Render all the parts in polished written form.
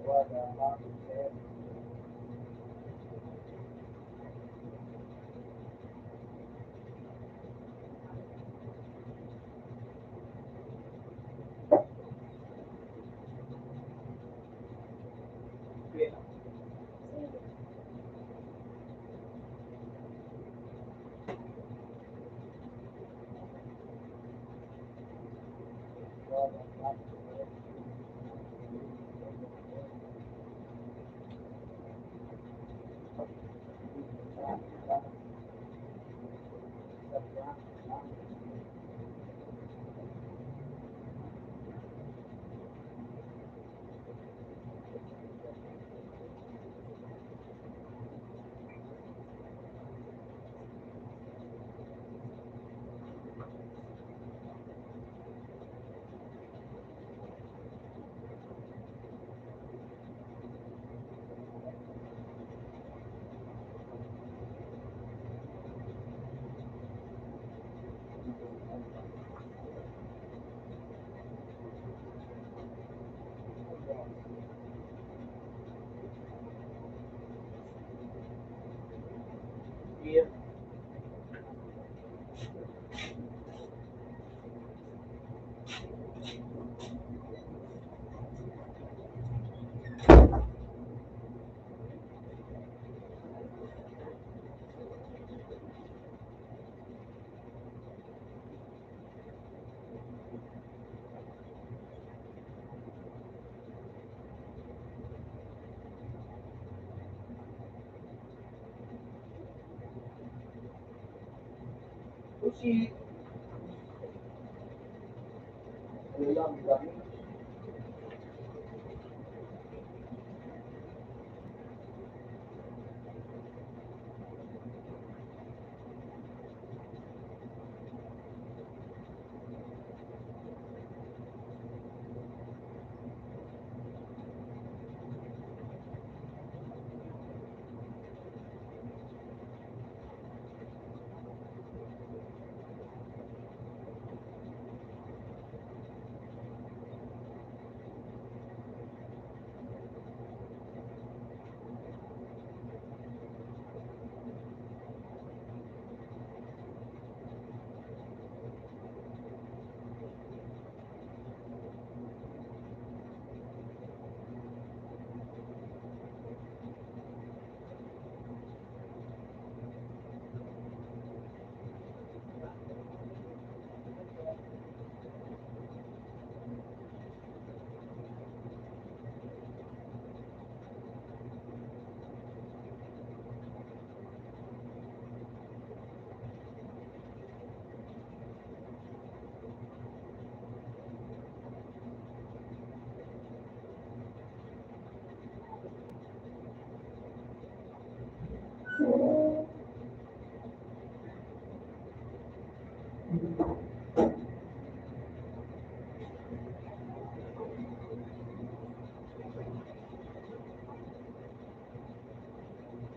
Wala, bakit? Sushi. Ano lang, dami.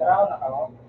Sarap na ako.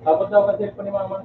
Abot daw ka cellphone ni mama.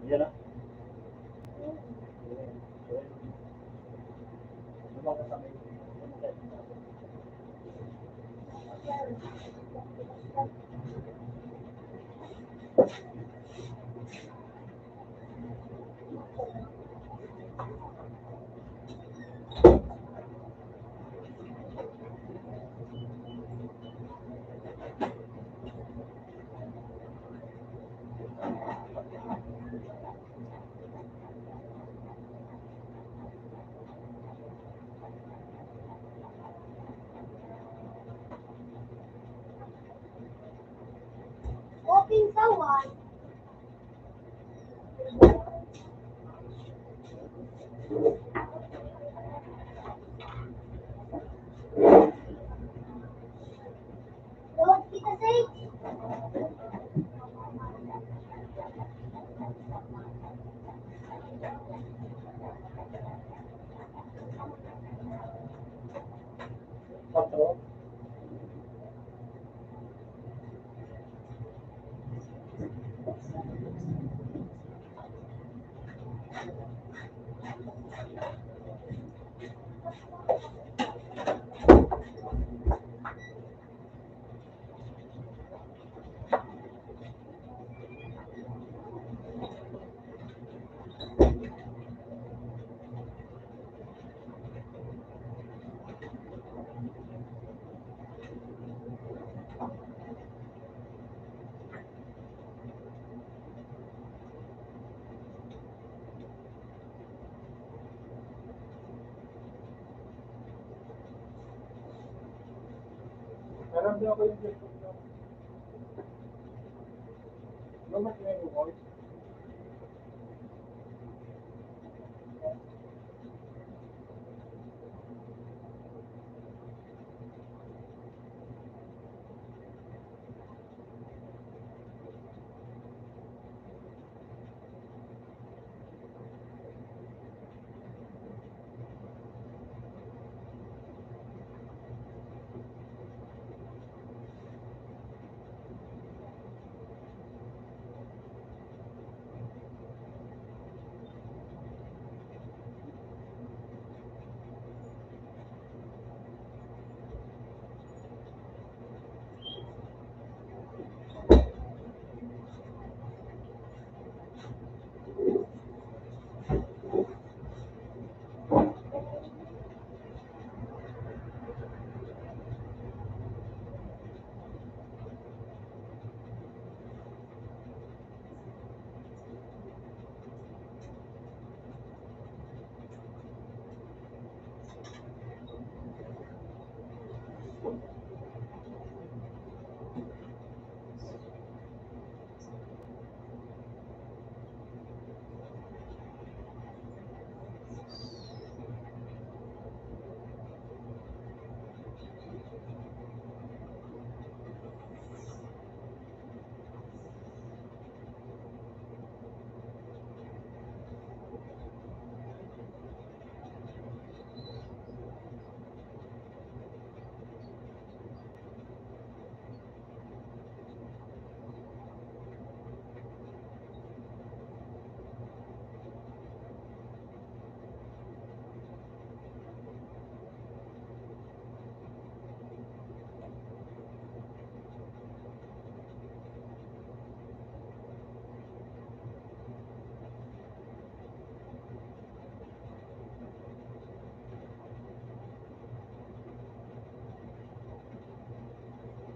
Yan na. Open someone. Don't kita say. Patro. Meron din ako yung Facebook na. Lumaki na yung voice.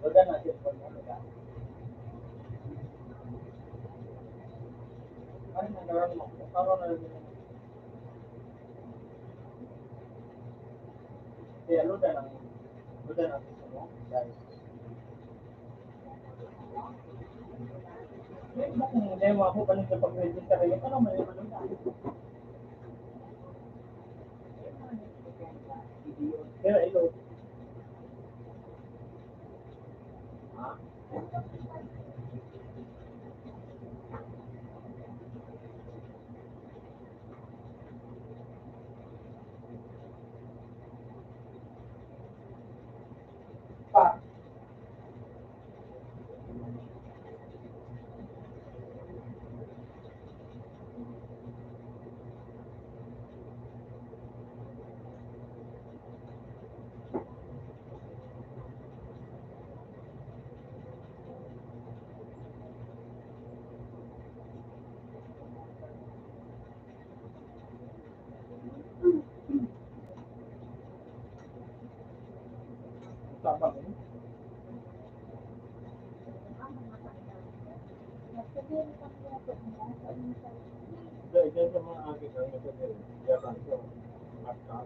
Wala na cellphone mo, wala. Ay, nagawa mo. Paano na rin yun? Kaya luda ng gusto mo. Dahil. Eh, kung hindi mo ako kanina pag-register kayo, ano may maluda? Pero ilo. Ha? Pa. Tama mo. Diyan sa mga aking ang nagsasabi. Diyan ko. Mata.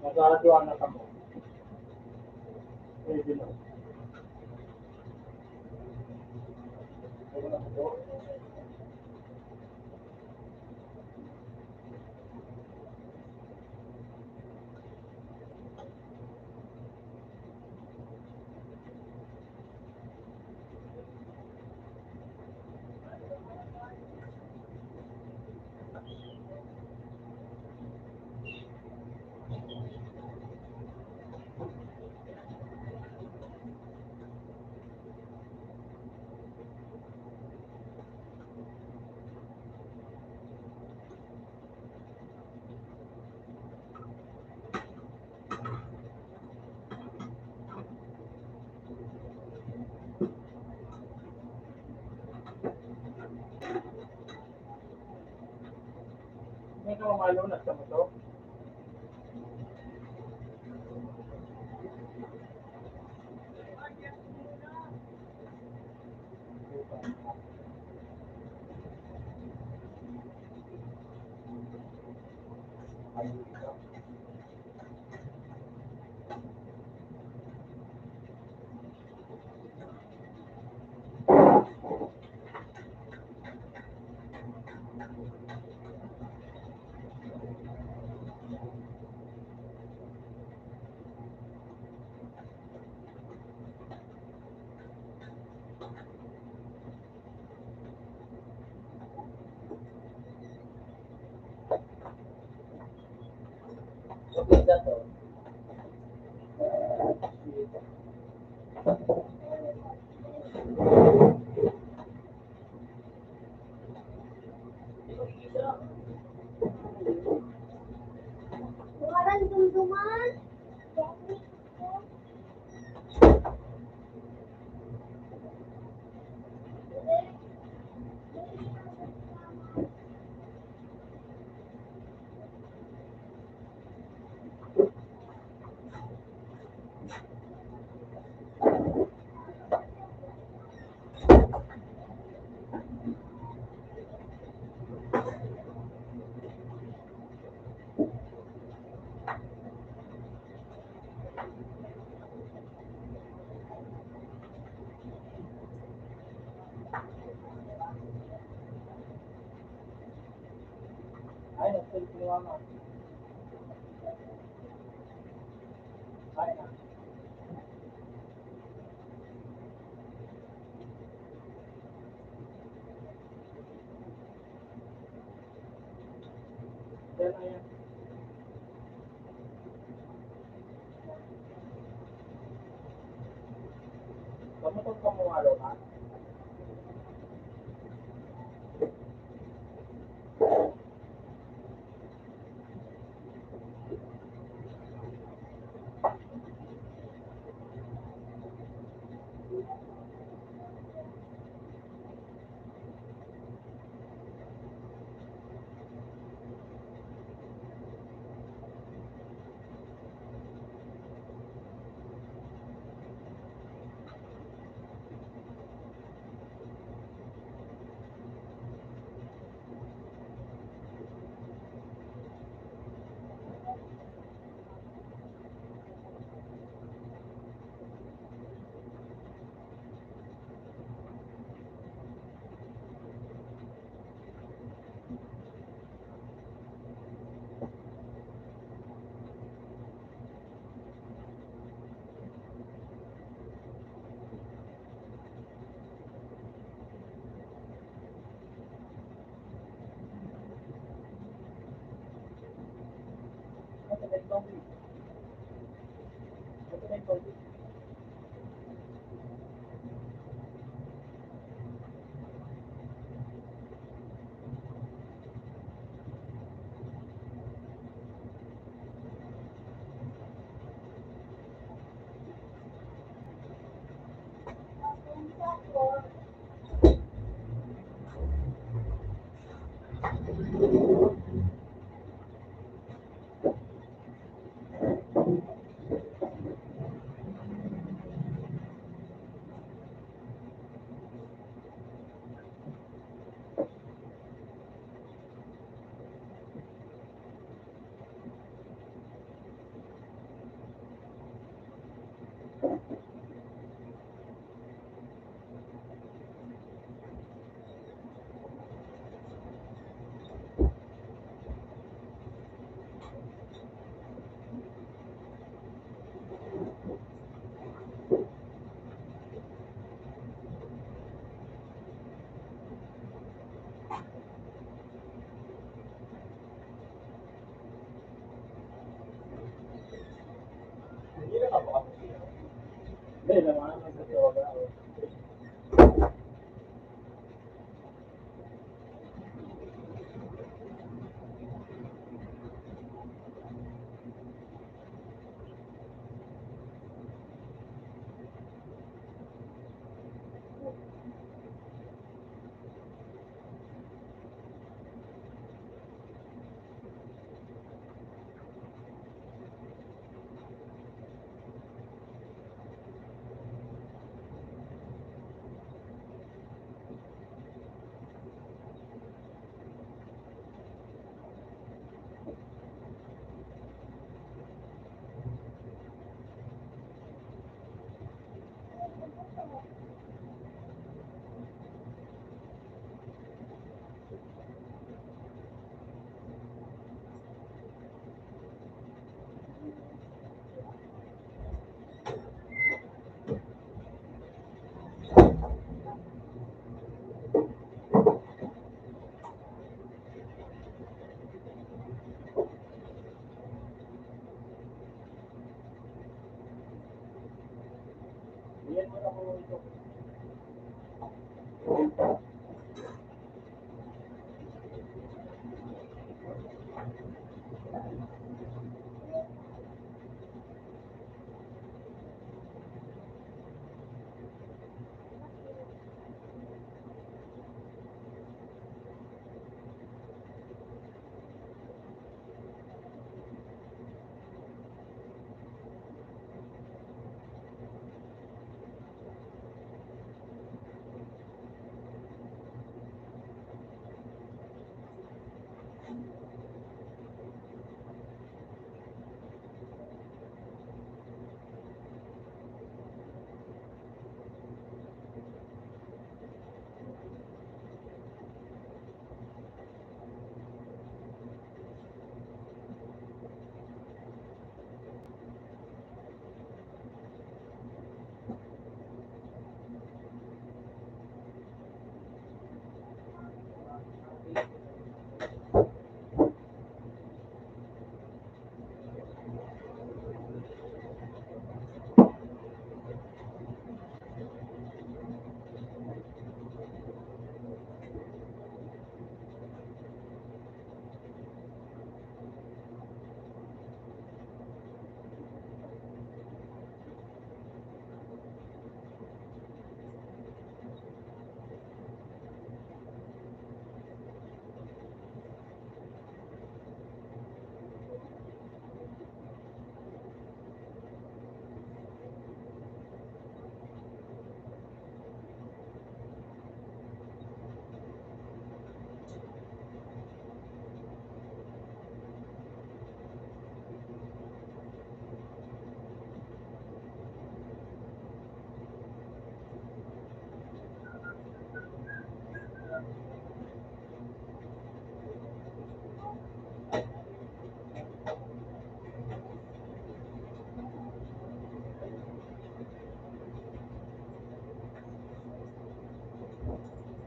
Nagkakaduan na kamo. Pwede na. Hindi ka mamalunat sa mo to. Pagkita to. Parang dumduman. Ay, nag-selfie ni mama. Ay, na. Yan na yan. Kamu kung kamumalo ka? Ito na ito. Ito na ito. Yan mo na po ito.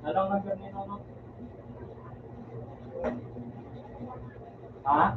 Anong number nito, no? Ha?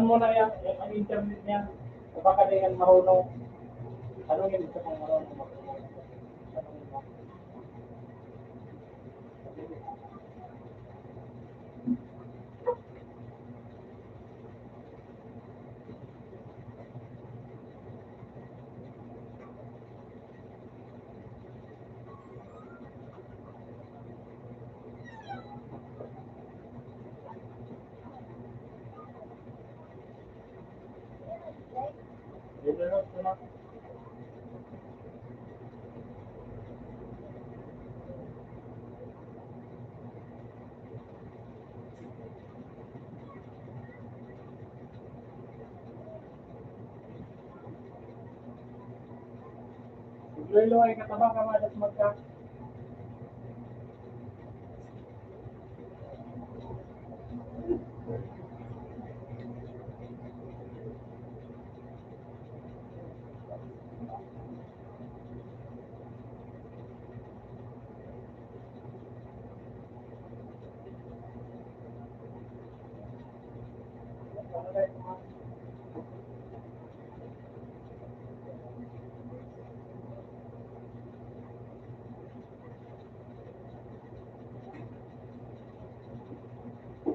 mo na yan, ang internet niya. O baka di yan marunong. Tanungin mo kung marunong mo. Tanungin mo. Lulu ay katabang kamadas magka.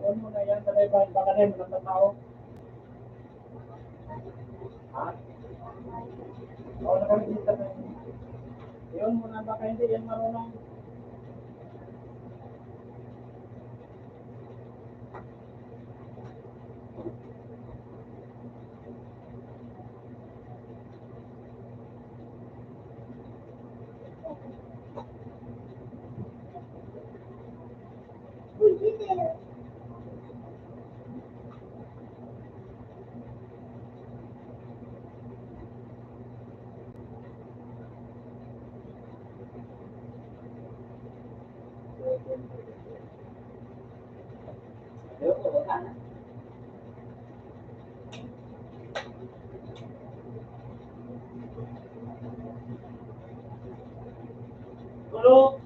Yun mo na yan, talay ba? Baka na yung mga tao. Ha? Oo, nakakita na yun. Yun mo na, baka hindi yan marunong. Uy, dito. Tulog!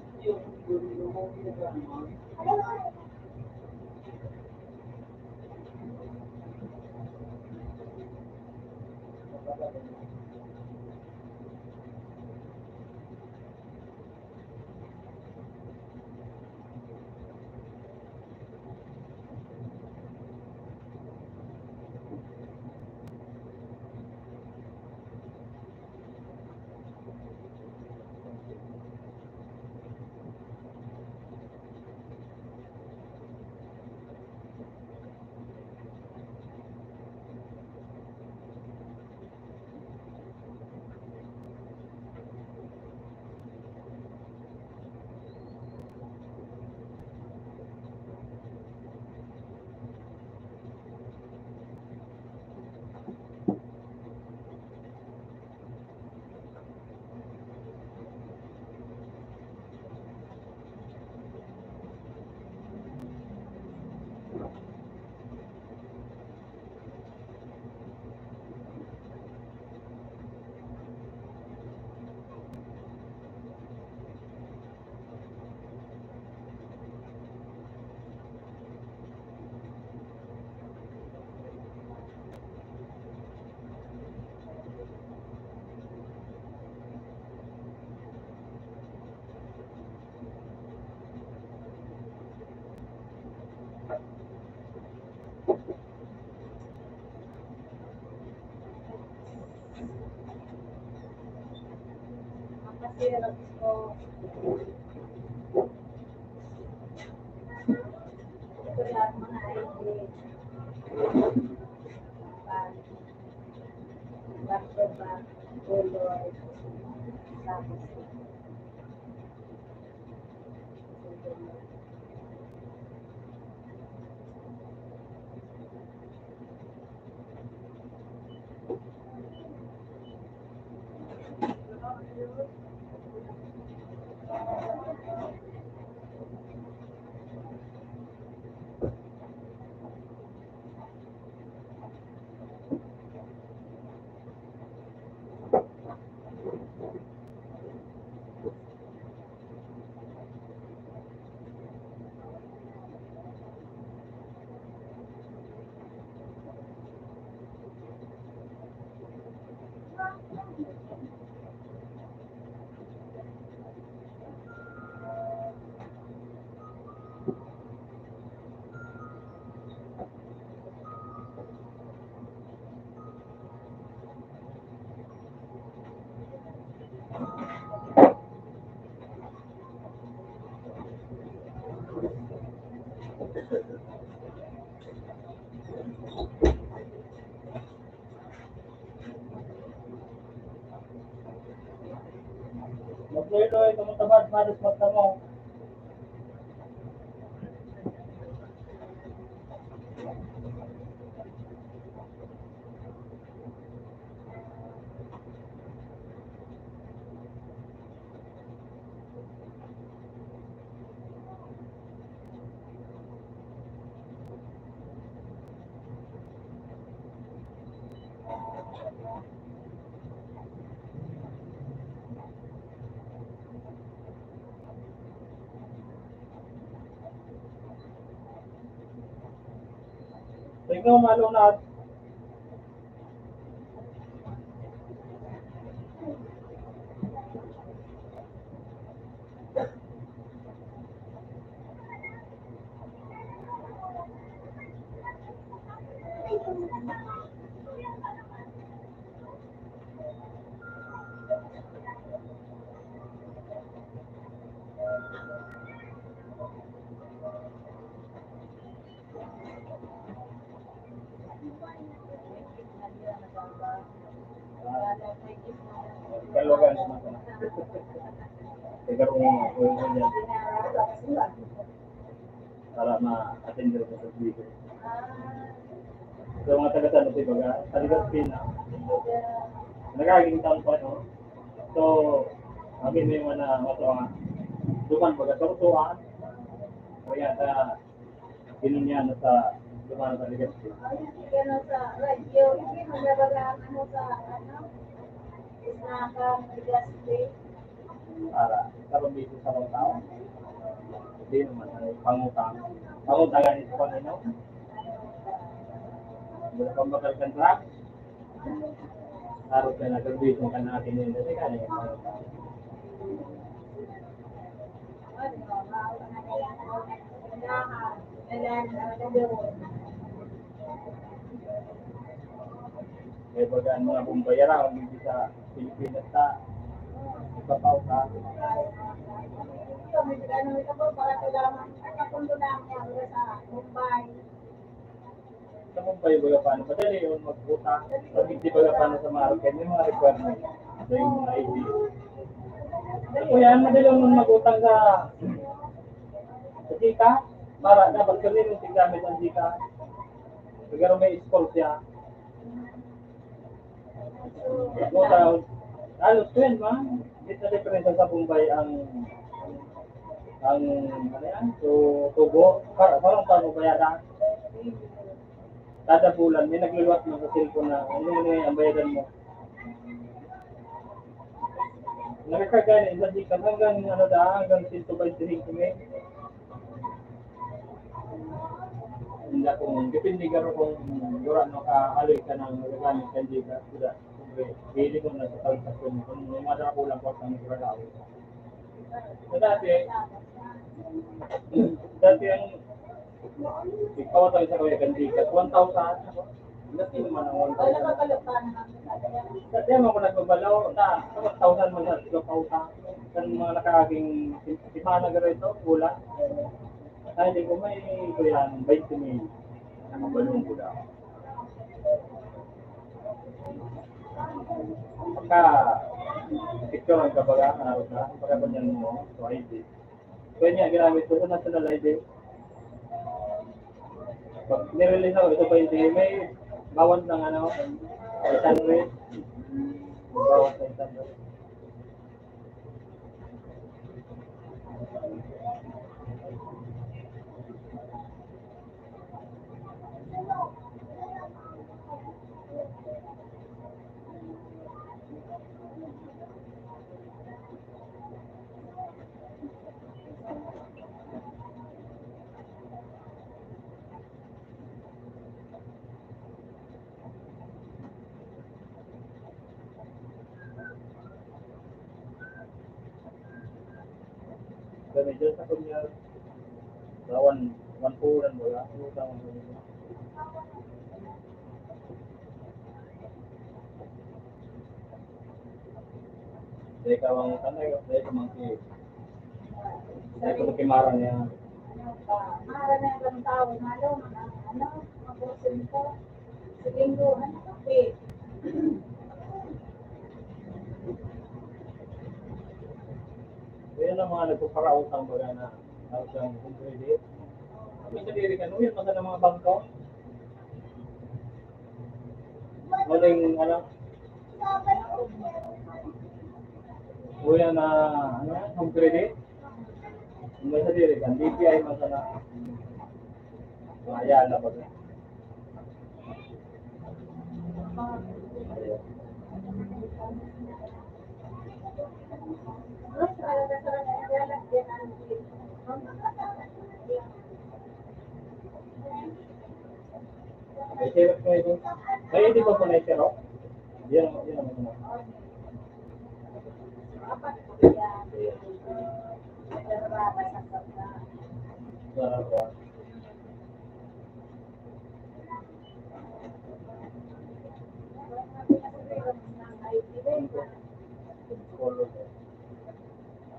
Hirap ko. Ito lahat mga ID. Back to back. Tuloy. Tapos. Magloy-loy, tumutabad, malas magtamo. Ikaw malo na at kalugan naman ka na. Ikaw kung yan para ma-attend ko sa video. So mga taga-san ito baga, taligas pina. Nagaging taon pa no. So, agin may mga matuwa. Duman baga turuan. Kaya ta ginunya na sa duman sa ligas pina. Ano sa radyo, hindi magabagaan ano sa ano, isnakang industry. Para karon dito sa mga tao. Hindi naman ang pangutang. Pangutangan ito pa nino. Wala pang bakal kontrak. Harus ka na gawin ka natin yun. Kasi kaya yung pangutang. Ano, maawa na kaya nalahan, nalahan. Kaya baga ang mga bumbayara, kung hindi sa Pilipinas sa ipapaw ka. Ito, may ano ito po, para kailangan, kapundo lang yan sa Mumbai. Sa Mumbai, baga paano? Madali yun mag-utang. Sa hindi baga paano sa market, may mga requirement. Sa yung mga ID. Ano yan, madali yung mag-utang sa Gika. Para dapat ka rin yung tiggamit ang Gika. Pagkaro may school siya. Utang. Halos twin man. Dito sa diferensya sa Mumbai ang ano yan, so tubo, parang paano bayaran? Kada bulan, may nagluluwat mo sa cellphone na ano ang bayaran mo. Nakakagani, sa di ka hanggang ano da, hanggang 120 kami. Hindi kung depende ka kung yura no ka aloy ka ng gamit kan di ka sudah. Pili ko na sa transaksyon kung may madara kulang ko sa mga tao. So dati ang ikaw tayo sa kaya kandi ka 1,000. Laki naman ang 1,000. Dati mo ko nagbabalaw na 1,000 mo na 2,000. Kan mga nakaaging simana ka rito, wala. Ay, hindi ko may ito yan, 20,000. Nakabalong ko daw. Pagka picture ang kabaga, pagka banyan mo, so ID. So yun nga, ginamit ko sa national ID. Pag nirelease ako, ito pa yung may bawat ng ano, 800. Bawat ng 800. So medyo sa kunya, lawan, 1 pulan mo lang, utang mo. Dahil ka ang tanay, dahil ka mangki. Dahil ka magkimaran niya. Mahal na yung tao, malo, ano, mabusin ko. Sa linggo, ano, kape. Yan ang mga nagpaparautang baga na talagang kung credit. May sadiri ka, nuwil pa sa mga bangko. Muling, ano, kuya na, ano, home credit. May sadiri ka, DPI man sana. Ayan na baga. May Xerox mo ito. Kaya di ba po na Xerox? Yan ang ano. Sarap. Color.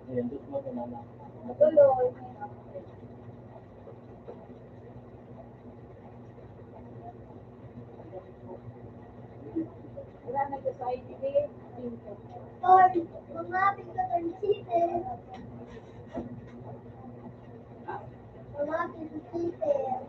Ayan, doon mo ito na. Tuloy. Wala na sa IDB. Or, kumapit ka ng chicken. Kumapit ng chicken.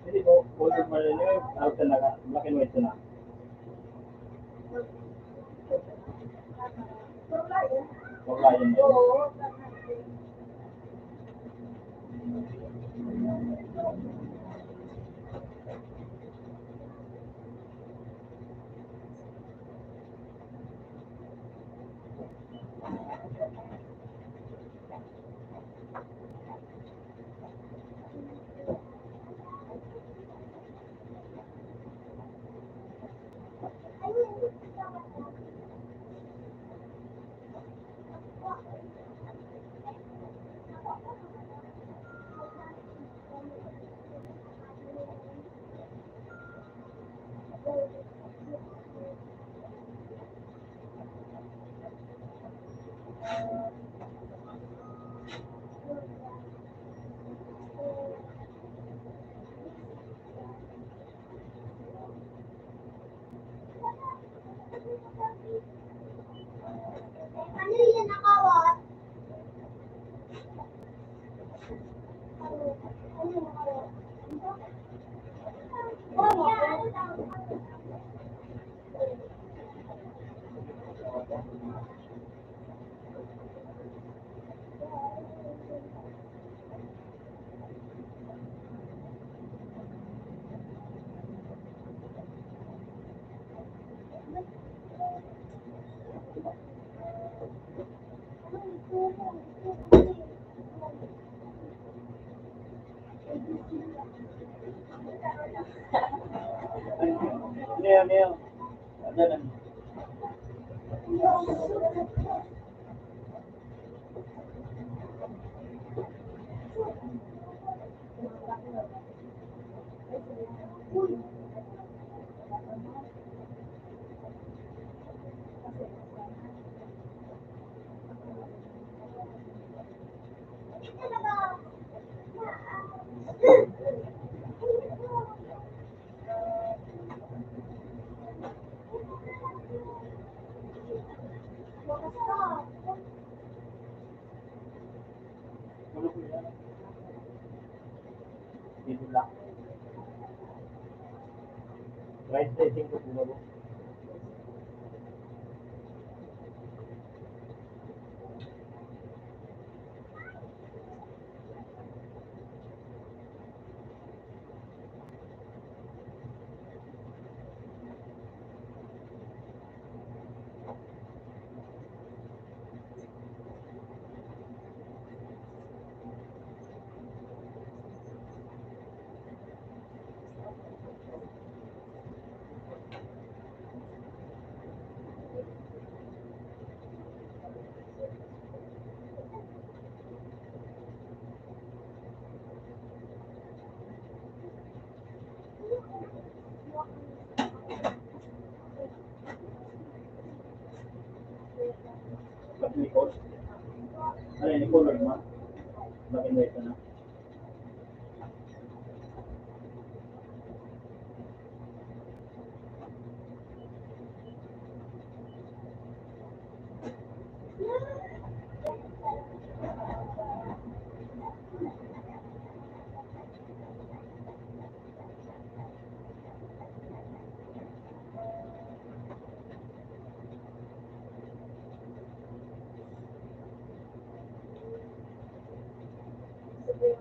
Hindi ko, color mo rin yun. Out na ka, black and white na. Wala yun. Oo. Ano yan nakawat? Ano nakawat? Oh, yan. Neo. Ano na? Right setting ko po. Pag-likod. Ano yung color mo? Maganda ito na. Sabi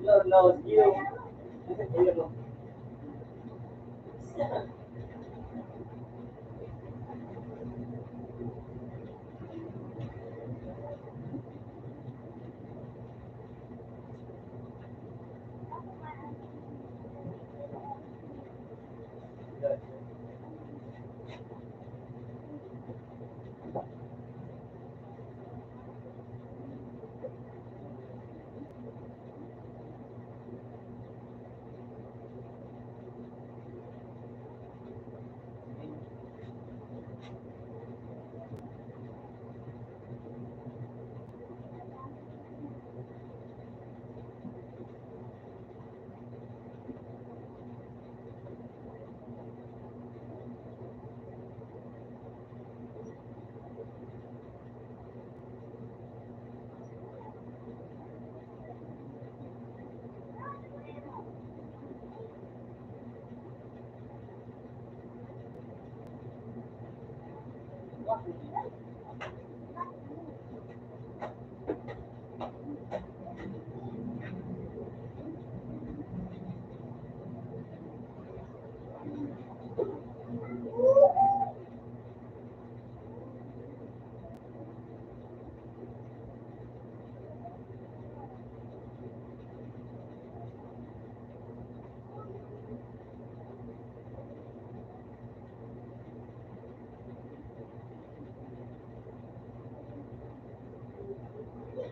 No, you. You.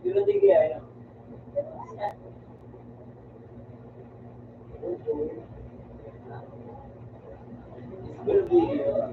You think I will be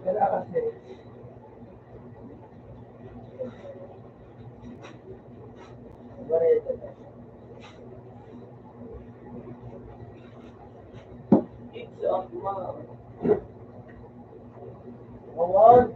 Kaya kasi, it's a mom. Award.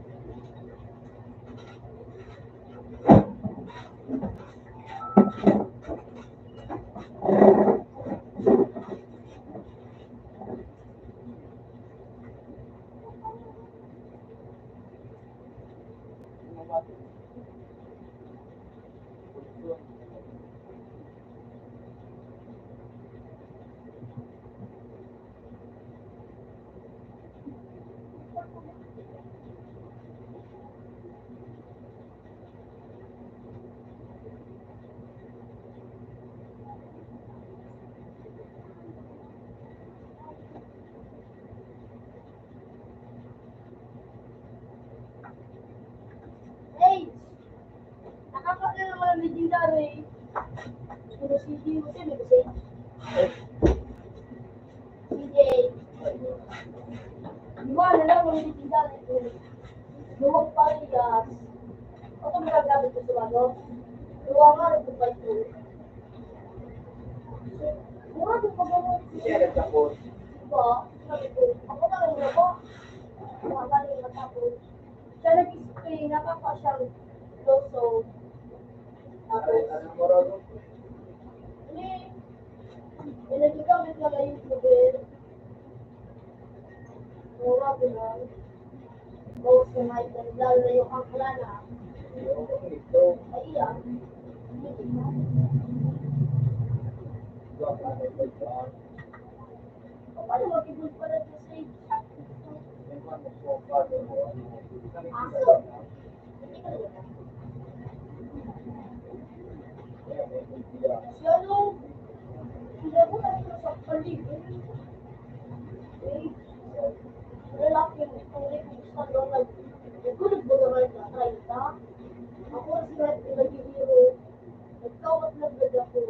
Hey! Nakakakita naman ang legendary. Pero si Dio, sino kasi? CJ. Di ba, ano lang ang legendary ko? Luwag paligas. O ito magagamit ko sa ano? Luwag nga rin pa ito. Mura din pag-gamit. Siya nagtapos. Diba? Sabi ko, ako na rin ako. Magaling matapos. Siya nag-spray, nakaka siyang loso. Tapos, Anong moral? hindi. Pinagigamit na lang yung tubig. Mura ko lang. Bawas na may lalo na yung angkla na. Ito. Ay, iyan. Paano mag-ibig pala sa stage? Aso. Hindi ka rin. Si ano? Hindi ko na ito sa paligid. Okay. Lalaki yung tuloy kung gusto nyo nagkulog mo naman na 30. Ako sila nag-hero. Nagkawat lang ganda ko.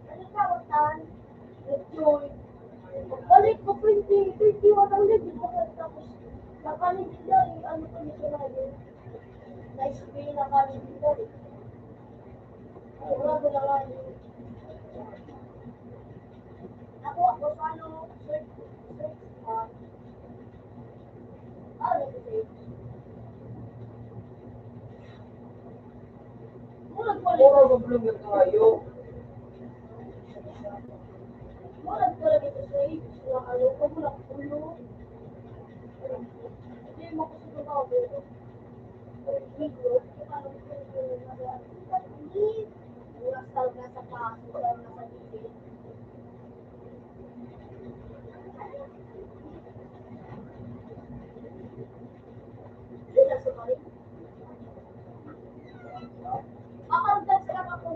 Ano kawatan? Nag-joy. Pagbalik ko 20 watang legit ko tapos nakaligidari. Ano ko nito na yun? Na-spray nakaligidari. Wala ko na nga yun. Ako sa ano, search, nag-save. Mulag ko Puro lang. mag-vlogger ka kayo. Mulag ko lang ito save. Na ano, kung mula ko ulo. Hindi mo ko sa mga ako. Video. Ano ko yung mga nastal na sa kaso na sa dito. Sila sa mali. Akaragdag sila ako.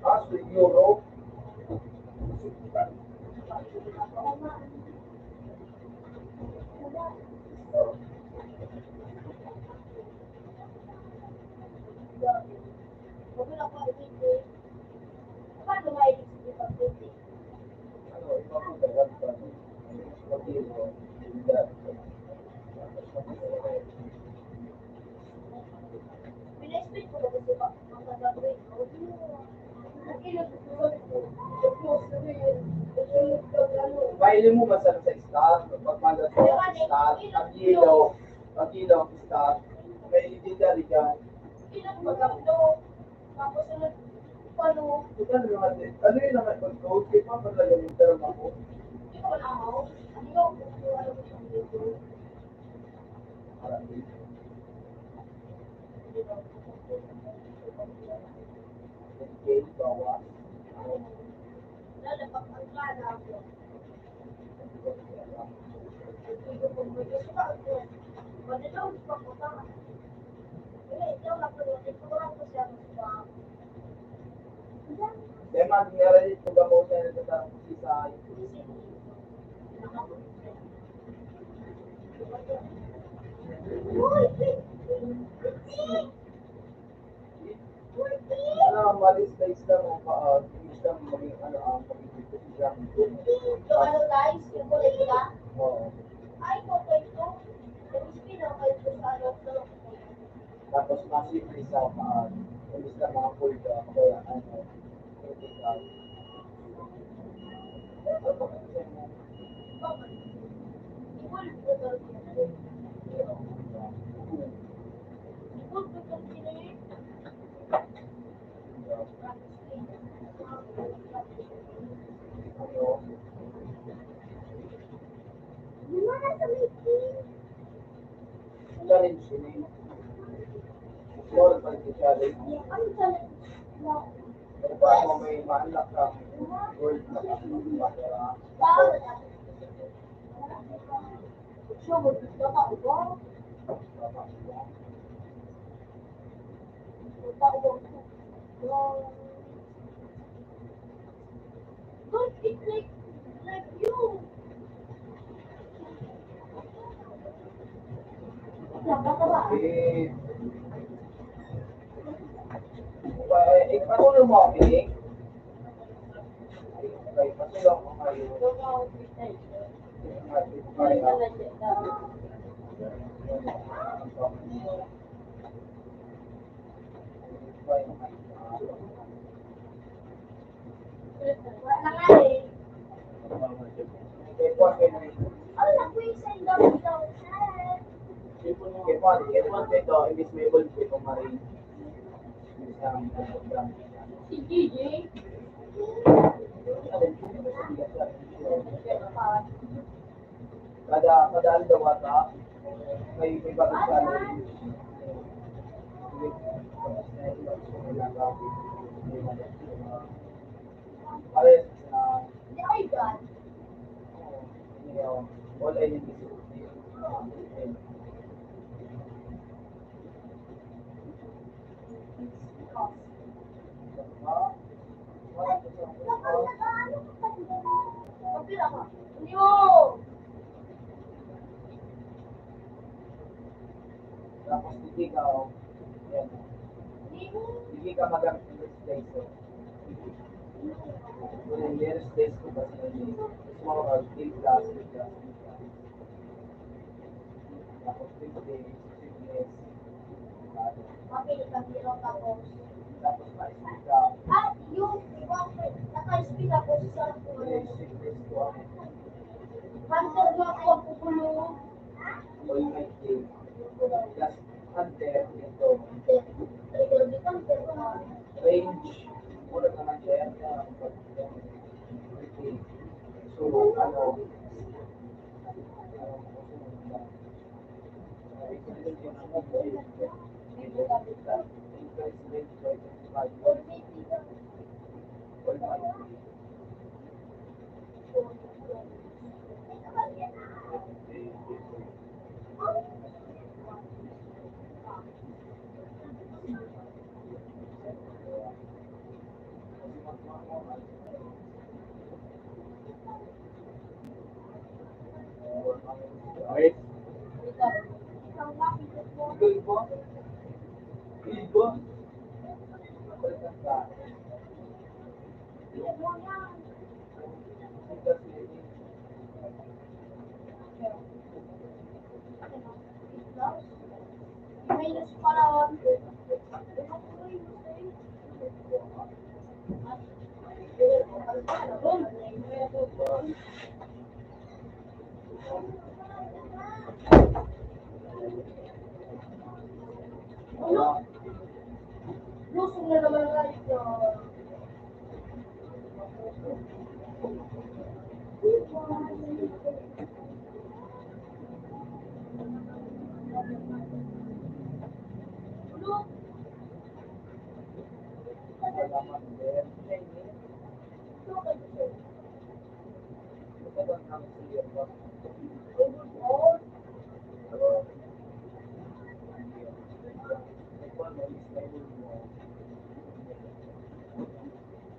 Sa Europe. Paano may pag-ibig? Ano, iba ko talaga. Mag-iro. Pina-explain ko ba kasi ba ang nagagawin ko? Nag-ilog ko ulit ko. Nag-post ko yun. Nag-ilog ko ano. Baile mo masarap sa star. Pag magas mo star. Ang ilaw. Ang ilaw ang star. May legendary ka. Ilog ko lang to. Tapos sunod ano, Ano yung natin? Ano yung naman pag-code? Kaya pa pala yung term ako. hindi ko alam ako. Hindi ko alam ko siyang dito. Marami. Hindi ko. 10K, bawas. Lalabak ang gana ako. Hindi ko pumunta sa ako. Madilaw pa ko ta. Ikaw lang pero ito ko lang ko siya sa. Kaya man, meron dito gamot na nagtatapos sa ano, malis na islam o islam maging ano, maging islam. So ano guys, yung kulay nila? Oo. Ay, okay ito. Sabi na kayo sa ano. Tapos masip sa imbis na mga pulga, kaya ano, critical. Ano ba kasi mo? Ano? Challenge yun eh. Small pa rin challenge. Pero paano may ma-unlock ka world na para Don't it like you. eh, ipatulong mo ako eh. Okay, patulong ko kayo. Si Gigi. Kada ano daw ata, may bagong challenge. Pares na Ay, God. all I need is Kapila ka. Yo! tapos hindi ka yan, hindi ka magamit ng displace so yung nearest place ko kasi small or big glass tapos big days fitness Kapila ka. Tapos. tapos ma-speed ka At yung naka-speed ako sa fitness ko Hunter mo ako pupulo. all my day just hunter ito range muna naman siya so ano Okay? Iba? Iba? Minus para lusong na naman nga ito. Look. number. Bakit, sir? Ito ba ang number ba? Overall, Pero, ikaw mo, is na yun mo.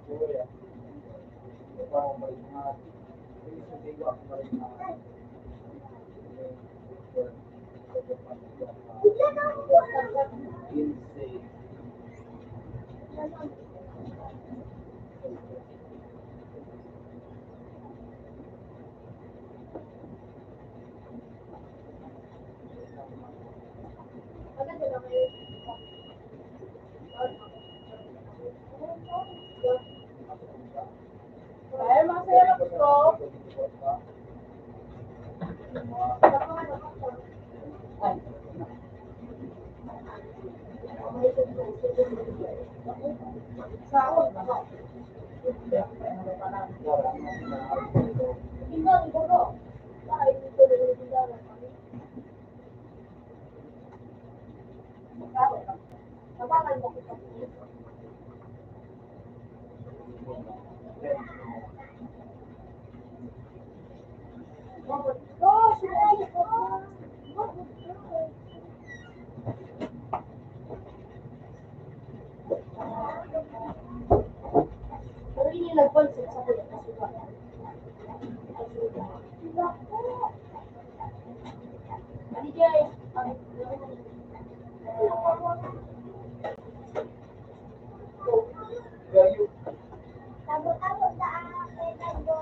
Kuya, ikaw ang malingat. Kaya sa diwa ang malingat. Insane. agad na lang kayo. Ay, masaya ko. Tinggal, bodo. Ay, dito na yung tindahan. Tabangan mo kita. Oh, sinabi ko. Pero hindi nag-concept sa kuya kasi ba? Hindi jay. Gayo. Tabo-tabo sa akin, tabo.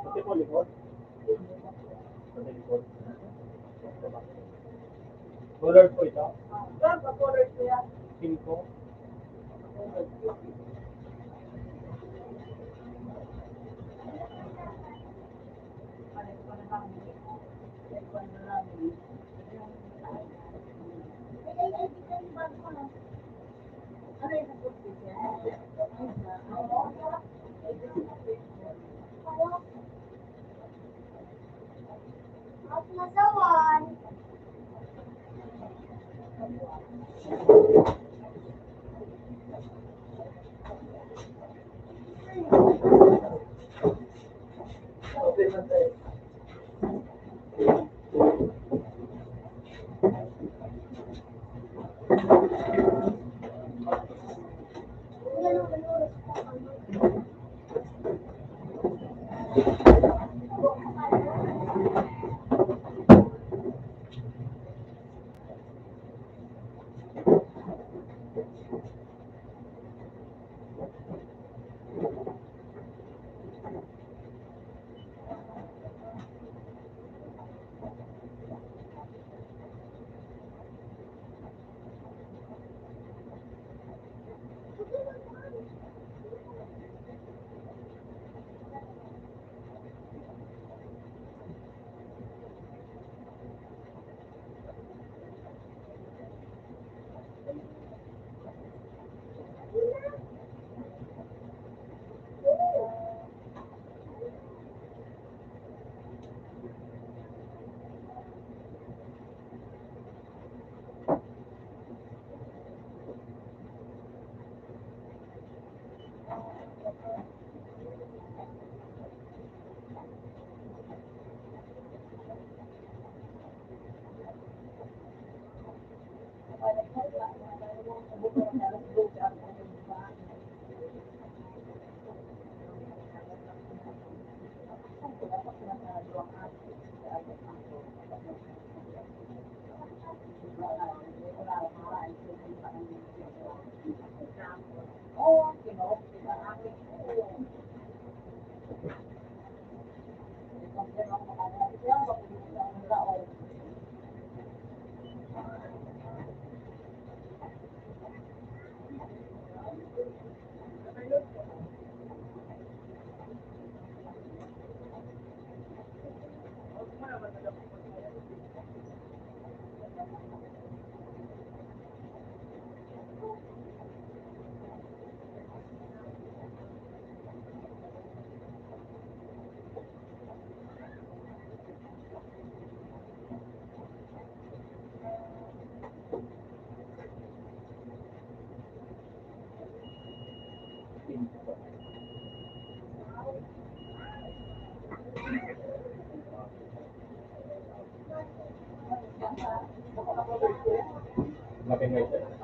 Kasi po, likod. Sa likod. Dollars po ito. Pag-color ko yan. 5. Masawan. Laki nga siya.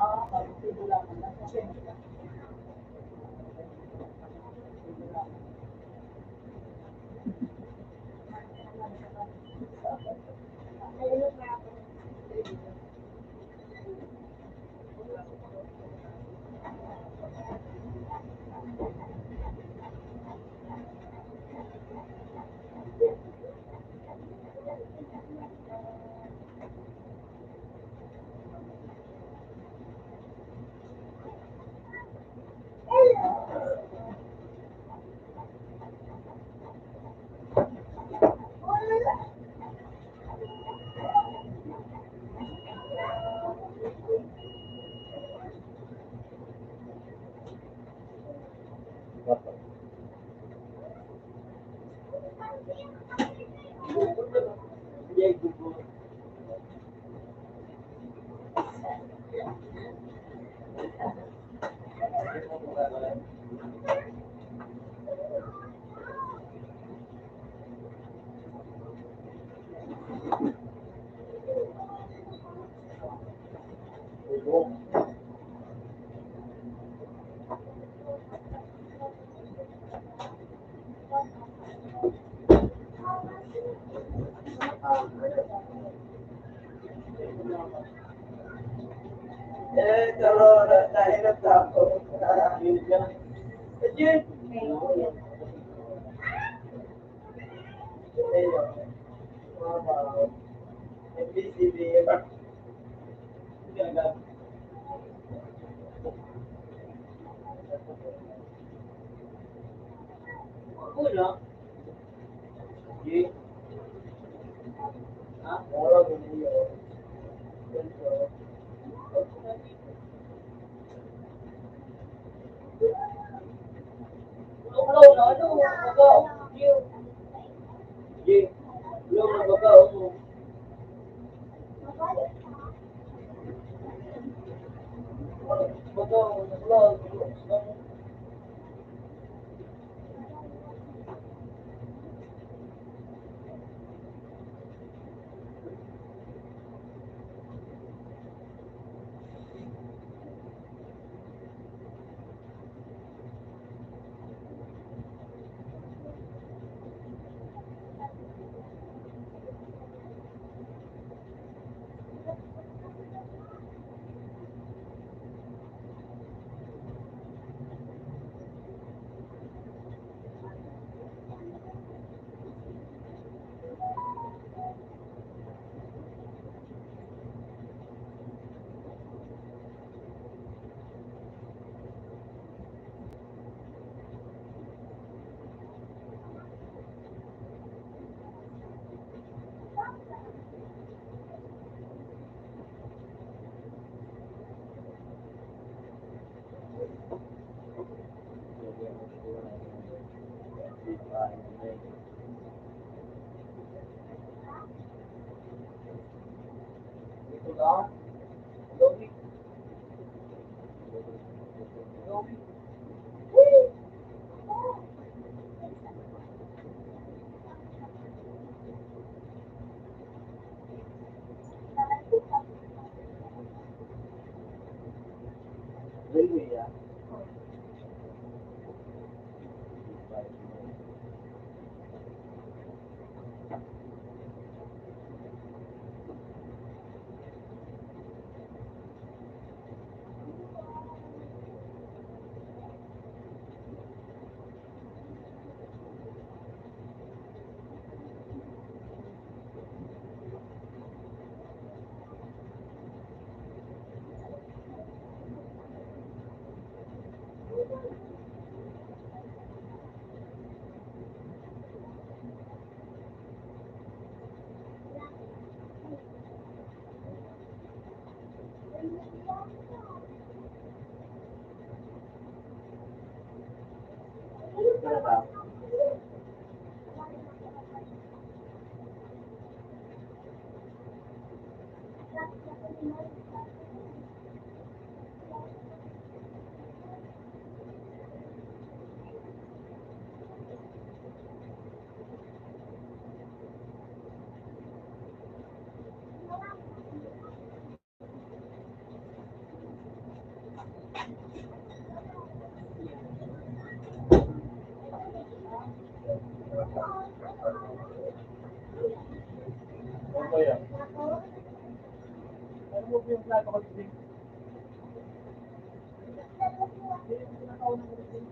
huwag yung plato ko din. Hindi yung pinakaw ng din.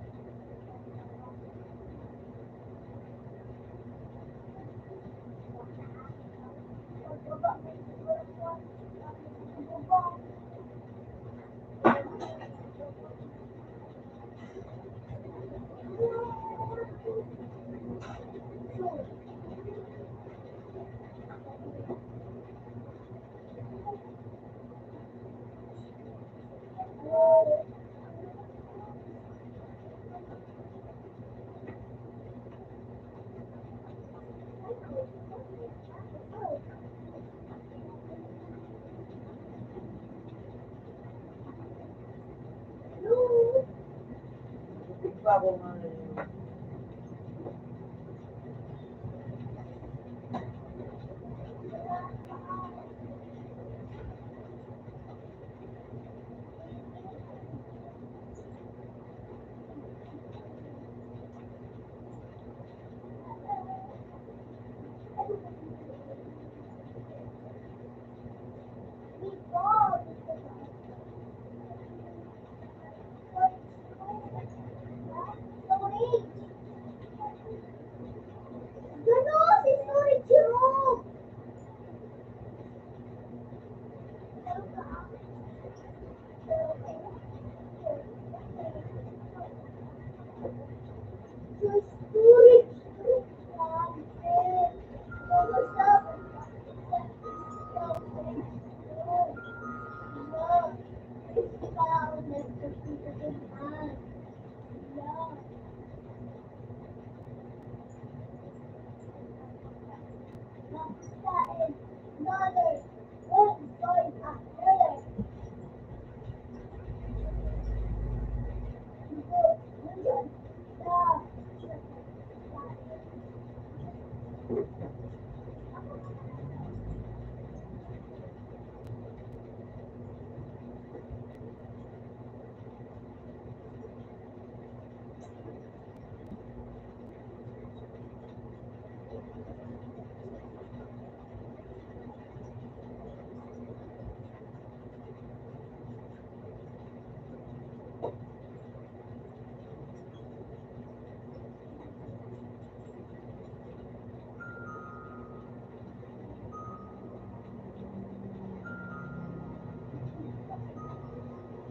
Bago nga yun.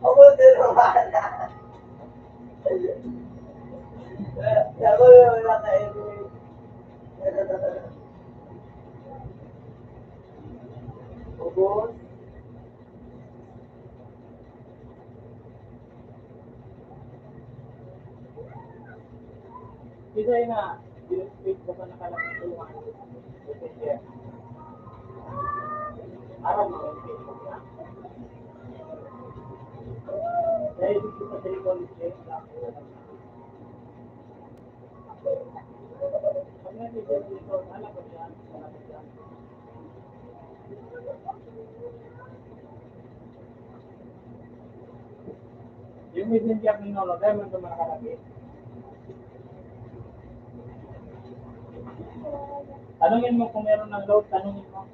Ako din naman. Ako yung wala na ubos. Isa yun na, yung Facebook na nakalagay. Araw mo yung Facebook na. Dahil dito sa telecom check, pag nandito dito, alam ko yan. Yung messenger ni Nolo, dahil mo ito makakalagay. Tanungin mo kung meron ng load, tanungin mo.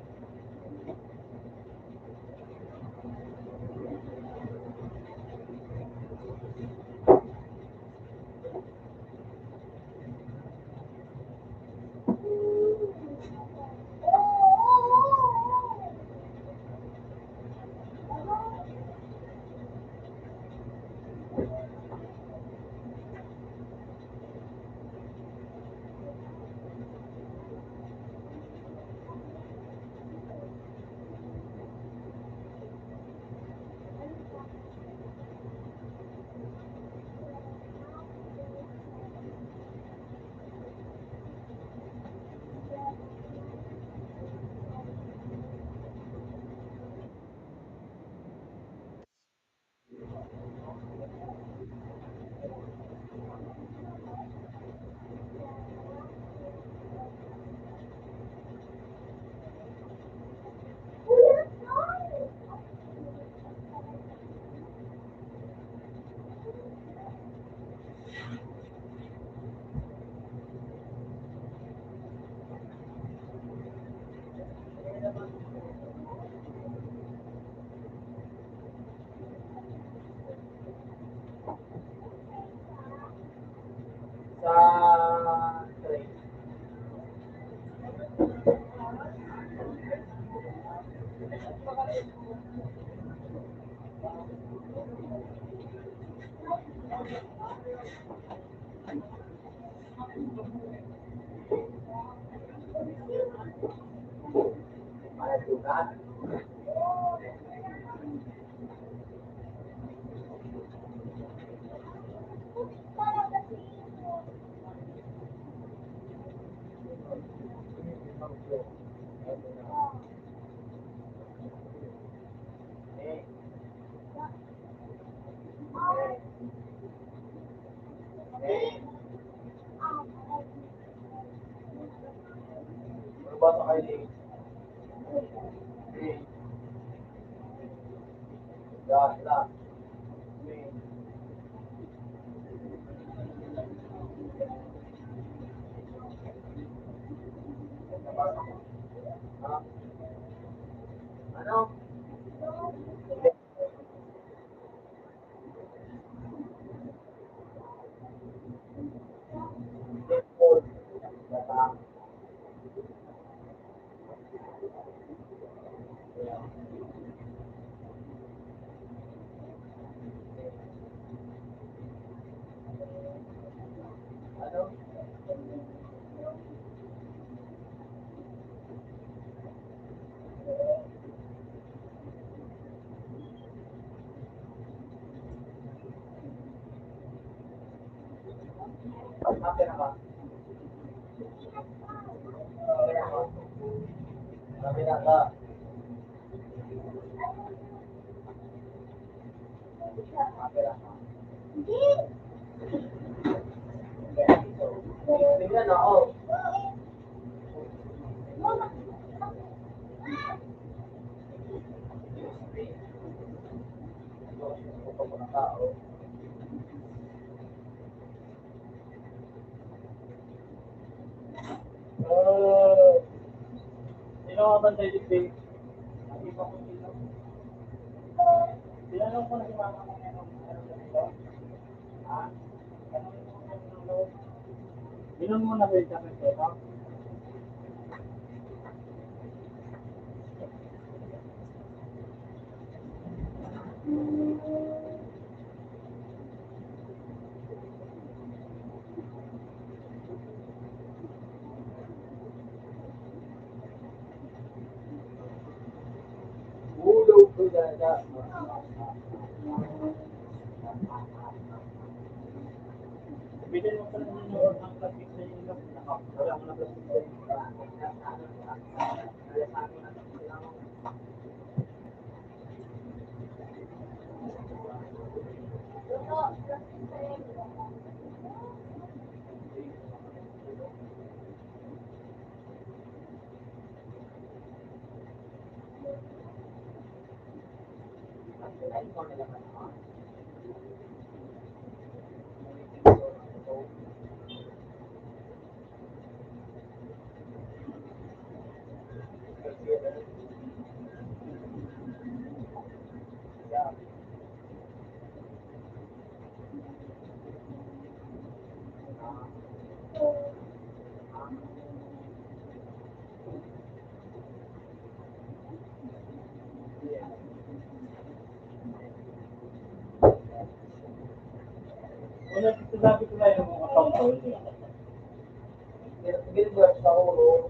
Para sugat. Ano ba sa kayo? Sila. Ha? Ano? Bata. Ano? Kapira ka? Kapira ka? Kapira ka? Tingnan ako. Tao. Sino ka bantay dito? Hindi pa ko sino. Tinanong ko na si mama kung meron ganito. Ha? Tanongin mo kung meron ng loob. Inom mo na ba yung sakit ko? Ulo ko dada. Bilhin mo pa rin yung ng plastic na inom. Wala mo na plastic na inom. Wala, sabi ko na yung mga pangkaw niya. Ginagawa sa ulo.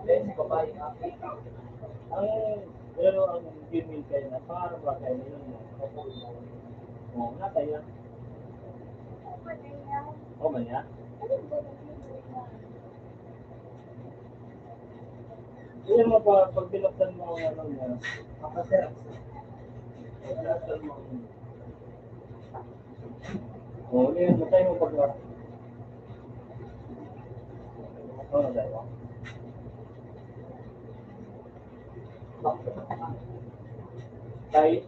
Then, babae nga. Pero ang gaming kayo na, pangarap ba kayo yun? Oo, na kayo. O man yan? Yun mo pa, pag binuksan mo ang ano niya, makasarap. Pag binuksan mo ang oo, yun, matay mo pag ano tayo?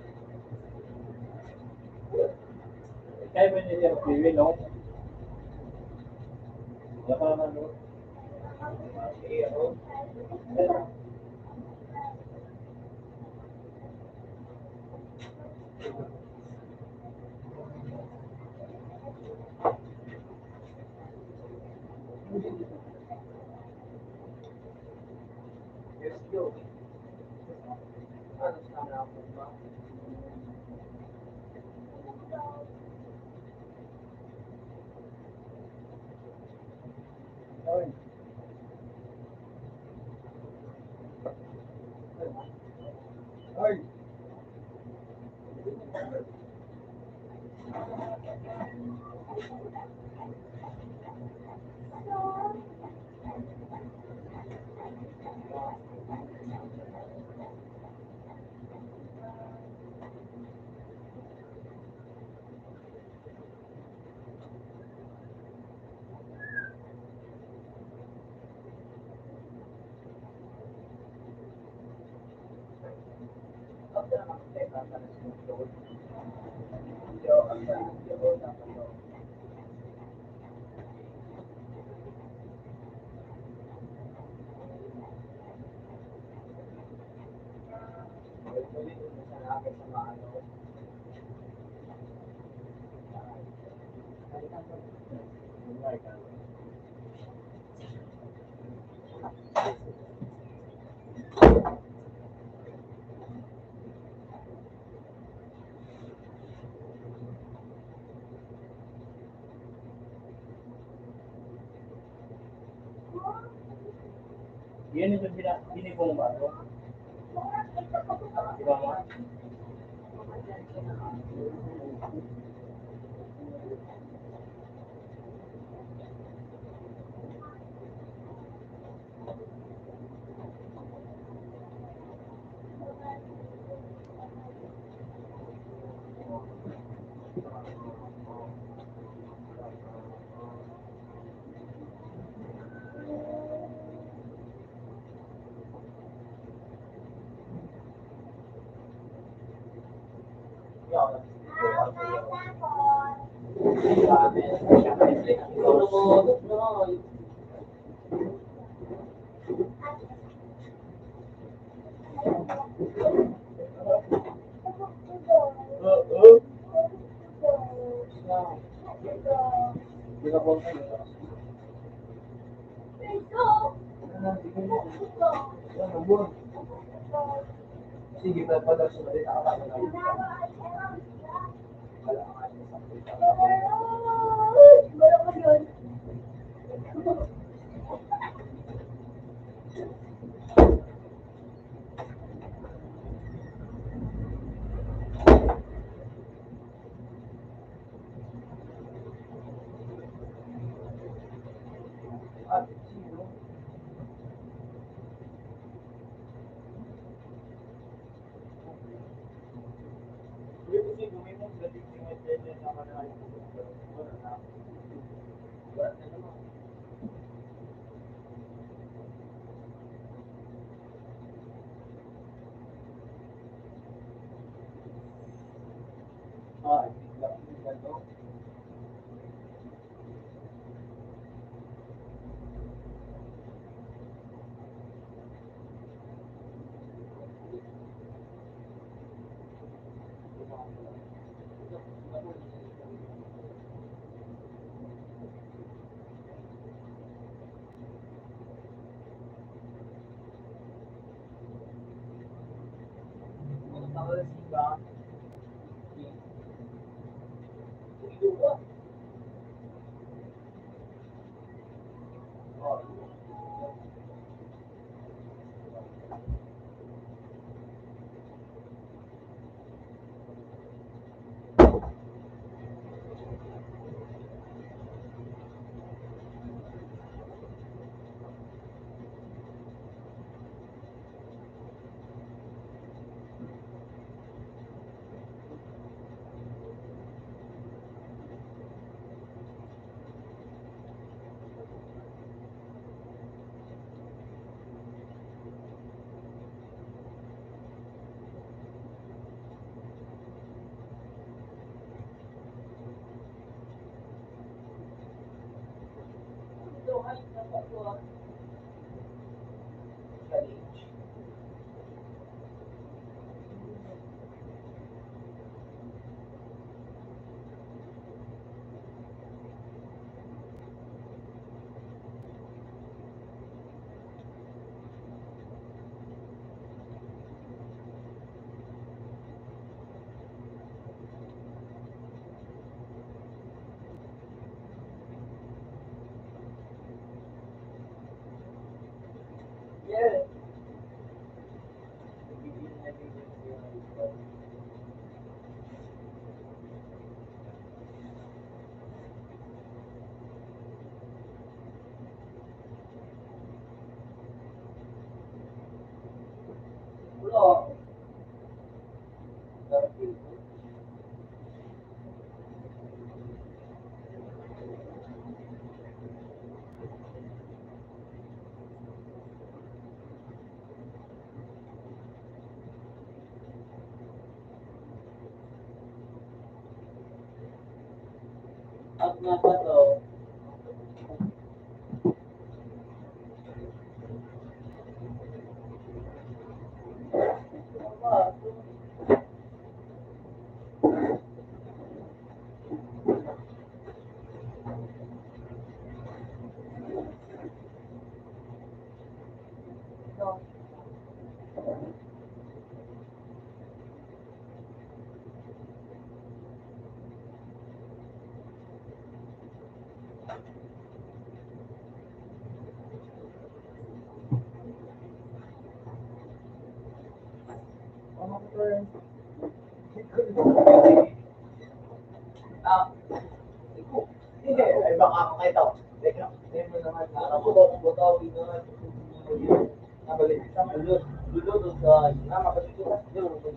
Kay ba niya yung freeway, no? Wala ka naman, no? Yo, ano sana ako ba? Ay. Ay. Yan yung binibong ba? No? Di ba ma? Sige, padala sa balik ako. At nga ba to? Ah, hindi, ay baka ako kayo. Teka, hindi mo naman na ako ba kung batawi na nabalik sa dulot, dulot sa nama kasi ko dulot.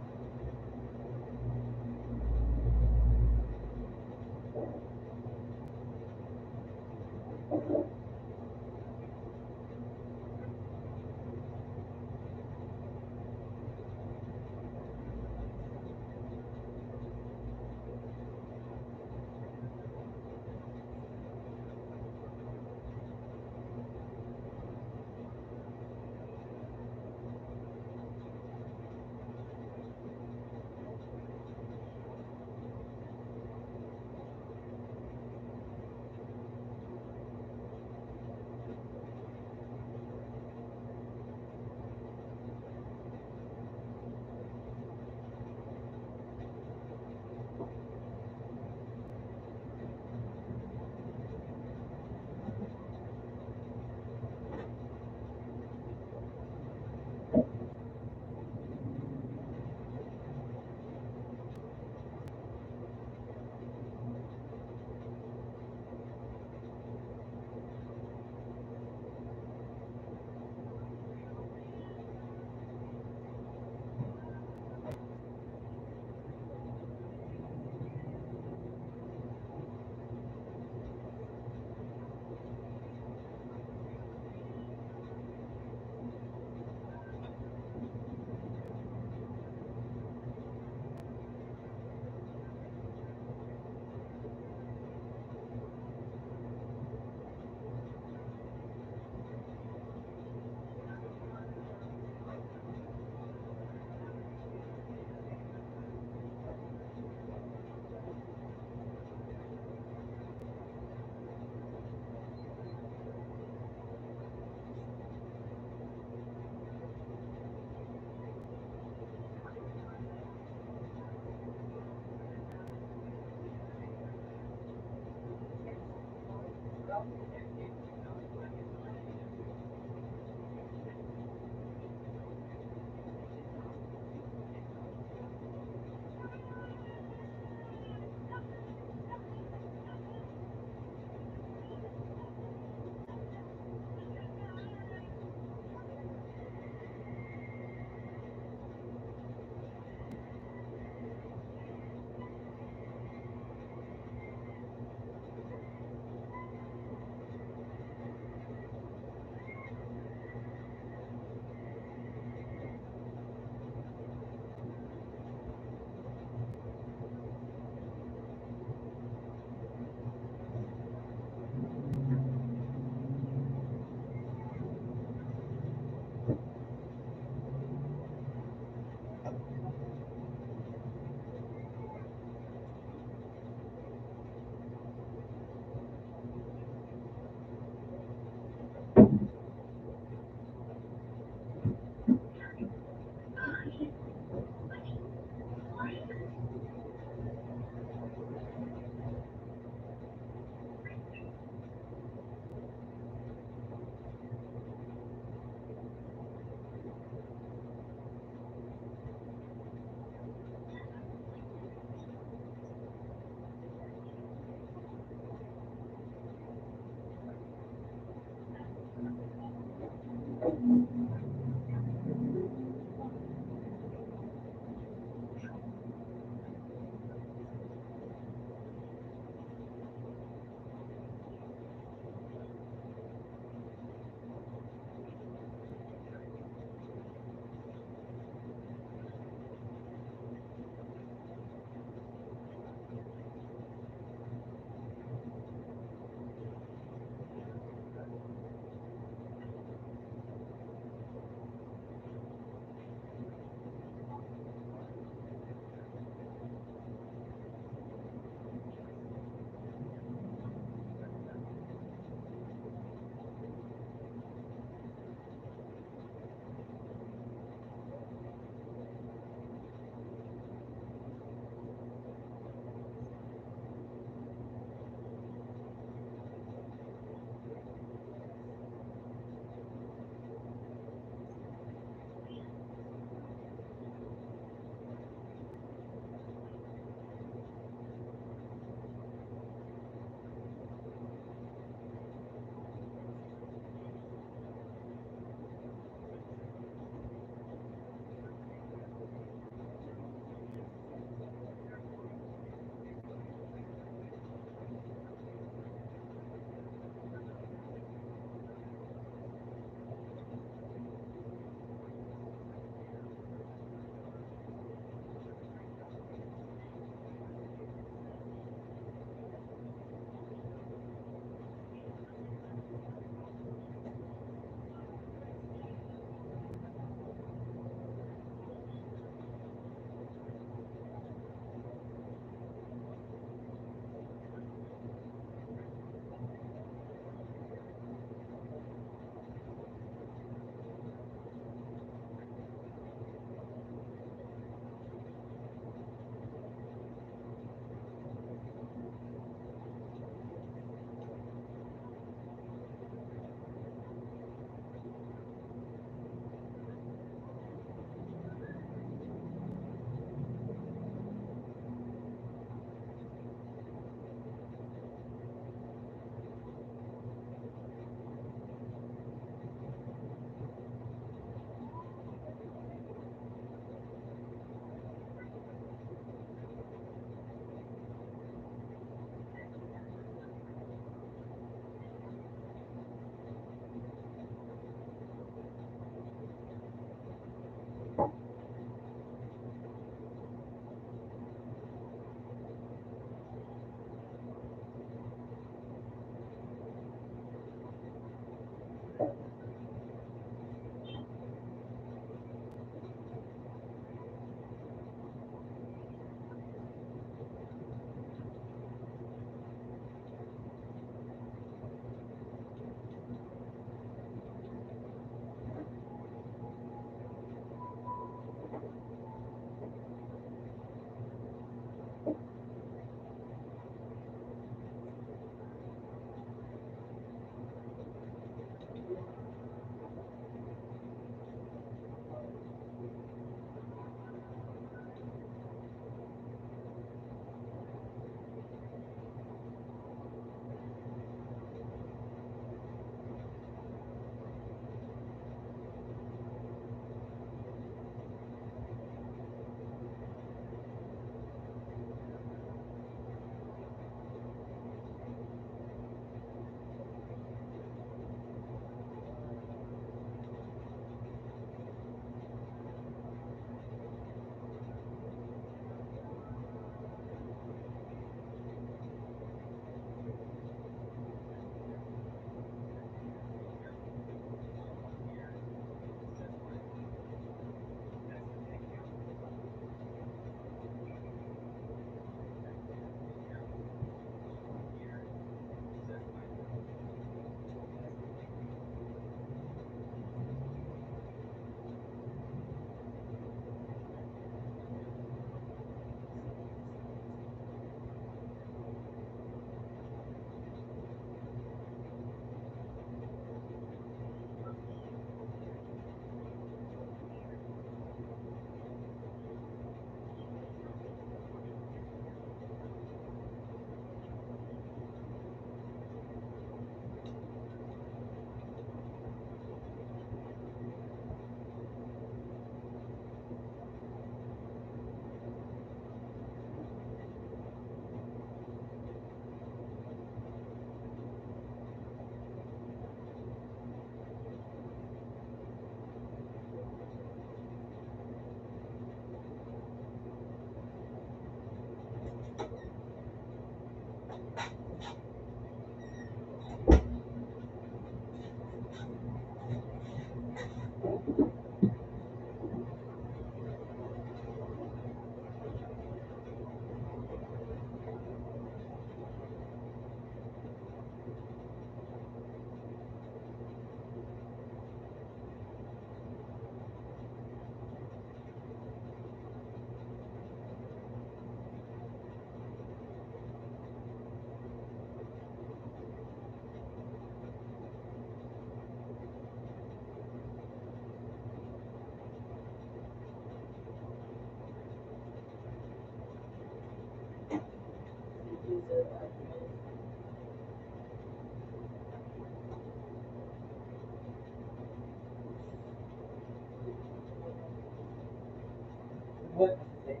Buat kasi,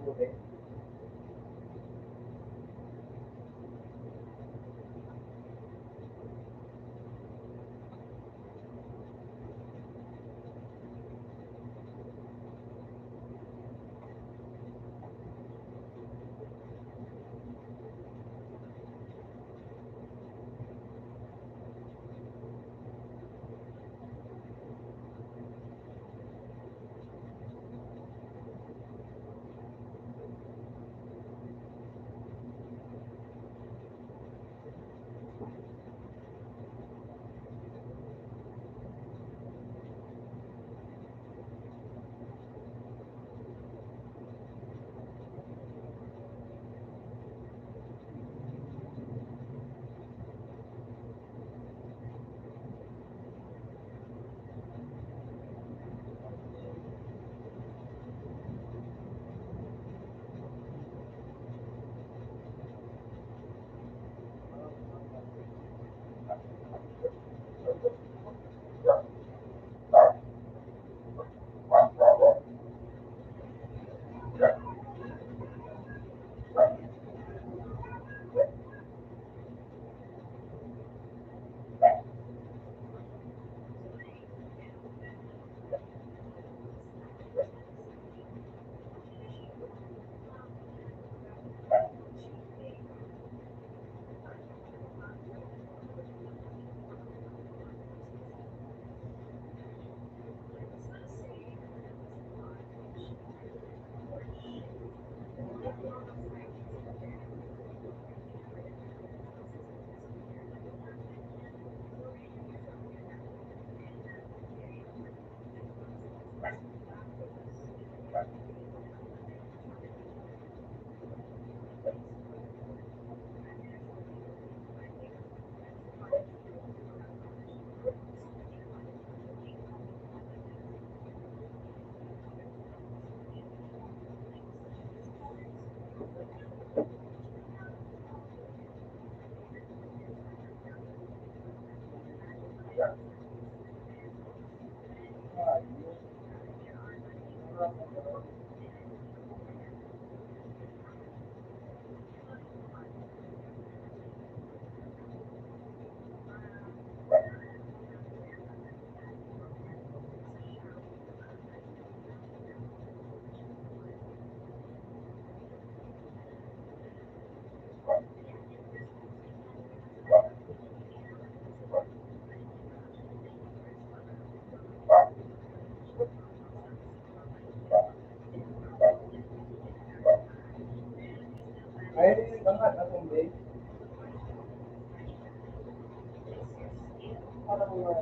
buti. Ay, bangat akong day. Para mga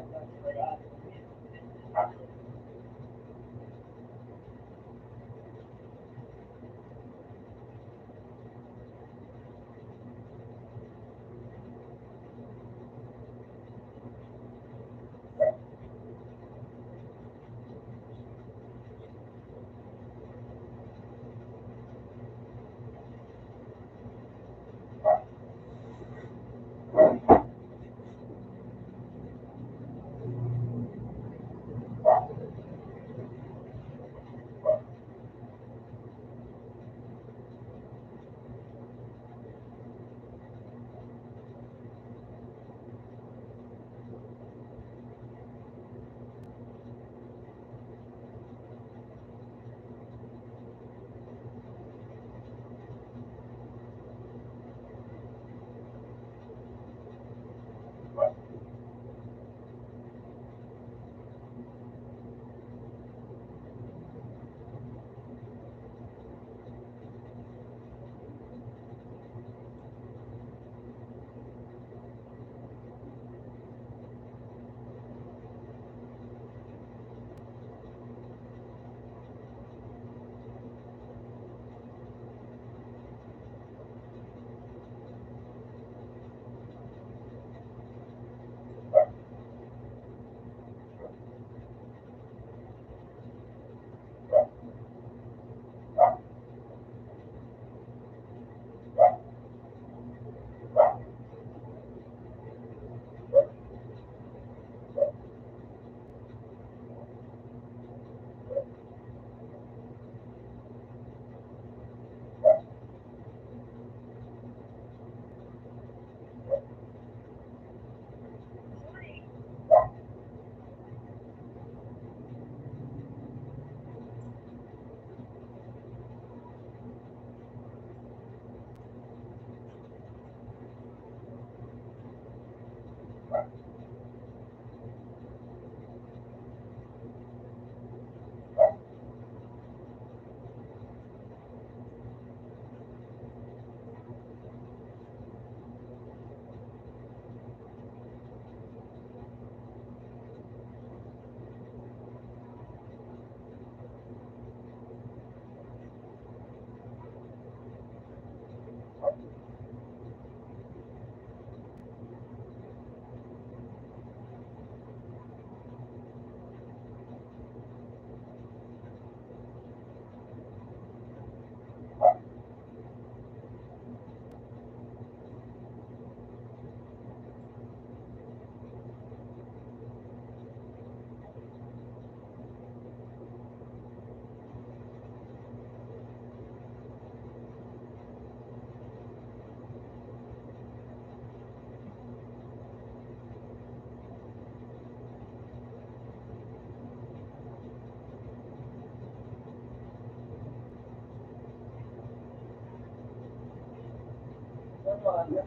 Ano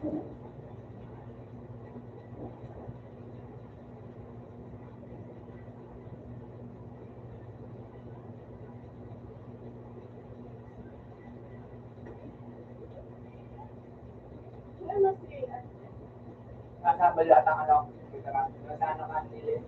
si Nasa balatang ano, nasa ano ka nila.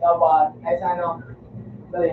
Dapat, ay sa ano, dali.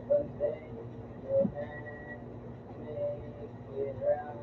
One day your hand make it right.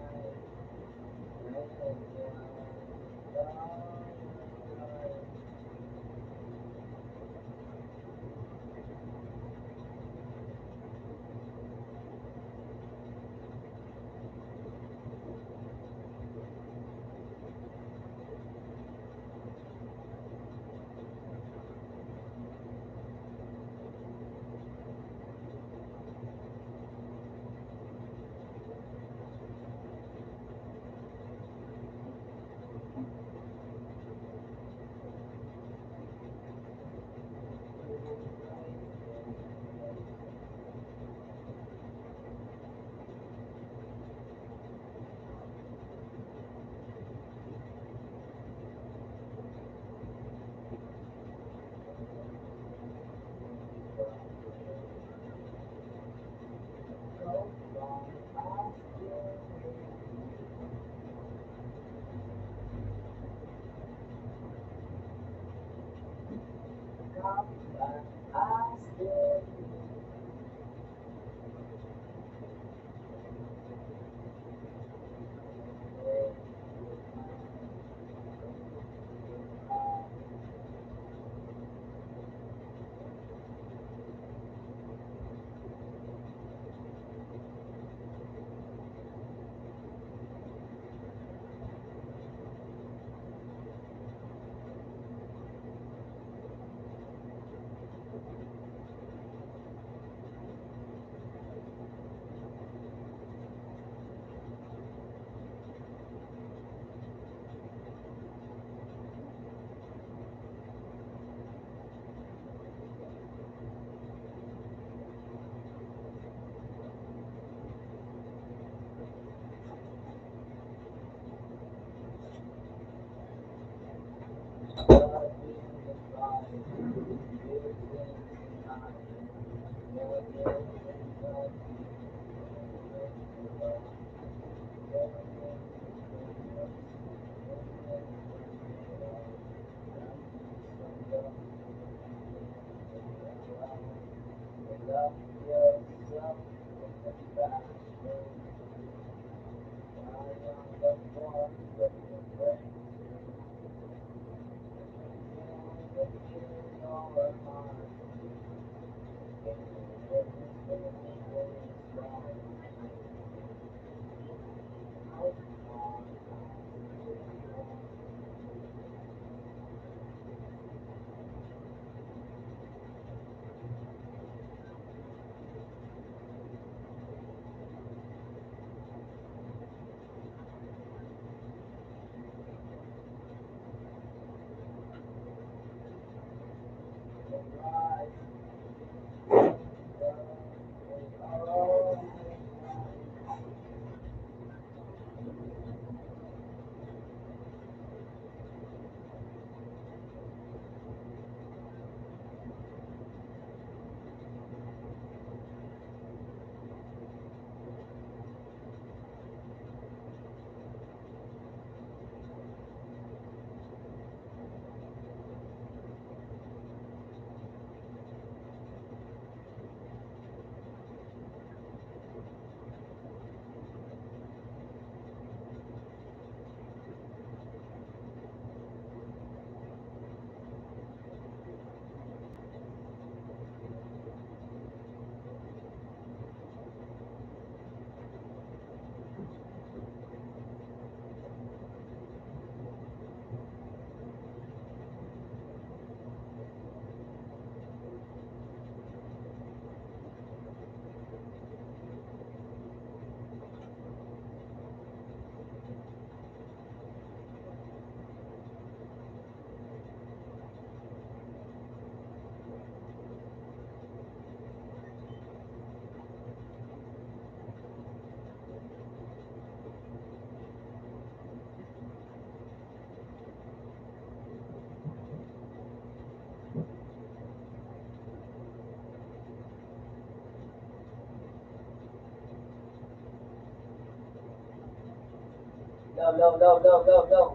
Low, low, low, low, low, low.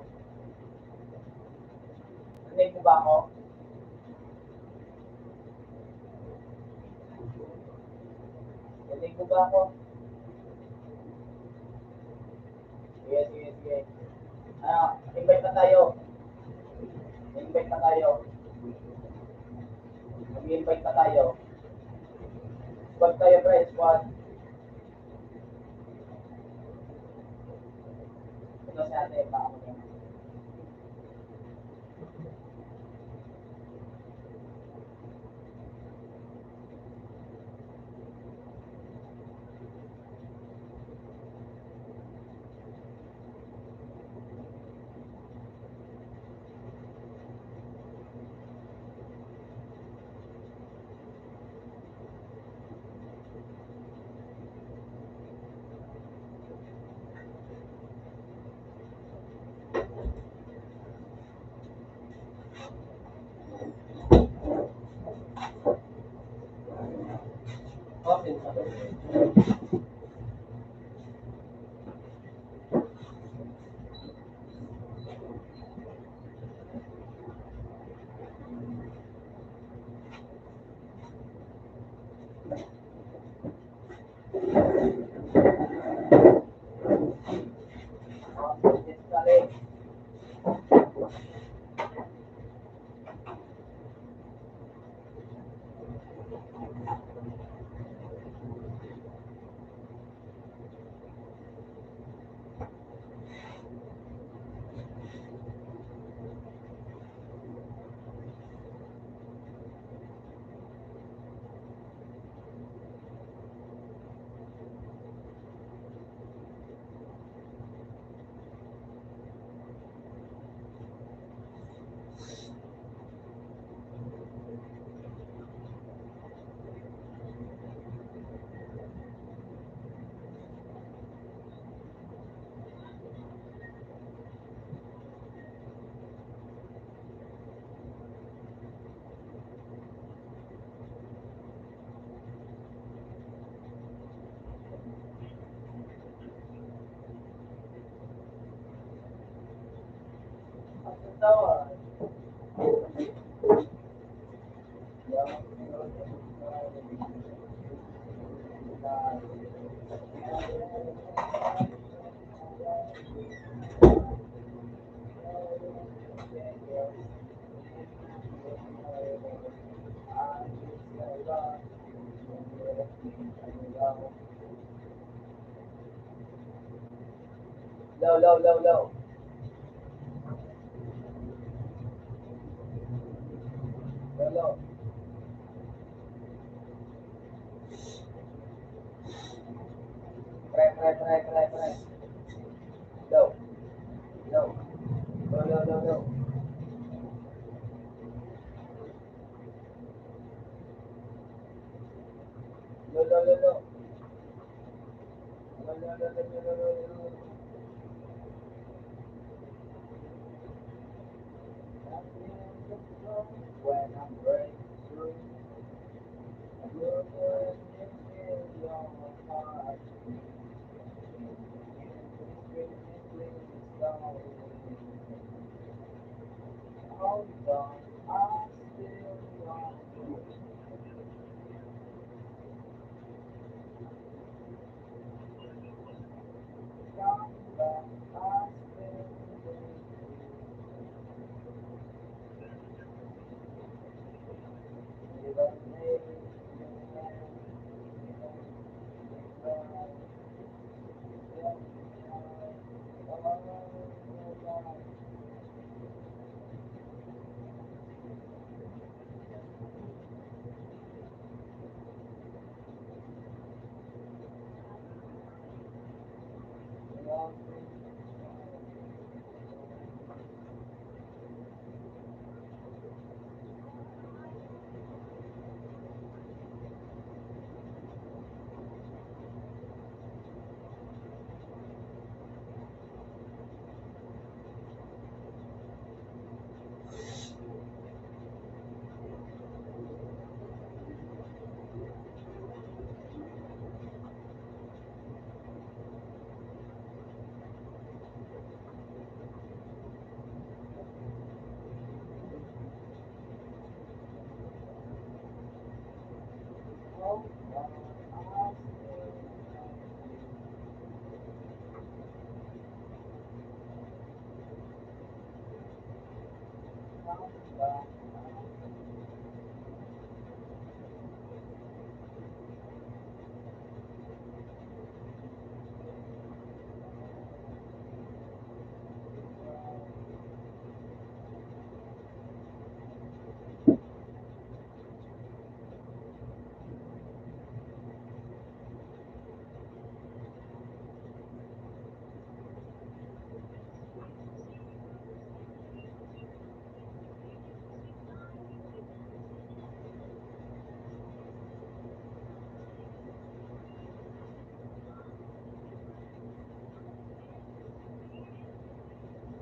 Narinig mo ba ako? Naligo ba ako? Sige, sige, sige. Invite na tayo. Invite na tayo. Mag-invite na tayo. Squad tayo, pre. Squad. Ito si ate. Baka mo yan. Okay. Yes, kali. Ang tawa. Low, low, low, low. Low, low. Pre, pre, pre, pre, pre. Low, low. Low, low, low, low. Low, low, low, low. Low, low, low, low, low, low, low. When I'm breaking through, you're going in your heart. Hold on, I still want you. Come back, I still need you. Even me,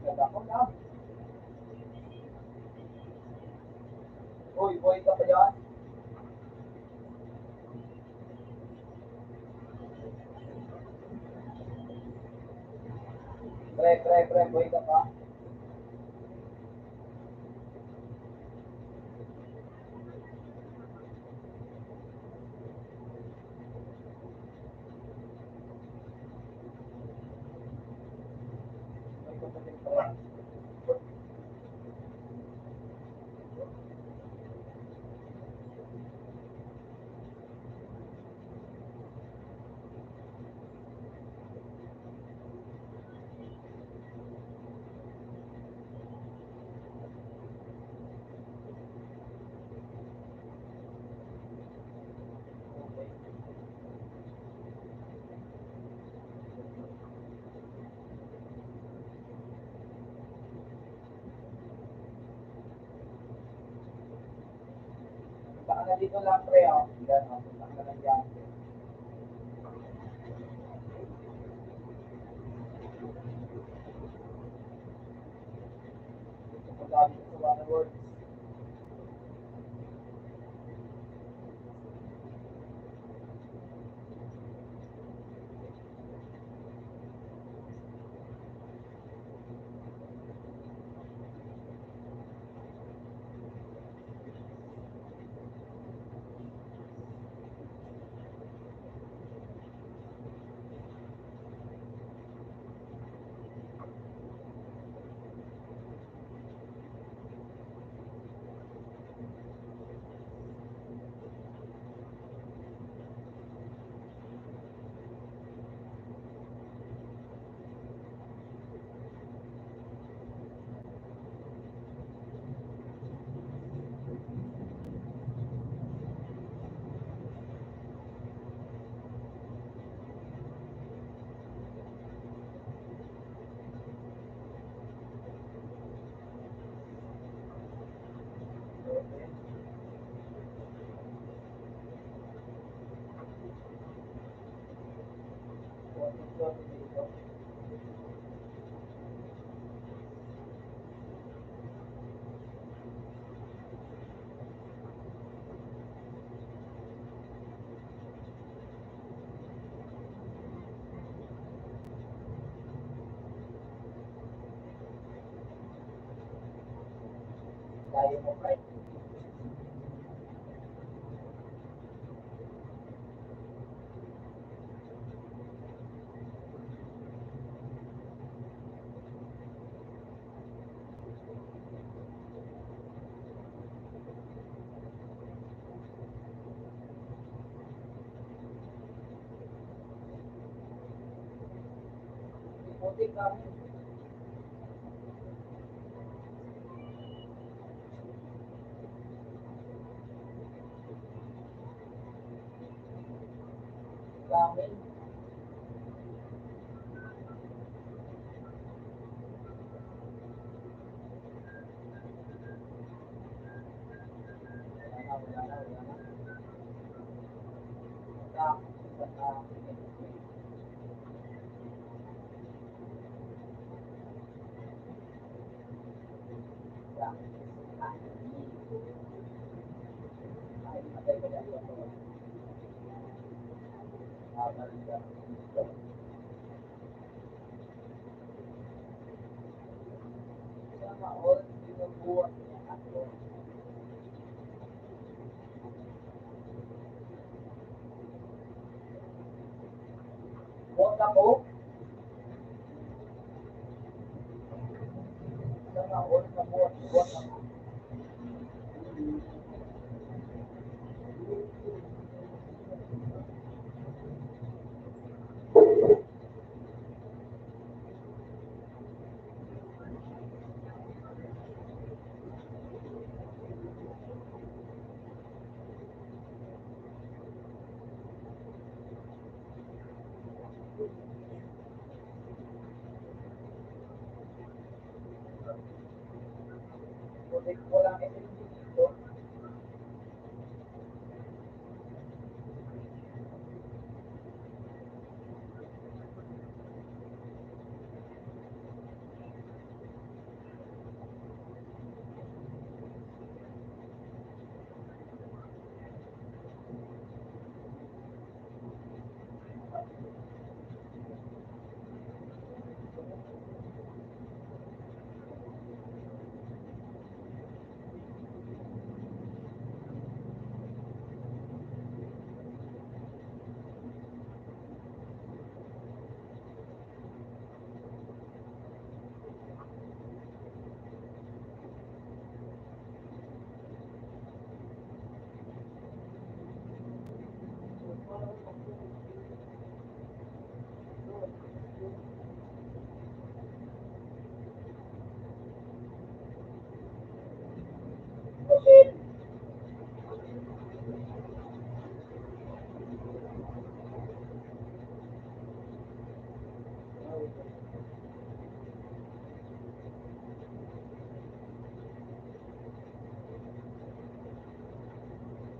Ganda ko na. Uy, boy ka pa dyan? Pre, boy ka pa? Boy ka pa din, pre. Punta ka na dito lang, pre, oh. Yan, oh. Punta ka na lang dyan. Punta ka dito sa Waterworld. Kaya mo, pre. Putik kami. Kami. Wala na. Buat ako, sana all na buat ako. Walang SMG dito.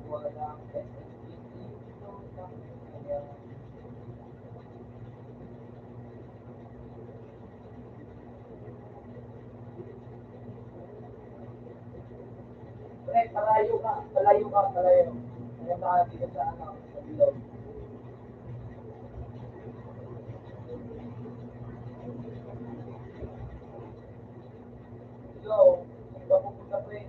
Walang SMG dito. Kaya, pre, palayo ka. Palayo ka, palayo. Kaya baka dito sa ano, sa bilog. Hello, hindi ba pupunta pre?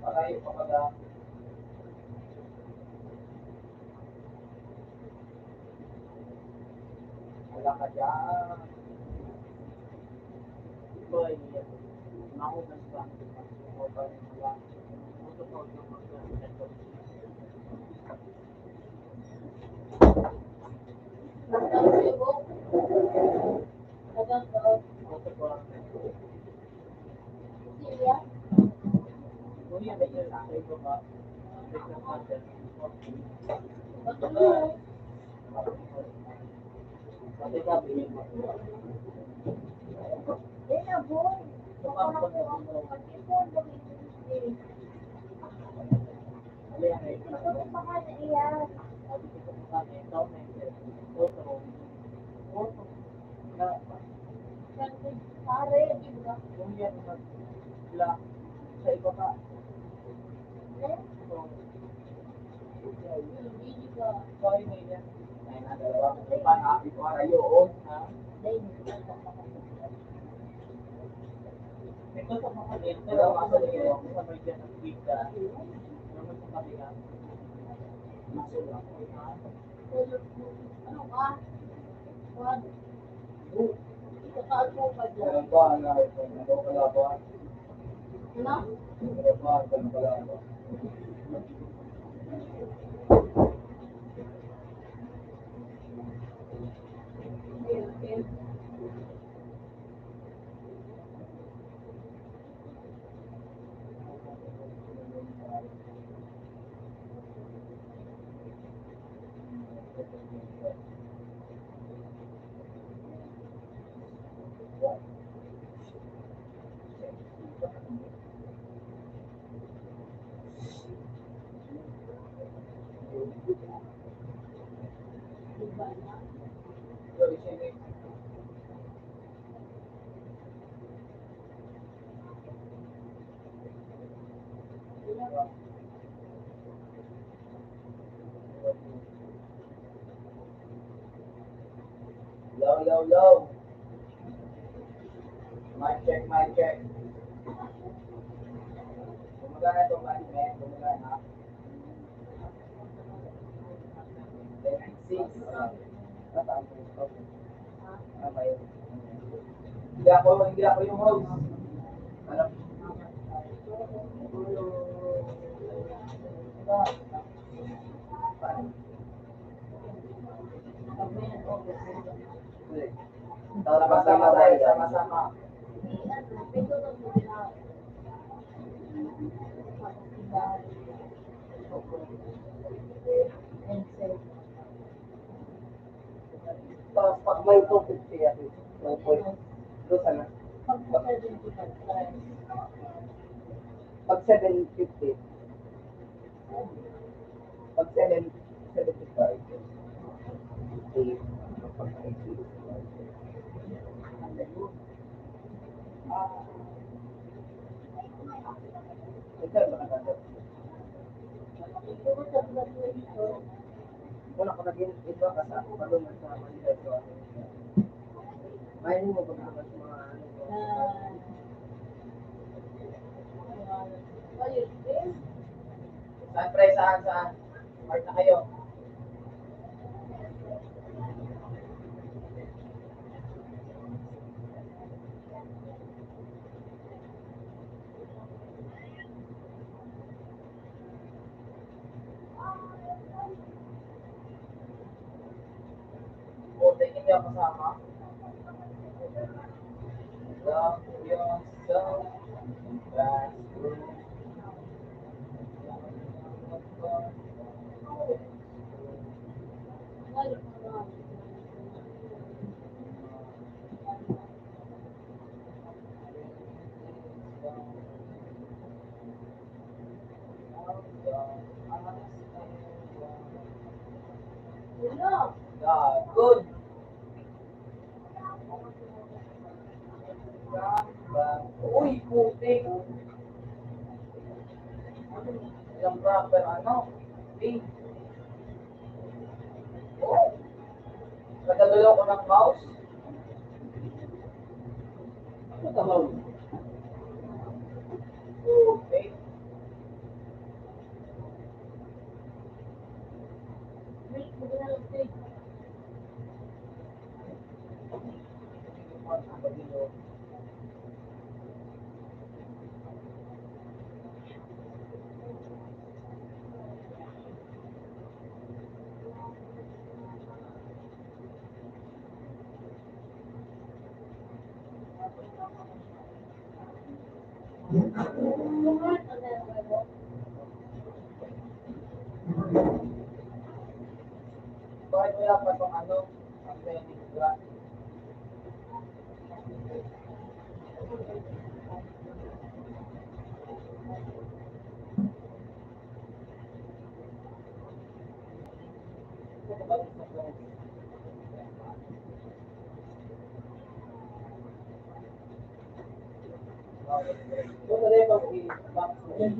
Palayo ka pala. Wala ka dyan. Ito ay nakunan sa o pa rin wala. Gusto ko yung mag-ito. Gusto ko lang. Kung yan ay yung sa iyo ba? Business natin. Kasi sabi mo. Alin ay sabi ko sa kanya, ikaw na yung otro. Otro. Na, kung yan mag-block sa iba ka. So, sorry na yan. Ay, nadalawa ko pa na ito ara yun. Ha? Ito sa mga din, pero masaligay ako sa may dyan ng pizza. Naman sa kabila. Masulak ko. Ha? Meron ba na ito kalaban? Meron ba ang kalaban? Low, low, low. Mic check, mic check. Gumagana itong mic, man. Gumagana. 10 and 6. Okay. Ha? Okay. Hindi ako yung host. Ano? Paano? Pag may nag-over, Hindi. Sama-sama tayo, sama-sama. may tutong mo din ako. Tapos iba, and say, Tapos pag may 250 at least, 2 doon sana. pag 75 try. Pag 750, pag 775, ito ba ka Siguro sa graduation, Wala ko naging iba ka sa paluman sa Manila. So, mainin mo ba naman sa mga ano ko? ayun, eh, Saan pre, saan? Mark na kayo. O, tingin niyo kasama. Love yourself. That's good. ngayon, marami. Yun lang. Good. Uy, putik. Ilang proper ano? Hey. Oh. Nagdadalo ko ng mouse. Ano tamaw? Okay. Wait, mag-alala ko, eh. Bakit wala pa itong ano? Ang training grant? Kung wala yung i-box mo yun,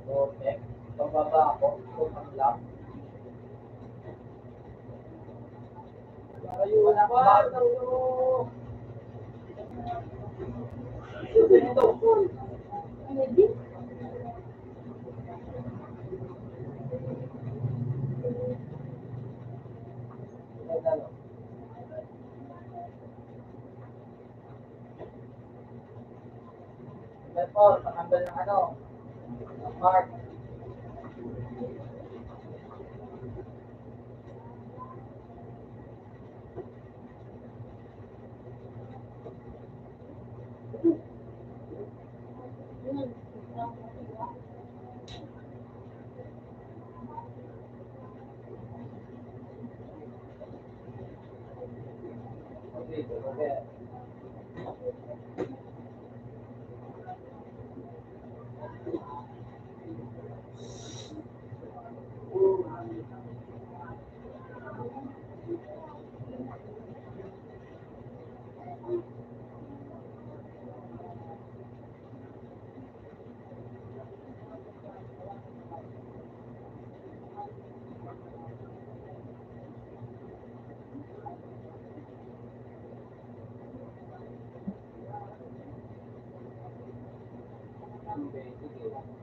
okay. Pababa ako, kung ang lang. Wala pa, tayo. Ready? Paul, pakambal ng ano, Mark. Yun. Okay, okay. Okay, sige.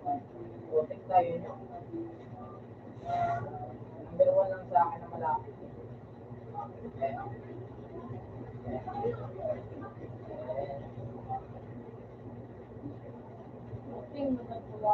Putik tayo nyo. Number 1 lang sa akin na malapit. Ping mo na po.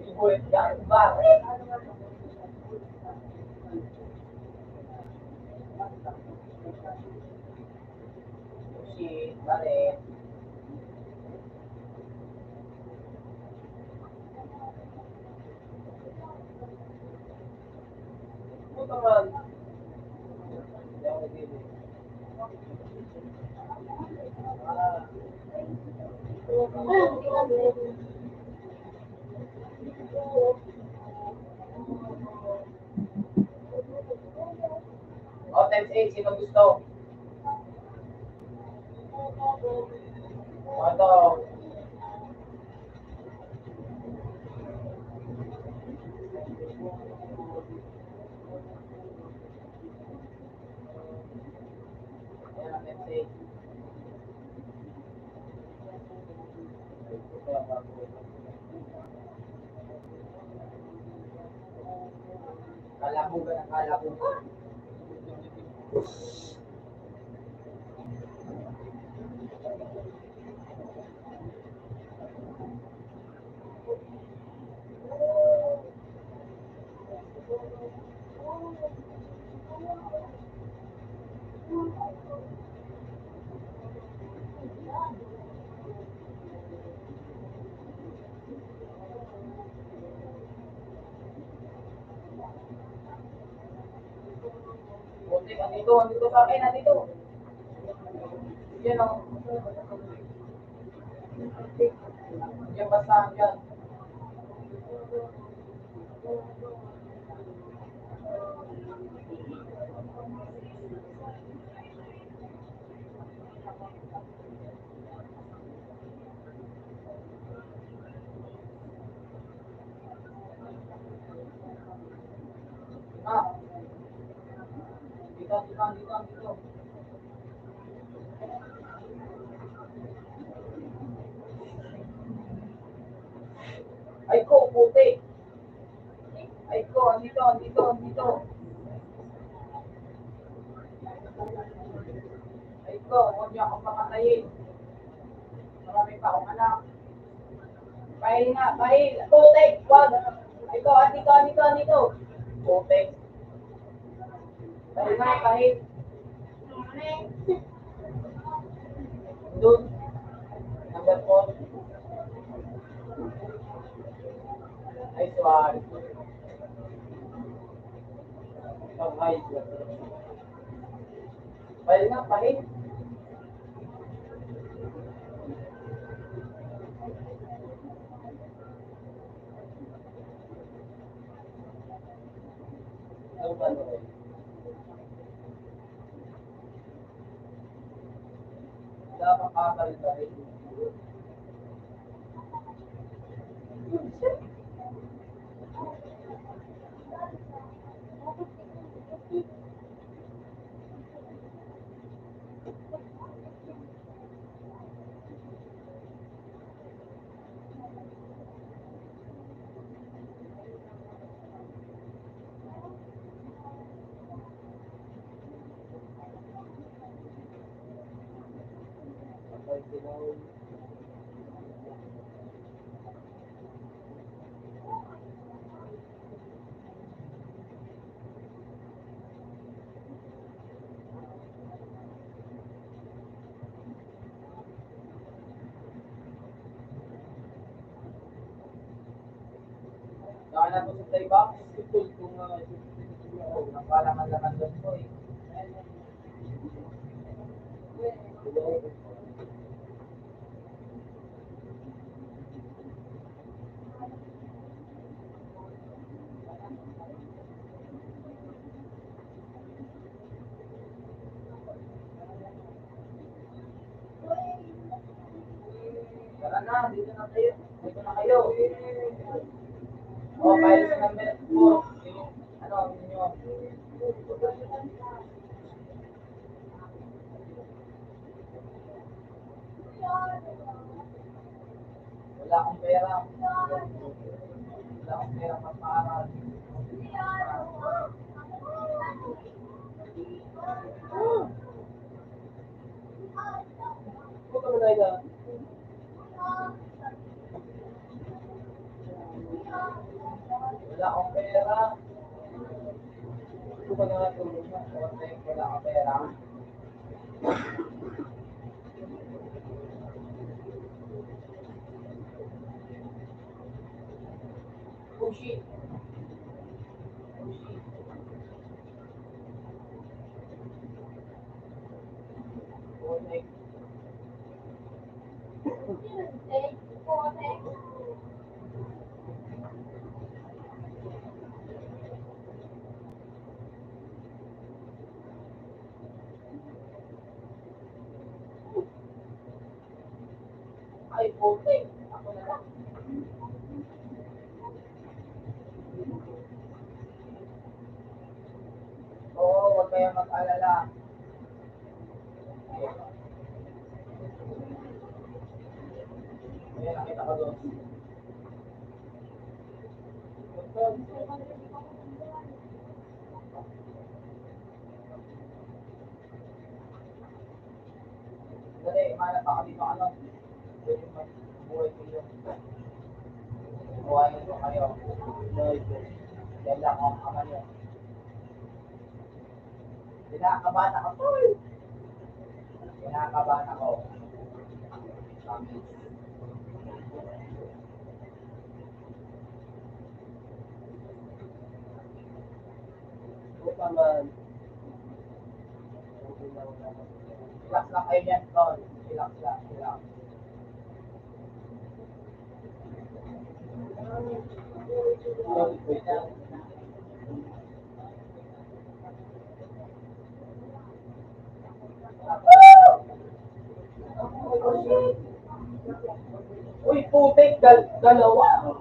Ibulit yan ba? Shit, bale. Puta man. Hindi ako nagili. O, times 8, sino gusto? O, ito. Ayan, times 8. Kalabugan ang kalabugan. Putik, andito sa akin, andito. Yan o. Yan basta, yan. Ah. Dito. Ay ko, puti. Ay ko, andito. Ay ko, huwag niyo akong papatayin. Marami pa akong anak. Pahil nga, pahil. Putik, wag. Ay ko, andito. Putik. Pahil nga, pahil. Doon. Number 4. Ay, sorry. Pag-high. Pahil nga, pahil. Ano ba ito? Dapat kakal-balik. Nakala ko sa Taybox, ipul kung napalaman doon ko eh. Tara na, dito na kayo. Dito na kayo. O, files number 4. Yung, ano, ninyo. Wala akong pera. Wala akong pera magpaaral. Puto mo na ito. Wala akong pera. Ito ko na nga tulog mo. Wala akong pera. Oh shit. Connect. Ay, puti. Ako na lang. Oo, huwag kayong mag-alala. Ayan, nakita ko doon. Dali, imanap ako dito, ano? Pwede mag-buhay kayo. Buhay nyo kayo. Yan lang ang ama nyo. Kinakabahan ako. Kinakabahan ako. Naman. Relax lang kayo yan, Tol. Relax lang, relax. Wait lang. Uy, putik, dalawa.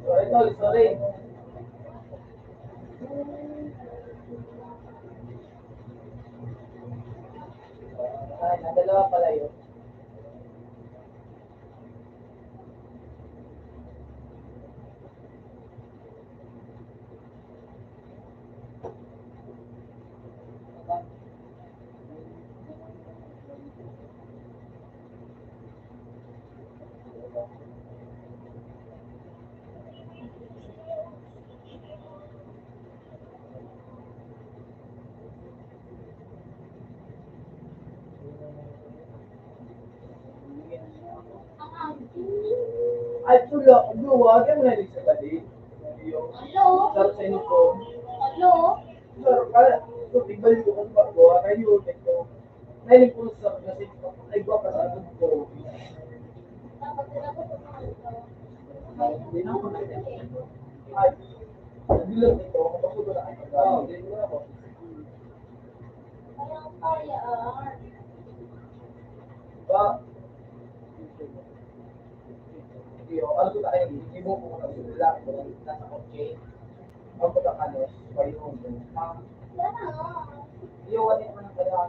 Sorry, Tol, sorry. Ay, nadalawa pala yun. Ay, luwagan na rin sa balik. Yung sarap sa inyo po. Sarap ka. So, tigbalik ko kung pagkuha kayo. Nailing ko sa kasi ay gwa pa sa akin ko. Hindi na ako ay, nabilang ito. Kapag ko na kayo. Oo, hindi ko na ako. Ba, iyo, ano ko tayo, hindi mo ko kasi lalaki ko lang nasa kotse. Ang ko na kalos, kayo mo. Iyo, ano mo ng kaya.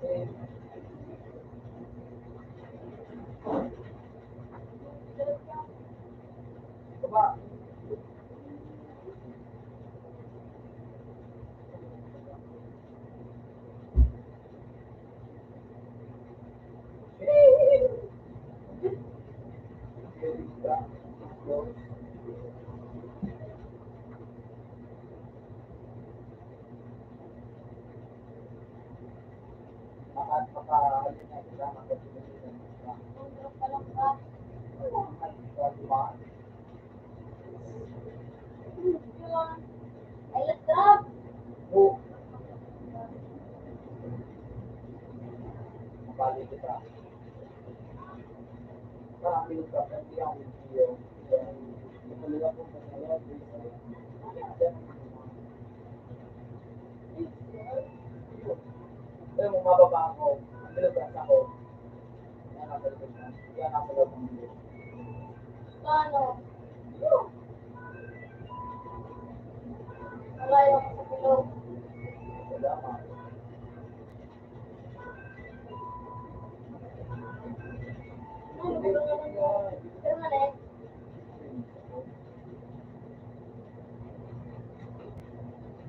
Eh, baba. Pero kung mababa ako, nilabas ako, yan ang balikin na. Yan ang balikin na. Paano? Malayo ko sa bilog. Wala ka. Ano, bilog naman yun. Pero mali.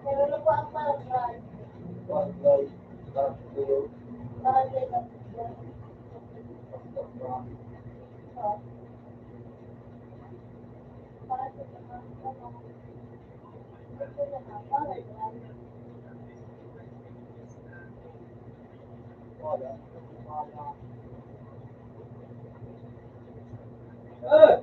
Pero ano po ang parang One guy, that's two, parang dito. Oh. Parang dito na. Ito na na. Parang yan. wala. Eh!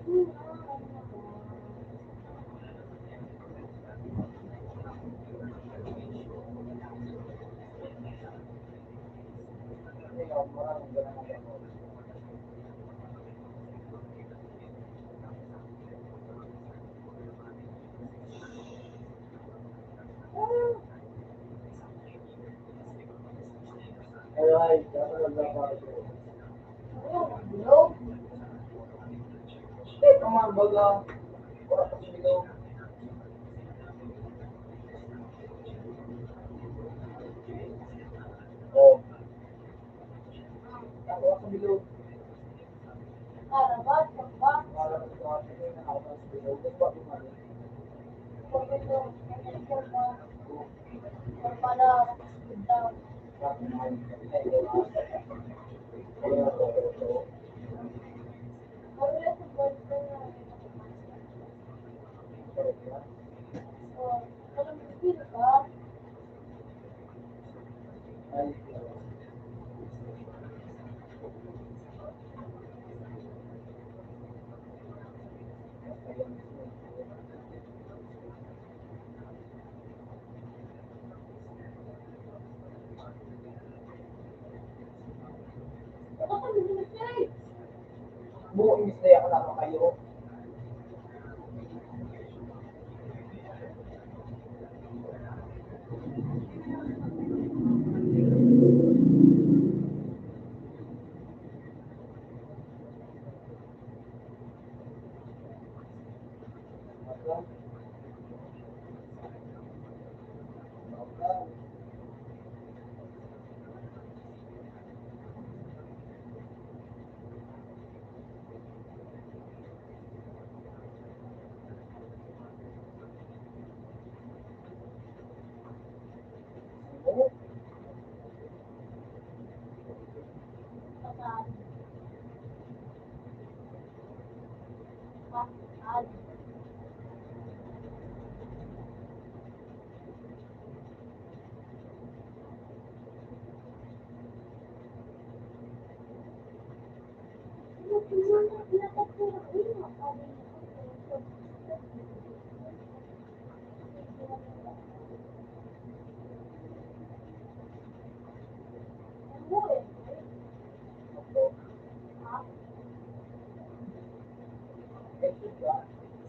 Hindi ako maraming ganun ang gano'n. Ay, dapat lang para sa'yo. Bilog. Eh, kumambaga, wala pa sila. Oh. Ako sa bilog. Karabat, pagbat. Wala pa sa akin, ako sa bilog. Ito ba kumali? Pagbilog. Pagbilog. Pagpala. Pagbilog. Sabi na kayo, ay, wala pa ito. Wala sa boyfriend na. Sarap yan. Oh, alam mo, sino ka? Ay, Baka kami sinasay. buong misaya ko naman kayo. Pataan. Pataan.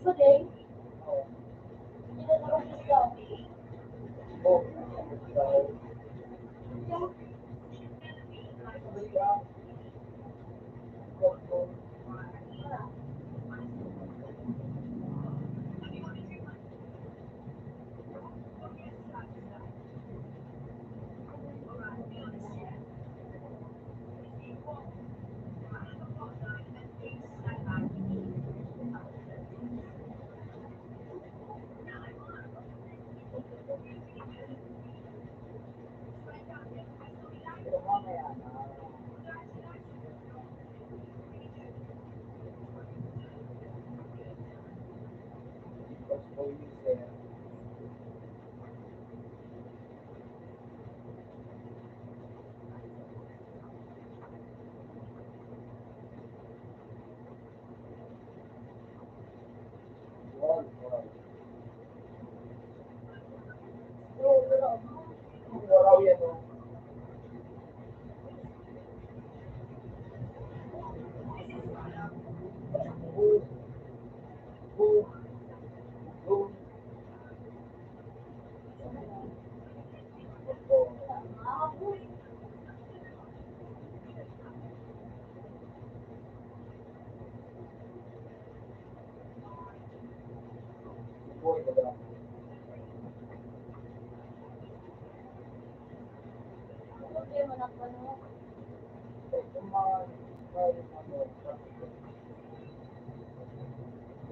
Today, ilan na oras ka? anak ano. Yung mga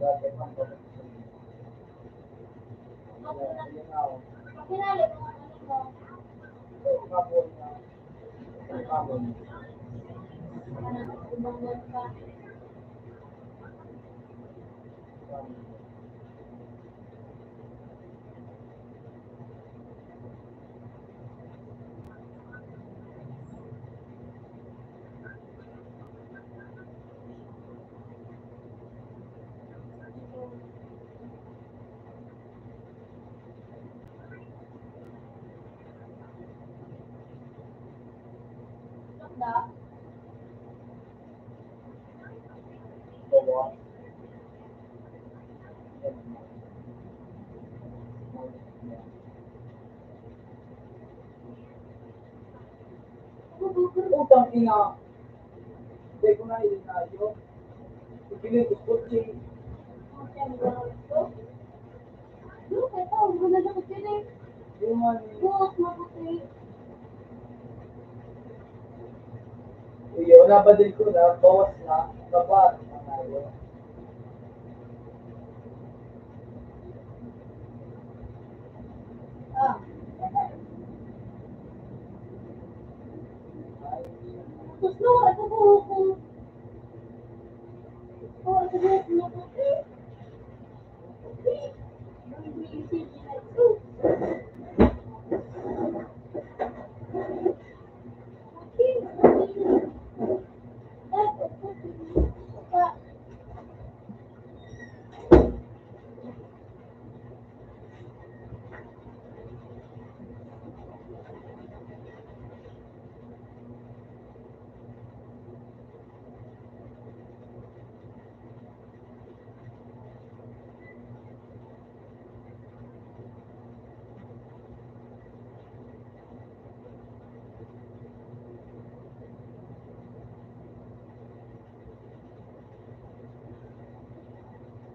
dati pang Kinali mo ang ano mo. kapon na kapon. Ibang ka. Sakda. Bawa. Utang ina. Hindi ko na ilinayo. Ibili ko kutsi. Look, ito, ang ganda ng sili. Yung man. Buhok, mabuti. Iyo, nabadil ko na. Bawas na. Kapat. Ano. Ah. Tapos no, ito buhok ko. Oh, ito buhok mo mabuti. Ang busy na ito.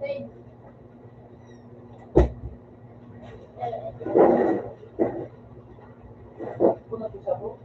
Hey. Kung napisa ko.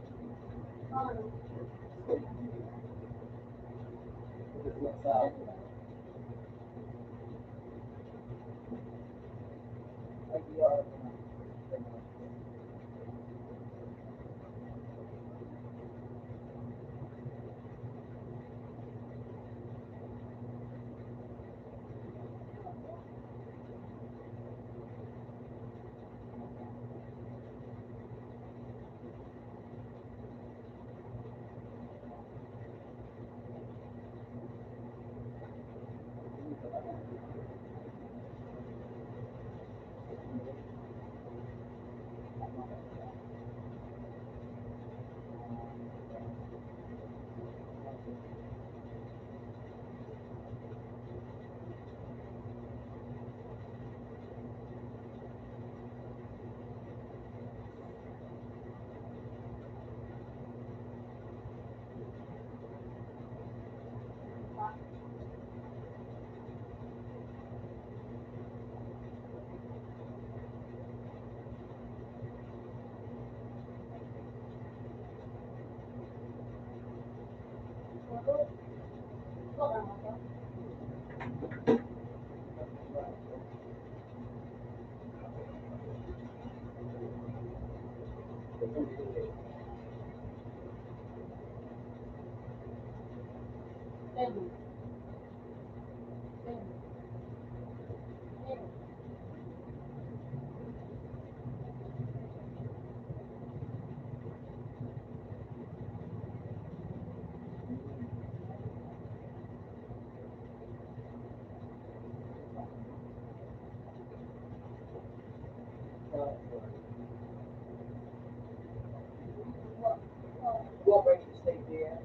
Go for it, stay there.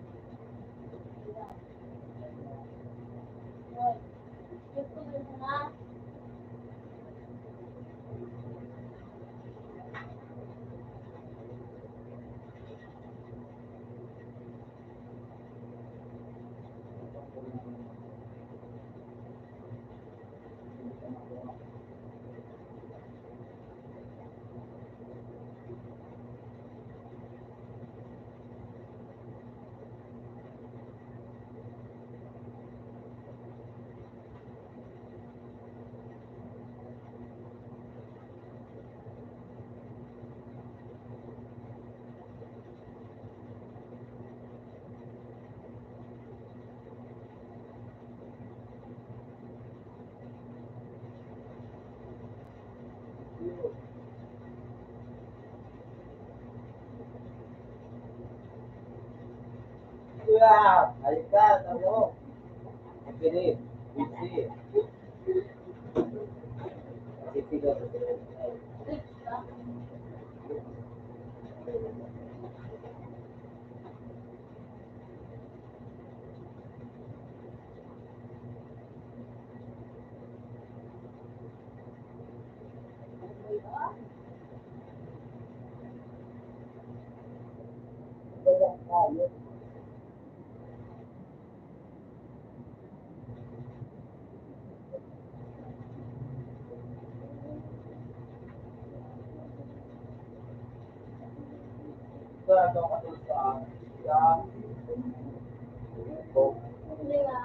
Kuya, balik ka, sabi mo. Pili, pili. Pili ka. Kuya, doon ka tuloy sa Hindi nga.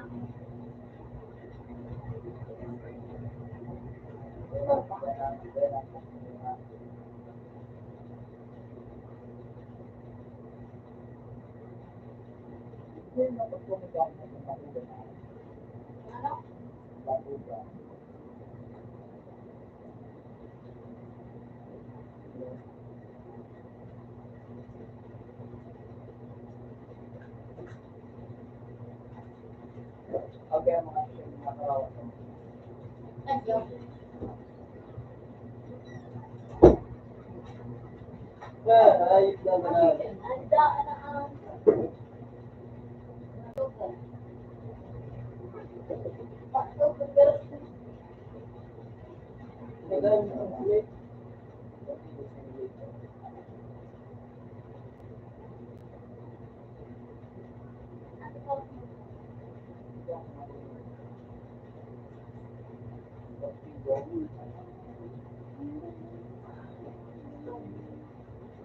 Ano? Okay, mga nakarawa. Ano? Ayos lang na. Anda na ang...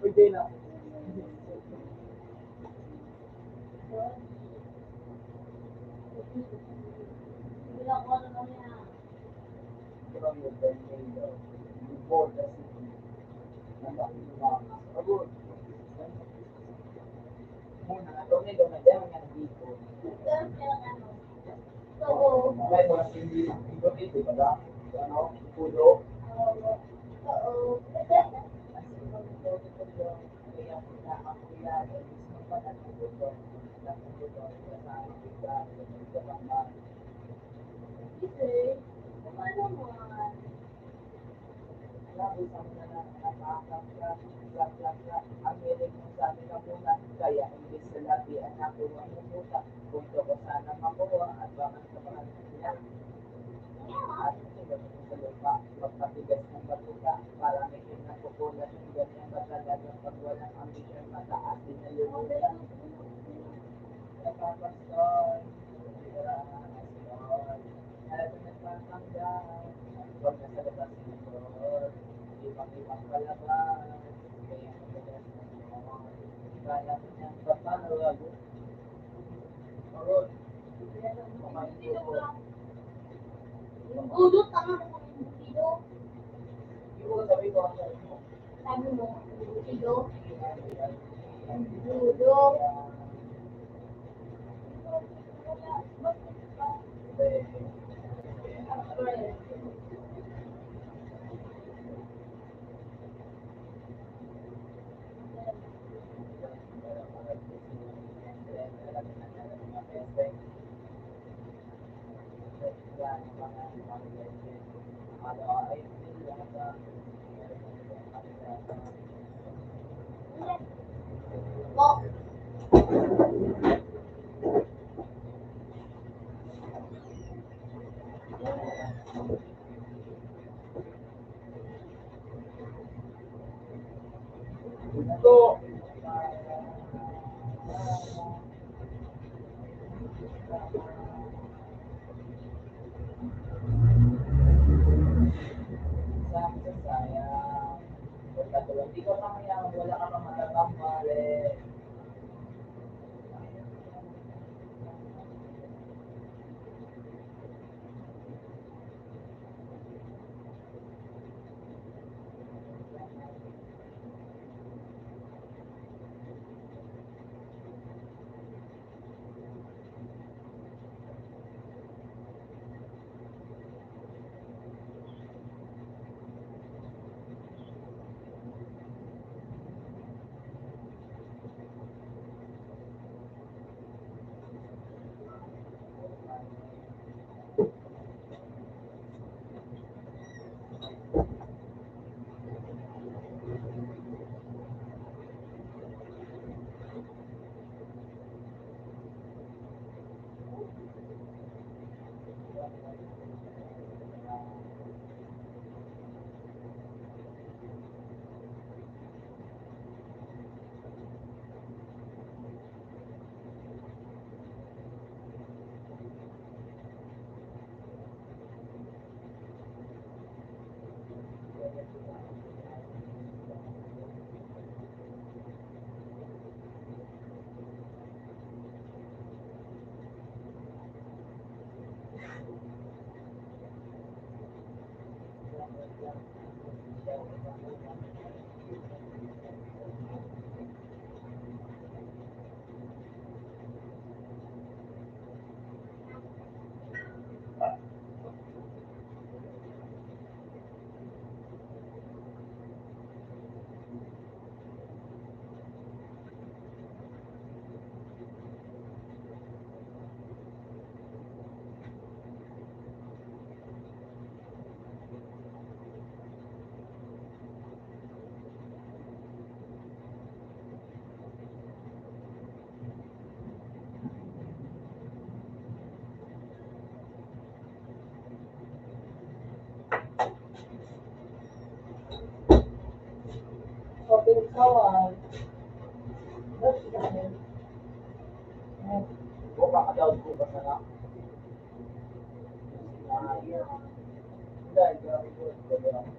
Pwede na. Hindi lang ako ano niya. From the tornado, you board the city. Abot. Muna, tornado na dyan nga nandito. Nagkaroon siya ng ano. So, May mga hindi dito ba? Ano? Pulo. oo. Kasi, paano naman? Kaya imbis na labi anak ko mamuta, punto ko sana makuha at baka sa mga at sa lupa, magpatigas ng batuta para may kinapukulan ng ganyan ba talagang pag walang ambisyon mataas din na lumutan. Napapasol, alam mo nagpapanggal, pag nasa labas ng door, ibang palabas, kaya madalas ng door, kaya mo niyang papalawag. Parod, kumain ko. Yung gudot, tama mo yung butido. Yung sabi ko ang sabi mo, Sabi mo, yung butido. Yung gudot. Oh, Ito, sayang. Hindi ko mamaya, wala ka pa matatambal eh. Pabinsawan. Kung kakadaw ko ba na lang? Dahil grabe ko, grabe ako.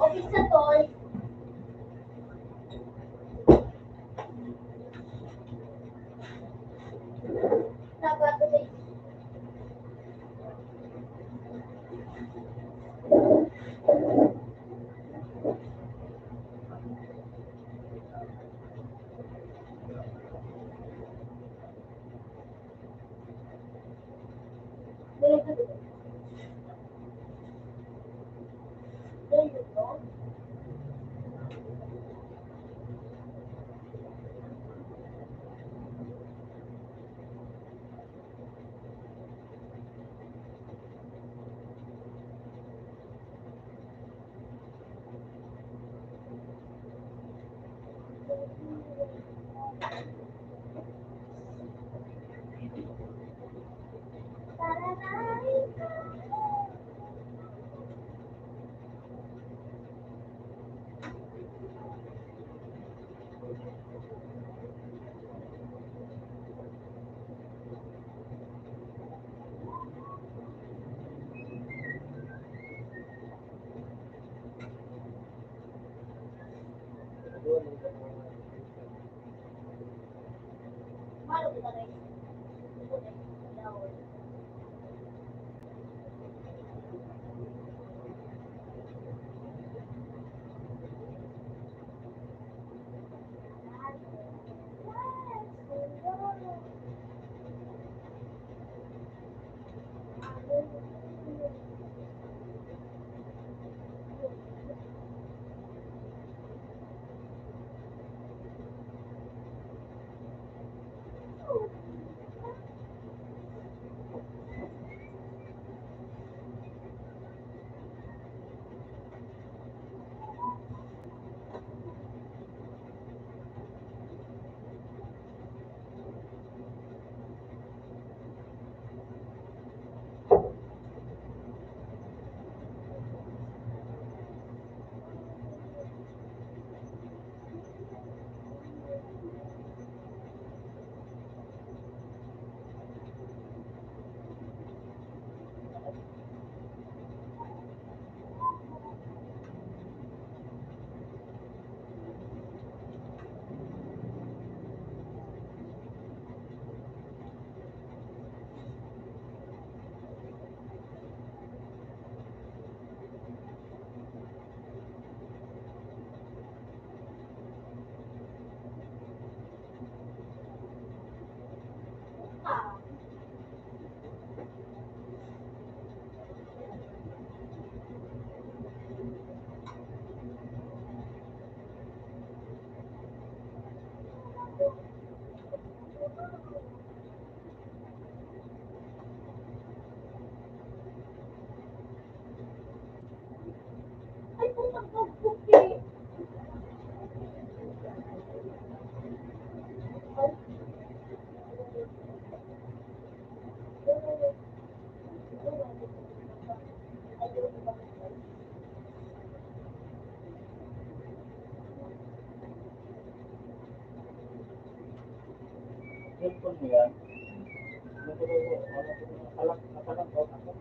Office na tol. Nagato sa There you go. Malo kita guys. cellphone mo yan. Nakalak out ako.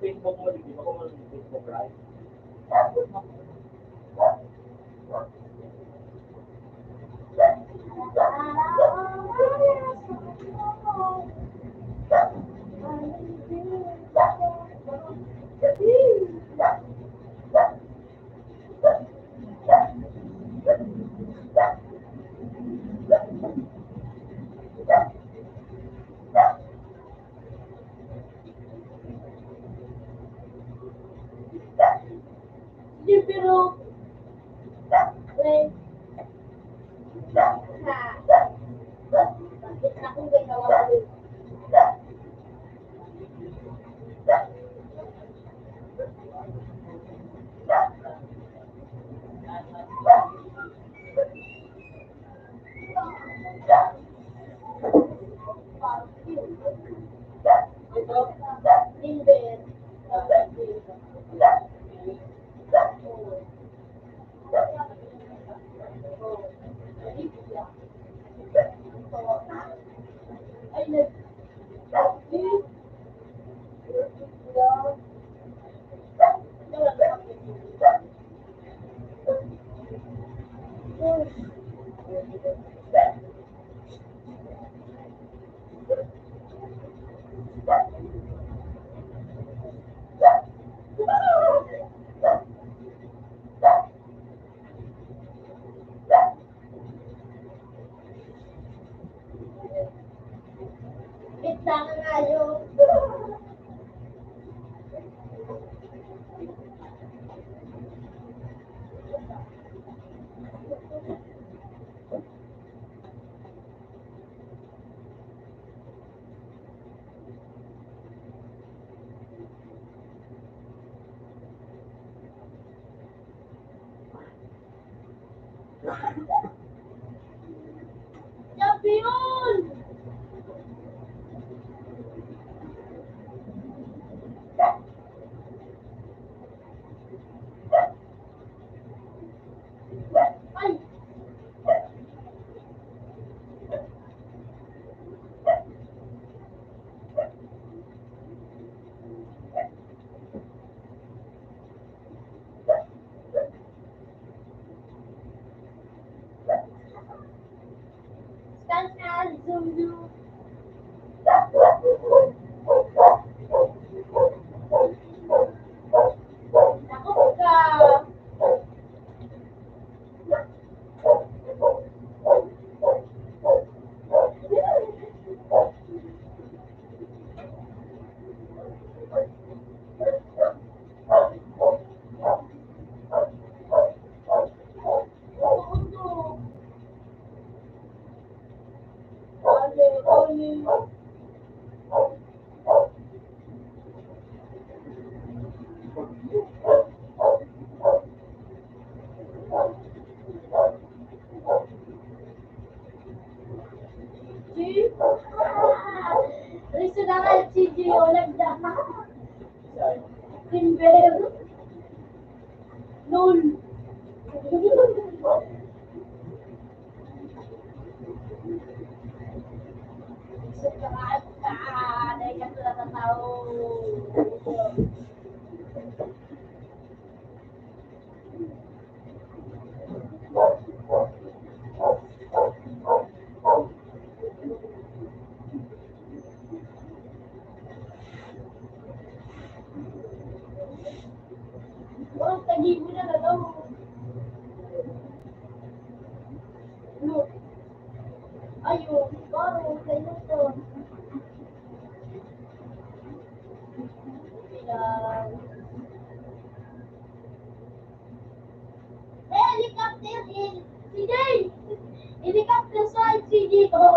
Facebook mo, di ba ko man Facebook Live? Hindi, pero, wait, bakit ako gagawa ko? Timber. Ay, Kita na nga yun. Champion! Ay! Scan, zoom, zoom. Takot ka! Takot ko. Ole. Si? Riso na nga si Gio, nagdama. Timber. Lul. Sekarang ada yang sudah tahu. Orang tadi punya dah tahu. Lu, ayo, baru saya tu. Tidak. Helikopter in CJ. Helikopter soal CJ tu.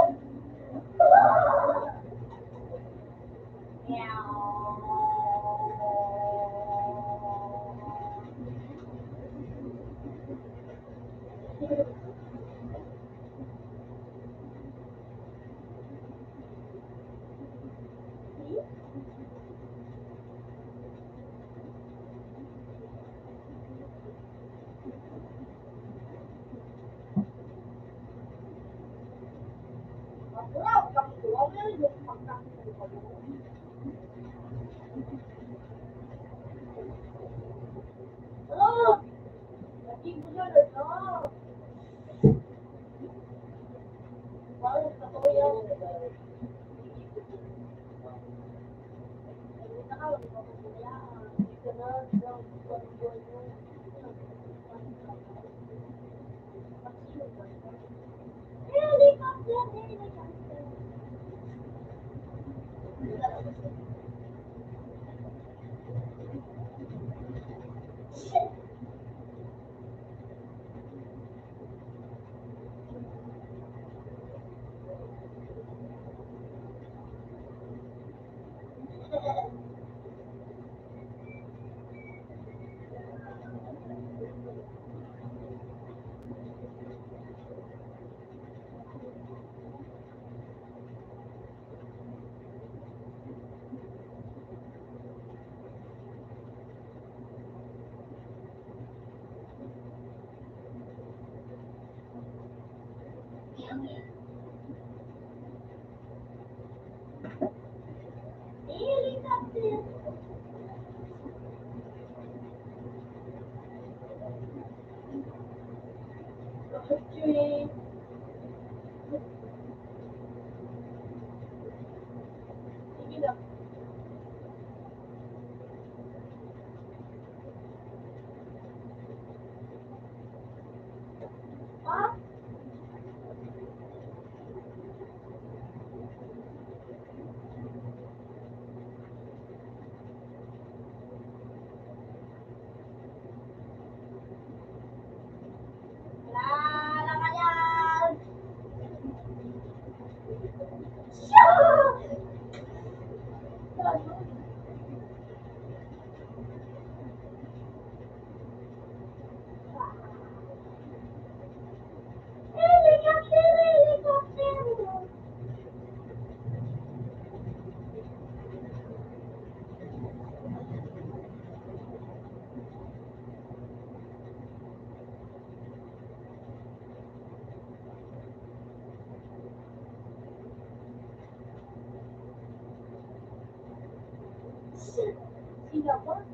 Singapore?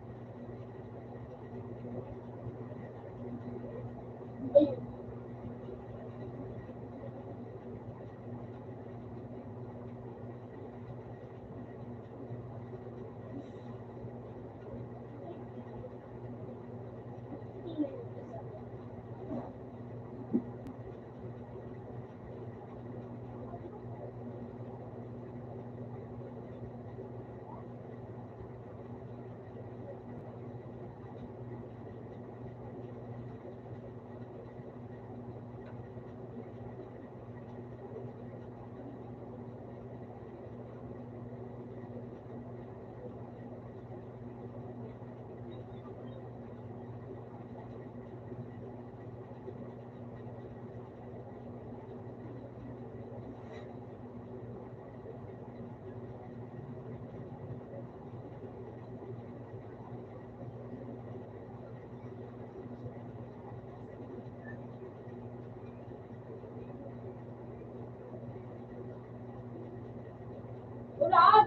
Ulan!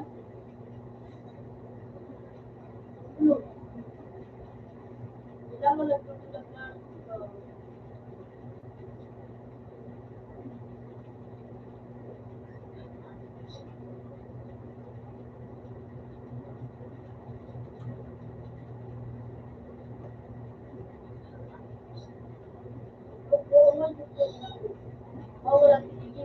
Ilan mo nagtutulog na? Wala sige.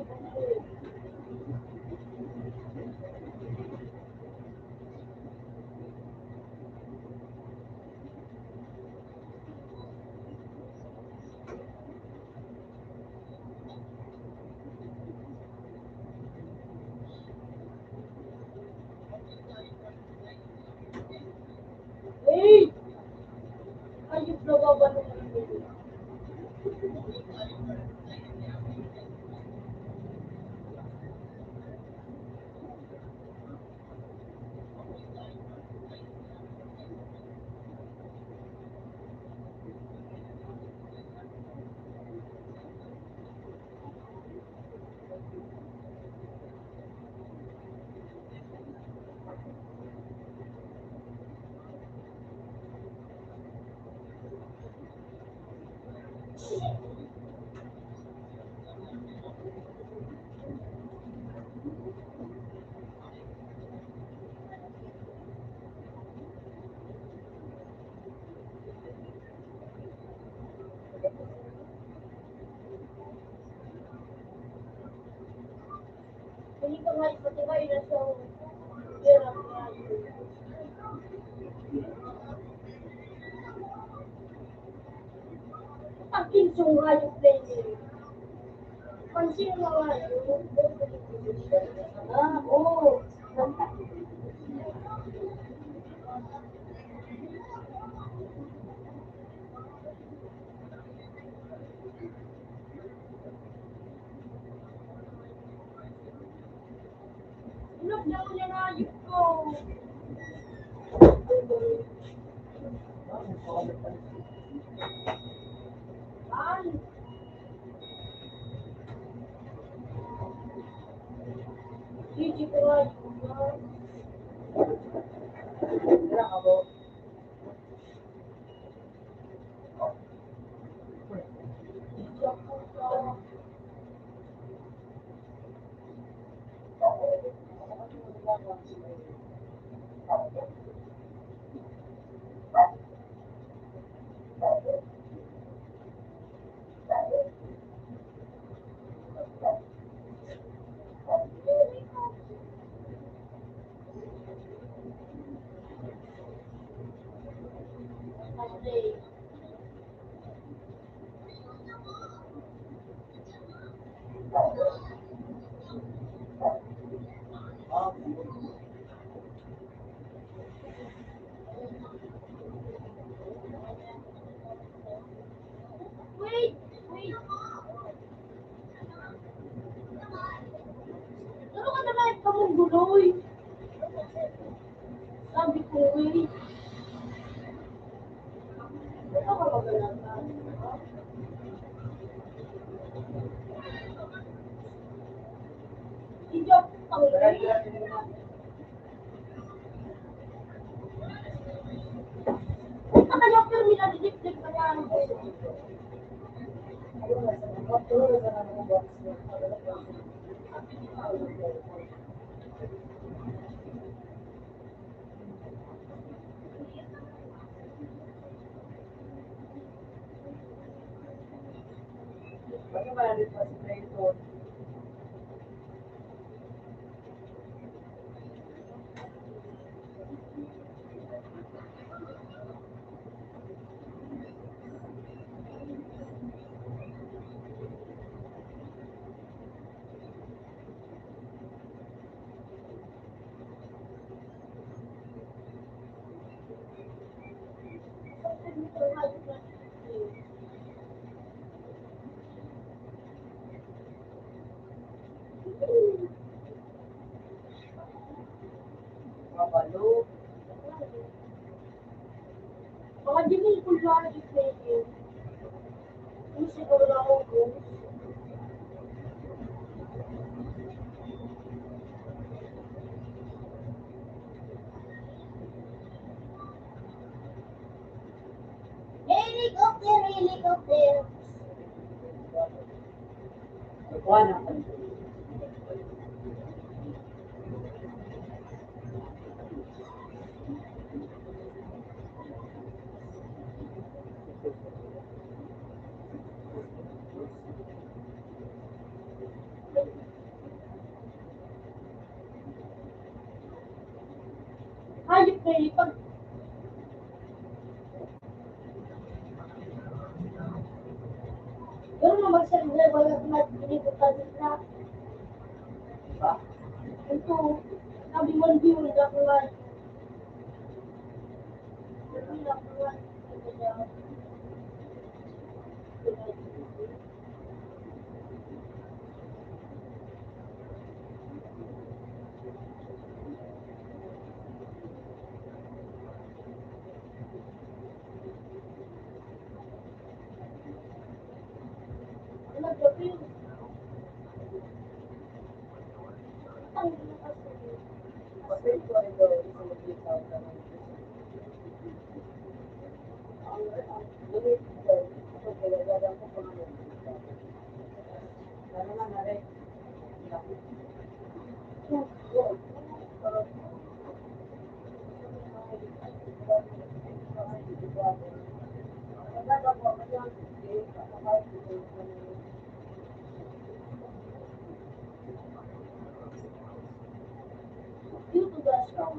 Hey! Ayup na ba ba ng video? buhay na siyang hirap niya. Takin sungai yung play niya. Pansin mo nga yun. Oo. Inog na ko niya na ayun ko. An? Gigi ko nga yun. Kaya ako, Kasi, wait, wait. Ano ka naman kamong guloy? Sabi ko, wait. Ano ka magalala? Hindi ako pang-wait. Punta kayo pero minadidip-dip ka na. bakit malalit pa si Clayton? Mabalo. Baka di mo pula na i-play. Ano siguro na ako kung helicopter. Nagkuha na. Hayop na yun. Pag gano'n naman sa libre, wala na piniputan na. Diba? Ito, sabi mo hindi mo nagkakulan. Hindi nagkakulan. Nagkakulan. Kasi ito ay ito, ito yung tawag na ng bigas lang.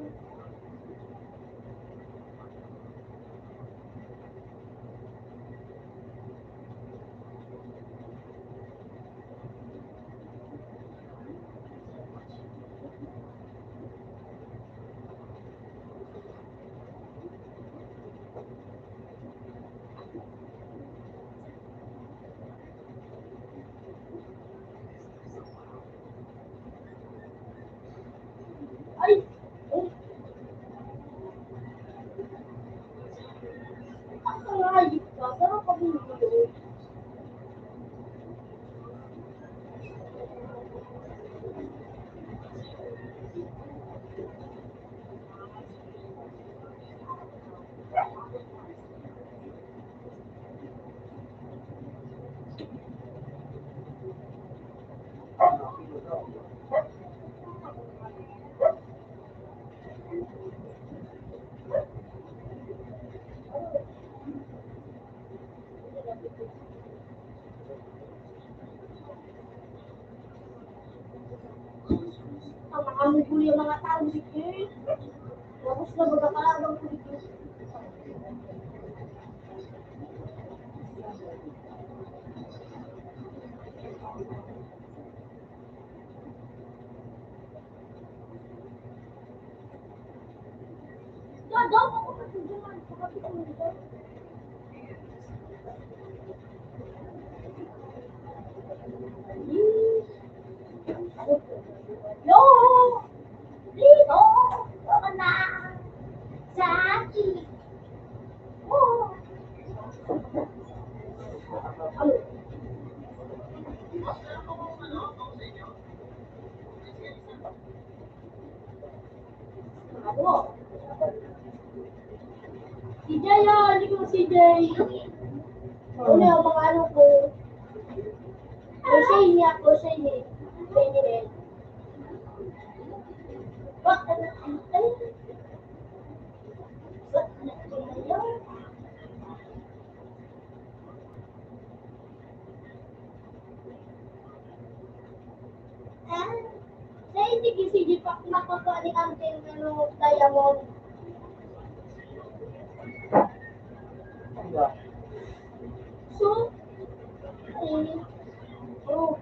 Ay! Ay! Ang ayip ka, pero pag hindi. Ang makamugulo yung mga tao dito. Tapos na magkakaabang ko dito. Dadam ako sa tujuan. Kapit ko dito. Yo! Dito! Baka na! Sa akin! Oh! Ano? Ano? Si Jay yan! Hindi ko si Jay! Ano yung mga ano ko? Shane niya ako, Shane. Shane rin. Bakit na ay? Bakit na yun? Sa hindi kasi di pa nakukuha ni Uncle ano, Diamond. Diba? So, oh,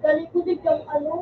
kalikudig yung ano.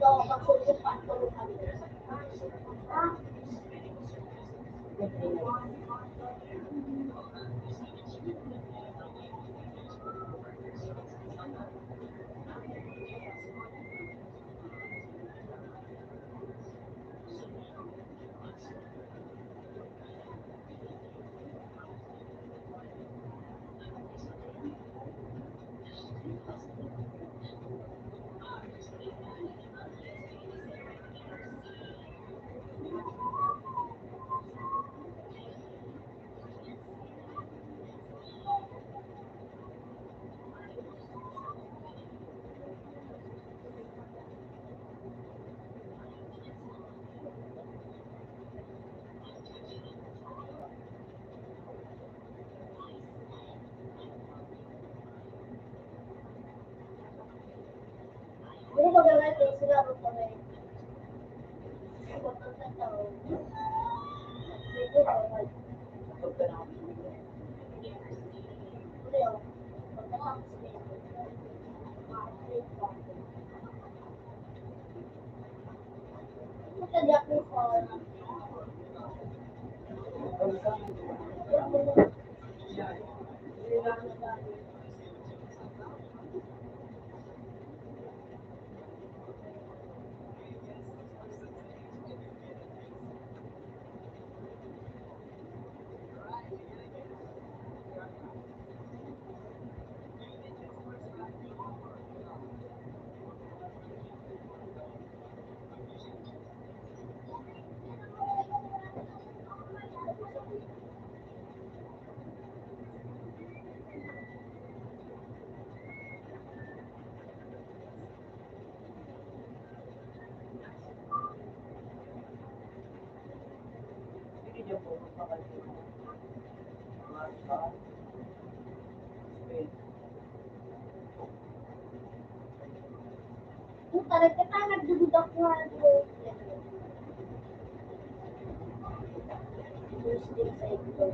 So, magsusunod pa ako ng ano. Ah, Ano ba gawin ko? Sila ako pa rin. Ako pa sa tao. Dito ba? Ano yun? Pagkatapos nito. Kasi ako pa. Kung talaga ka, nagdududak nga ako. Thursday sa ito.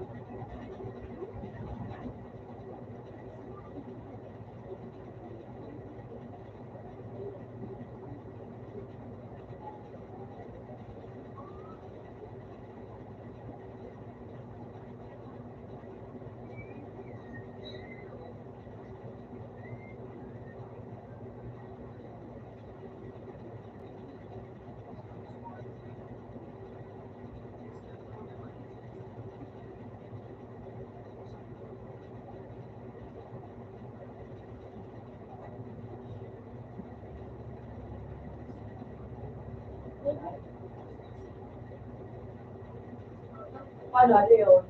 Paano, ano yun?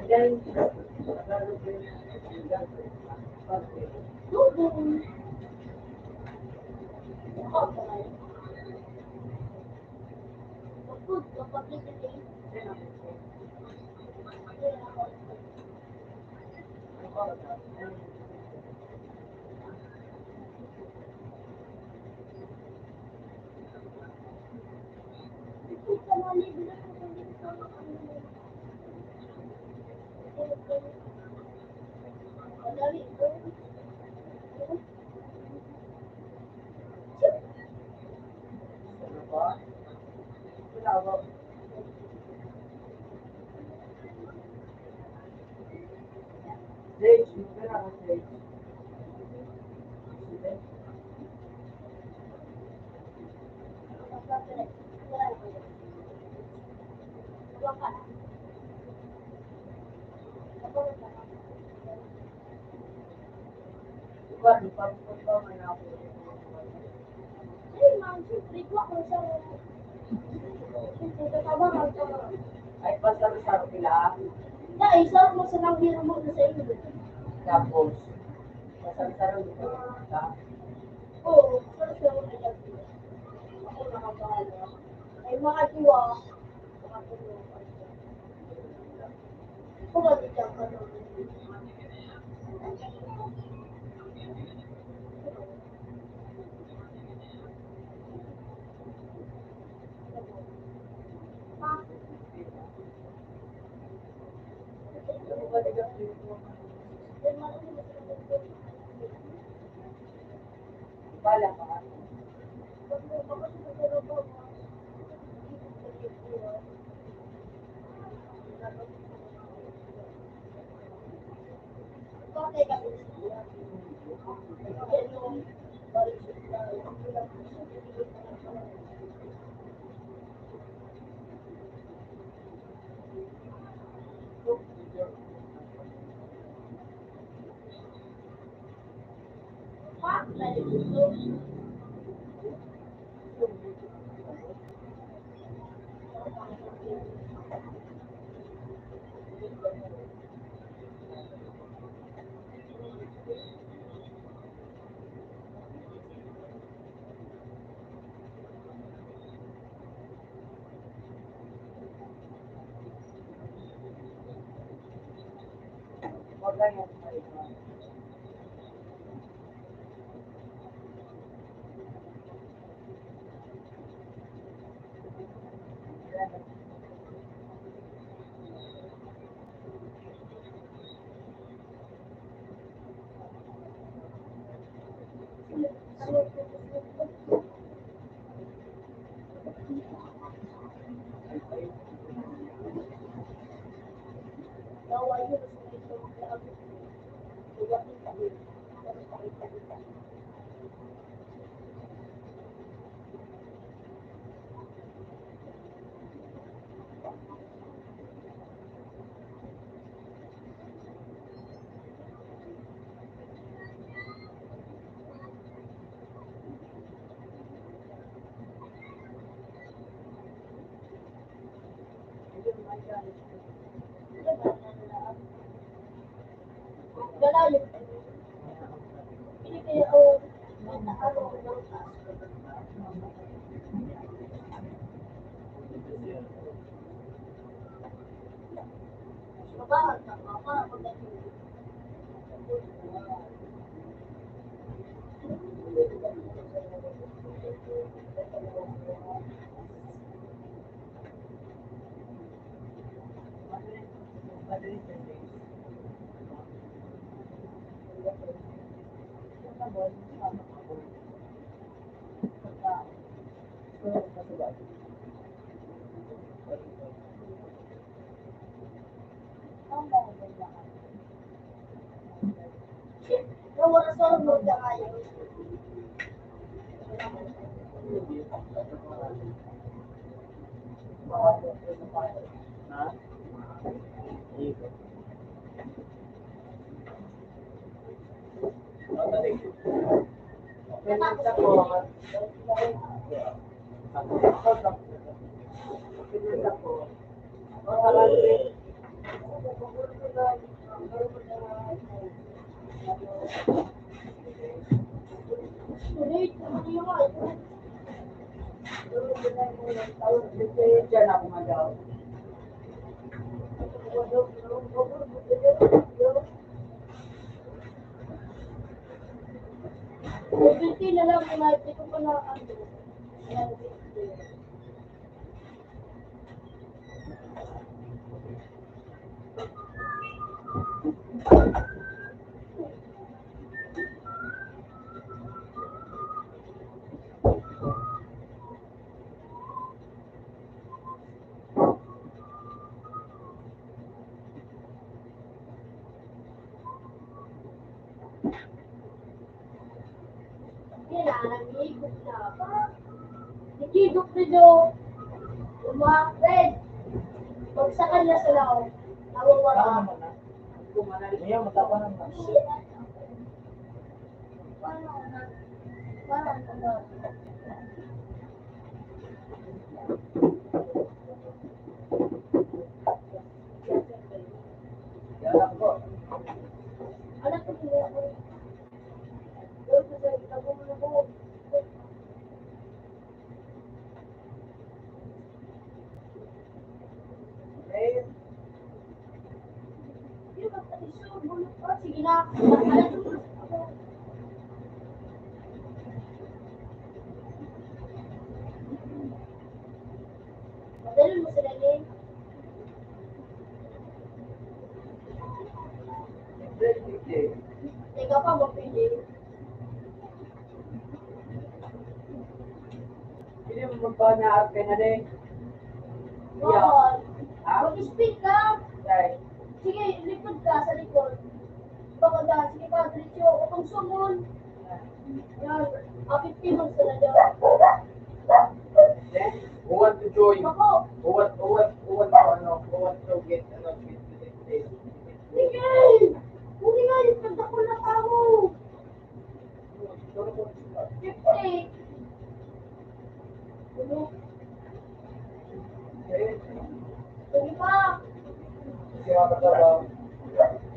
Again, Doon. Good, publicity. ay pasar-sar sila. Guys, sarap mo sa nangyari mo na sa inyo. Tapos, pasar-sar dito. Oo, sarap sa mga nagagawa. Ako nakabahala. Ay, mga diwa. Mga diwa. Kung ano dyan ka naman. Bala ka. Okay, kami. Huwag ganyan. Galayo. Hindi kaya o ano Yung wala sa loob na kayo. Ha? Ito. Ulit, ano yung kayo? Diyan ako magaw. Buti na lang, hindi ko pa na ano. Nag-iikot na ba? Nag-iikot na daw. Umakred. Pag sa kanya sa laon, nawawala. Iya, matapa naman. Anak ko sila ako. Doon sa itago mo na po. Hindi ba pati siya bulot pa? Sige na. Anak ko. Madali mo sila din. Teka pa mo pili. Hindi mo magpanaar ka na rin. Bawal. Ha? Mag-speed ka. Dahil, Sige, likod ka sa likod. Baka na, sige pa, diretso. Kung sumon. Yan. 50 mo sila dyan. then, who want to join? Ako. Who want to get, Sige! Huli nga yung ganda ko na tao. 50. Ano? Sige pa. Si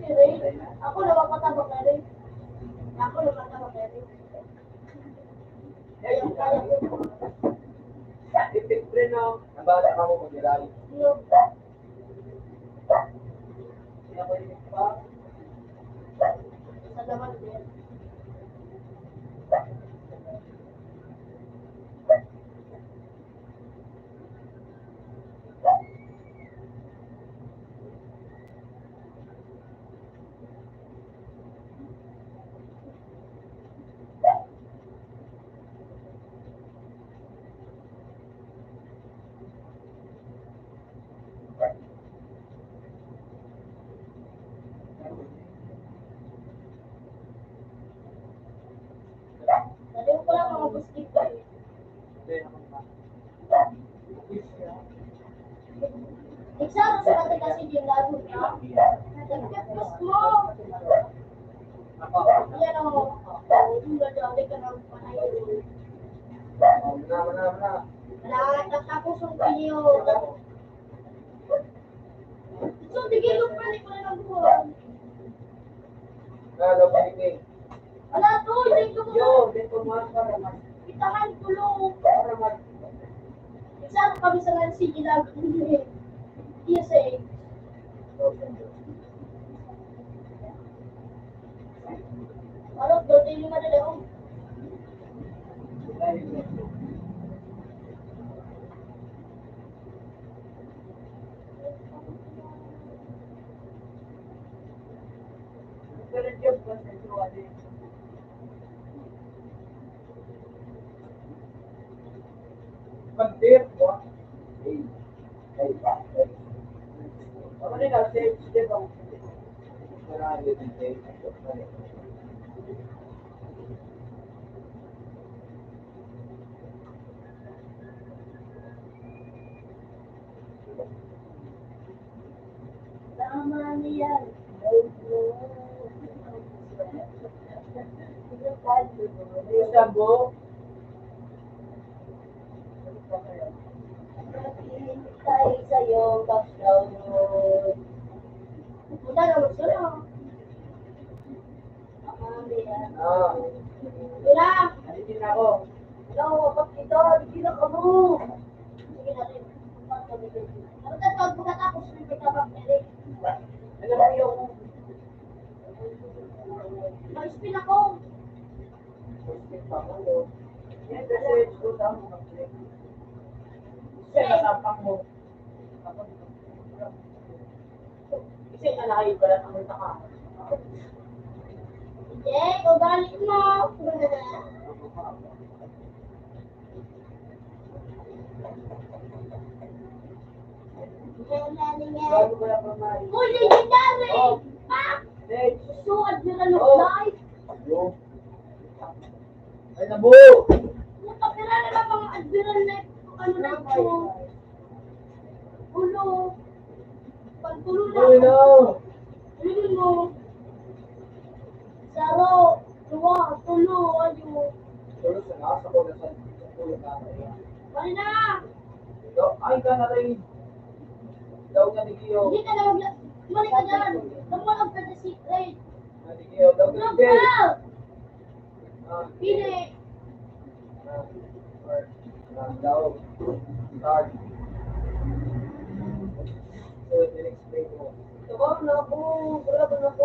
Ray. Ako napapatabak na rin. Ako napapatabak na rin. Kaya ko. Siyempre, no? Nabala ka mo mag-irali. Yung Pinakulit pa. sa laman din. Dali ko lang mga bustik ko eh. Eksaro sa natin kasi ginagawa na. Nagkakos mo. Yan o. Yung gagawin ka ng panayon. Nakatapos yung pinyo. So, tigilong pa rin ko na ng buwan. Wala to, hindi ko itahan tulong. Eksaro kami sa Nancy ginagawa niyo eh. Yes eh. Ano, doon yung madali oh. Pag-dip mo. Ay, pa. Ako rin na, sige ba? Wala din din. Tama niya. Sabo. Tayo sa'yo, background mo. Punta na mo sa'yo. Tama niya. Ah. Wala. Alitin ako. Wala ko kapag ito. Hindi na ka mo. Sige natin. Ano tatawag pagkatapos ng pagkabak niya? Alam mo yung Mag-spin ako. yan kasi ito daw mag-click. Kasi nasapang mo. Kasi alayo ka lang ang taka. Hindi, ugali mo. Bago ko lang pamay. Uy, legendary! Oh. Ah! Next. So, Admiral of Oh. Life. Yo. Ay, nabuo. Puta, pera na lang mga Admiral na ano na ito. Ulo. Pagtulo na. Uy, no. Ano mo? Saro. Tuwa. Tulo. Ayo. Tulog sa nasa ko na sa tulog na rin. Bali na. Ay, ka na rin. Daw nga di kiyo. Hindi ka na Mali ka dyan. Namulag ka sa secret. Di kiyo. Daw nga Tulog di kiyo. ka. Pili. Daw. Start. So, in-explain mo. Tawag na ako. Wala ba na ako?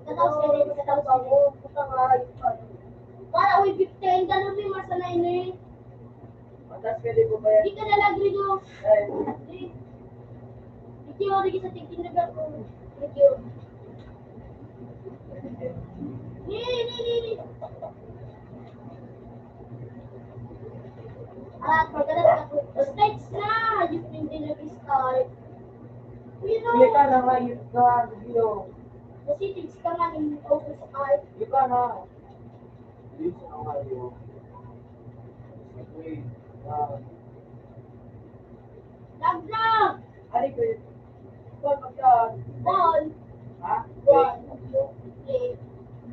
Tatapos ka din. Tatapos ka din. Puta nga. Para uy, 15. Ganun din masanay na eh. Matas ka di po ba yan? Hindi ka nalagri do. Ay. Thank you. Thank you sa tingin ko. Thank you. Ni. At pagkalat ka stage na. Yung hindi nag-start. You Hindi ka know. na ngayon ka. Dito. Nasitig ka nga ng August art. Hindi ka na. Dito na ngayon. Wait. Laglag! Ano ko yun? Ball, magyan. Ball! Ha? Ball! Wait. Play.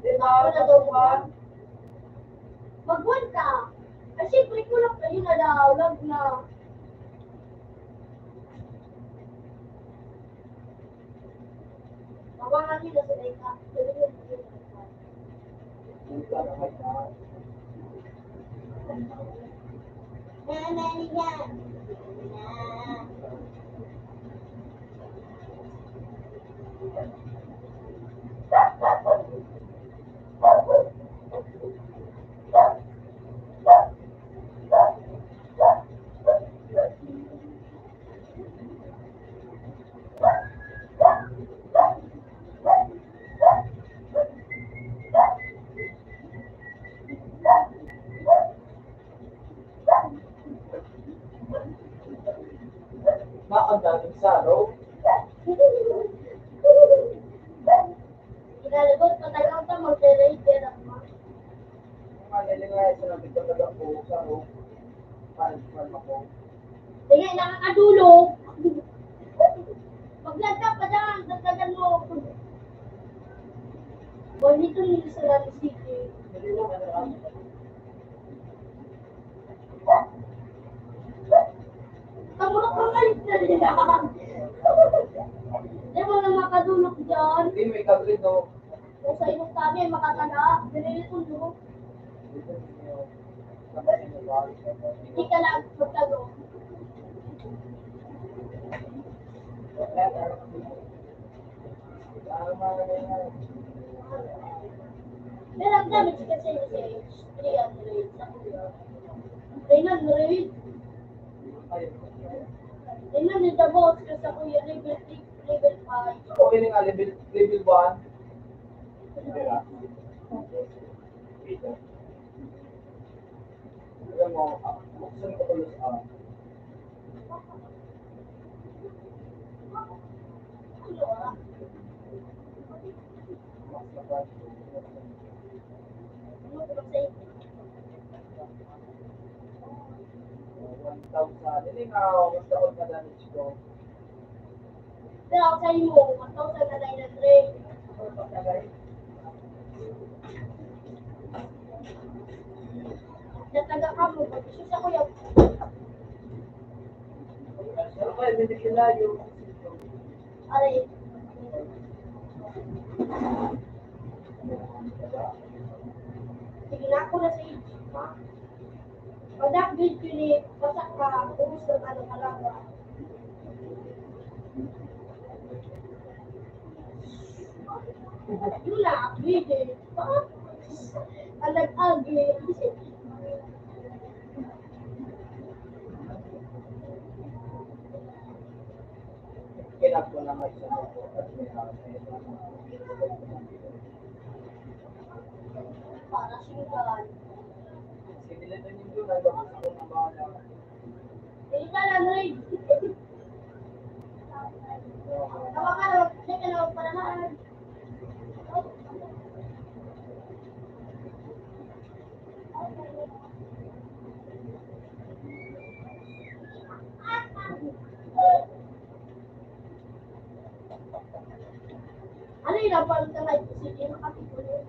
Di ba? Ba? Mag-1 ka! Ay, siyempre kulang kayo na daw. Lag na. Tawangan nila sa Eka. Hindi ka na ngayon. Ang daming saro. Kinalagot, patagang ka mag-raid ako. Ang malilingay sa nabigyan ako saro. Punishment ako. Sige, nakakadulo. Maglagka pa dyan, dagdagan mo. Bonito nila sa Rami City. Hindi lang ano. Kamulok ka kalit na nila. Di mo na makadulok dyan. Hindi, may kabrid no. Kung sa inong kami, makatala. Nililitulo. Dito ninyo. Sabay nyo ba? Hindi ka lang magtalo. Pero ang damage kasi kasi 300 sa kuya. 300. Tingnan nyo the boss ko sa kuya level 3, level 5. Okay nga, level 1. Hindi lang. Alam mo, Gusto ko tulos mas kapag Ano ko sa iyo? 1,000. Hindi nga, gusto ko na damage ko. Pero ako sa iyo, 1,900. Or pagkagay. Nataga ka mo, pag-isus ako yung Pero kaya, hindi sila yung aray. Sige na ako na sa iyo. Pag na-build ko ni pasak ka, ubus ng ano ka lang. Yun na, upgrade eh. Alag-agi. kinap ko na may isa ko. At may Para singkalan. Sinilitan yung doon, ay gusto ko na bahala. Hindi ka lang rin. Tawa ka na, hindi ka na magpanahan. Ano yung napalot ka live kasi makapituloy?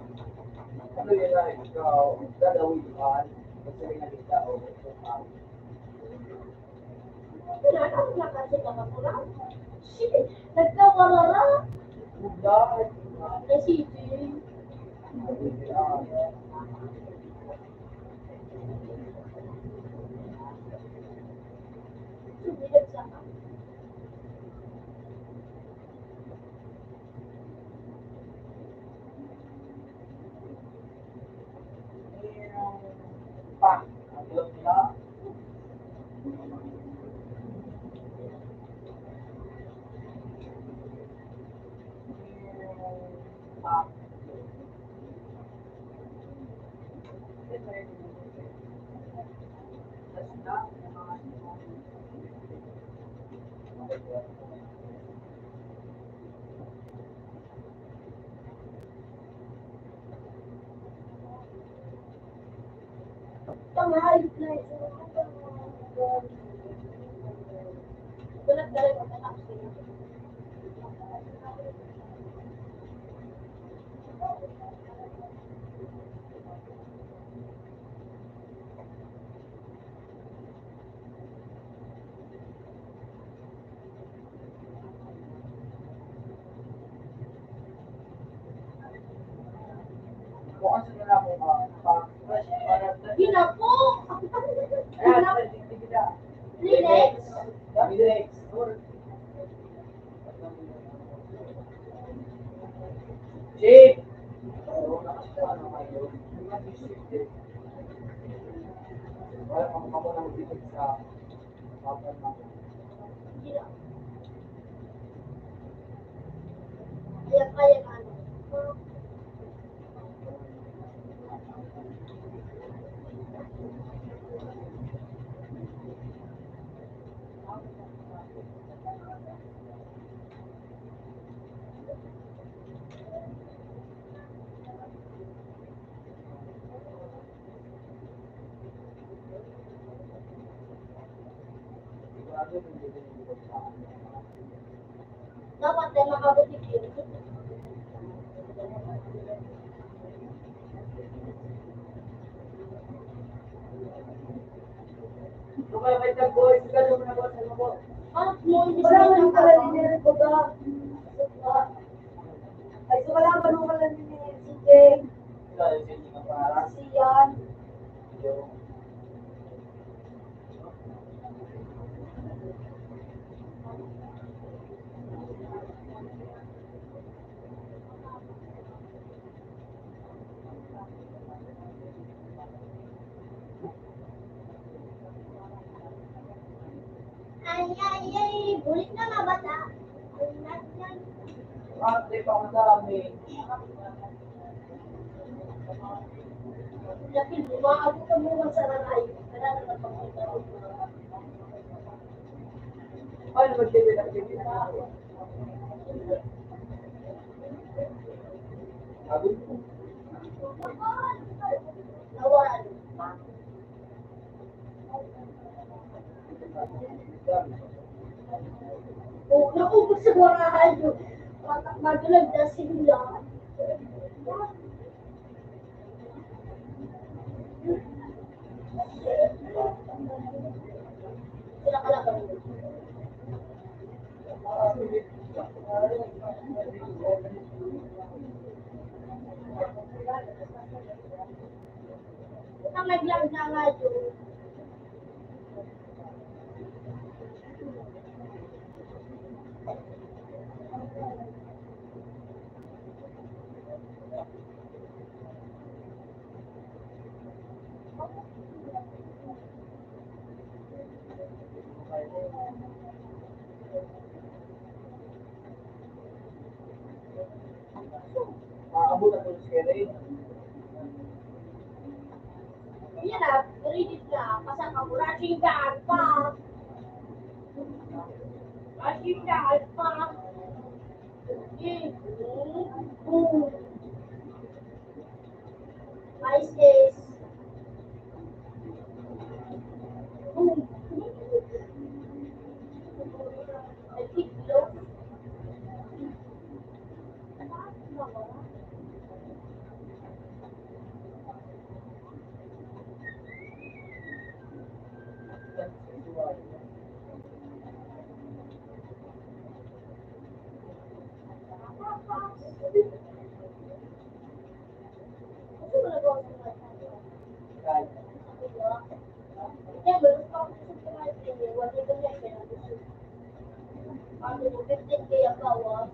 Ano yun na, ikaw, gagawin ka, kasi may nakita o ito ka. Wala na, wala kasi ka mapula. Shit, nagkawarara. Dahil, Kasi, sumilag sa ka. pa, ang ilong nila, pa, Pangayot na ito. Gulat ka rin ang anak ko. kung ano nila mo, pa-fresh, para, Ginapo! ayan, Ginapo! hindi kita. Linex! Relax. Chief! Oo, nakasama kayo. Wala kang ako nang bibig sa papan na. Ginapo. Kaya na ano. Sigurado yung bibig ko sa akin. Dapat ay makabutik yun. Lumabay ka, boys. Sigurado mo na boss. Ano po? Bakit mo hindi Wala sila man pala dinero ko ba? Ay, so wala man pala ni CJ. Wala yung CJ na para. Siyan. Yung Ay, bulit na nga bata. trip ako dami. Lapit, umaabot ka muna sa nanay. naman pagkita. Paano mag-TV ng TV na ako? Sabi ko. Nawalan. Oh, naubos sa warahan yun. Magulag na sila. Sila kalaban. Ang naglag na nga yun. Maabot ang tulog kay Ray. Yan na, ready na. Kasama mo, rushing down pa. Rushing down pa. Boom. Ice case. Boom. I think so. Ano ba nagawa sa mga tayo? Kahit Yeah, but it's not what they can make it. Ano mo, 15K ang bawas.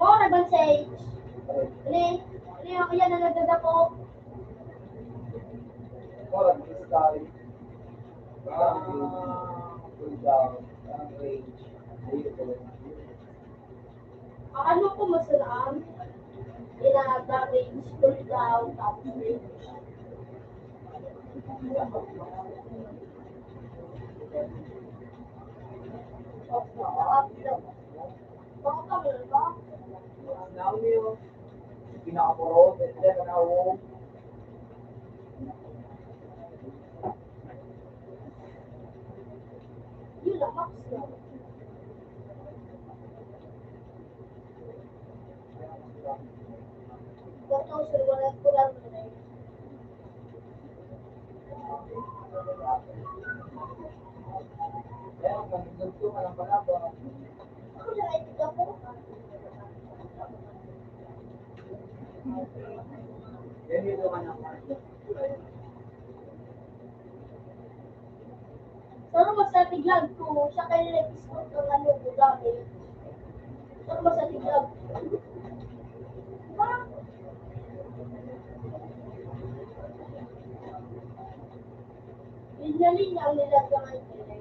Oh, nag-message. Ano yung yan na nagdada ko? oras is tayo. Pull down, range. Ayun ko. Ano ko masalaan? Ina-damage, pull down, tapos range. Bakit kami na ba? Now you, pinakapuro, then na ako. Yun lang, max na. Bakit wala ko lang na rin. Kaya kung nagdugto ka ng palaba, Ako na rin ako. then dito ka ng Sana masatiglag ko, siya kayo nag-spot ng ano ko dami. Sana masatiglag. Parang, linya-linya ang nilagyan nila.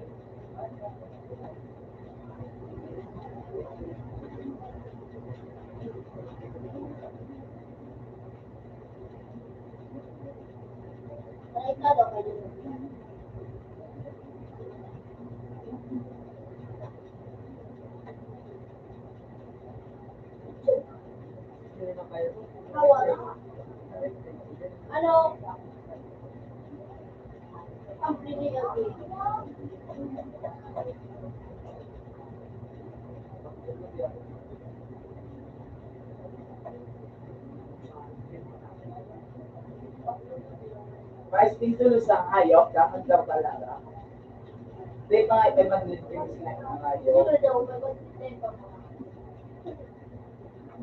Ay, kada kayo. Hindi na kayo. Wala. Ano? Ang pinigyan ko. Mas dito sa hayop, dapat daw talaga. Hindi pa nga i-mandate sila ng hayop. Sino daw may mag-send pa mo?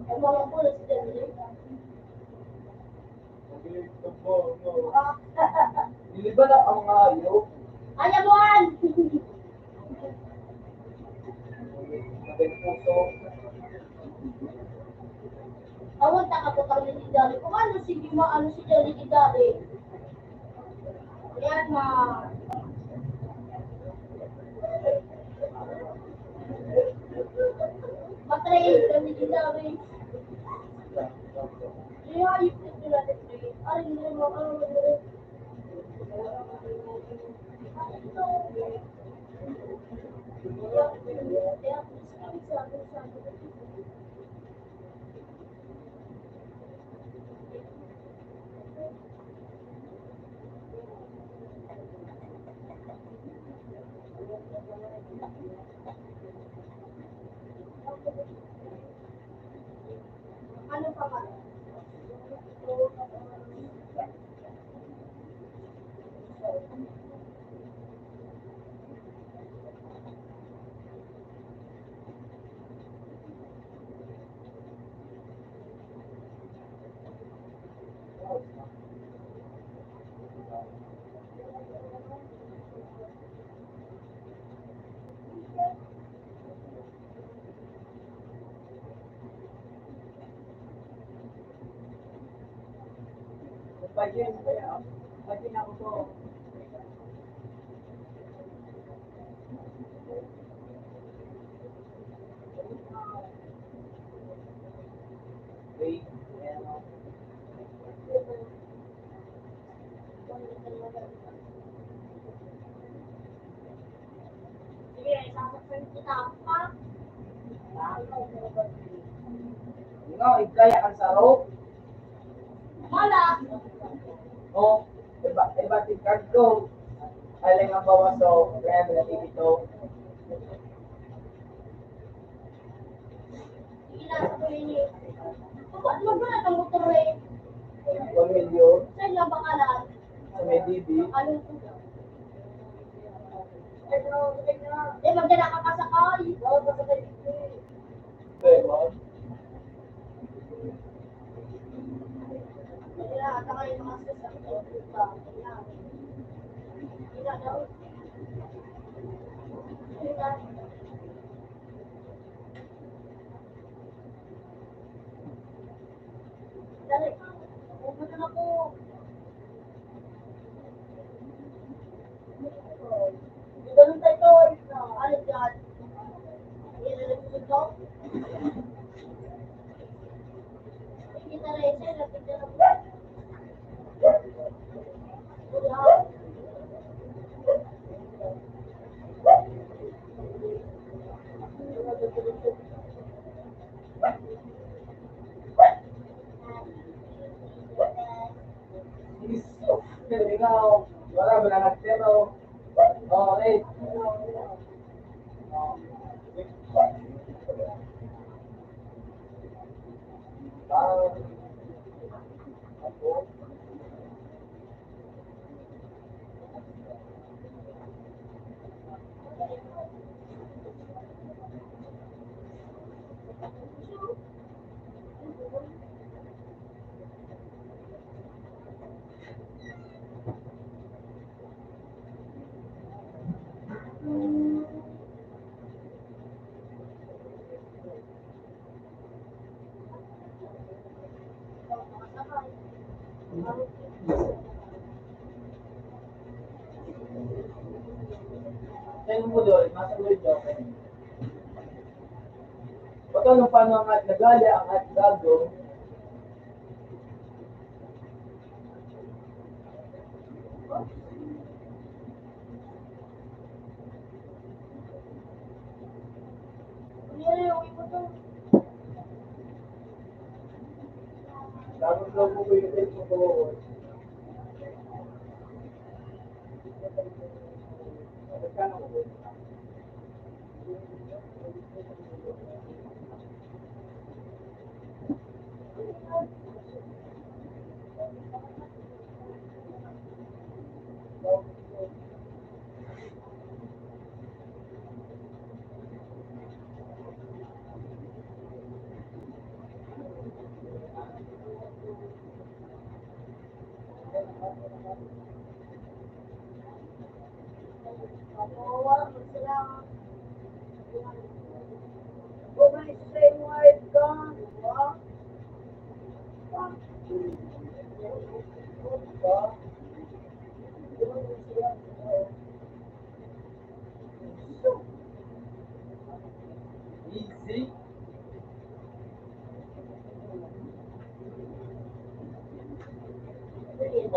Ang mga pulis din. Hindi ba na ang hayop? Ayawan! May puso. Awag nakaputang ni Tidari. Kung ano si Gima, ano si Jelly Tidari. Yan ma. Matrain ka ni Tidari. Iya, itu sudah dibeli. Ada yang mau kalau beli. Ya, bisa. Ano pa ba? Pagin ako to. Wait, ano? Sige, sasaktan kita pa. Ikaw, ikaya kang saro. Wala. O, iba si card ko. Aling ang bawas so, kaya nila dito. Sige na, sa kulinis. Magkano ang motor eh? 1 million Saan lang bakalan? sa may DB. Ano ito? Eh, magdala ka pa sa kay. Pero, Kaya, saka yung mga sis, Ina daw. Ina. Dali. Pupunta na po. Ganun tayo ito. Ano dyan? Ilalagay ito? Kita rin siya. Lapit na lang. Wala. ikaw, wala ba na nagtero? Okay. Ako, sa'yo mo doon, nasa ulit ako. Bato nung paano ang at nagali ang at gago, gagawin daw mo ko yung Facebook ko. Magkano ko ba? Easy.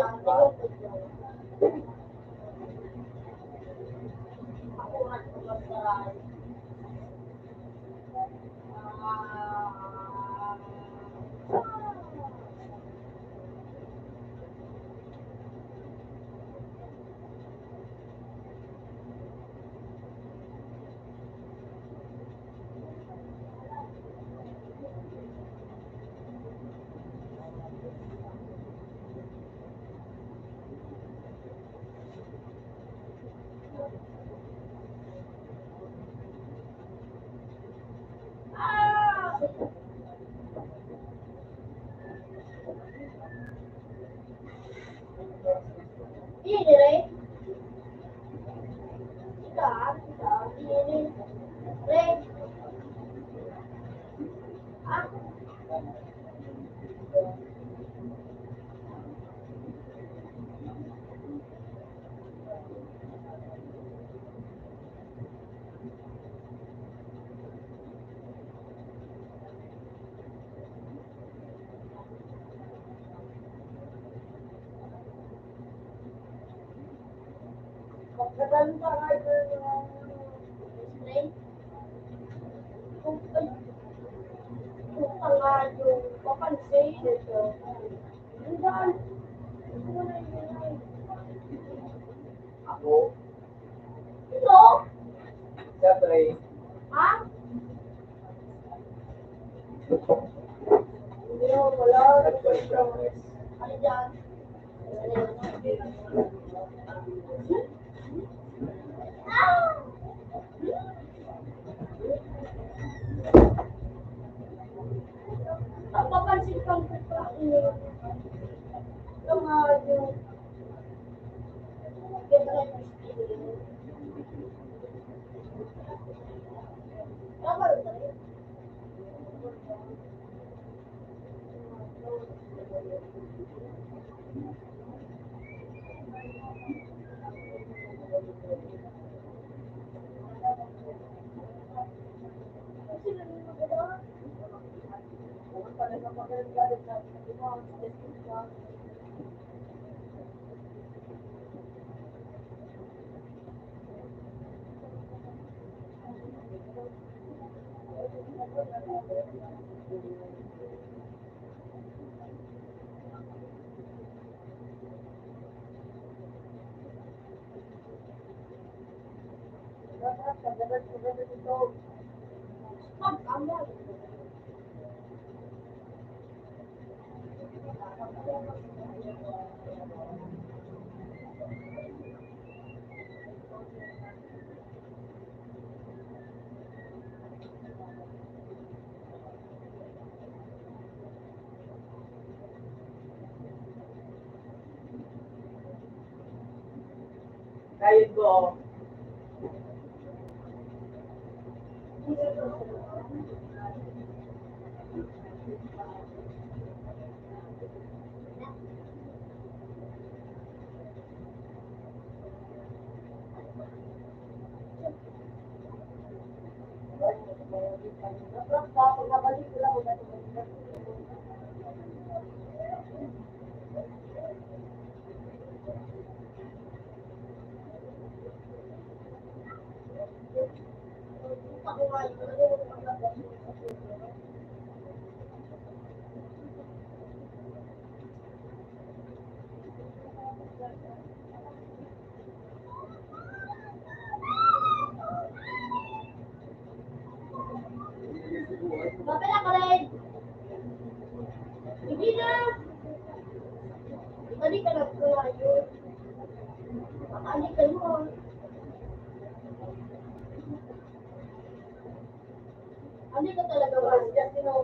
dyan, tingin ko dyan. Ako nga ito magsaray. Ini, Ray. Ini. Ray. Ah, magaganda nga yung display. Kung nga yung papansin ito. Hanggang, ito na yun. Ako, Ito? siyempre, Ha? Hindi mo wala. Ano dyan? Ah! Papansin kang kukain. Yung yung favorite display. Tama rin ba yun? kain ko, Babala ka rin. Hindi na. Bali ka na kuya yun. Makaalit ka mo. Ano ka talaga ba? Just, you know,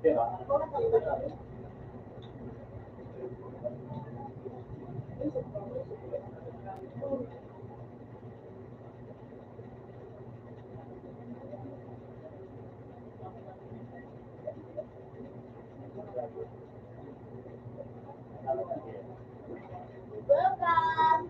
Diba? Welcome!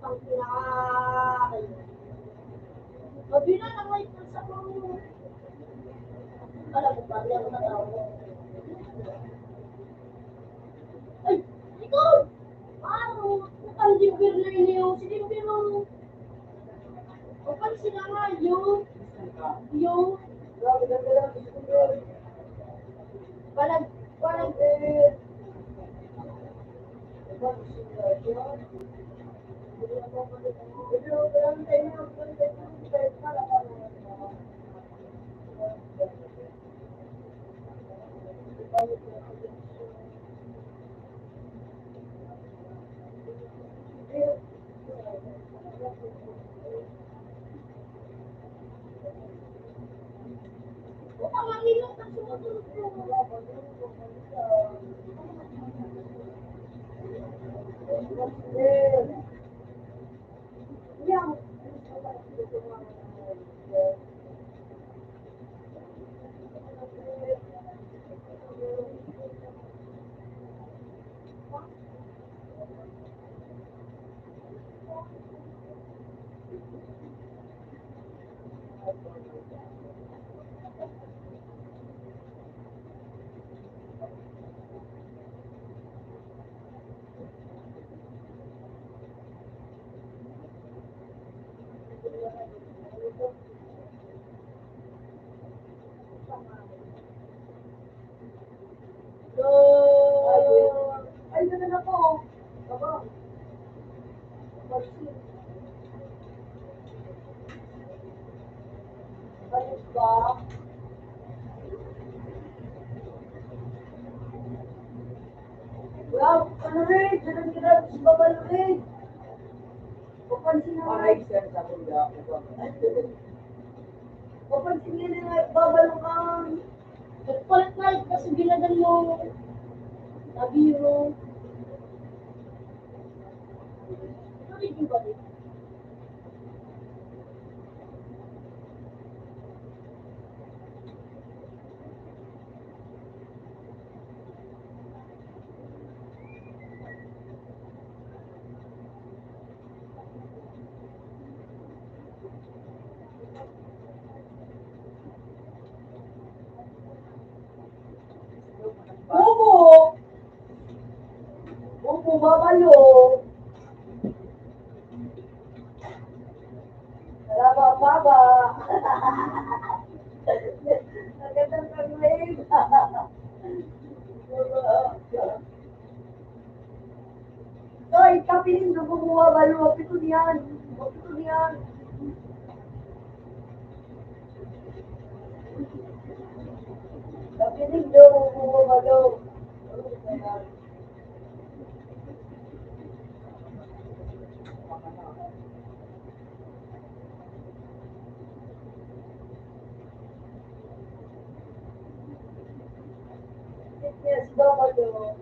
Ang pinaka... Mabila na may sa mga... Alam mo ba, hindi ako natawag. Ay, ikaw! Ano? Ang dibir na iniyo. Sige, pero... Opan sila nga, yung... Balag... Ang manginot ang sumusunod Ay, ganun ako. Aba. Ayos ba? Wow, ano rin? Ganun-ganun si Babal rin. Papansin na nga. Papansin nila nga, Babal kang. Nagpalit-palit kasi ginagan mo. Nabiro. Ito rin yung balik. Bobo! Bobo, babalo! Salamat, baba! Ang gandang pag-wave! Hoy, kapiling doon bumabalo. Pito niyan. Pito niyan. Kapiling doon bumabalo. Yes, bumabalo.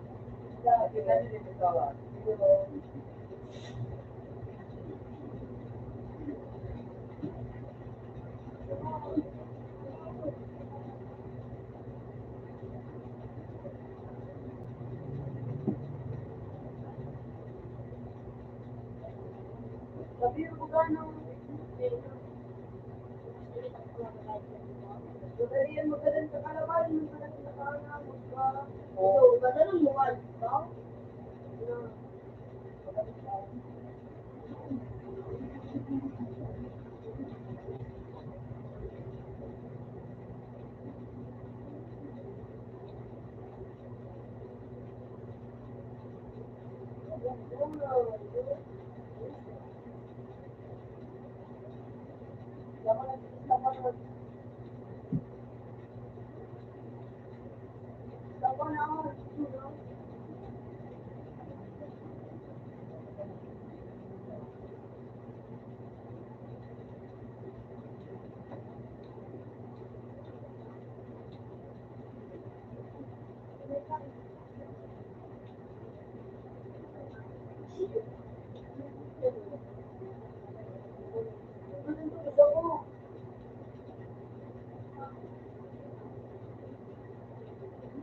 Sabi mo gano'n. Magaling magaling sa kalaban, magaling sa kanan, oo, magaling mo ba?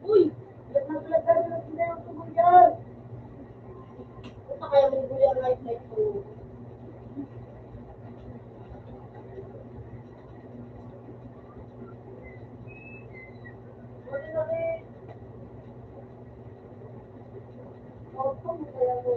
Uy! Ba't naglagan na sila yung tungkol yan? Basta kaya may buli ang life life ko. Wala na rin. Outcome mo kaya mo.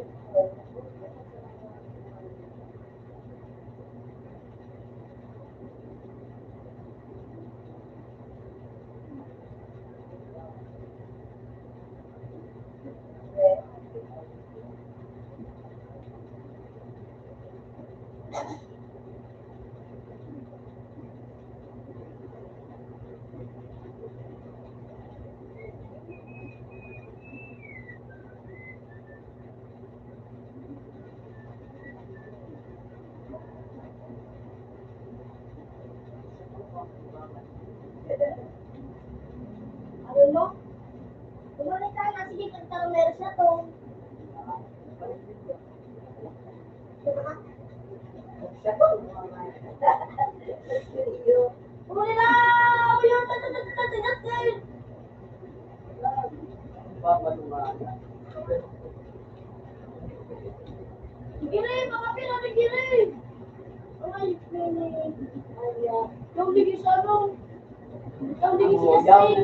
Ano mo? Tumalit ka na, sige, kagtarong meron siya to. Tumuli na! Uyan, tatatatatatatatatat! Giring, mga pila na giring! Ay, giring. Yung ligi sa ano? Yung ligi sa sting.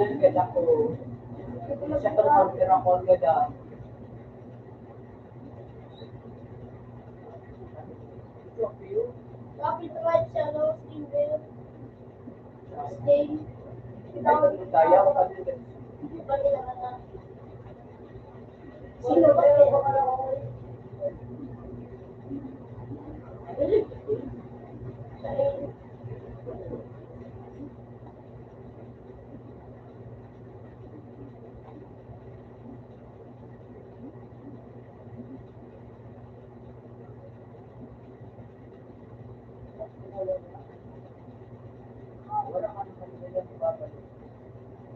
Kapit right siya, no? Sting bill. Sting. Sino ba yun?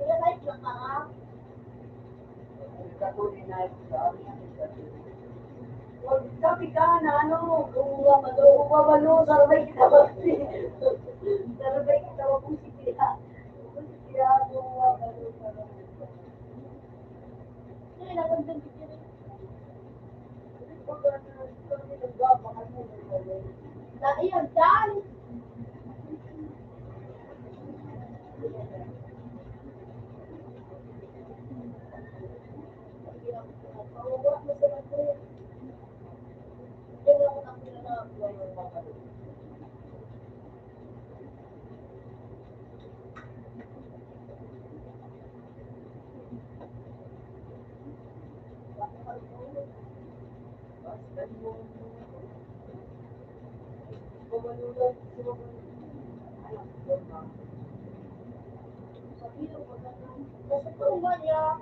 Kaya kahit nakarap, sabi ka na ano, bumabalo, sarabay kita ba? Sarabay kita ba kung siya? Kung siya, bumabalo, sarabay kita. Hindi, nagandang kita rin. Lagi yan, Dan! Pawawak mo sa mga hindi mo ako nakita na bumabalo. Kasi tulungan niya.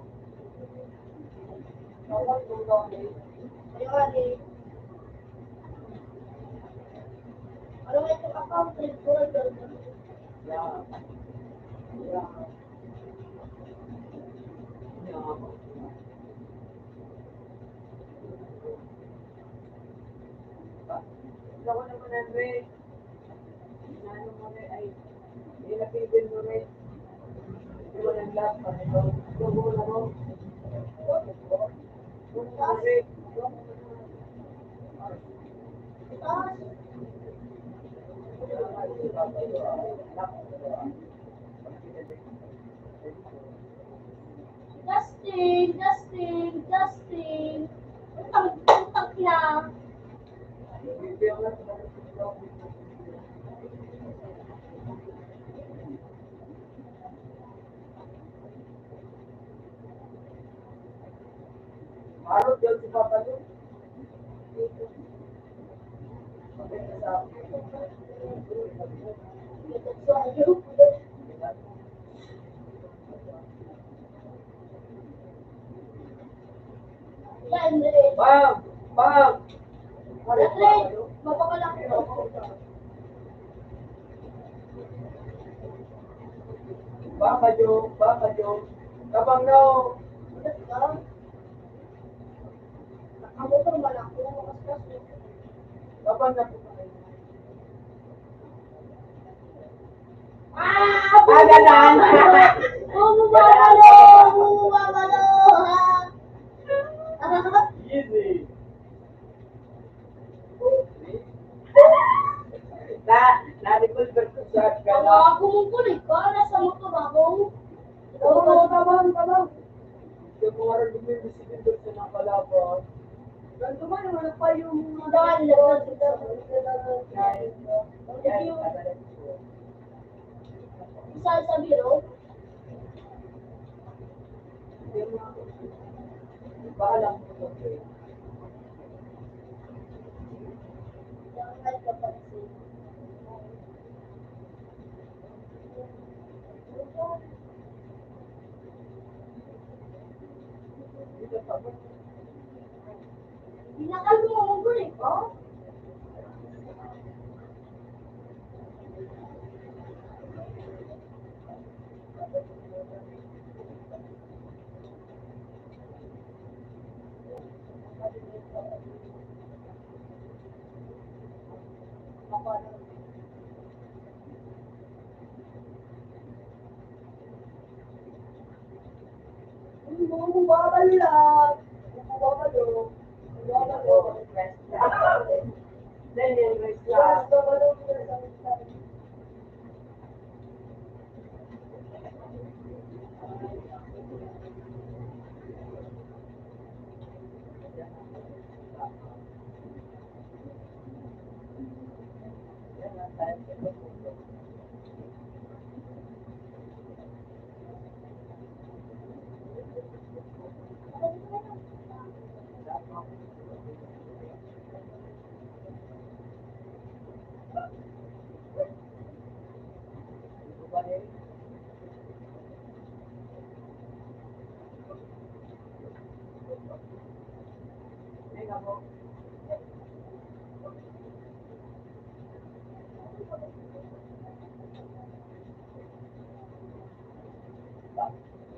Ayun, eh. Ano nga itong account? Ako naman, Andre. Inano mo rin, ay, nilapibin mo rin. Hindi mo nang lahat, panito. Tubo na mo. Tubo na rin. Justin, Justin, Justin. Utang na. Harap yun si Papa yun. Bang! Bang! Baka Jo, baka Jo. Kabang no. Kabang na. Pagalan! Bumabalo! Bumabalo! Easy. Na-recall versus shot ka na. Kumukulit ka? Nasa motor ako. Tabang. Yung mga rin yung disipin doon sa ng kalaban. Ganito man naman pa yung Dahil isa sa biro. bahala mo sa okay. Jangan kepenting. Binakan mo ngomong gue, oh?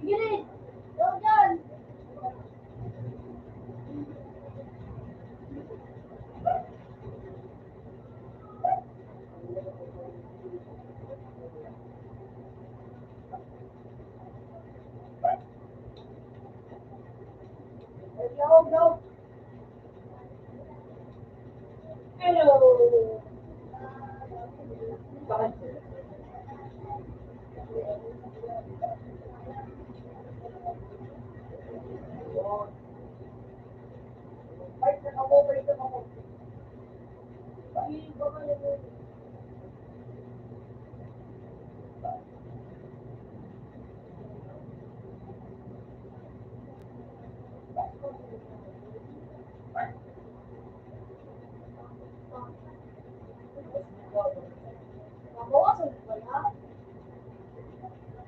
Gini, jangan. Go. Hello. Nabawasan ba na?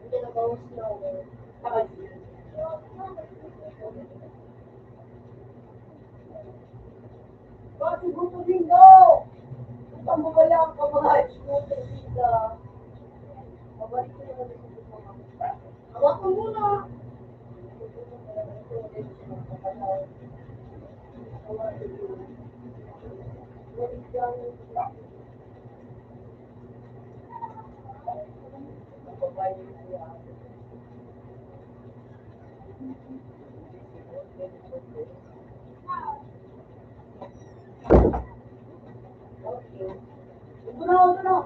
Hindi nabawas na ako. Bakit gusto din daw? Ang bumala ang kamahal. Gusto din daw. Mabalik ko naman ito sa mga. Hawak ko muna. Ito na.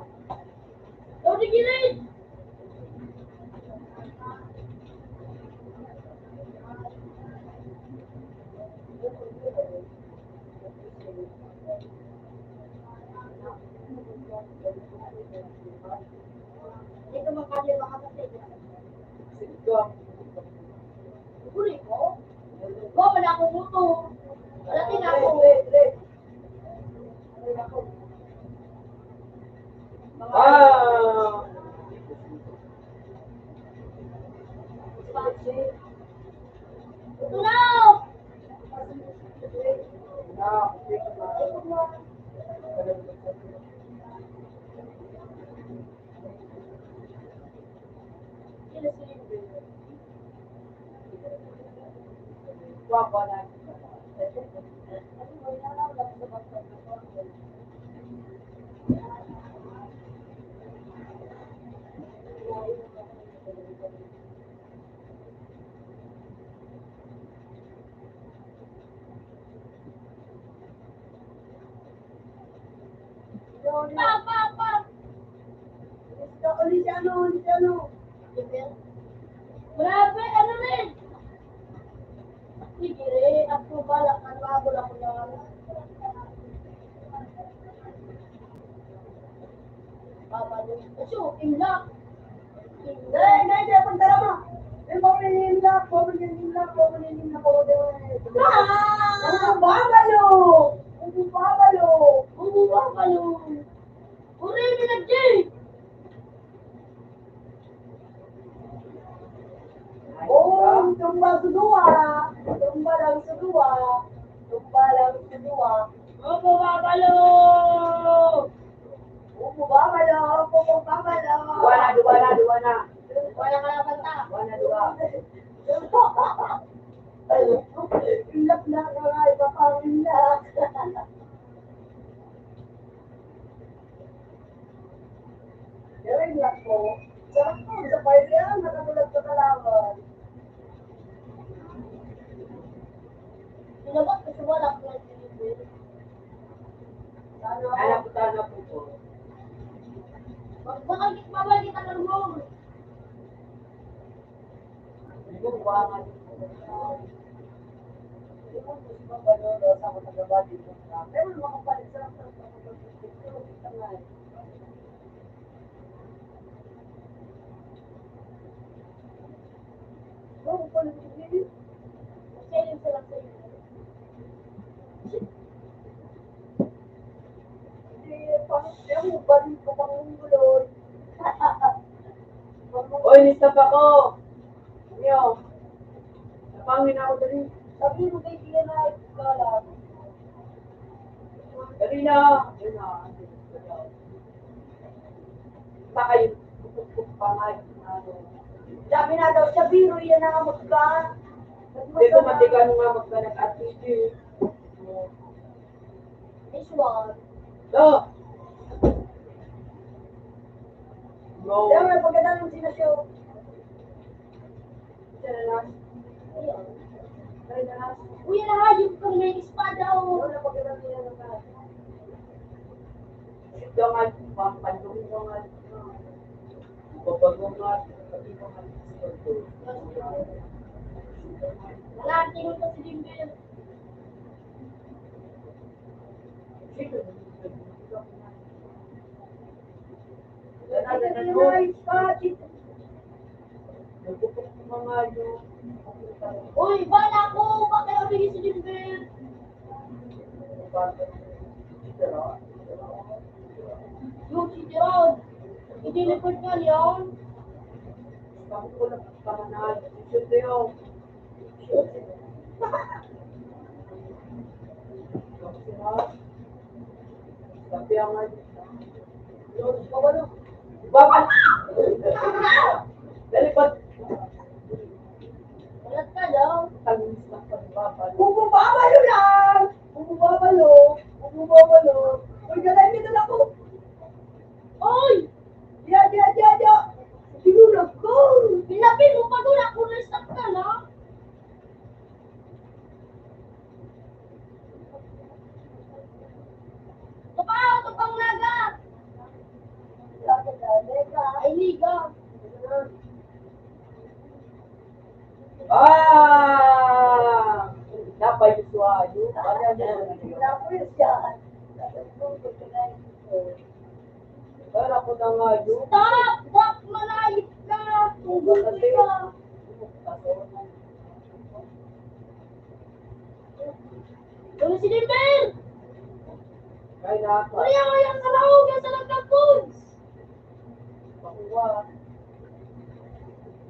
Hindi ka makalima ka kasi. Sige ka. Uli ko? Wala na akong muto. Wala din ako. Ah! Ito na! Sino silindro? Wapa na. Ano mo, inalaw lang sa basta ko. Pa! Olisiano. Grabe, ano rin? Sige rin, ako balak, ano ako lang yan. Babalik. Aso, imlak. Hindi, pagdara mo. Yung pamililak ko din. Babalo. Bumubabalo. Uri, minagdi. Oh, tumba lang sa dua. Bumubabalo. Babalo. Duwa na. Wala ka lang kanta. Duwa. Ilap na ka nga, iba pang ilap. Pero ilap ko. Sarap ko, sa pwede yan, nakatulad sa kalaban. Sinabot kasi wala ko lang sinibig. Anak po. Babalik kita ng room. Hindi ko buwangan. Pero makapalit sa tangay. Oh, palit hindi. Selling sila sa iyo. Hindi, balik ko pang ngulod. Oy, lista pa ko. Niyo. Napangin ako dali. Sabi mo kay Tia na ikalat. Dali na. Yun na. Baka yun. Pupuk pa nga yung ano. Sabi na daw, sa biro yan ang amutkan. Hindi ko matigan nga magkanag-artist eh. This one. Do! No. Kaya may pagkadaan ng sinasyo. Ayan. Uy, nahayop ko may espada o. Wala pagkadaan niya ng lahat. Ito nga, pampandong ko nga. Papagong nga. Wala, tingin ko si Dimbil. Uy, bala ko! Bakit ako bigay si Dimbil? Yung si Gerard. I-deliver ka yan. Dalipat. Walat ka daw. Tamis na pagbabalo. Bumubabalo lang! Bumubabalo! Uy, galay nito na ako! Oy! Diya! Sinulog ko! Pinapin mo pa doon. Ako na-stop ka na. Ito pang naga. Ay, liga. Ah! Dapat yung suwayo. Pero ako ko na nga yun. Stop! Stop! Malayip ka! Tungguloy ka! Ano si Dimber? Kaya na ako. Kaya kayang kalahog yan sa nagkapons! Pakuha.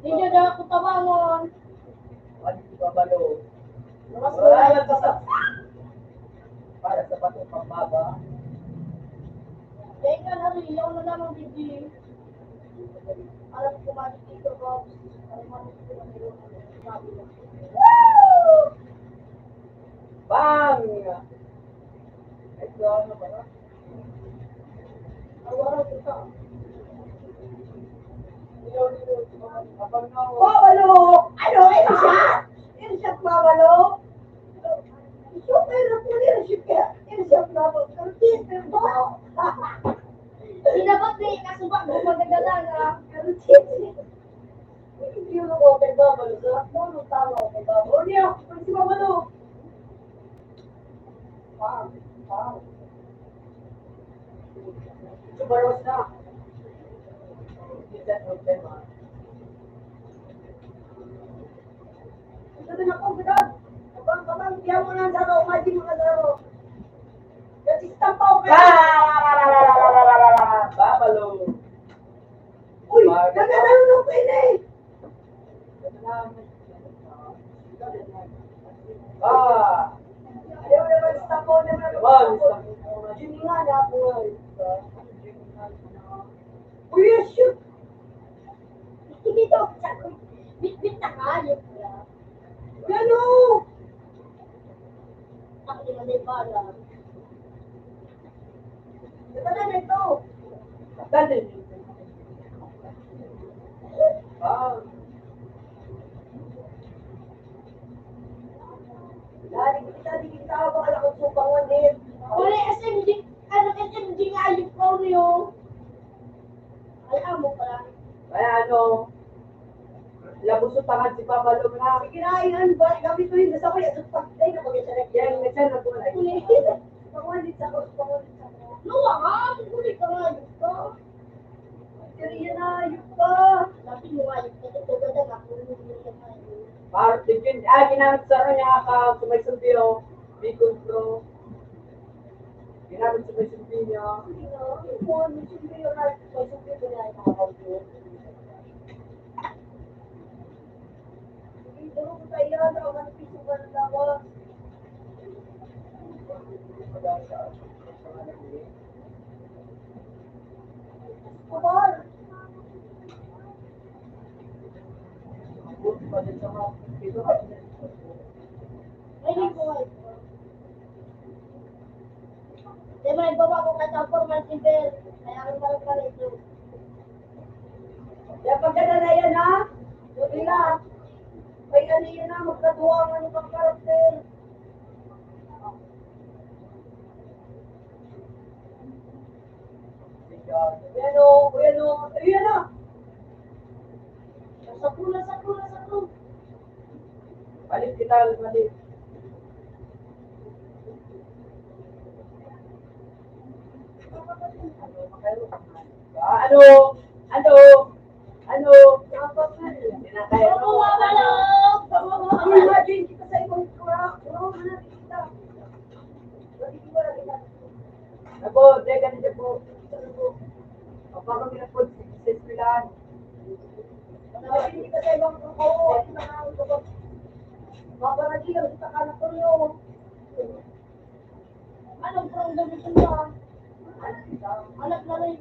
Hindi na ako tabangon. Ano si Babalo? Mas Wala ka sa... Para sa batong pambaba. Teka na rin, yaw na lang ang bibili. Alam ko kumalik dito, Rob. Alam ko kumalik dito. Woo! Bang! Ay, ano ba na? Araw-araw dito. Babalo! Ano? Irshad! Irshad babalo! Irshad pero kung irshad ka, irshad babalo. Kartis, pero Sinabat na ikasubak mo magagalang ah. kartis. Hindi yun ako kay babalo. Sarap mo nung tama ako kay babalo. O niyo, kung si babalo. Wow, wow. Subaros na. Isa ng tema. Sabi na po, gudad. Kapag diyan mo ng laro, umadi mo ng laro. Kasi stampaw ka. Babalo. Uy, nagdadalo ng pwede. Ah! Ayaw naman stampaw naman. Naman, Yun nga na po. Uy, shoot. Dito, bit-bit na kayot ka. Gano? Ako din ang may bala. Ito na nito. Dali. Ah! Lagi kita bakal ako subangan din. Wala SMG, ano SMG nga yung Oreo. Alam mo pala. Kaya ano, labusot tangan si Papa Lum na. Kinain ba gamit ko yun sa kuya sa pagtay na pagka sa Yan, nagsan na po na. Kulit. Pangalit sa ko, pangalit sa ko. Luwa ka, kulit ka nga yun ka. Kaya na yun ka. Sabi mo nga yun, natutugad na ako. Parang din, ginamit sa niya ka, sumaysulbi o, Bicol Pro. Ginamit sumaysulbi niya. Kung sumbi yun na, may sumbi ko na yung mga kaulo. Hindi ko tayo na ako piso ka na ako. Kumar! Ay, hindi ko nga ito. Di ba, ibaba ko kay Tapor si Bel. Kaya ako parang pala ito. Kaya pagkala na yan ha, sabi na, may ano yan ha, magkatuwa nga ng mga karakter. Ayan o, ayan o, ayan na. Sa pula, sa pula, sa pula. Balik kita, balik. Ano? Ano? Ano? Sinakaya Ako mo. nga balog! Uy, imagine kita sa ibang kura, kura mo na kita. Lagi ko na kita. Ako, teka nito po. Kapag kami na po, sa eskwelahan. Lagi kita sa ibang kura, Babaragi lang kita ka na ko yun. Anong prong gamitin ba? Anak na rin.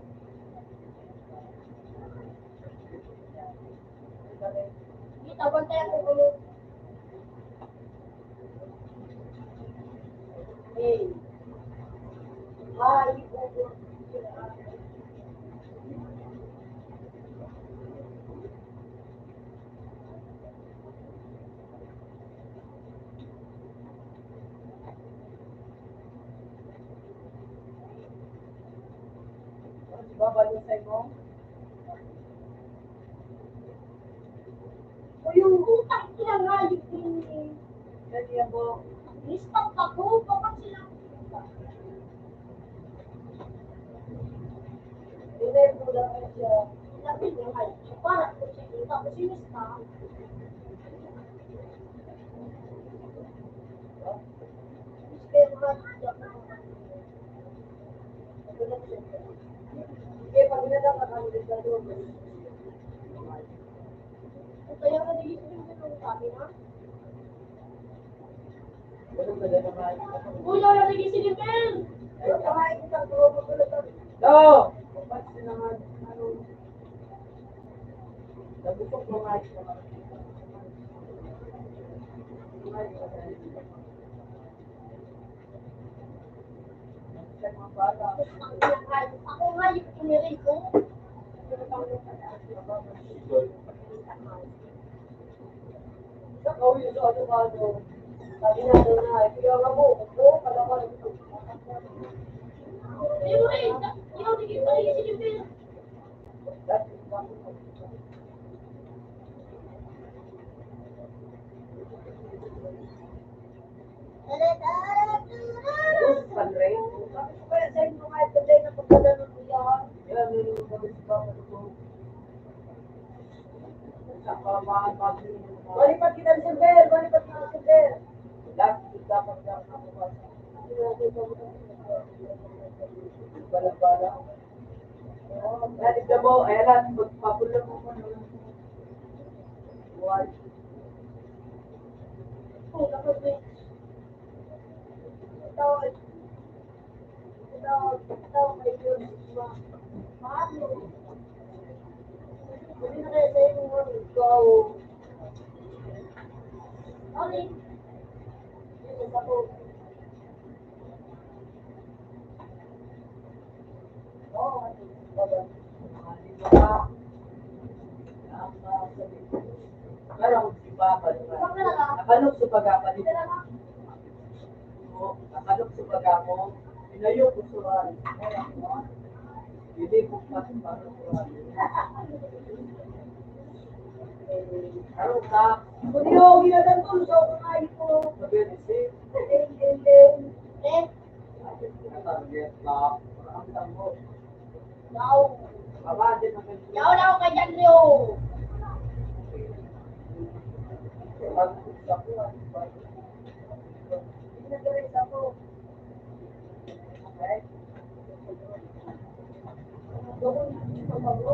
Kita, bantayan ko ulo. Hey. Ay, Babalo sa mo. O yung utang sila nga yung Dali mo. stop ako. Bakit sila? hindi may bulang ka siya. Lapit naman. Para kung sige, tapos sinis ka. Kaya mga kaya pag nadakakalit ka doon, Kaya nga nagiging yung sabi na. Ganun na naman. Uy, wala nagiging Bel! ay, kamain isang grupo ko lang. No! Ba't naman, ano, nagusok mga ito. Ako nga yung inirin ko. Sa kawin sa ano, sabi na doon na, kaya nga mo, kalaman ito. Ayun mo rin, ikaw nagiging Bel. Sabi ko kaya sa inyo kahit sa na pagdala ng iyan. Yan, yung sabi sa papa ko. Sa kamahan, Balipat kita si Ber, balipat kita si Ber. lahat dapat na ako. Bala-bala. Natin mo, ayan lang, magpapulang mo mo. Buwan. Oh, tapos may Ito, may yun. paano? Hindi na kaya sa inyo mo, ikaw. Sorry. Yun, ako. Oo, baba. Pero kung si Papa, nakalok sa pag-apalit. Nakalok sa pag-apalit. Inayo ko sa hindi ko pa sa ano ka? Kung yung ginatan ko, so kumain ko. Sabi ni si Eh, target na ang tamo. yaw. Baba din ang Yaw na ako kay Janrio. Pinagalit ako. Okay? Doon, pabalo.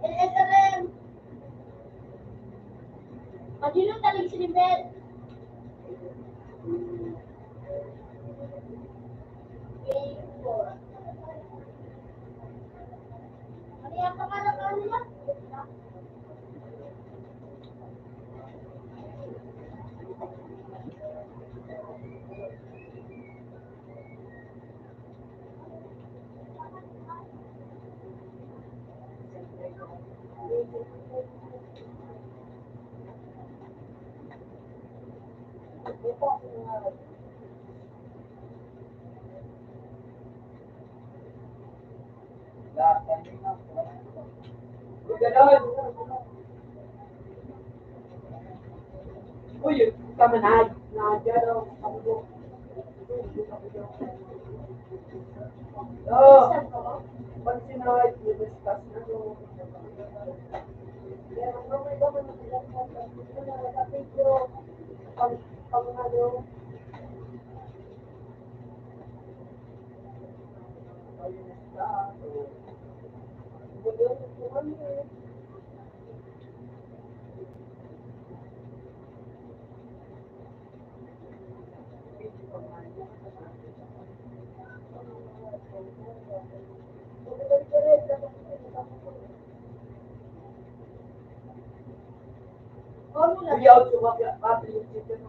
SRM. Madino talig si Bel. Game 4. Ano yung pangalan ka nila? Lahat kanina. Uy, ganon. Uy, tama na. Nandiyan ang kambo. Oh, pag sinahit, i-discuss na yung Kaya kung may gaman na sila, gusto na nag-video, pang ano, yun, kung ano eh. Formula. Hindi out sumapya. Pati yung chicken.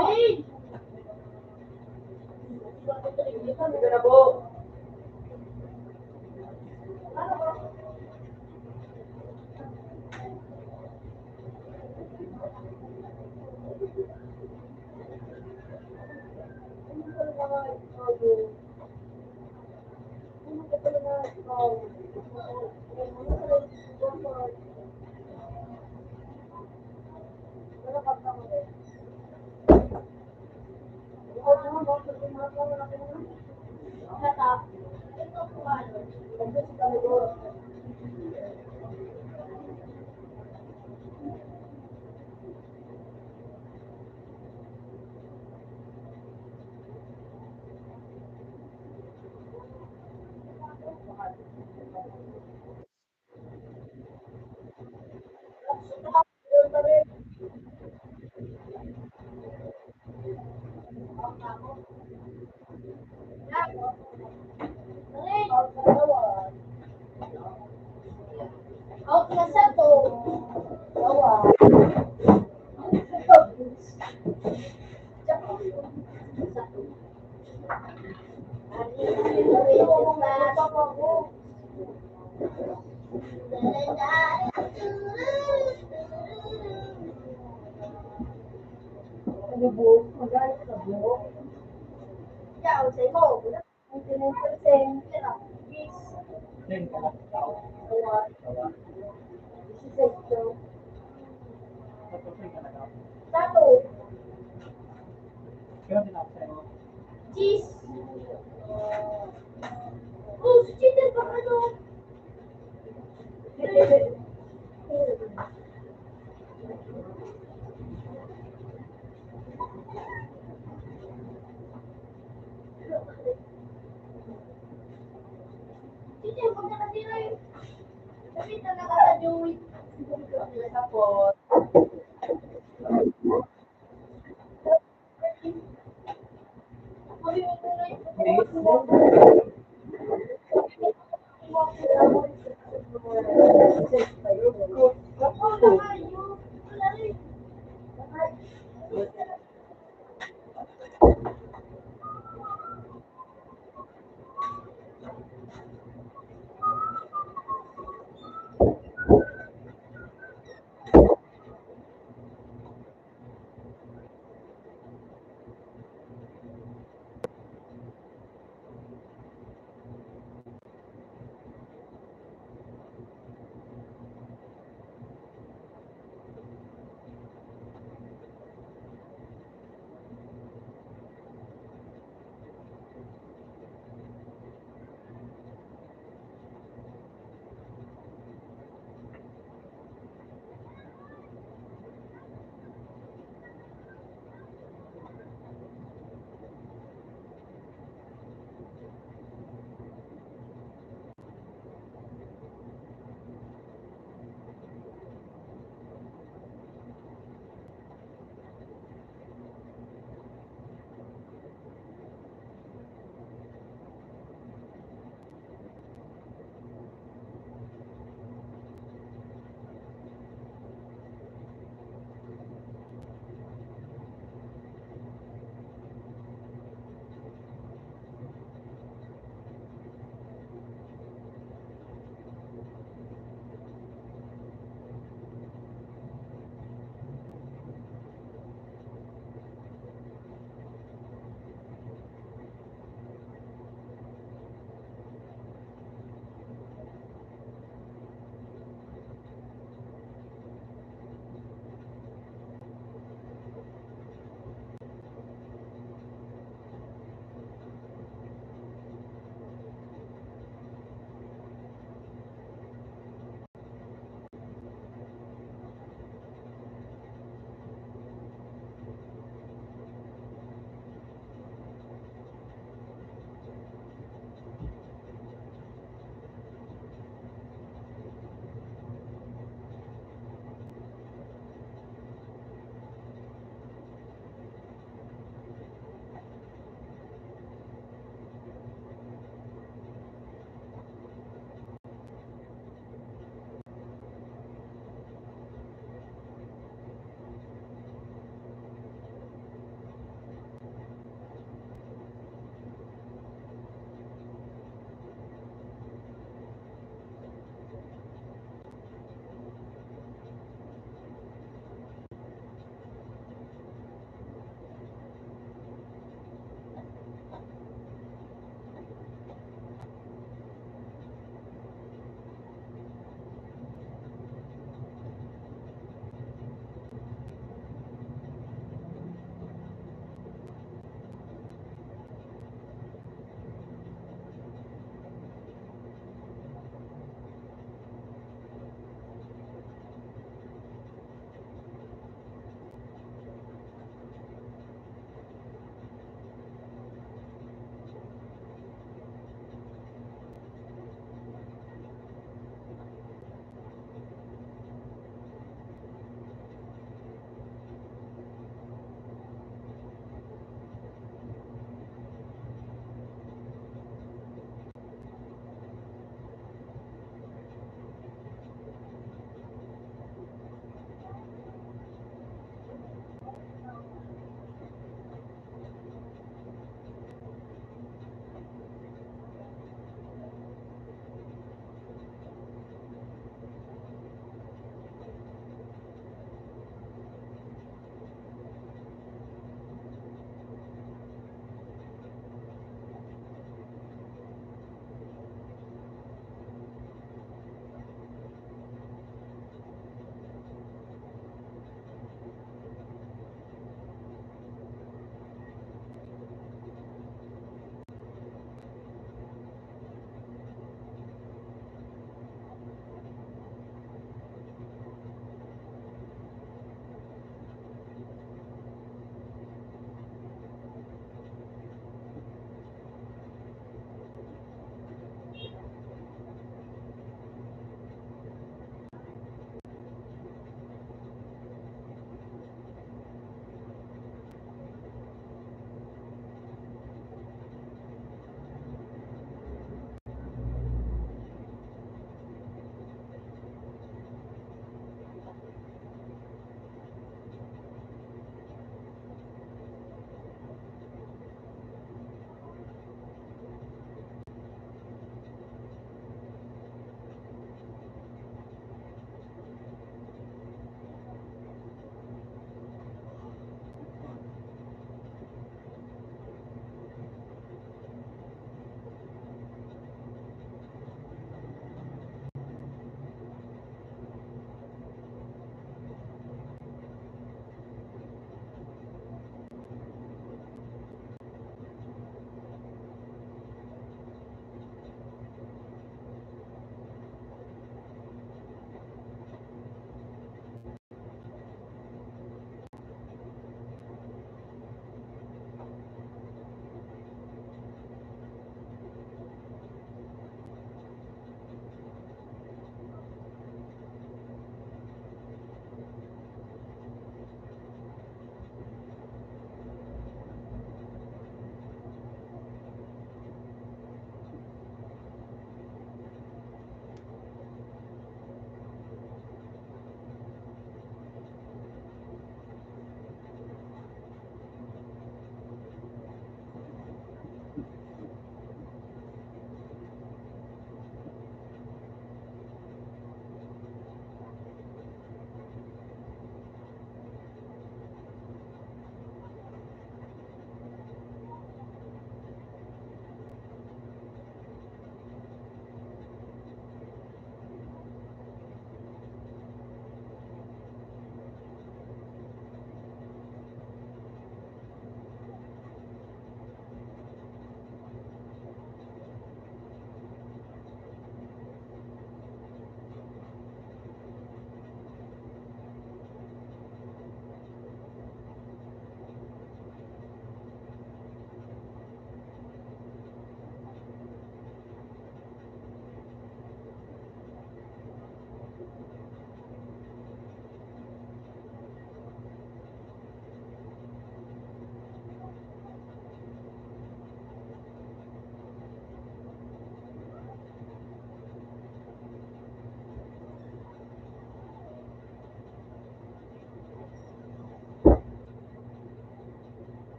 Ay! Hindi ka na po. Out na sa to. Ano buhok? Magalit sa buhok. Yeah, say mo. Ang tinipin. Then, tao. Tawa. Tapos yung kanagaw. Satu. Kaya din ako sa'yo. Cheese. Oh, chicken pa ano? Chicken pa nakatira yun. Kasi talaga sa Joey. Tapos, Kami mo muna please.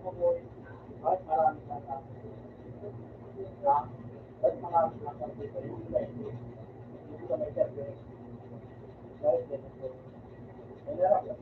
Kahit marami ka na. Kahit marami ka na. Hindi ka may serve. Kahit ganito. Mahirap yan.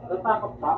Natakot ka?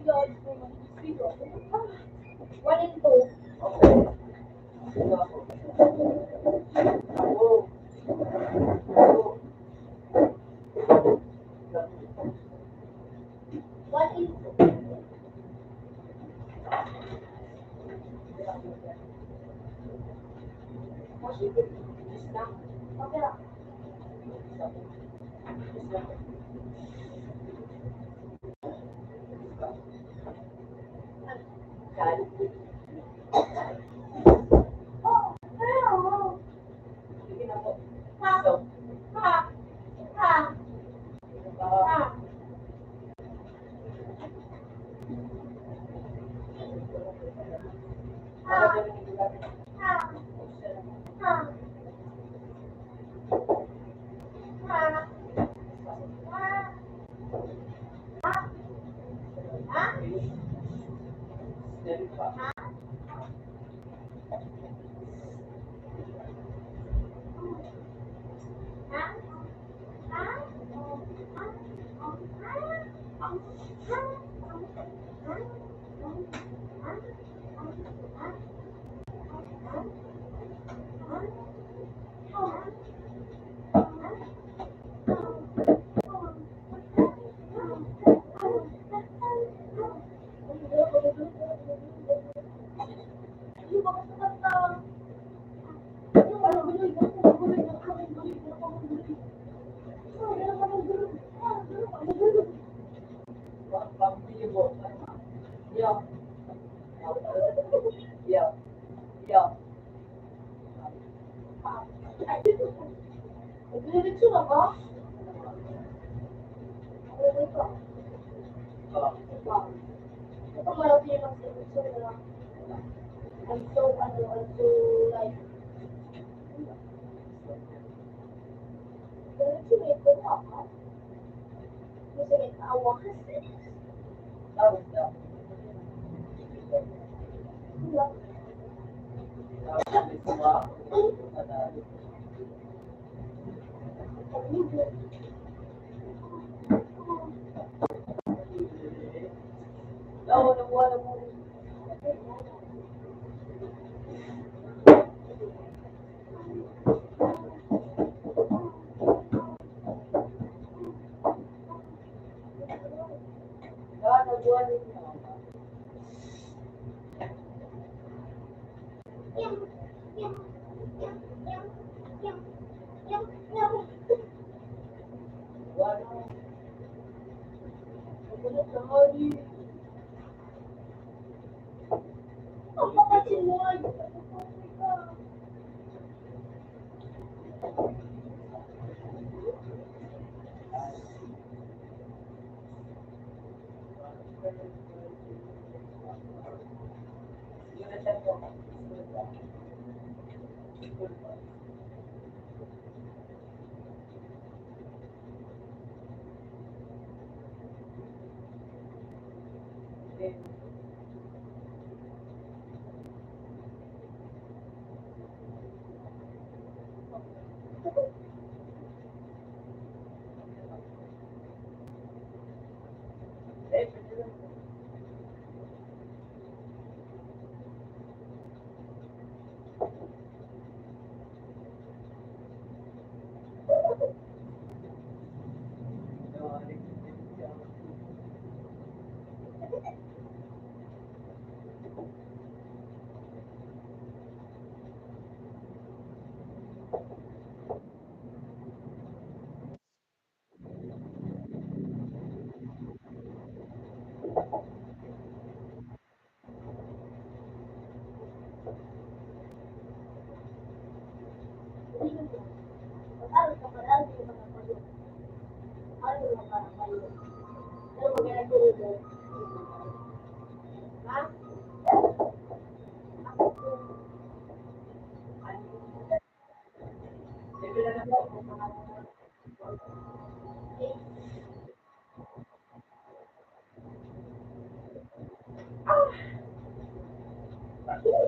the odds mo mag-zero? 1 and 2. Okay. Ito ako. Ako. Ako. 1 and 2. Okay lang. Oh, pero. Sige na po. Ha. So, Ha. Ha. Ha. Ha. Ha. Ha. Ha. pambili mo. Yeah. Yeah. Yeah. Naglilitsyo na ba? Okay pa. Ito malaki yung naglilitsyo na. I'm so, like, naglilitsyo na ito na ako. Kasi may kaawa kasi. Tapos na. Wala. Tapos na suwa. Nakuha na mo. Nakuha na mo.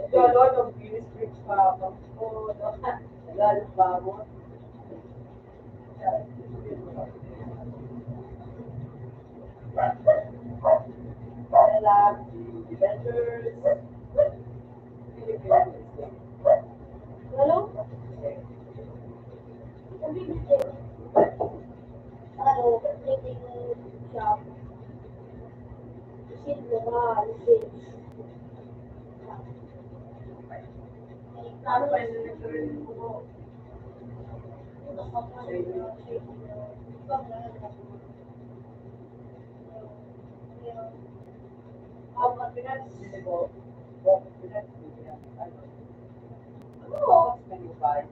Gano'n ang bilis pa ako. Nagalit pa ako. Black, the Avengers, Ano? Sabi ko, ano, printing shop. Isin mo ba? Isin. ano pa yung nagkaroon mo? Ang Pinas, hindi ko, Pinas, Ano? 25.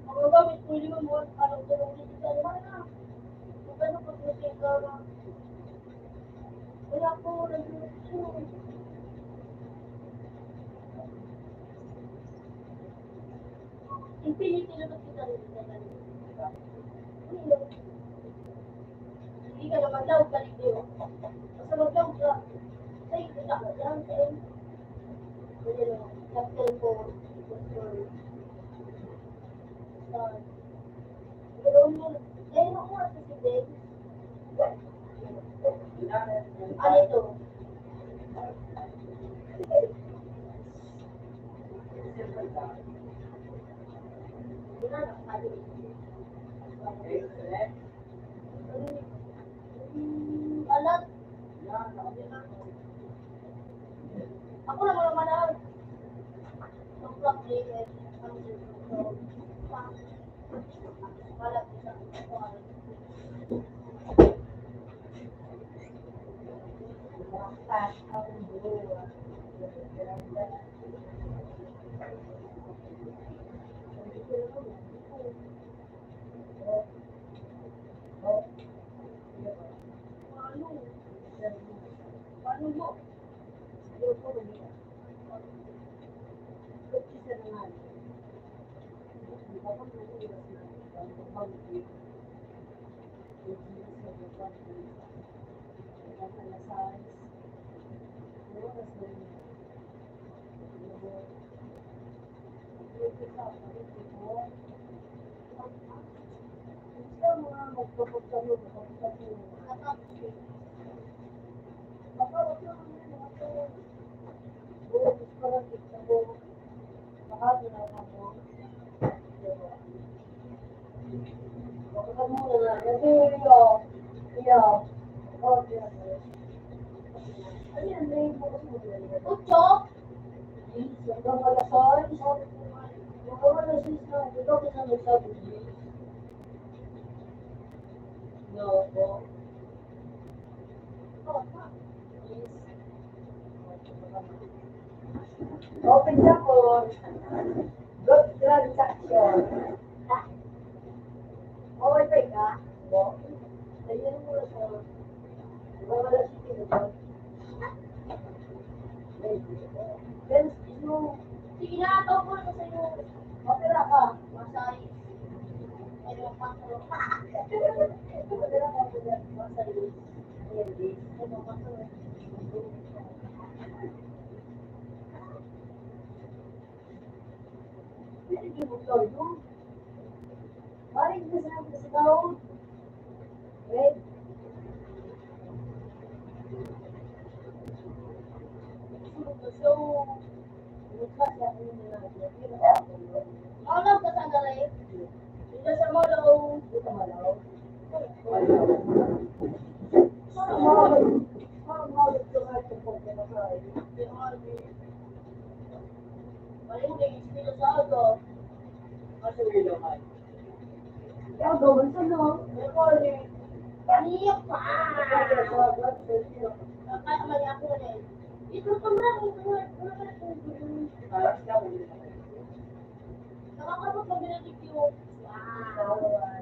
Ang gamit ko yun mo, anong tulong dito sa mana? Kung ano pag natin ka na, wala ko nag-YouTube. Infinity na kita rin sa ganun. Hindi ka naman daw balik yun. Basta mag-daw ka. Say, kita ka dyan, say. Hindi na, captain ko, pero yun, dahil ako nga sa siday. Ano ito? Alat. Ako lang naman ang plug player. Alat isa. Paano mo? Ucho? Open na po. Good transaction. Okay pa ka? Ayun mo na sa wala si Pinagod. Then, Sige na, tawag ko na sa'yo. opera ka. Masay. Ay, magpapalo. Opera ka po dyan. Masay. Ay, magpapalo. Hindi mo ito yun. Maring ka sa daon. Red. So, bukas ya ini nila. Ano ka sa galing? Ito sa Malaw. Ito malaw. Maling Espiritu Santo. Kasi wala ka. Kaya gawin sa no. Paniyak pa! Kaya mali ako na eh. Ito pa nga, Alas ka, wala ka. nakakabot na Benedict yun. Wow!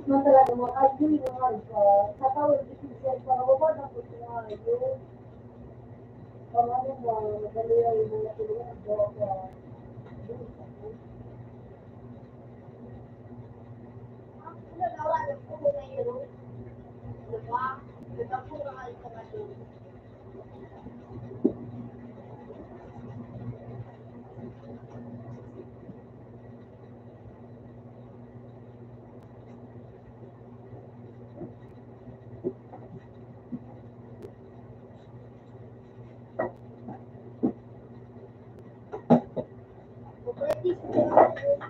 Bakit man talaga mo, ay, yun yung ka. Sa tawag, isisyan, para wawag ang puso nga, yun. Pamano mo, madali lang yung mga tulungan ng buwa ka. Nagawa ng po na yun. Diba? Nagkapungaan ka na yun. Practice mo na yun.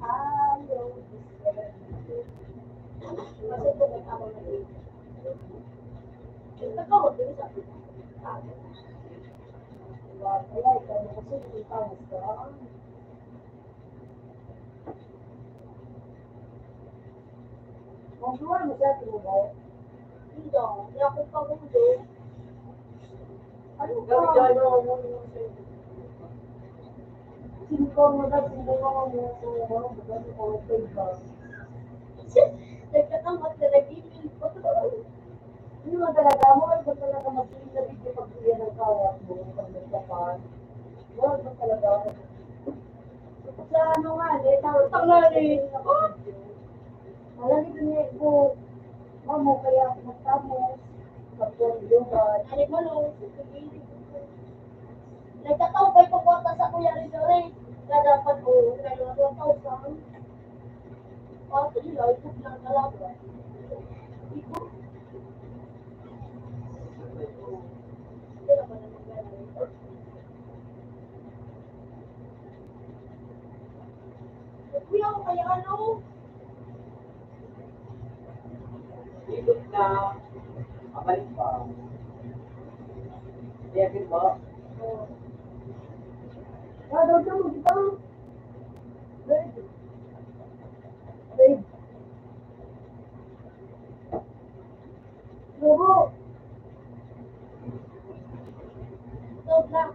Ayaw, Kasi kung nag-ako na yun. Nagkakawag din sa akin. kaya ikaw nakasunod ka sa kung tuwa mo siya, tumo. Hindi daw. Hindi ako pag-ulo. Ano Gabi ka? dyan mo mo sa Singkong mo na, singkong mo mo, singkong mo, maganda ko, okay ba? Nagkakamot na nag-email ko. Hindi mo talaga mo, ay ba talaga mag-iing na video pag siya ng kawat mo, pag nagkapan? Wala ba talaga? Sa ano nga, tawag Tangali. Alam niyo ko, mamo kaya nagtamo, kapag lugar. Ano mo no? Nagkataubay ko kwarta sa Kuya Rizore. Na dapat ko, nagkaroon ng 1,000. Pato nila, ikot lang talaga. Ikot. Hindi na ba naman gano'n? Kuya ko kaya ano? ikot na mabalik pa. Kaya ba? Daw mo kita. Babe. Babe. Lobo. Load lang.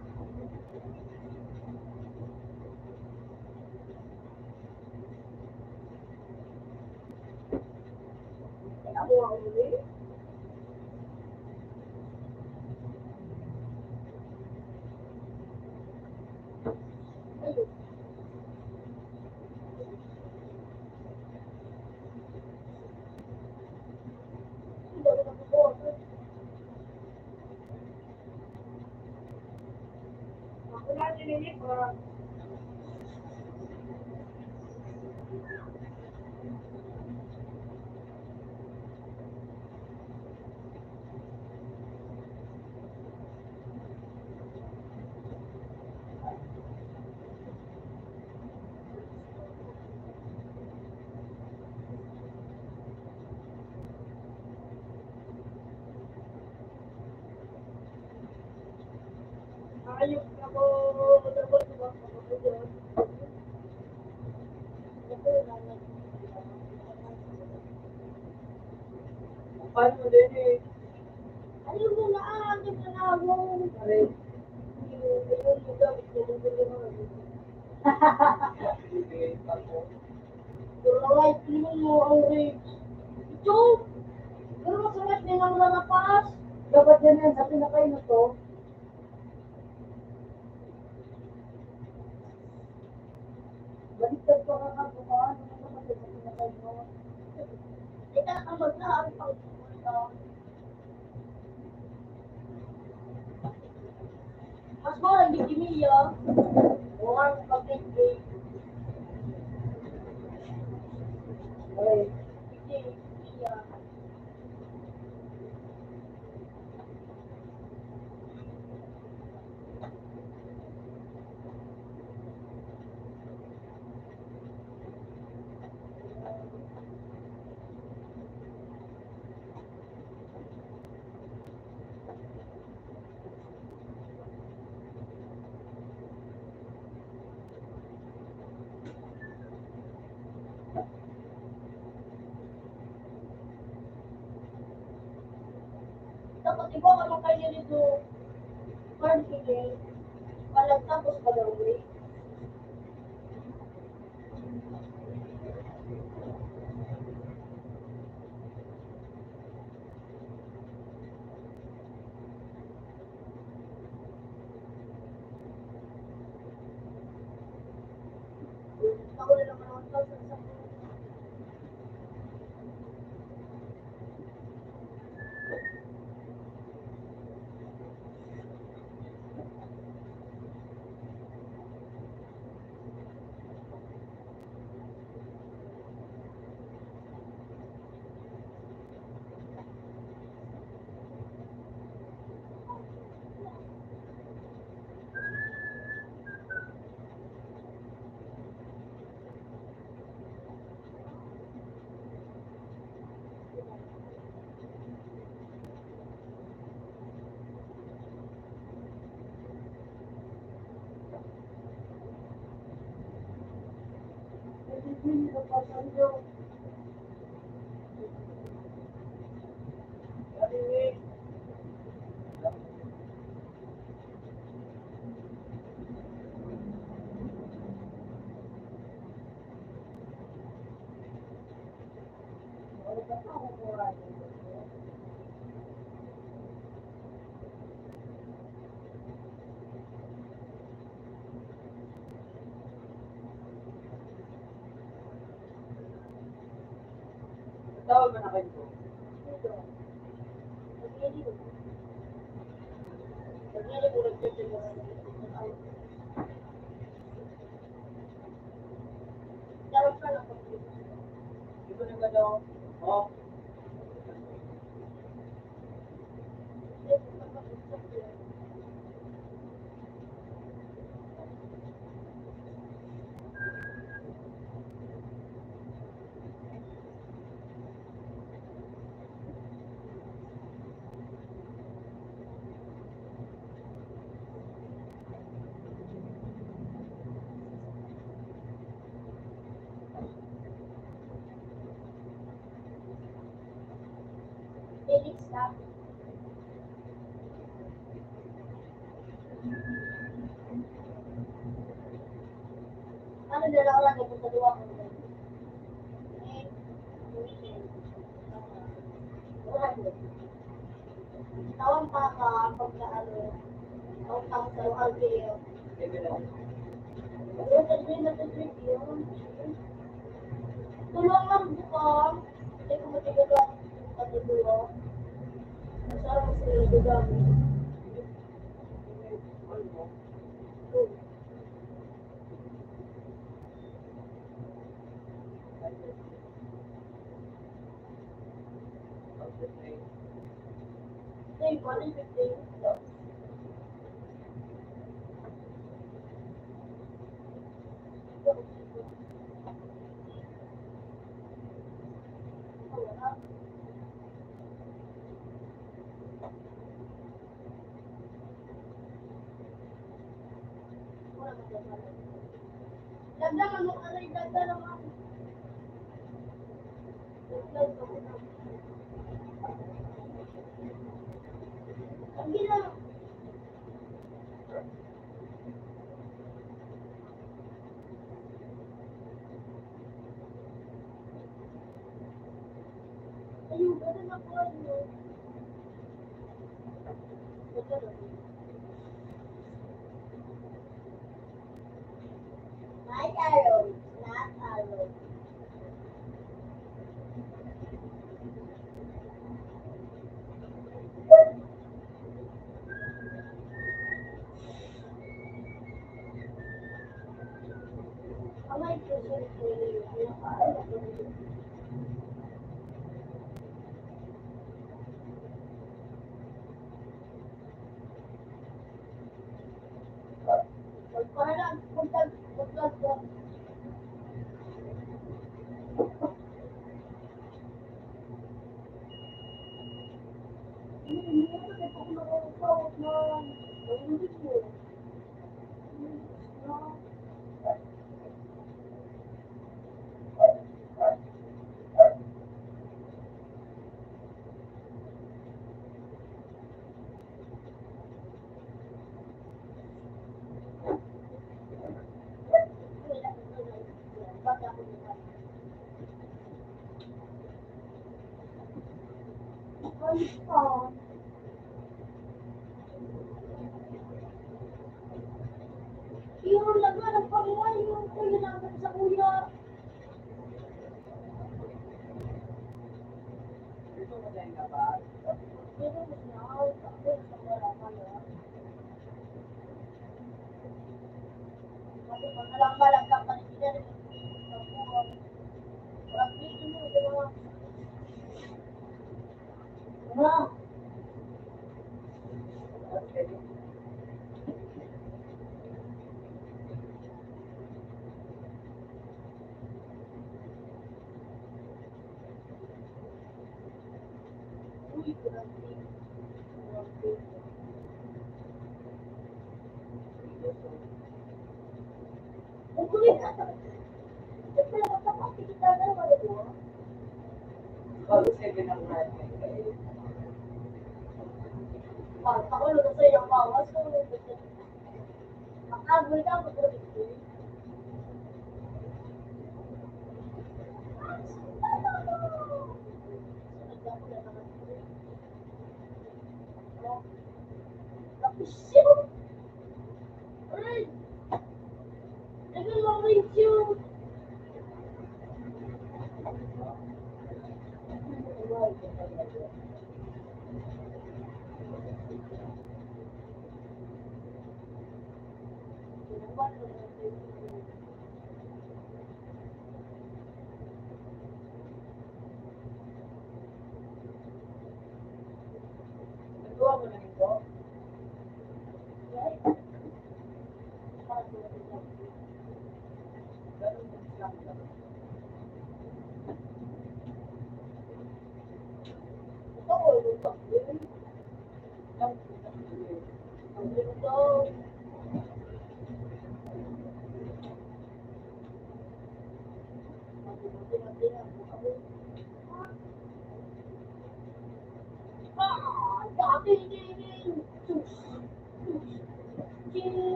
Ako ang uli. Ayun. Hindi ako nakukuha. Ako na dininig ko. Ayok ako. Dapat ko ako doon. Paano mo din eh? Ayun mo na, ang nanawong. Aray. Yung gamit ko, yung mga Sige, ako. right, tingnan mo ang rage. Ito! Pero masarap din ang lalapas. Dapat yan yan, sa pinakay na to. Baliktad pa ka kabukaan. Ano naman sa pinakay mo? Ika ang maglaan pang mas parang di Emilia. Mukhang pag-ibig. Aray. Hindi, Emilia. Tapos iba ka lang kayo nito. Hard hindi. Palagtapos ka daw eh. Hindi ka pa sa iyo. Wala ka pa ako kurado. Tawag mo na kayo. Dito. Pag-iili ko. Pag-iili ko nagtitin mo. Tawag ka lang pag-iili. Dito na ba daw? Oh. Felix ka. Ano dalawa lang ito sa luwa ko? Tawang pa ka pagka ano, tawang pa sa luwa ko. Bebe na. Ayun, sabihin na sa trip yun. Tulong lang bukang. Hindi ko matigaga ang dulo. Masarap mo sila dugang. Hey, 150. Dagdagan mo ka rin, dagdagan mo. Dagdagan mo. Ang ginawa. Ayun, ganun ako ano. Not arrow, not arrow. Ang may susunod ko yung para lang, punta ko. Hindi ko na po nakakawag na. Hindi ko. Yung laga ng panguhay yung kuya namin sa kuya. Dito mo tayo na ba? Pero mas nakawag ako sa wala kaya. Kasi pag nalang ka pa rin sila rin. Parang dito mo, di ba? Ano? Uy, kurang din. Kurang din. Ang kulit ka. Ito pala ka pa. Bago 7 ang natin. Ako na sa iyong bawas ko. Makagul ka ako. Shit! Alright! Naging long-range yun! Nagawa mo na ito? Ganun din lang naman.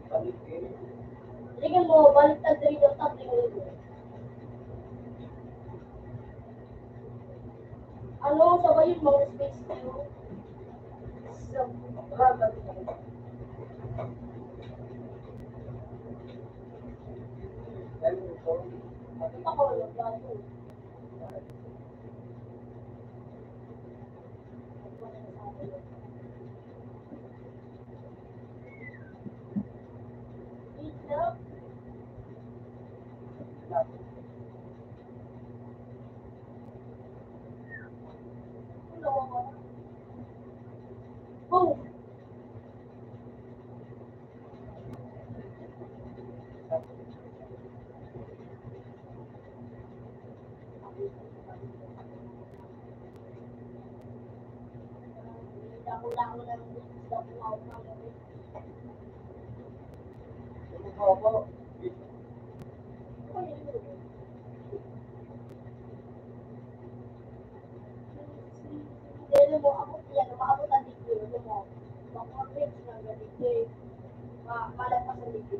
Balik eh. Tingnan mo, baliktad rin yung tatlo mo. Ano, sabay yung mga space na yun. Ragat mo. Ganun ito. Bakit ako lang gato? Ito? Ano? Boom! Dako-dako lang dako-dako lang. Opo. Dito mo, ako yan, maabot ang dito. Dito mo, mag-orange na ganito eh. Malapas ang dito.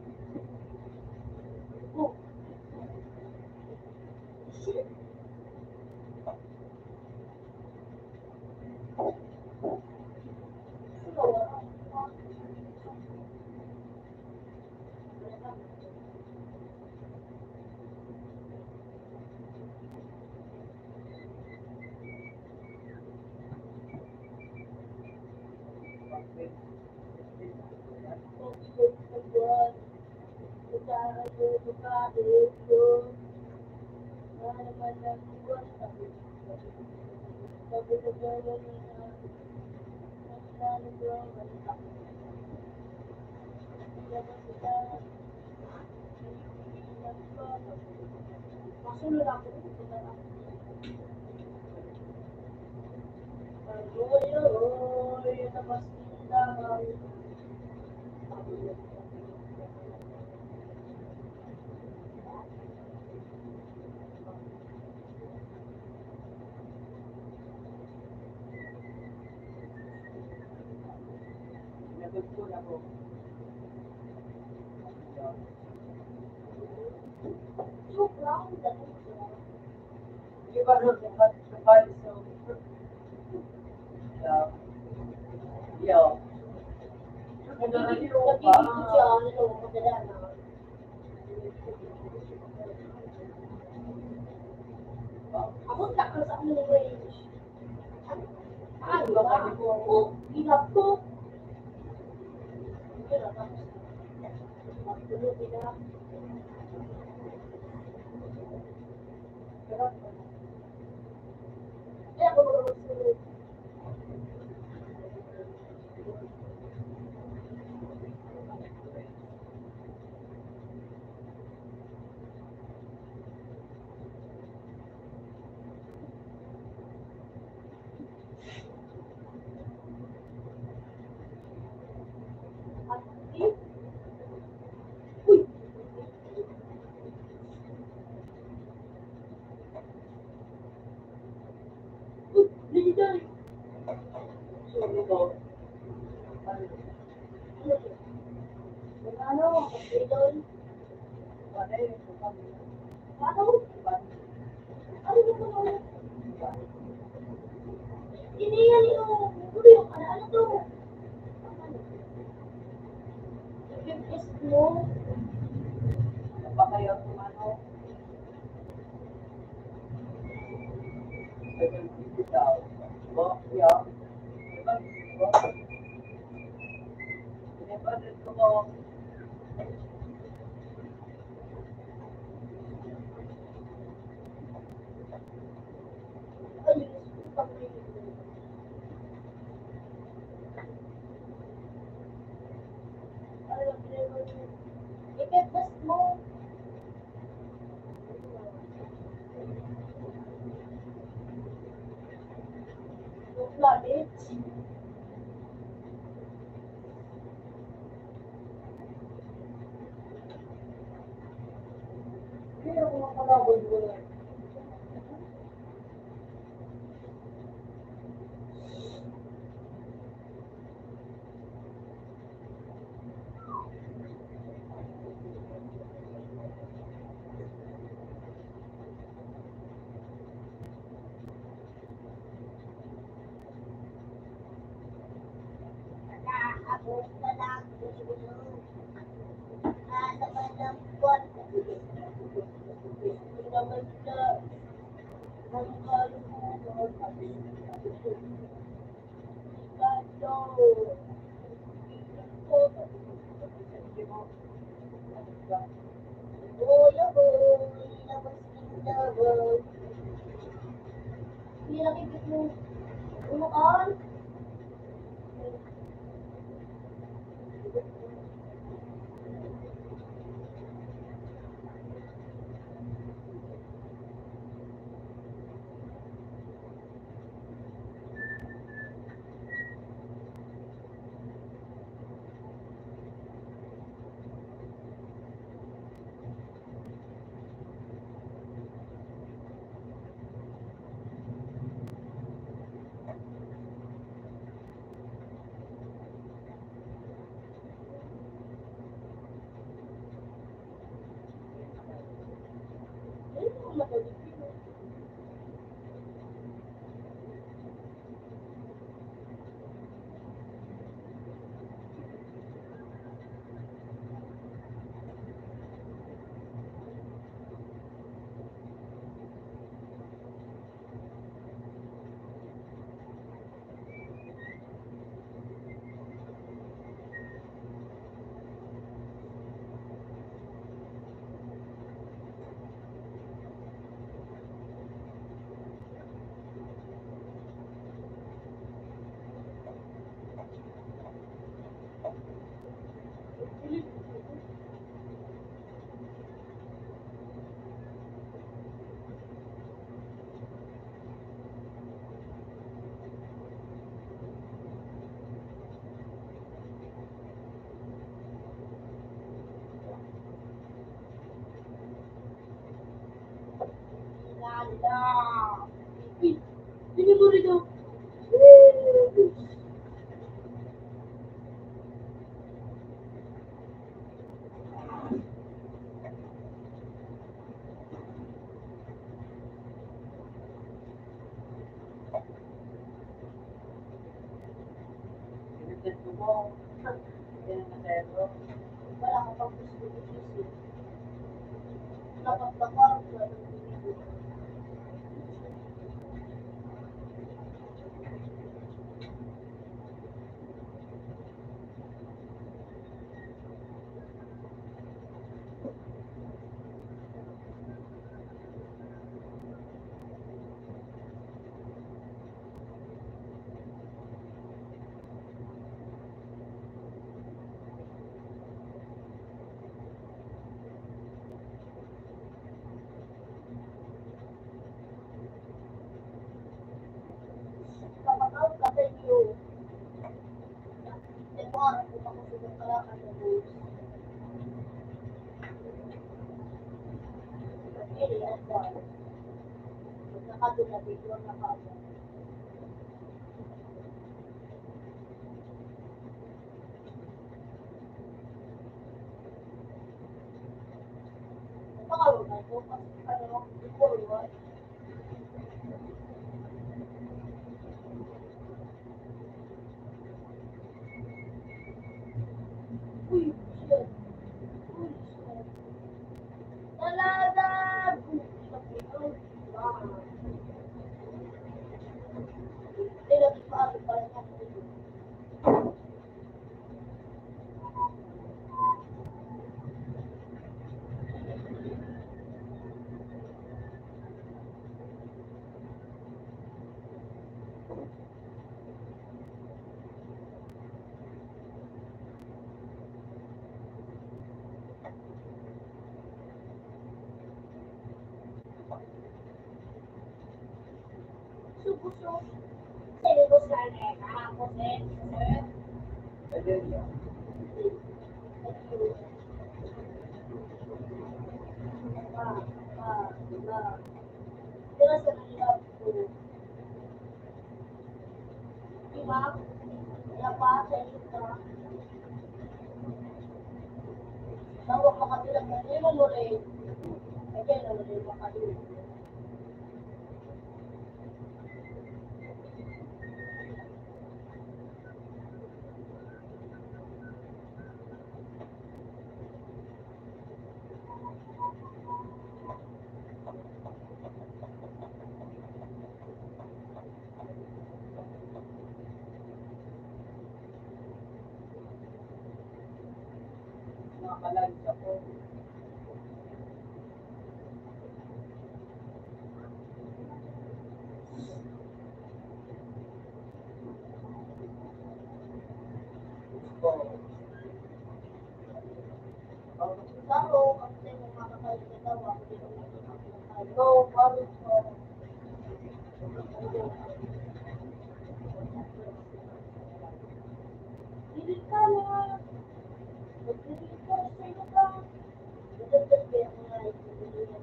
Oh. Shit. Masulod ako. Oy, tapos lamang. Nagugtun ako. So proud that Di ba rin kapali sa yo. nagiging ko siya, ano, madala na. Ako takal sa aming range. Ah, diba? Oh, ginap ko. Magtulog nila. Kaya ako magtulog. At least, uy! Ano? Ano ba ito? Hindi yan yung yung ano to? Yung is mo. Ano ba kayo kung ano? Ay, hindi daw. Oh, yeah. Pinipodit ko mo. Ay, yung pag may i-best mo. Yung planets. Pero kung makalaboy ko na. Nakaabot na lang dito. Nasa malambot. Hindi naman na ang kalunod. Unuan. Ini mo rito. Pinipodit ko mo. Hindi na masero. Wala ka pang gusto. Dapat bakal. Kapag ka sa iyo. Demor, kung ako sugat ka lang ang nabos. Hindi, yan ba? Magkakadula dito ang nakaba. Pangalaman. Bukas, ano, before work. Uy, shit. Uy, shit. Talaga! Hindi, nagpaano pa rin ako. Subuso. Seryoso lang ako, sir. Ayun yun. Kira sa nilap ko. Diba? Kaya pa sa ito. Tawag makatilang na nila mo rin. Again, ano rin makatilang. Nakakalag ako. Gusto. Laro, kasi yung mga kalitawa, hindi ko makikita. Go, bago ko. Dili ka na. Magdili ka, sa'yo ka. Magdagdag kaya nga, dili ka.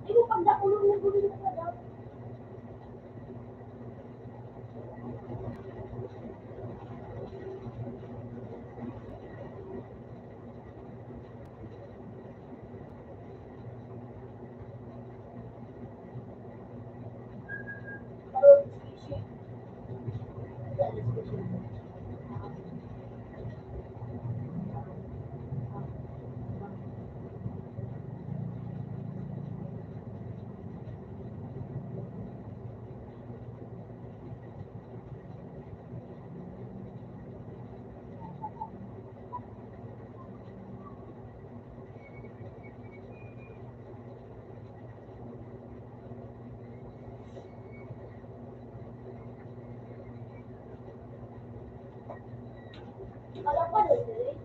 Di mo pagdakulong na gulo na daw. Parang sushi. Kala pa na sila eh.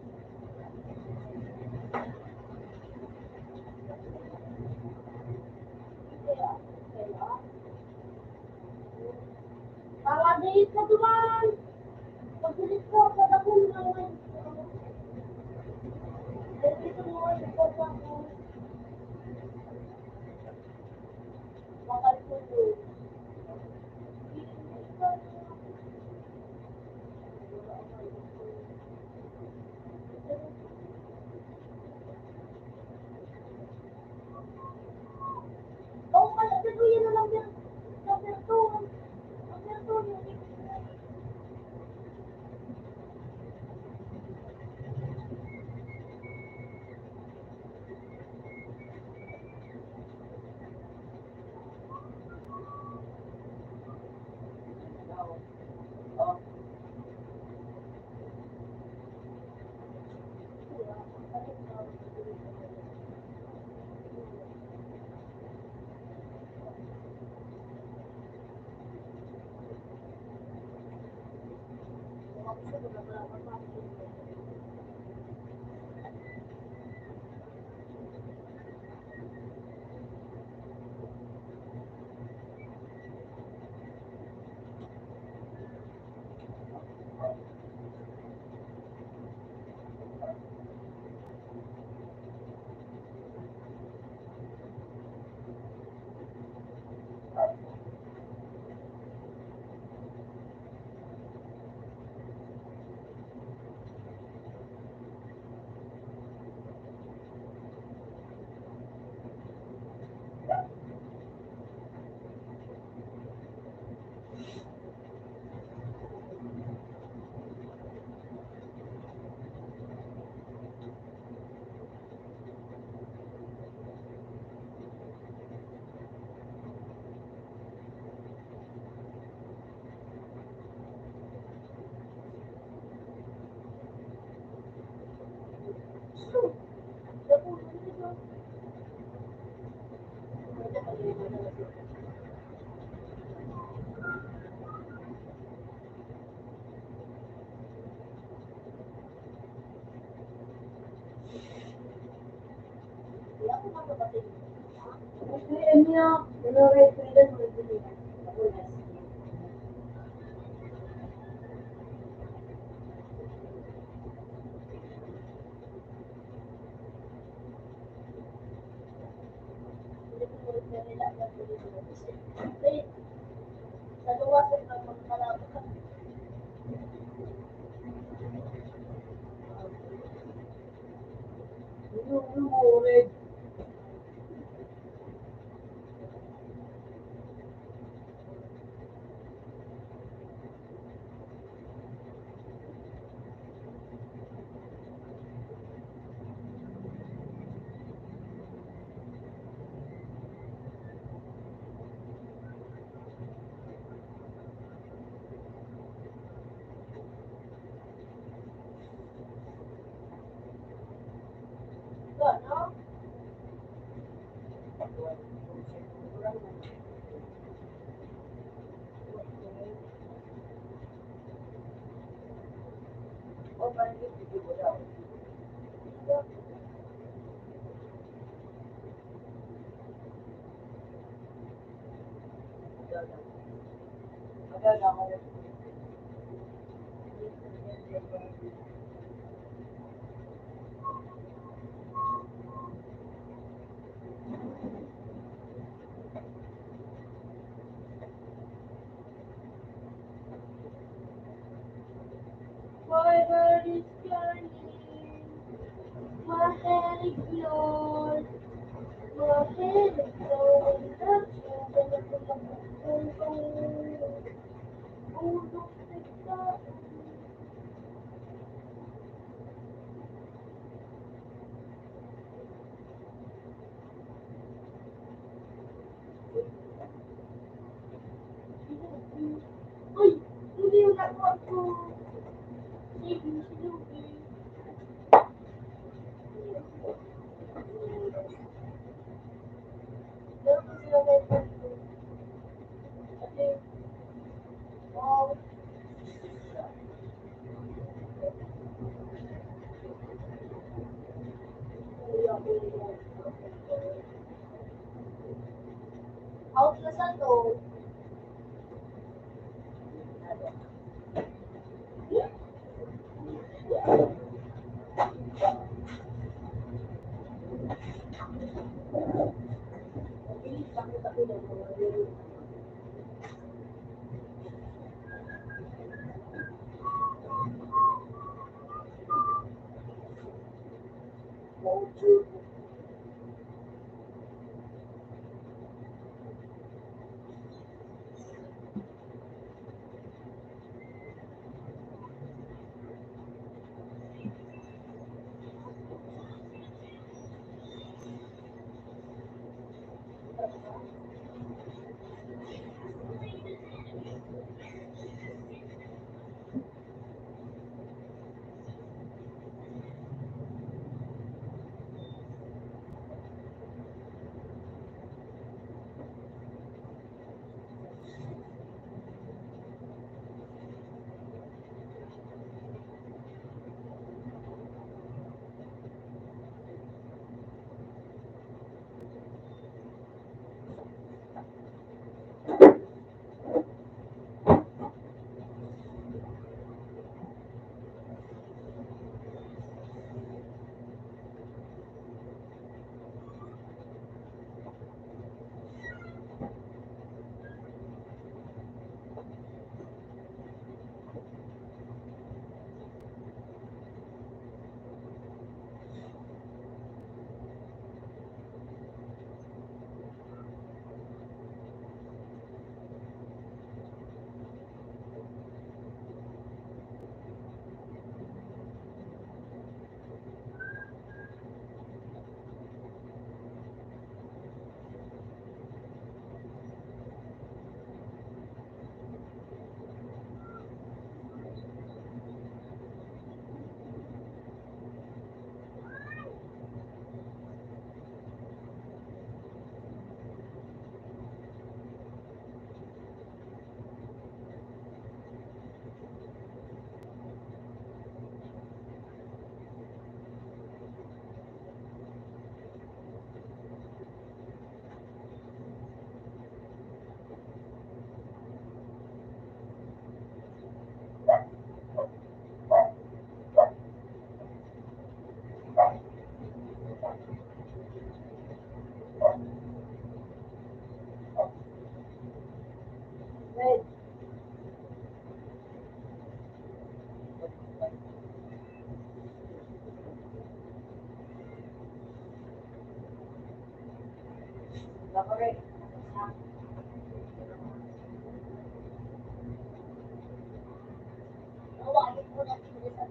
Kaya. Para date na duman. Pagdilit ko, pagdakulong na naman. Dito mo, important mo. Bakal ko yun. Oo, kaya pero yan na lang yan. Napertuhan. Napertuhan yun. Oh, Ano niya, ano rin, freedom mo din. Ako na. Sa luwas ay magpapalabot. Yung red. Ano? O, parang yung video ko daw. Maganda ako rin. My heart is burning. My head is blown. My head is blown. That's Uy! Hindi yung nagawa ko. Sige, sige. Meron ko sila may Kasi, wow. Out na sa to. Bilis pakita ko ng mga yun.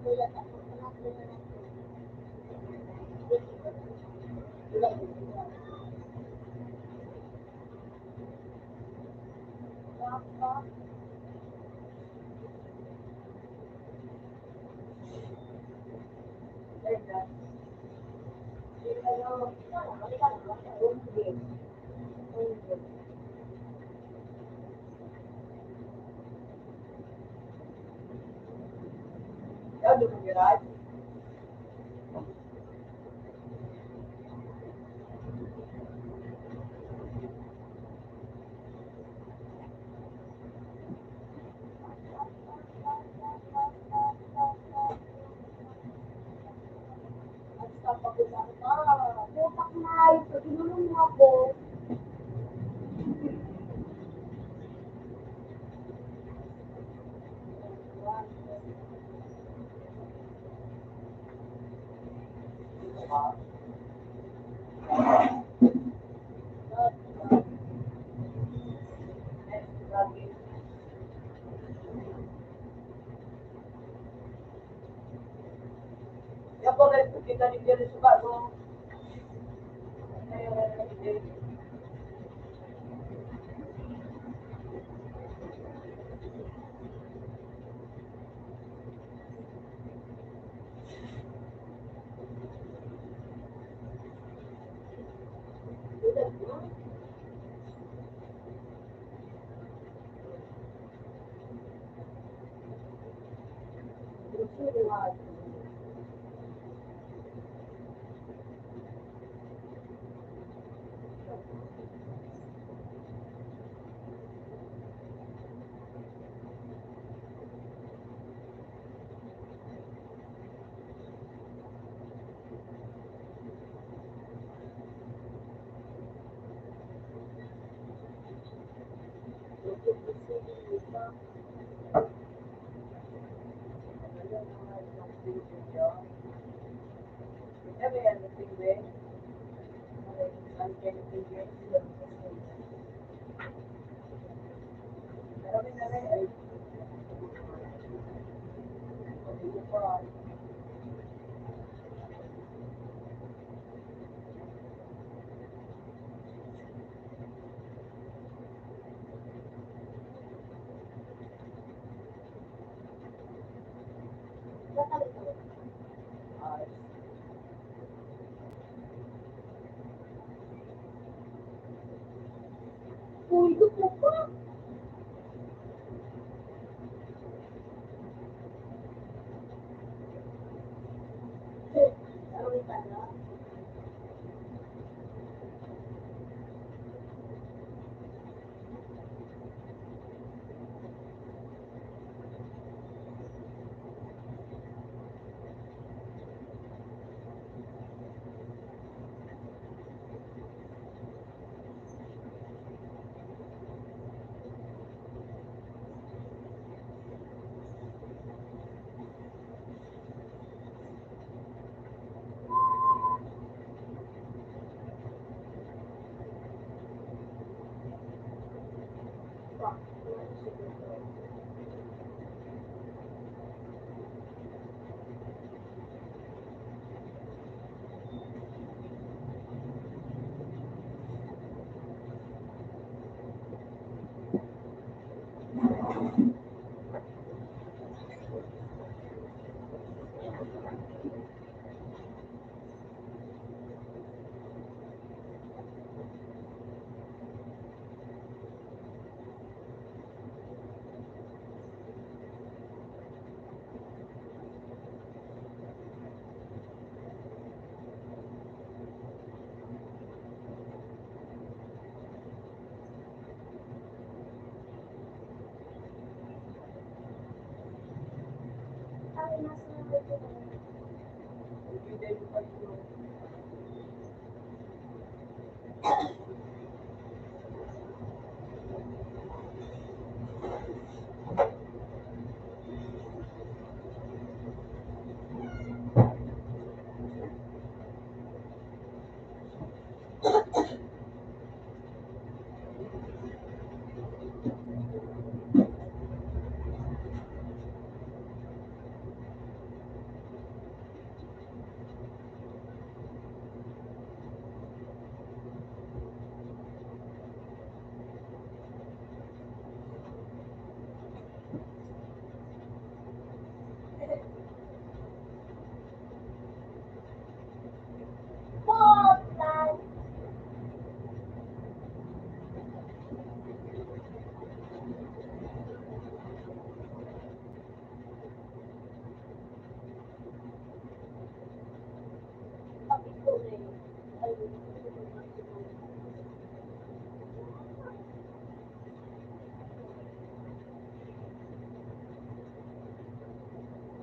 Nagulat ako. Nagulat ako. Yan, lumirat. Putak na ito. Tinulong mo ako. Yan po rin, kita ni Jerry sa bago. Uy, gusto ko. Ano ka na? Ay, nasa ito.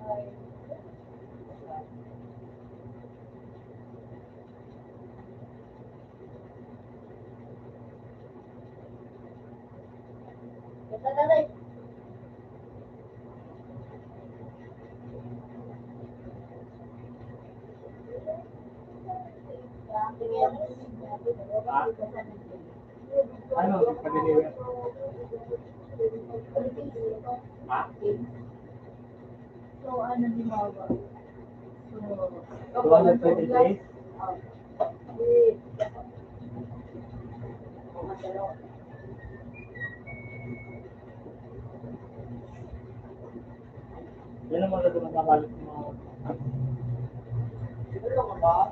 Kita na rin. Ano, pag-deliver? Ha? So, ano di mawa? So, 220 days? Yan ang mga doon nakalit ng mga... Sino lang ba? Ha?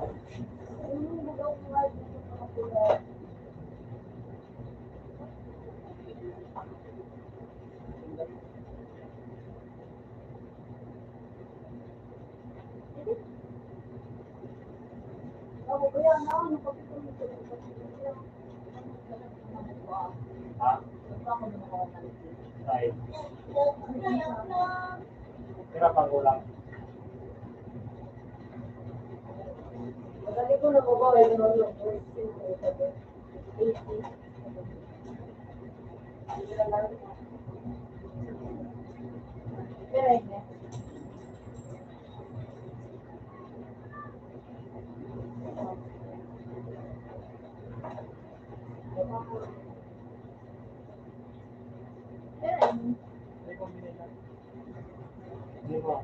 Side. Kira pang ulang. Madali ko na ko ba, ay naman yung voice ko, sabi, 80. Pero hindi. Hindi ko binila. Hindi ko.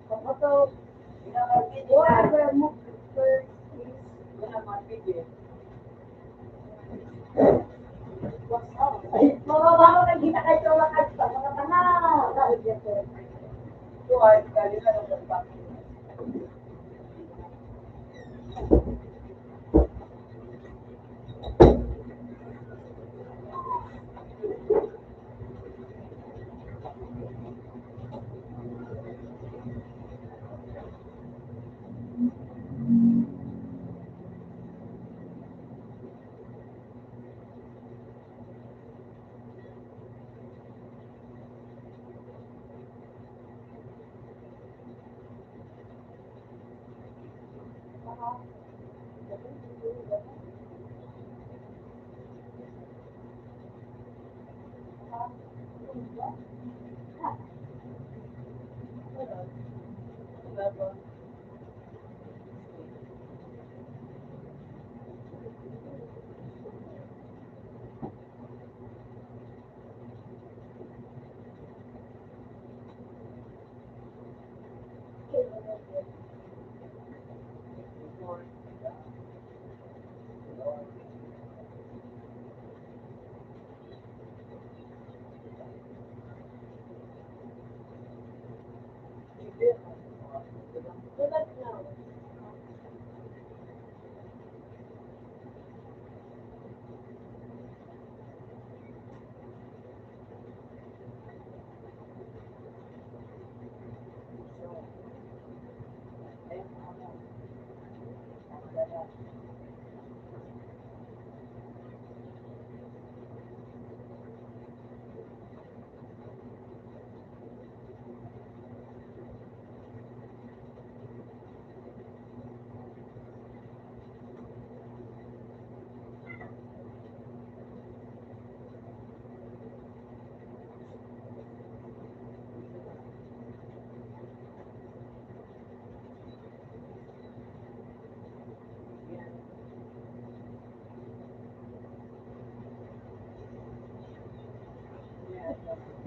Kapag whatever mo first is mababa ka kita kay tulak at sa mga tanaw. Ito ay kanila ng mga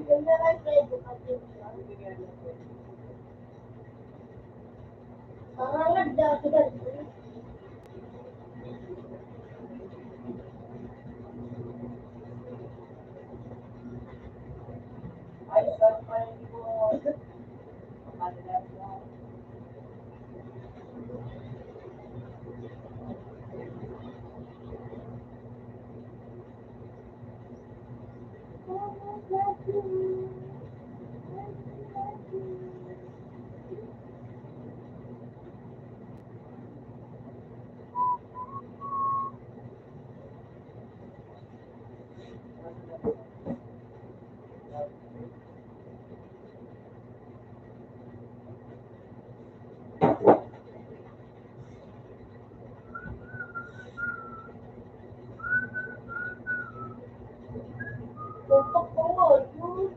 Ganda na yung pwede kasi siya. Parang nagdasigan ko. Ay, saan pa hindi ko makakalala mo. Tutok ko mo. Yun.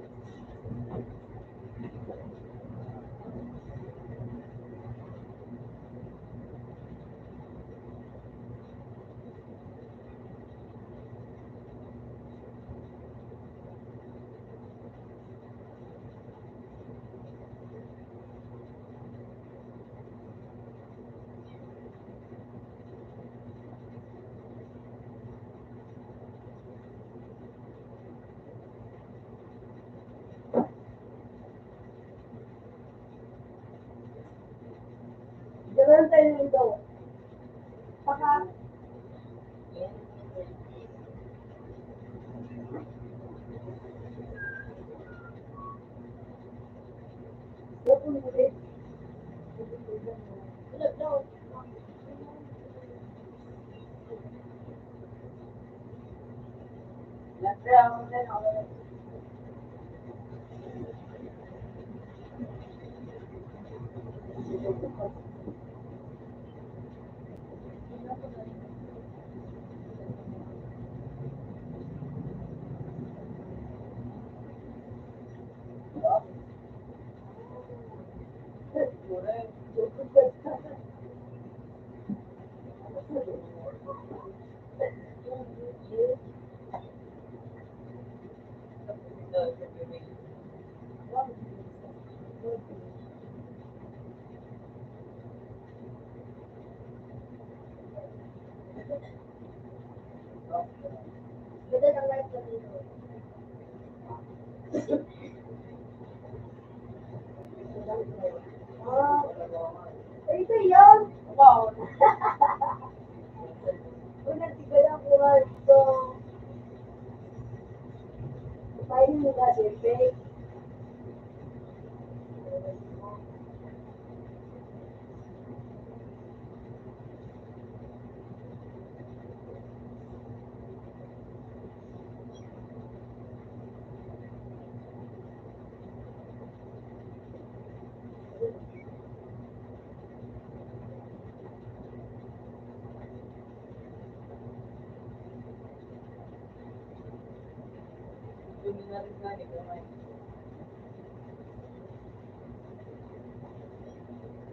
Ganun tayo nito. Paka, Siyempre, ako din, ako din. ganda ng light na dito. Ah, ito yun. Wow. Kung nagtigalan ko nga ito, tayo nila siyempre.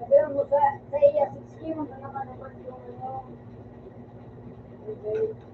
Sabi mo sa iya, 6K mo na naman yung ano. Okay.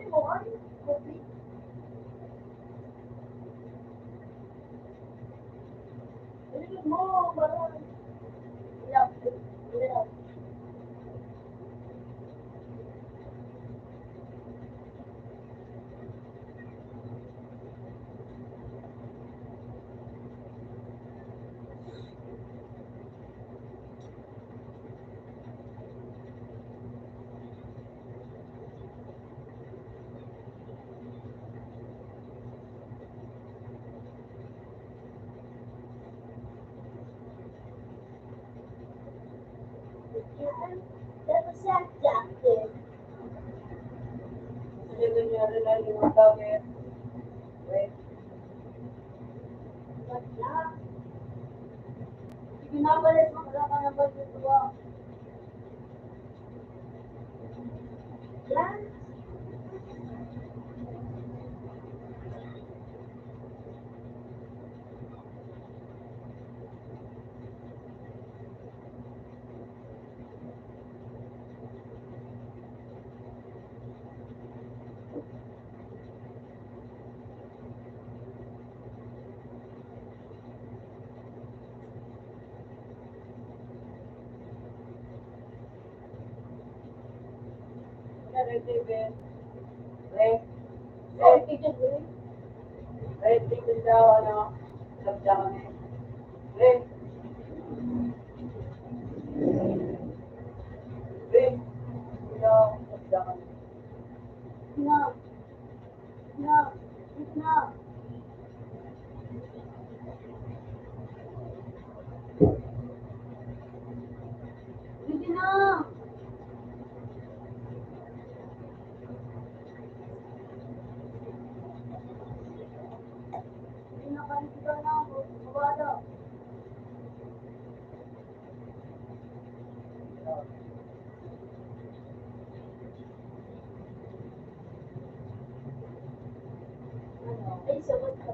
mo, ay, coffee. Ilipid mo, parang. Ilap, ilap. That's a sad jacket. Hindi ganyan rin lang yung gamit. Wait. Wala. Binabalit mo, wala ka naman yung tuwa. Yan. Red ribbon. Red. Oh, picture ko rin. Red ribbon daw, ano. Sabda kami. Red. Red. Daw, sabda kami. Na. Na. Na. Hindi na. Hindi na kayo kita na. Mabada. Ay, sabat ka.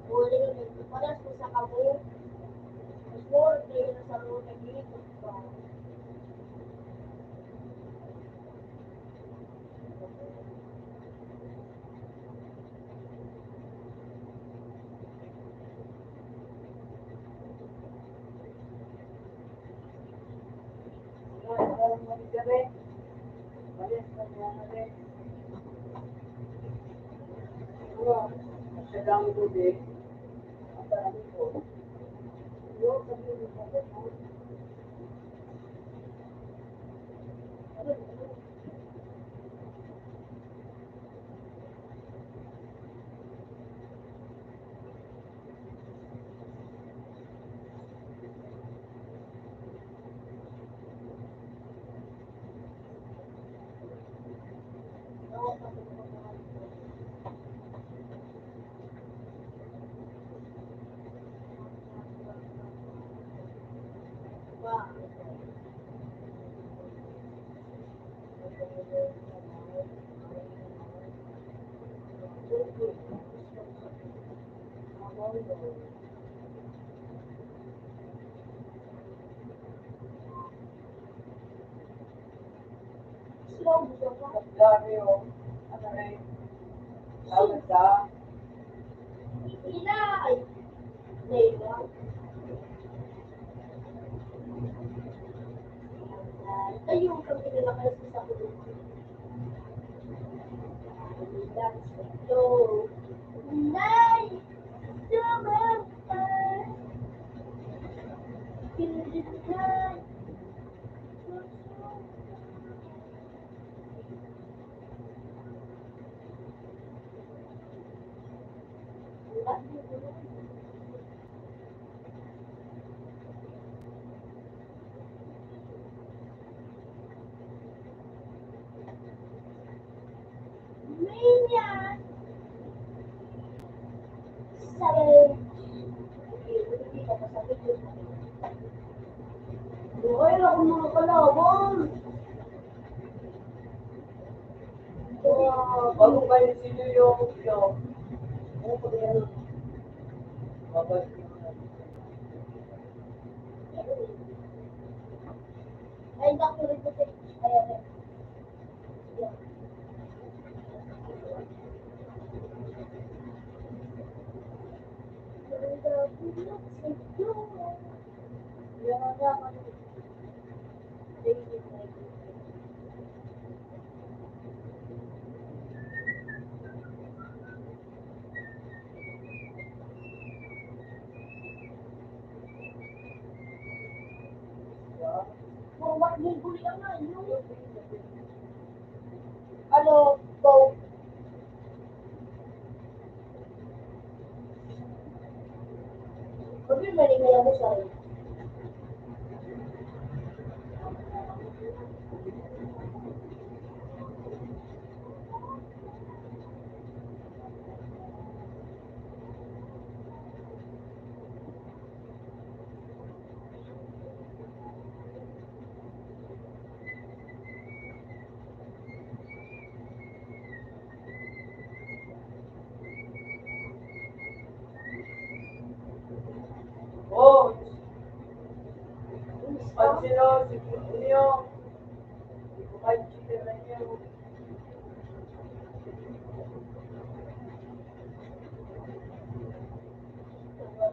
Uli, parang sa kabo. Mas more, kayo na sa road na dito. Parang gabi. Malis na niya na rin. Sa dami ko din. Ang dami ko. Yung sabi mo sa ko. Slow mo siya. Ang dami yung, ano rin. Tawag ka. Inay! Layla. Tayo kami nila kayo sa kulungan. So, Inay! Sumapay! Pinagay! Maniac! Sabi! Buhay lang ako mga kalabang! bago kayo si New York, yo. Ano pa yan? Mabalik ko na. Ay, dako rin ko sa ayan. Ano, go. Sabi, maling mo sa rin. Oh! Pansino, si Putinyo. Kumain chicken na niyo.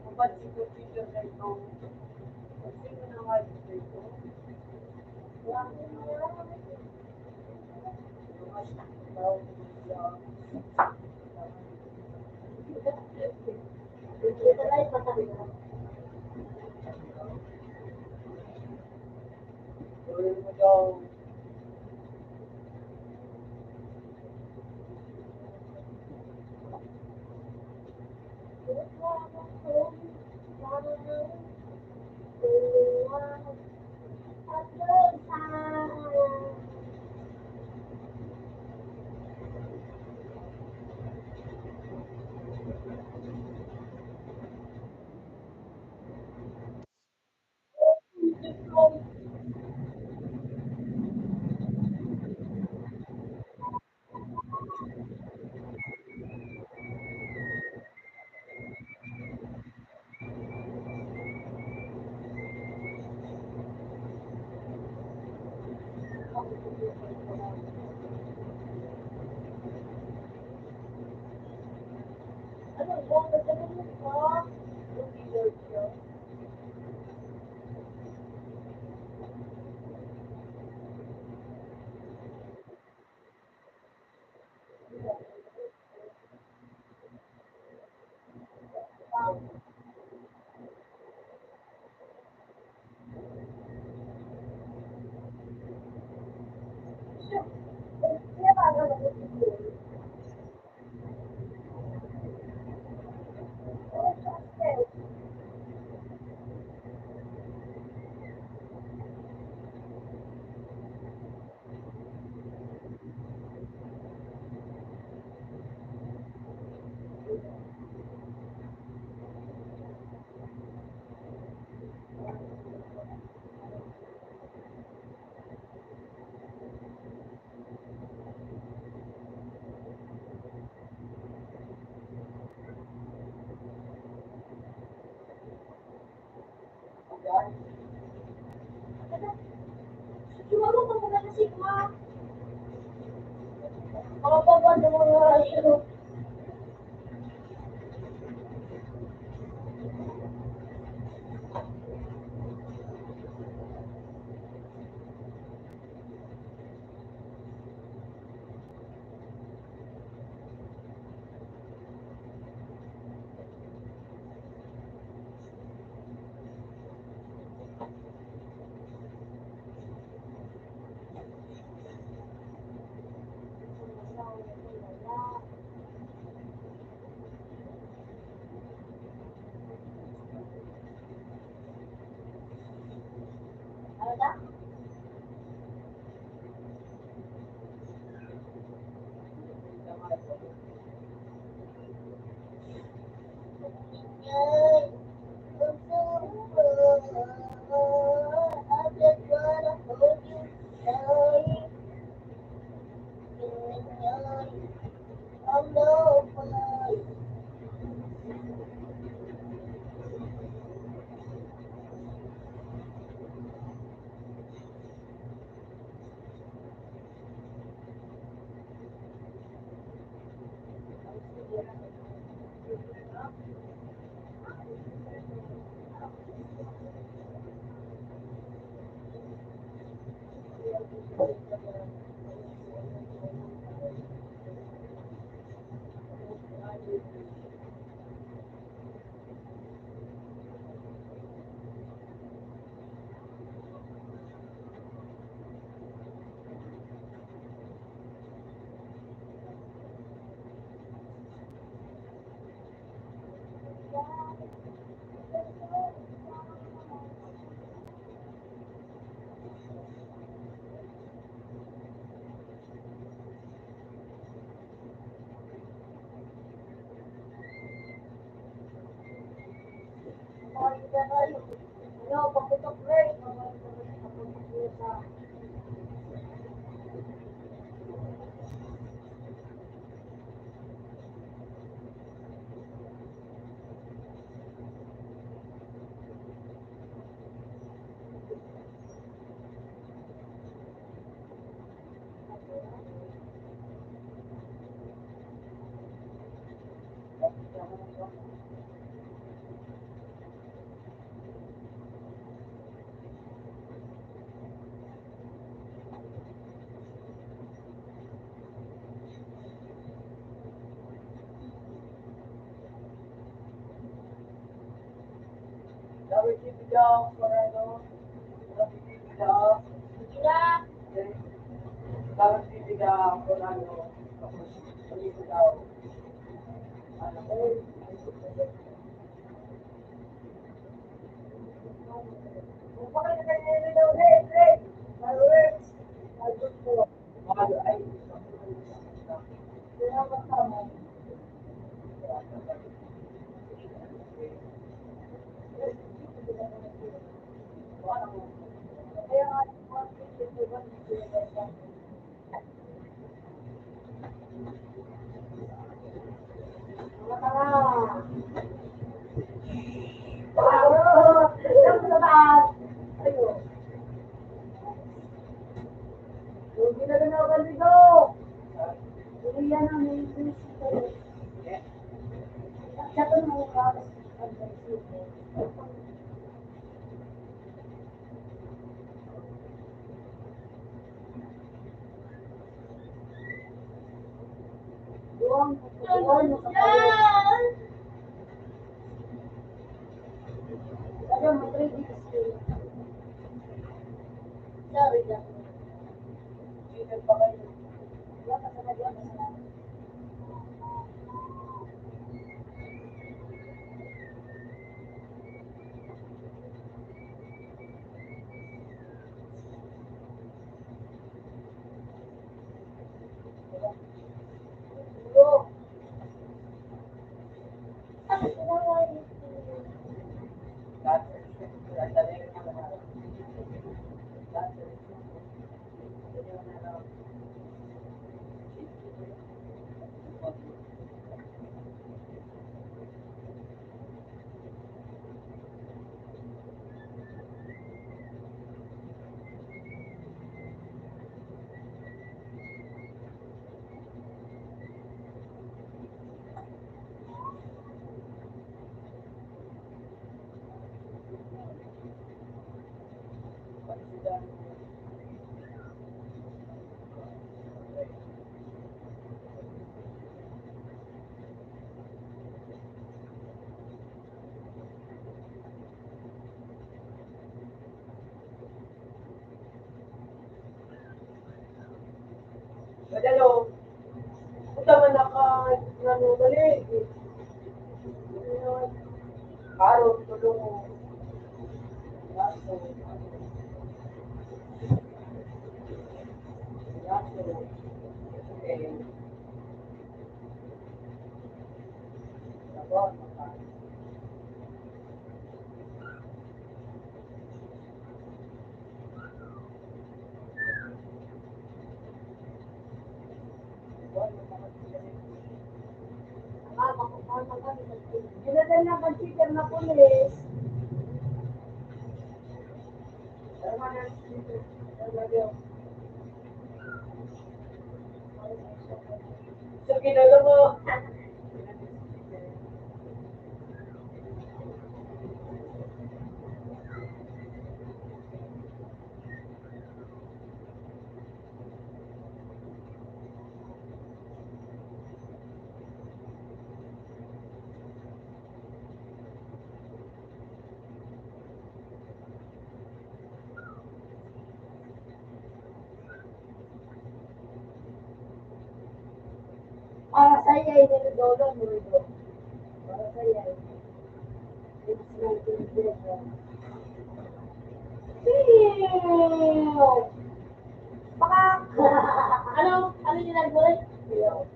Kumain si Putinyo na ito. Pansino na nga ito. Ito na yung pasalita. Gawin mo daw. Ano, buong nagsasabi ko? Yung video ko. Kaya paano mag-video? Siguro kung mga na sigma, makapagod ng mga rasyo. Ano na? Ano, paputok rin. Paputok rin sa... Dapat bibigyan ko na ano. Dapat bibigyan. Dapat bibigyan ko na ano. Bibigyan. Ano ko? Kung pa kayo kanina daw, Red. Fireworks. Fireworks po. Mahal ay. Kaya kasama. Kaya nga, mga tanga. Yung sa taas. Ayun. Yung ginaganaw dito. Hindi yan ang may gusto. Siya to mo ka. Doon, doon, Sabi mo, 3 weeks. Sorry, lang. Chicken pa kayo. Wala ka sa nagyan, masalamat. Yo. Madalo. Punta man nanungali. Karot, tulong mo. Yaso. Yaso. Okay. Sabon, makain. Ginadal na pag-cheater na pulis. So, ginala mo. Para sa iya, inilidolo mo ito. Para sa iya. It's 19 years old. Ew! Baka... ano? Ano yung nagbulit? Ew.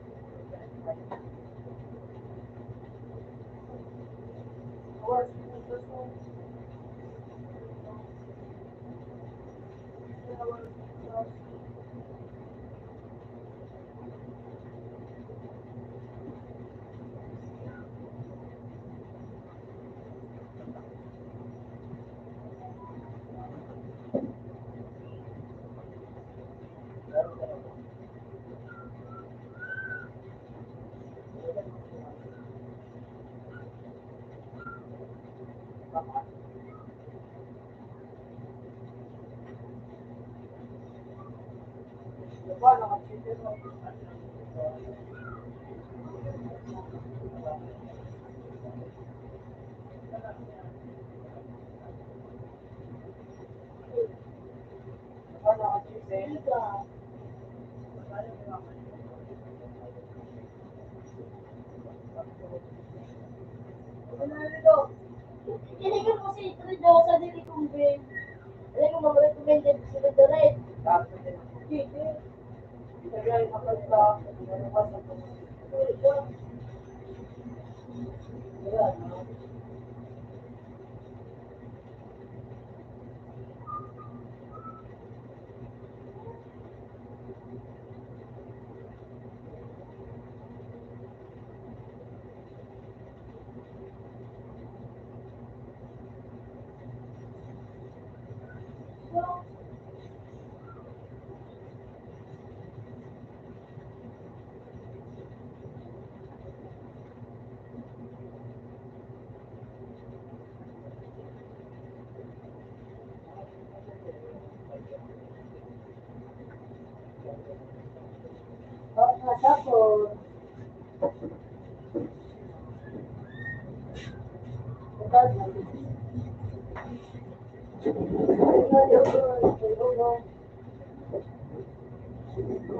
Kinikin mo si Trid ako sa dili kong Ben. Alam mo, mag-recommended si Red. Hindi. Tapos,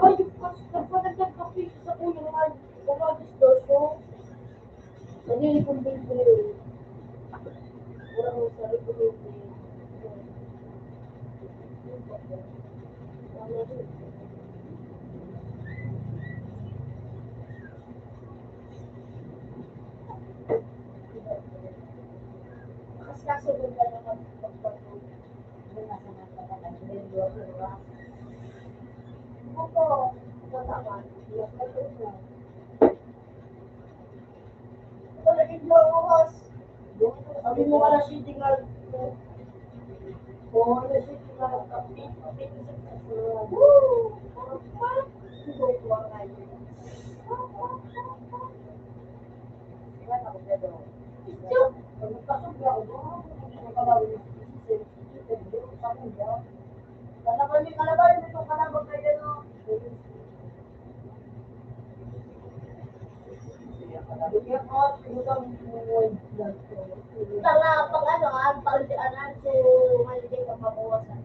Ay, nagpadagdag ka piso sa ulo nga. Bumagis daw siya. Sa dili kong Ben. Wala mo sa rin ko Mas kaso doon ka naman pagpatuloy. Opo, tataman. Ito naging bukas. Sabi mo ka na siya tingal. Oo, na siya tingal. Kapit. Woo! Ito ko ang ngayon. Ito. Kalaban ito kalabang kayo no. Tala pag ano pag-anan so hindi ka mabawasan.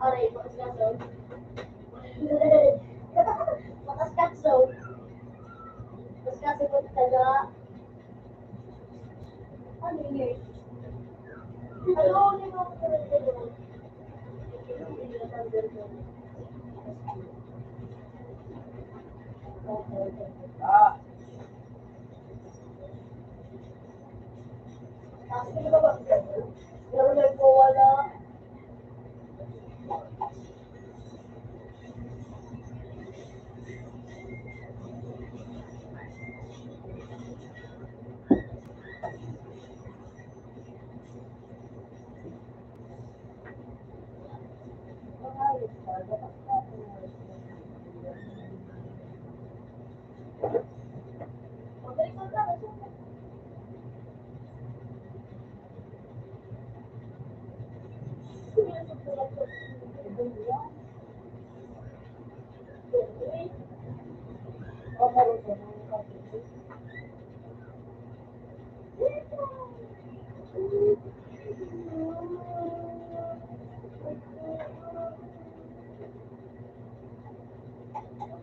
Aray, makas-kaso. Makas-kaso. Makas-kaso ko talaga. Ano yun? Ano ni mo ko talaga? Tapos ano ba? Pero nagpawala.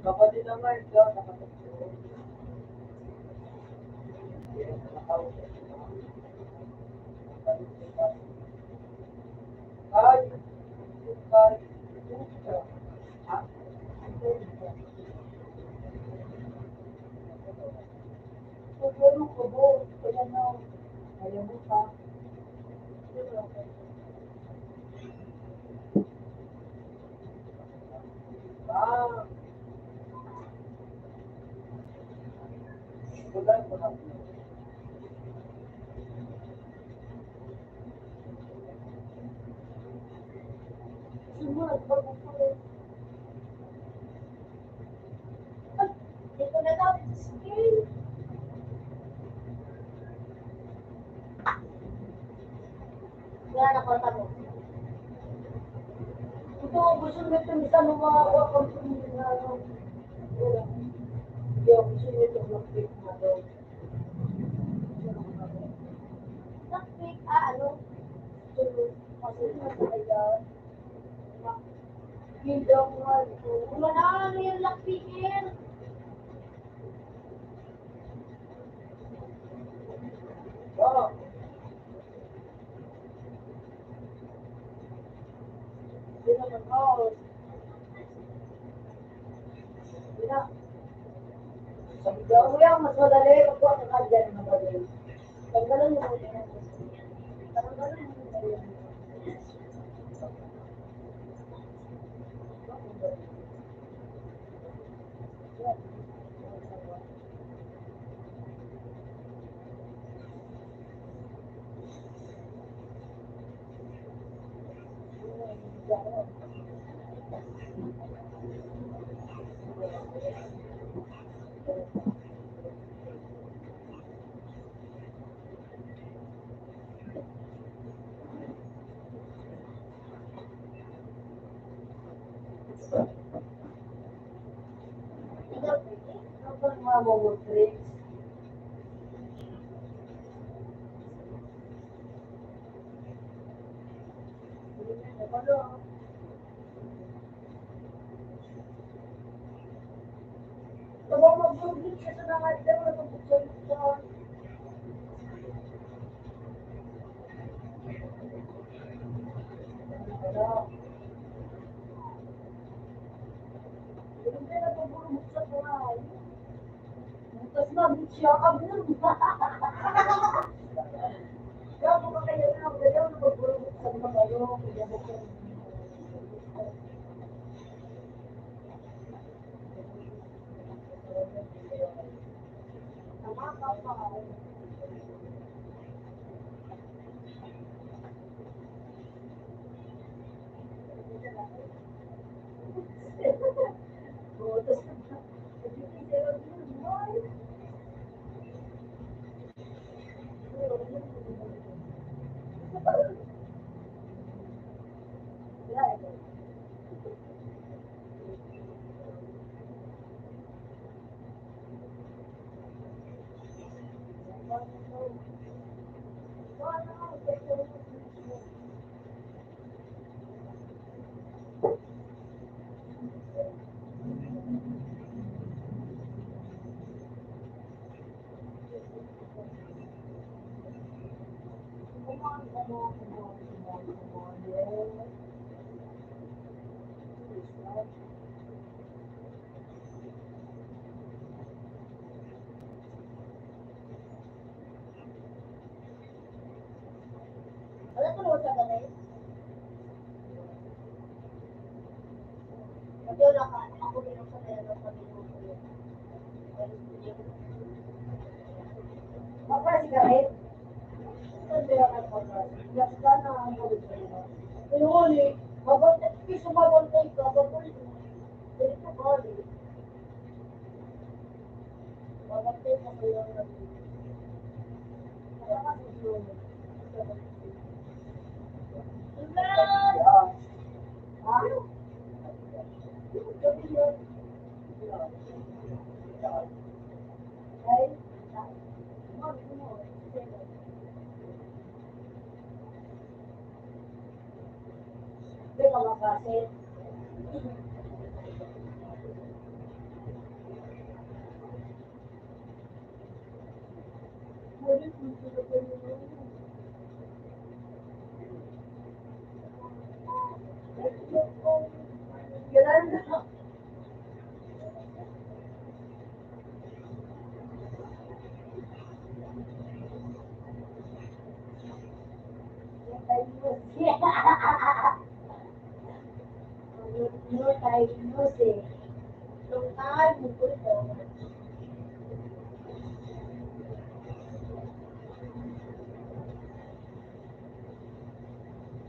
Kapatid naman, ito, nakatapos. Ay, Siguro ko po, kaya na, ayaw mo pa. ah, bulan ko na. Dito na daw, it's scale. Wala na ko tanong. Ito, gusto nyo ito isa ng mga company na gusto nyo ito mag-pick na daw. Nag-pick, ano? Tulog. Kasi nasa kaya. Gindang nga. Wala na, ano yung lockpicking? Oo. Hindi naman ako. Hindi na. Sabi ko, yan, mas madali. Pagkuha ka dyan, madali. Tanggalan mo muna yan. Tanggalan mo muna yan. Ano mga mo tricks? Sabang mag-google siya sa mga ito na pagpapagod sa hindi na pagpapagod sa mga tapos mag-siya ka kaya mo kaya na ang galaw na pagpapagod sa mga kayo kaya mo kaya tama ka pa Wala ko sa ganun. Kasi wala ka, ako din ang sanay ng pag-inom ko yun. Magpa-cigarette? Hindi ako magpa-cigarette. Yes, sana ang ulit sa iyo. Pinuli, mabantay, piso mabantay ka, mabantay ka. Dito ka ulit. Mabantay ka kayo ang nabili. Kaya ka susunod. Ha? Sabi yun. Ay, hindi ka makasit. Yolanda. No time, no say. Nung time, mo ko ito.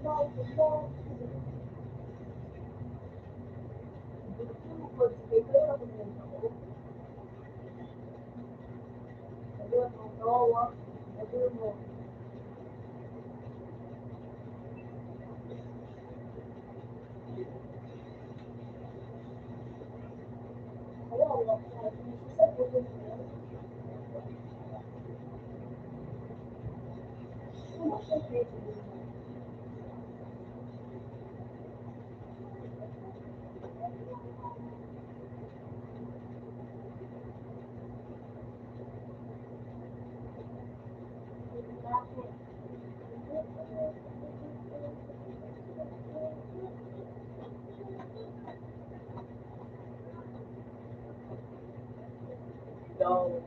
No, no. So,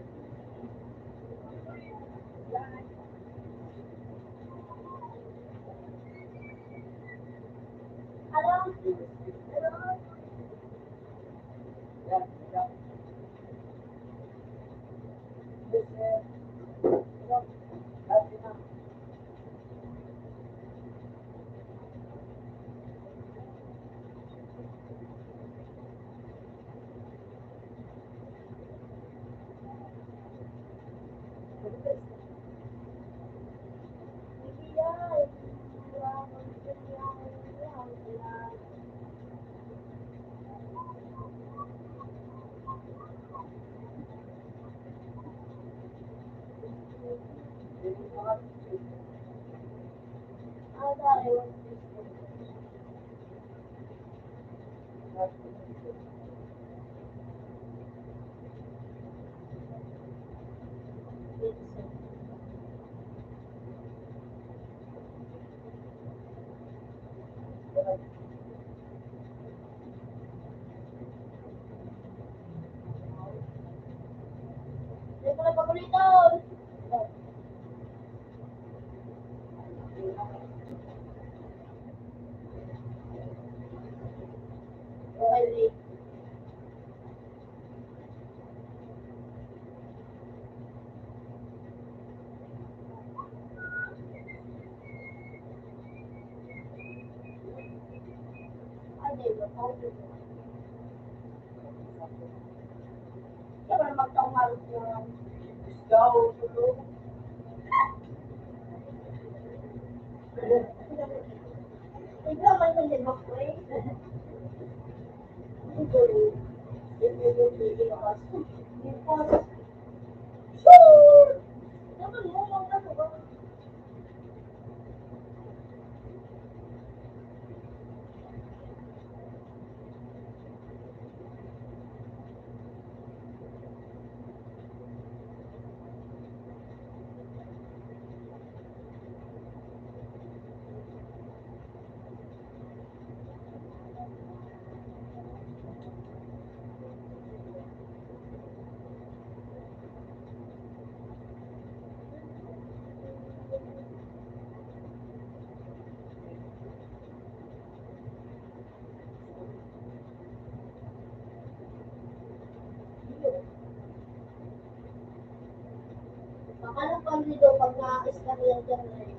Akala ko hindi daw pag na-scan yan dyan eh.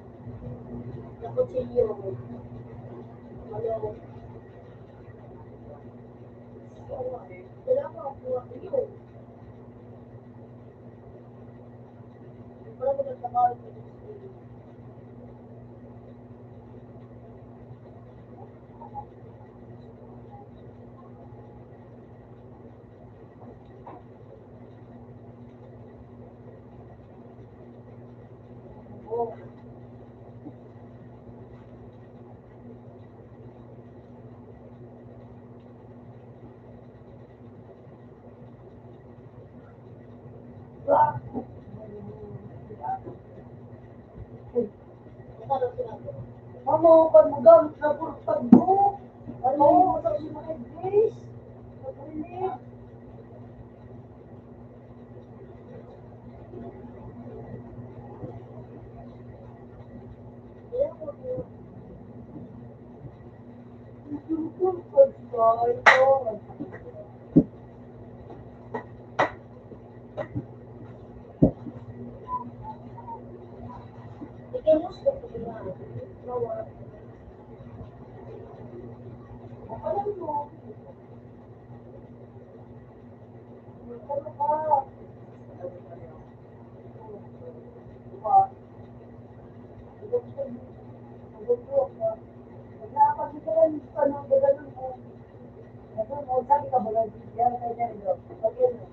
Na kutsilyo. Hello. Wala ko ako yun. Wala mo nagkakawin ko. Oh. Ano, pag magamit na purtag mo? Ano, sa mga English? Pag-rinig? Ano ka? Diba? Nagkakapagbigalan pa ng gano'n mo. Gano'n mo, sabi ka ba lang, yan kayo na rin. Pag-yan mo.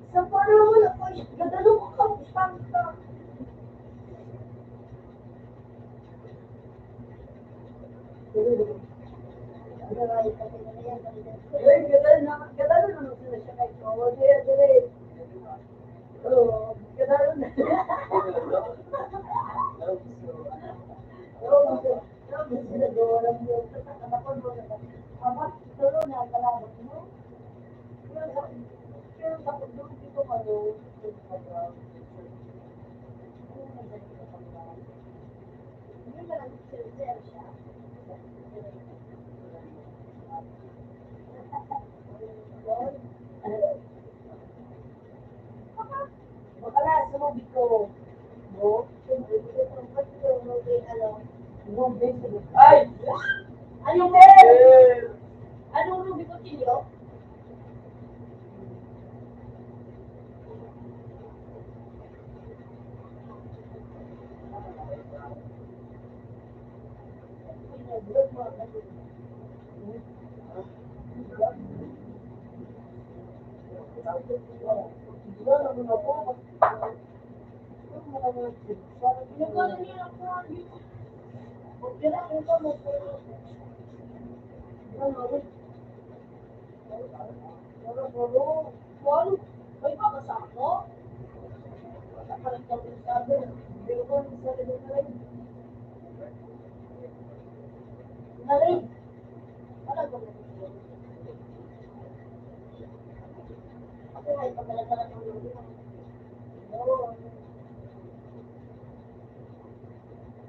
Sa pana mo na po, gadalo ko ka, basta. Gadalo naman sila siya kahit oo, dire. Oo, gadalo na. Oo, sila doon, alam mo, ako mo na. Ama, tulo na ang kalabot mo. Pero sa pagdong dito kayo, Hindi ba lang sir siya? bakala, sumubit ko. Mo, sumubit ko. Ay! Anong Eh! Anong Ruby Cotillo? Pinagkala niya ako ang YouTube. Kaya kung ka mo po. Walo. May pakasama mo? Nakalang ka rin sabi. Pero kung sa rin na rin. Na rin. Wala ka mo. Ako ay pagkalagala ng lulu. Oo.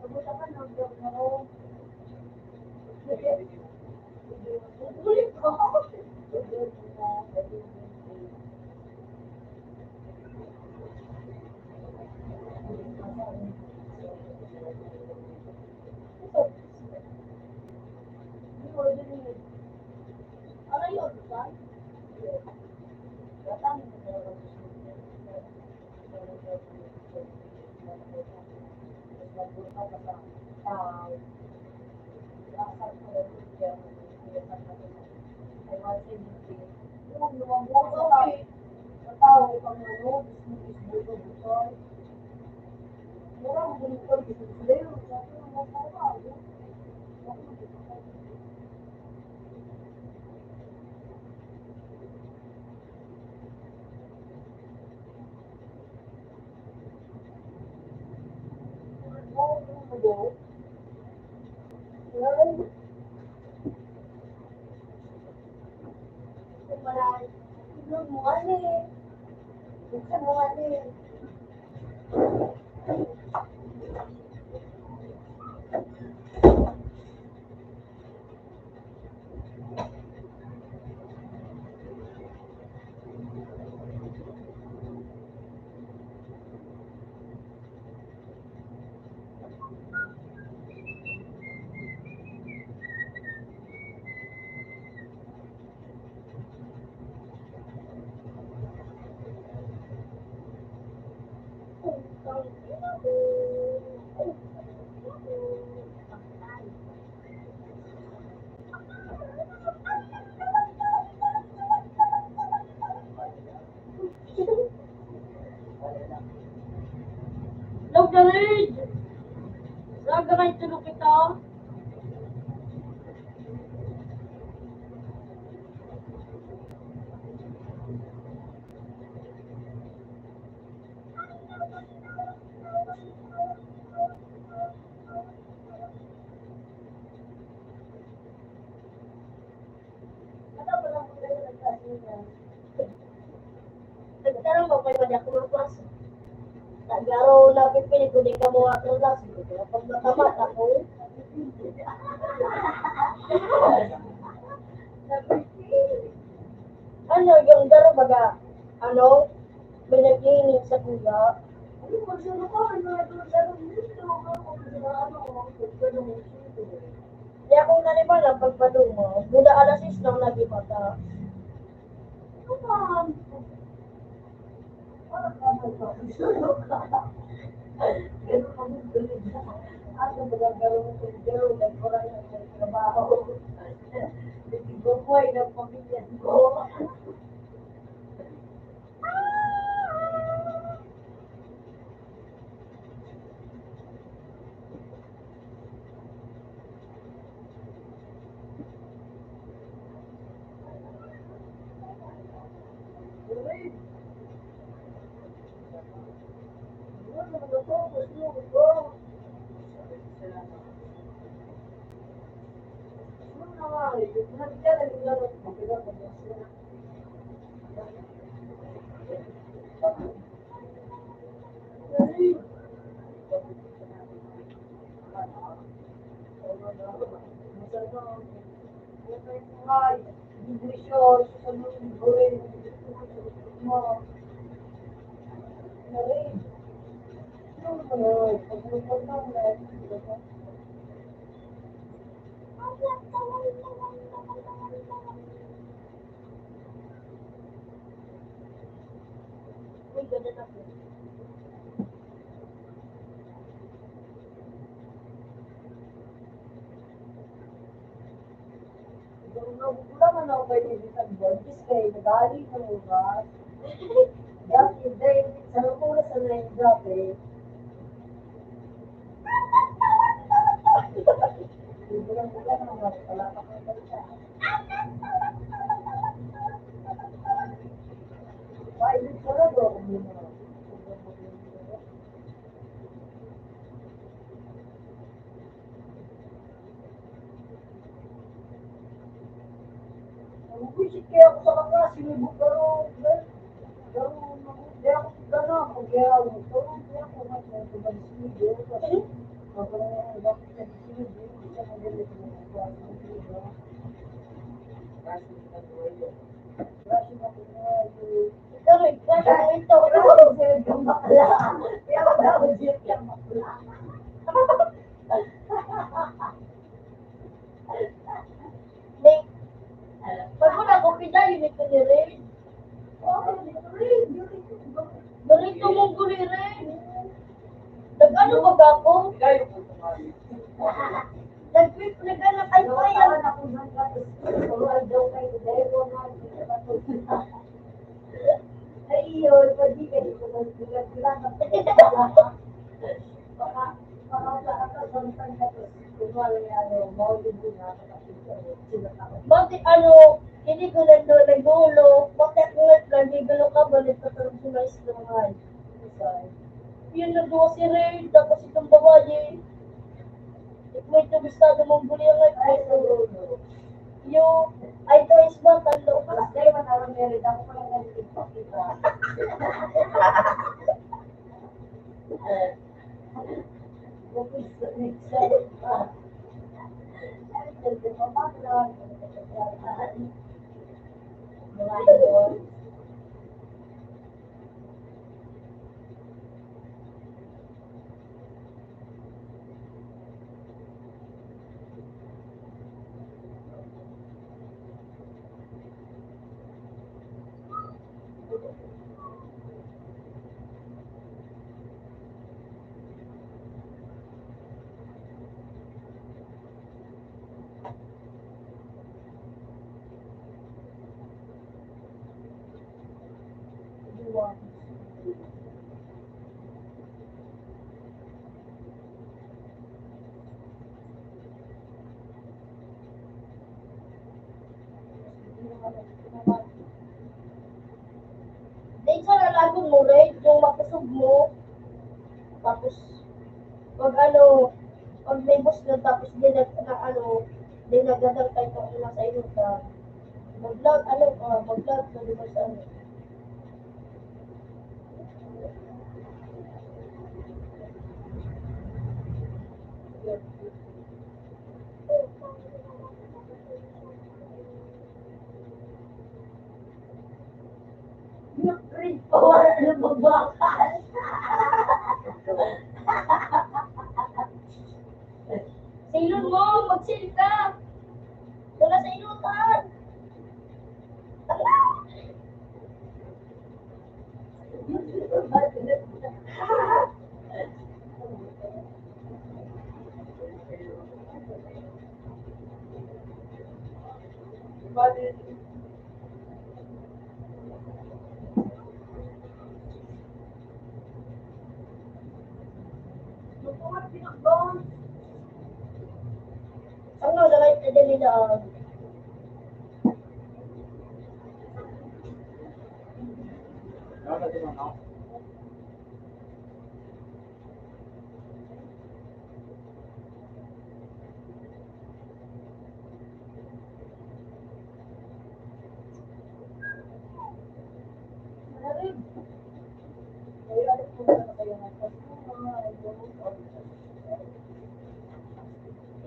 Nabuta ka ng vlog na ako. Ulit ko. Ano yun, ba? Log na rin! Gagawin tulog kita. Nagtarang mo kayo na ako ng class. Naglaro na pipilit ko di ka mo ang class. Pag matamat ako. Ano yung daro baga? Ano? May naglinis sa kuya. Yung magsalukahan na ito sa dito, ako sa ano, ganun dito. Kaya kung nanimala, pagpado mo, mula alas 6 lang lagi mata. Naman, parang kamay ka, sulok ka. Ganun ka mong galing na. Ano magagawa mo kung gano'n, nagkuray ng trabaho. Nagsibubuhay ng pamilya ko. Uy, ganun ako. Nagugulangan ako kayo sa Borges kay nadali na mga dati dahil sa lukura sa na yung dati. Nagugulangan ako pala pa kayo salita. Pwede ko na doon kung yun na. Nagugusit kaya ako sa kanya, sinibok ka rin. Hindi ako gano'n, kaya hindi ako mag-sinibok kasi bakit nag-sinibok, hindi siya magalit ng Kasi ako Ikaw rin, kaya mo ito. May, pag mo na kopi na, yun ito ni Ray. Ganito mong guli rin. Nag-ano ba ba ako? Nag-anak ay bayan. Ay, yun, pwede ka dito nagbilang ng Bakit ano, hindi ko nagdulo, bakit mo nagdulo ka, balik ka sa mga islaman. Yun nagduwa si Ray, tapos itong babae. May tumistado mong buli ang yung, ay to is ba, talo ka. Dahil matarang meron, ako pa lang nagpipakita. Dahil sa lalagon mo, Ray, yung makusog mo, tapos, pag ano, pag may boss na tapos di nagdadang tayo kung ina sa iyo ka, mag-vlog ka, di ba sa ano. Yung print ko, wala na magbakal. Silon mo, mag-sil ka. Wala sa inutan. Ano, nalay na din nila. Ano na din ako?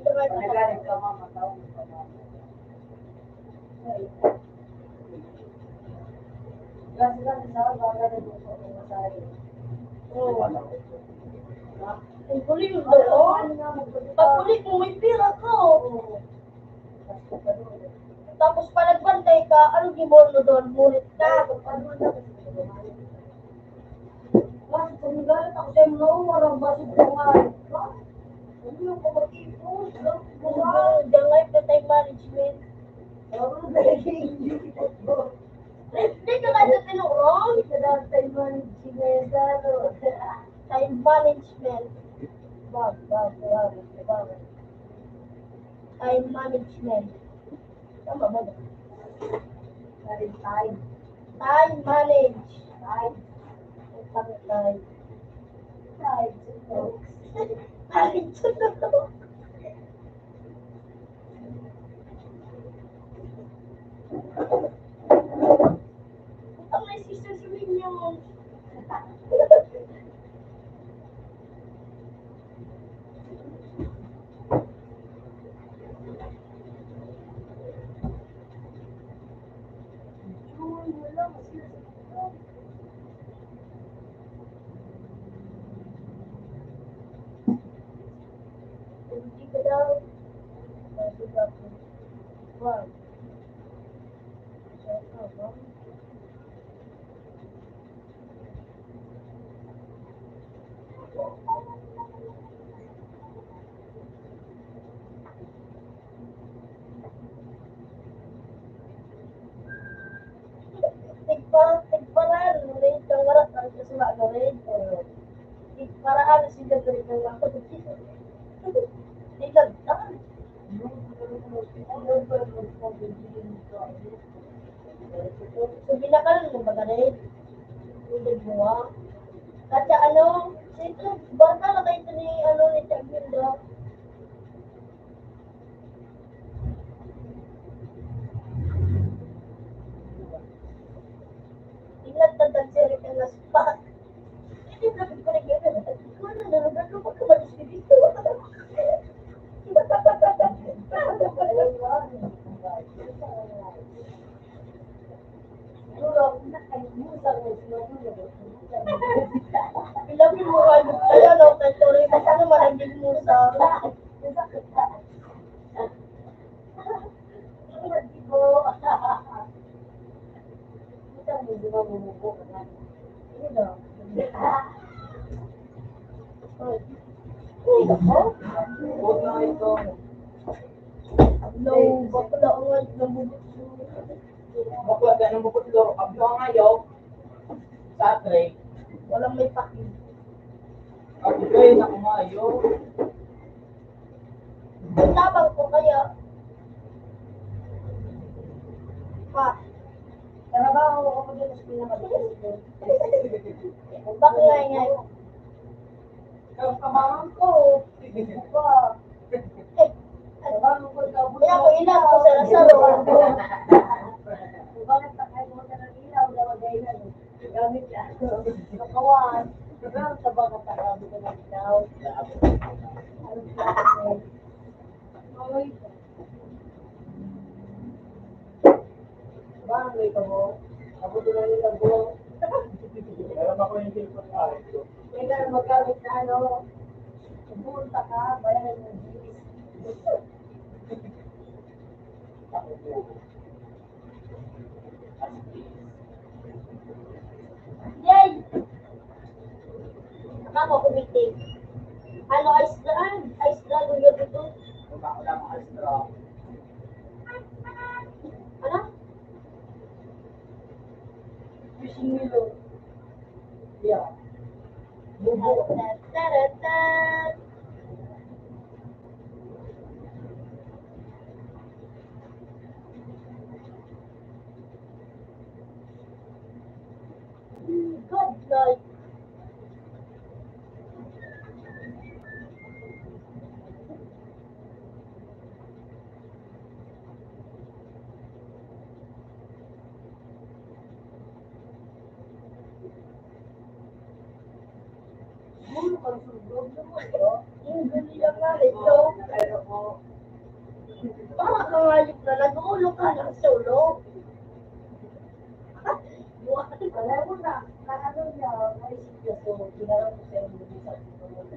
Nagalit ka mama, tawag mo pa mama. Kasi lang sa baga na gusto ko masaya. Oh. Ang kulit mo doon. Pag kulit mo, may pira ka. Oh. Tapos pag nagbantay ka, anong gibon mo doon? Mulit ka. Bakit kumigalit ako sa'yo no? Walang basig ko nga. Ano yung kumakipos? The life na time management. Ano naging Hindi ka kasi tinurong. time management, ano? Time management. Bag. Time management. Tama ba? Narin time. Time manage. Time. Time. Time. Time. Time. Ang may sister sa yun. Hindi ka daw. Sabi ka po. Wow. Tigparaan, rin kang warat ang kasama ka rin. Tigparaan, sila rin kang ako. Tigagtan. So, binakalan mo ba ka rin? Tulad mo ha? Kasi ano, ito, bata lang kayo ni, ano, ni Tagilda. Ingat tandang siri ka na spot. Hindi mo lapit ko na gano'n. Ikaw na, nalugan ko pag kumalis ka dito. Ilapin mo kayo, kaya daw, kay Tori, basta naman ang digmusa. Huwag na ito. No, bakla ang nga, nabubukso. Bakla ka nang bukod-loro. Abdo ang ayaw. Sa tray. Walang may paki. At kayo na kumayo. Tabang ko kaya. Pa, Trabaho ako dito sa pinamagaling. bakla nga. Ikaw kamahan ko. Ba, Eh, trabaho ko ikaw. kaya ko ilang ko sa Lazaro. Bakit pa kayo mo na ng ilaw na magailan? Gamit yan. Nakawan. Pero sa baka takabi ko ng ilaw. Bang, may mo. Ako doon na nilang buong. Meron ako yung cellphone nga. May ka magamit na ano, pumunta ka, bayaran ng G's. Yay! Ako kumitin. Ano, ice dragon yun ito? Wala mo alis na. Ano? Fishing Milo. Yeah. Bubo. Taratat. Good night. Bulo kang sundog naman, no? Yung guli lang nga ito. Pero ko, Baka kangalip na nag-ulo ka ng sulok. Buwan. alam mo na, ano niya, naisip niya, so, ginarap ko sa inyo sa sundog.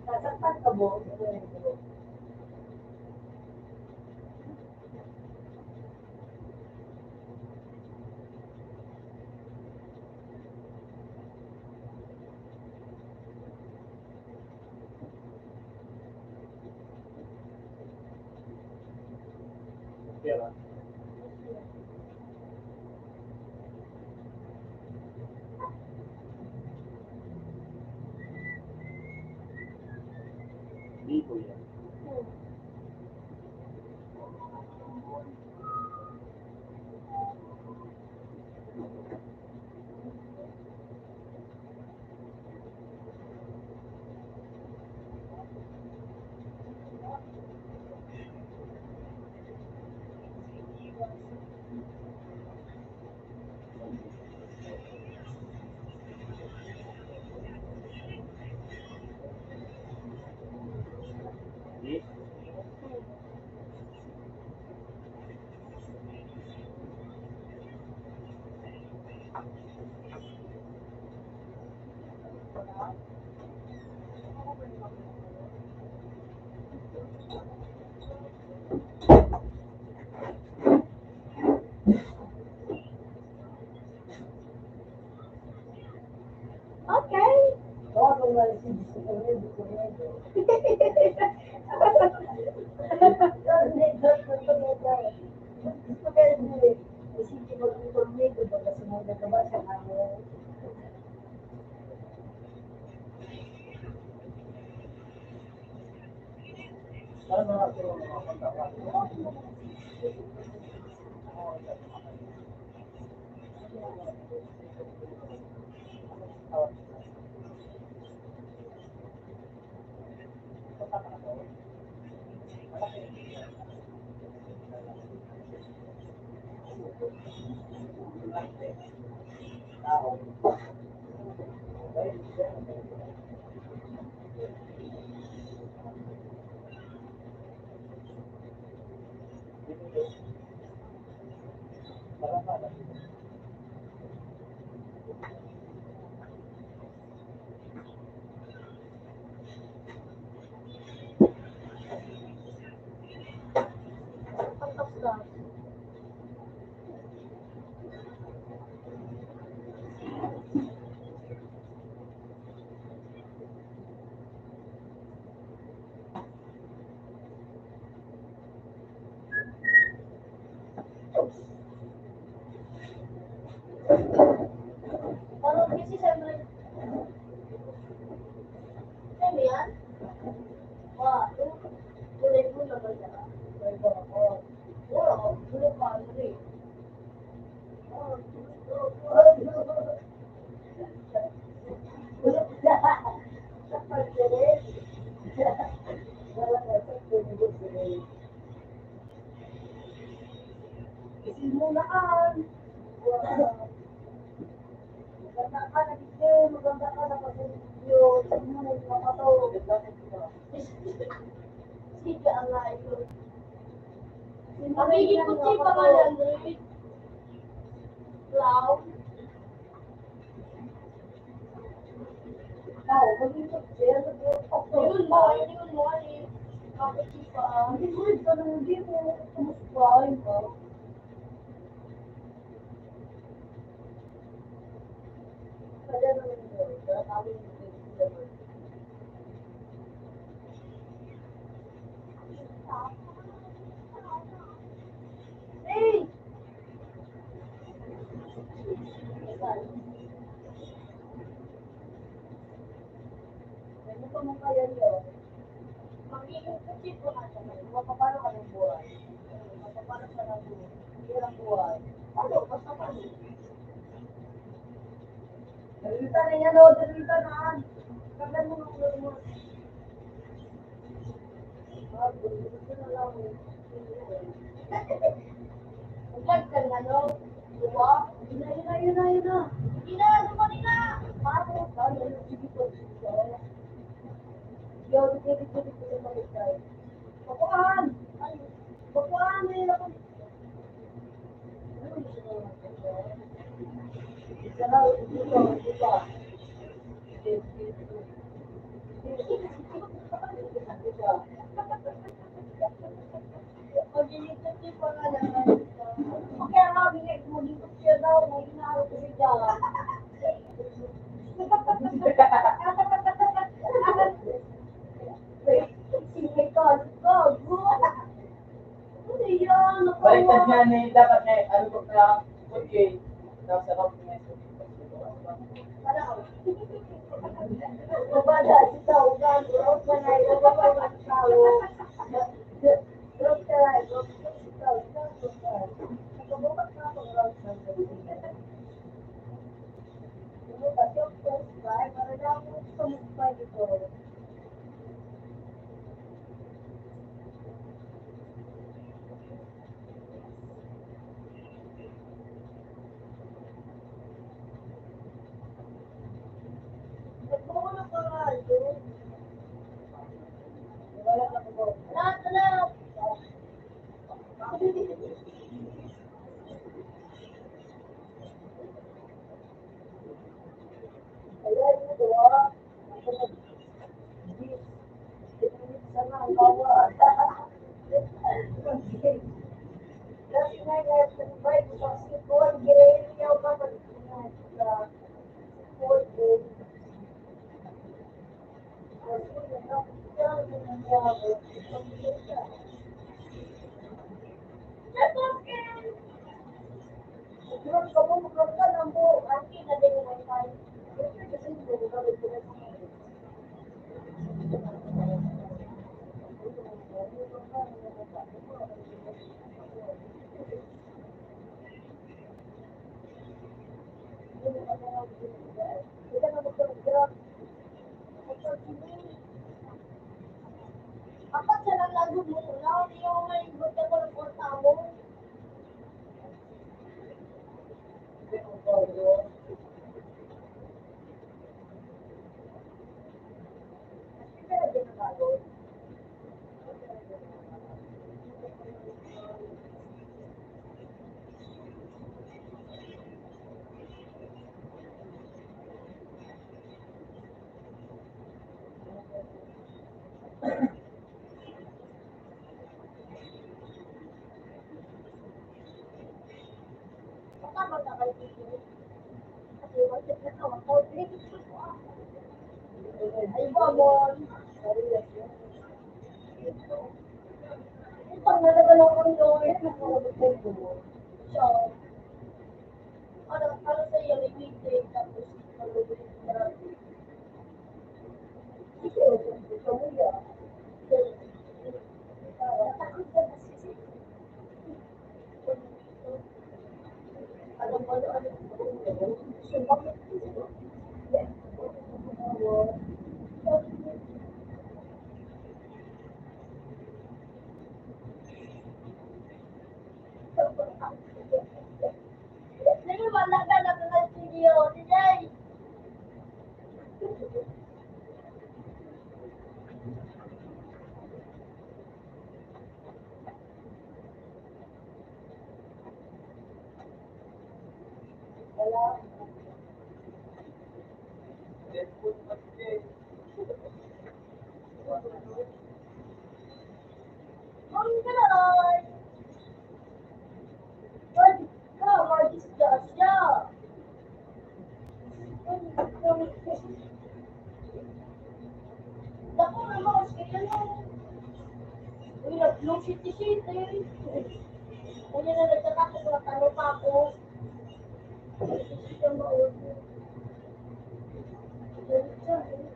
Nasaktan ka mo? Pera. Libo yan. Di? Okay. Tawagan mo na si Gusto Cornedo. Gusto kayo din. Isipin mo kung Cornedo, baga sumunod ka ba sa amin? Ano mga puro mga kontak? Pagkas ka. Ano kasi siyempre, siyempre yan? Wah, kulay mo na ba siya? Wala, kulay pa ano eh. Isimulaan. Maganda ka na dito, maganda ka na kasi video. Isimulan yung mga to. Sige ang nga ito. Magiging kutsi pa nga yan, David. Clown. Maging kutsi, ano po? Yun mo, yun mo, eh. Makutsi pa. Hindi ko rin ganun, hindi mo kumusta, ayun ba? Kaya naman yun, kaya kami yung Hey! Ano pa mo kaya yun? Magiging kutsi pa nga siya. Mapapano ka ng buhay? Mapapano ka ng hirang buhay? Ano? Basta pa. Dalita na yan o, dalita na. Kagad mo ng ulo mo. Gusto na lang eh. Mag-vlog ka na, no? Diba? Yun na. Hindi na, dumali na! Paano ka? Sige po. Yo, sige po sa baliktay. Bakuan! Bakuan! May ako. Isa na, dito. Magiging kutsi pa nga naman. Okay, nga, binigay mo dito siya daw. May inaarap ko siya. Sige ka, bro. Ano yan? Baliktad niya ni dapat na ano ko na okay. Nasa rock niya. Babada, sita, ugan, rock na na, bababa, tao. Rock na na, rock na sita, ugan, ugan. Nakabukas na ako, rock na na. Ano ka, yung first time, para na ako sa mukbay dito. Nagbukulo ka nga, yun. Wala na ko. Lahat na lang! Ayan, ito ah. Sana ang bawa. Last night, I had to buy sa sipon. Girayin niya pa sa food. Siguro ka mo magkakaroon ng buo. Anki na din yung wifi. Kasi hindi ko gawin ko na Apat na lang lago mo. Lahat yung may gusto ko ng porta mo. Baka magkakaisip. Kasi wala na ako. Ay, babon. Pag nalagalaw ko yung ito, So, ano sa iyo, may weekday, tapos mag-uwi ka. Alam mo, ano, Wala ka na Deadpool kasi. Ang ganon! Wag ka, mag-disgrasya! Naku naman, kaya na. Uy, nag-blue city-city. Kaya na nagtatakot na talo pa ako. Siya maulo. Ganun siya, eh.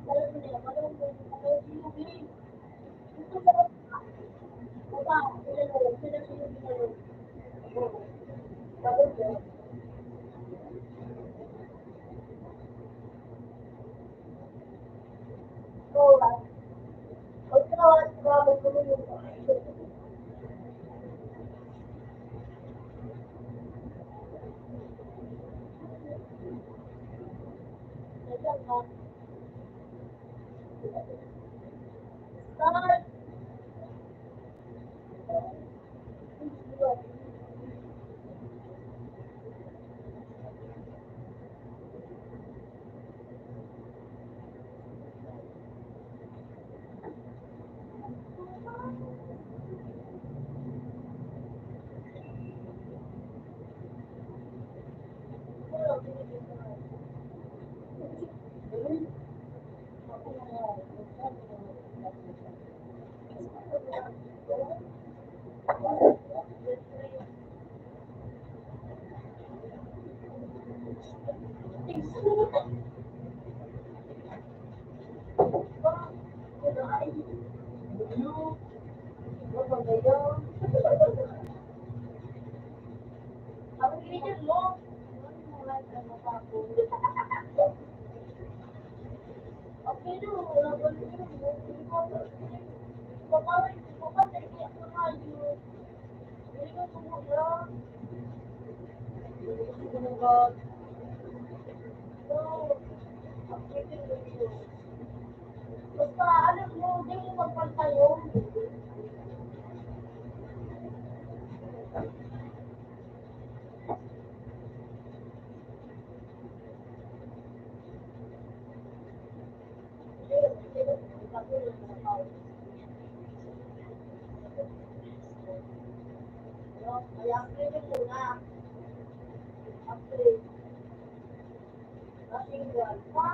Alam mo na, alam mo, yung gusto mo, baba, ilan mo, sila sinubi na yun. Oo. Tapos yun, oo, pag tawag ka, magulong yung nandiyan ka. Start! Ako ginigil mo. Okay na, wala ba yun? Papawin ko pa, sige ako na yun. Hindi ko sumula. Hindi ko sumula. No, okay din yun. Basta, alam mo, hindi mo magpantayo. Kaya upgrade muna. Upgrade. Nothing girl. Ha?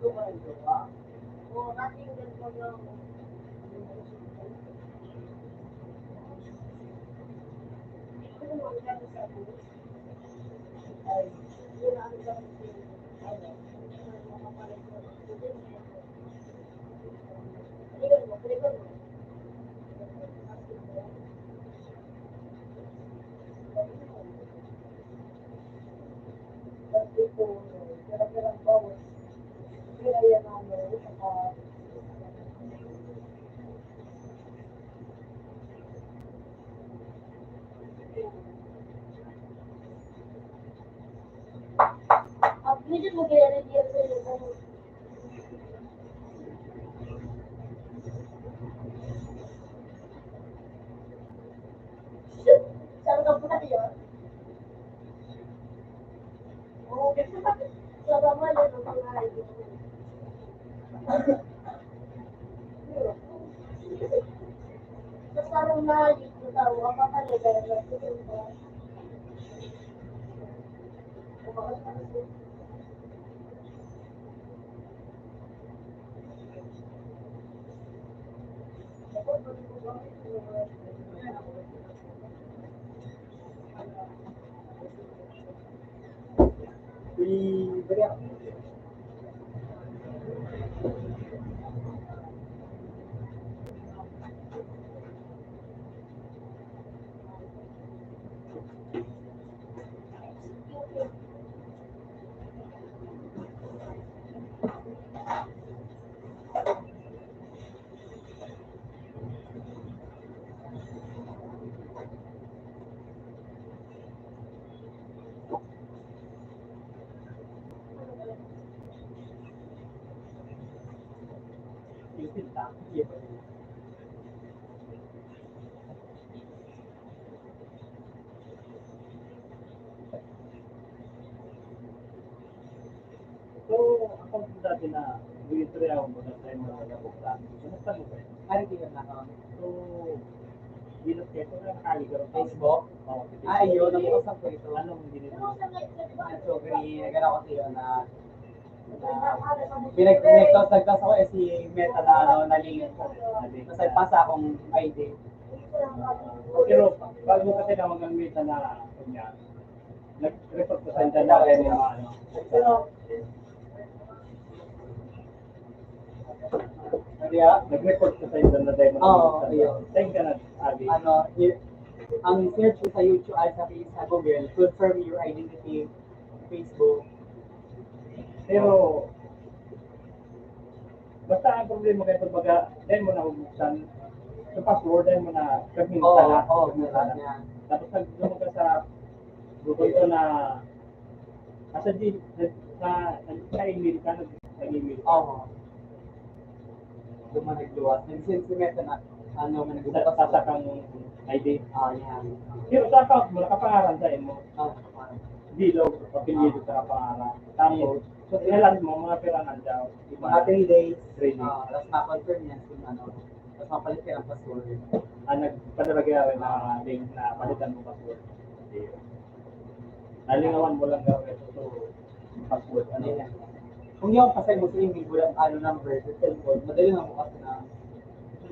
Oo, nothing girl mo yung ano mo, yung sa bus. Ay, yun ang gamit ko. Ano, mga palit ko. Paligan mo, paligan mo. Kasi ito, kira-kirang bawat. Kira yan ano, saka upgrade mo kaya rin yan sa iyo. Saan ka pa yun? Oo, sa baba yan ang pangalan ko. Sa sarong na dito tao, apa ka na gano'n? Beri ako. balita. So, ako dati na, dito rin ako muna tayo mga nagabukta. Kumusta mo ba? Ano tingnan na ako? So, dito kayo, so nakakaligaw. Facebook? Oo. Ay, yun, ang usap ko ito. Anong ginito? So, nagana ko siya na pinag-tagtas ako si Meta na na-link. Tapos nagpasa akong ID. Pero, bago kasi na mag-meet na kanya, nag-report ko sa internet na rin yung ano. Pero, kaya, Nag-report ko sa internet na rin. Oo, ayun. Thank ka na, Abi. ang search ko sa YouTube ay sa Google, confirm your identity, Facebook. Pero, basta ang problema kayo pagbaga, dahil mo na ubuksan, sa password, dahil mo na kagminta na. Yan. Tapos nag-zoom ka sa Google ko na, asa di, sa-email ka, nag-email ka. Oo. Doon man nagluwas. Nag-send si Meta na, nagbukas Sa kang ID. yan. Pero sa account mo, nakapangaran sa mo. Bilog, apelyido sa kapangaran. Tapos, so tinalas mo, mga pera nandiyaw. Mga 3 days. 3 days. Tapos na-confirm yan kung tapos mapalit ka ng password. Nagpadala ka rin na link na palitan mo password. Nalingawan mo lang gawin ito password. Ano yan? Kung yung pasay mo sa email, walang number, sa cellphone, madali na bukas na.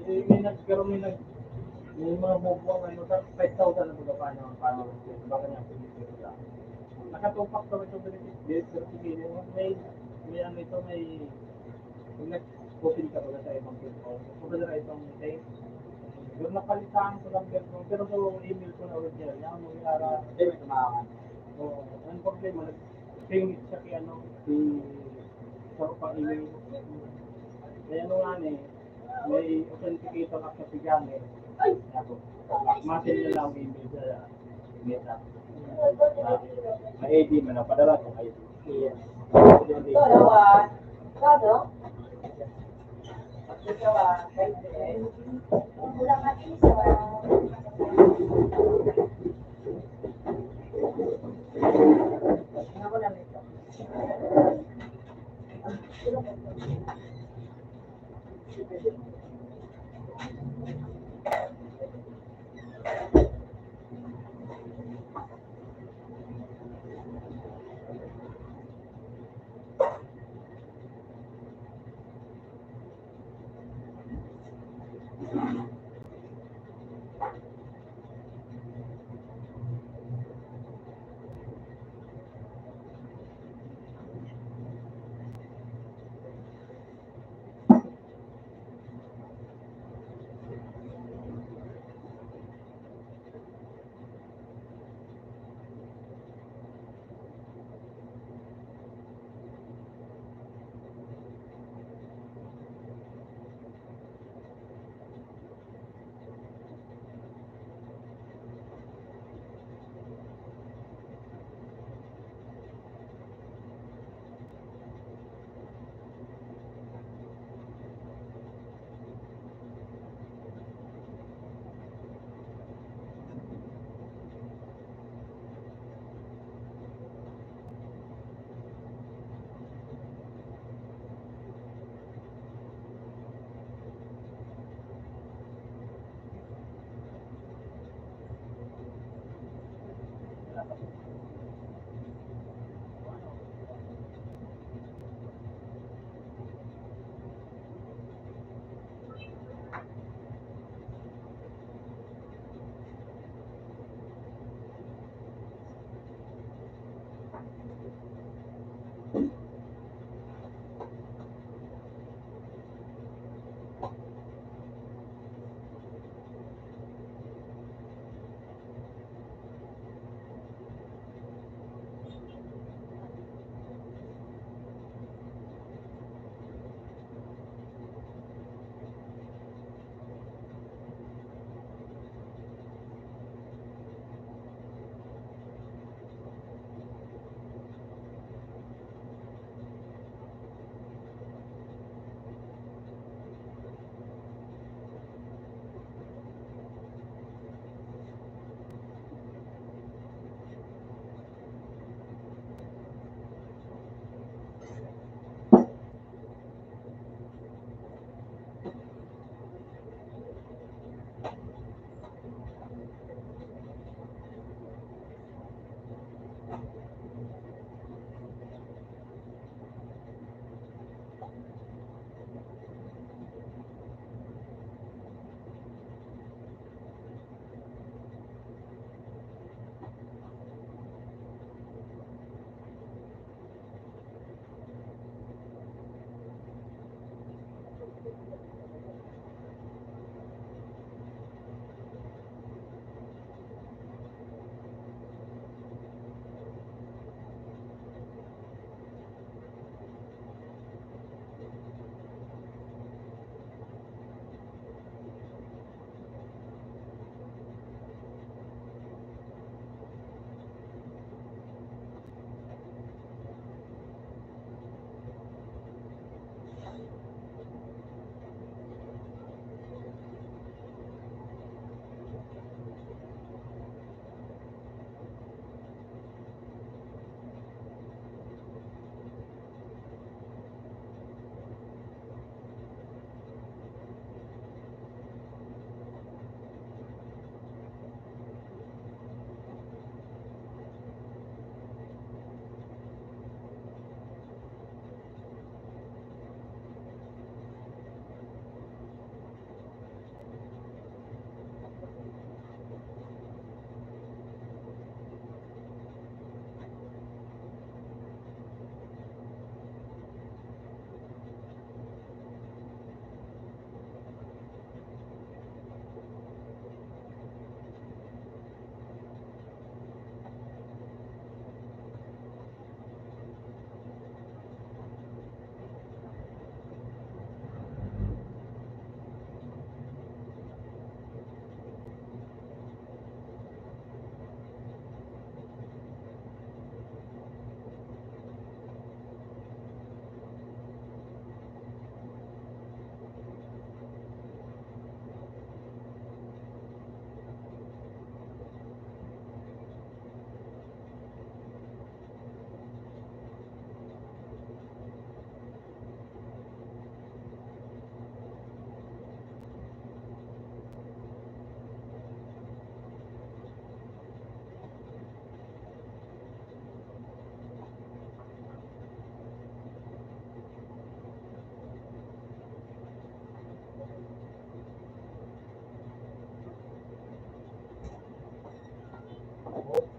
May mga bubuang ano, 5,000 na ito paano baka niya pinipiro lang. Nakatupak to ito verification. May ano ito, kung nag-open ka ba sa ibang cellphone, kung ba itong tape, yung napalitaan ko lang pero sa email ko na original, yan mo ilara. Hindi mo tumakan. Oo, ang problema, nag-ping siya kay sa pang email. Kaya ano nga may authenticator ka sa gamit. Ay! Masin nyo lang ang email sa Meta. May ID man, napadala ko ID. Iya. Dalawa. Kano? Kulang at isa. Ano ko lang ito?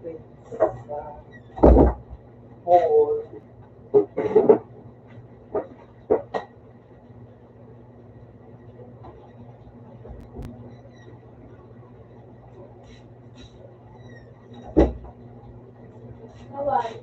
sa mall. Hawaii.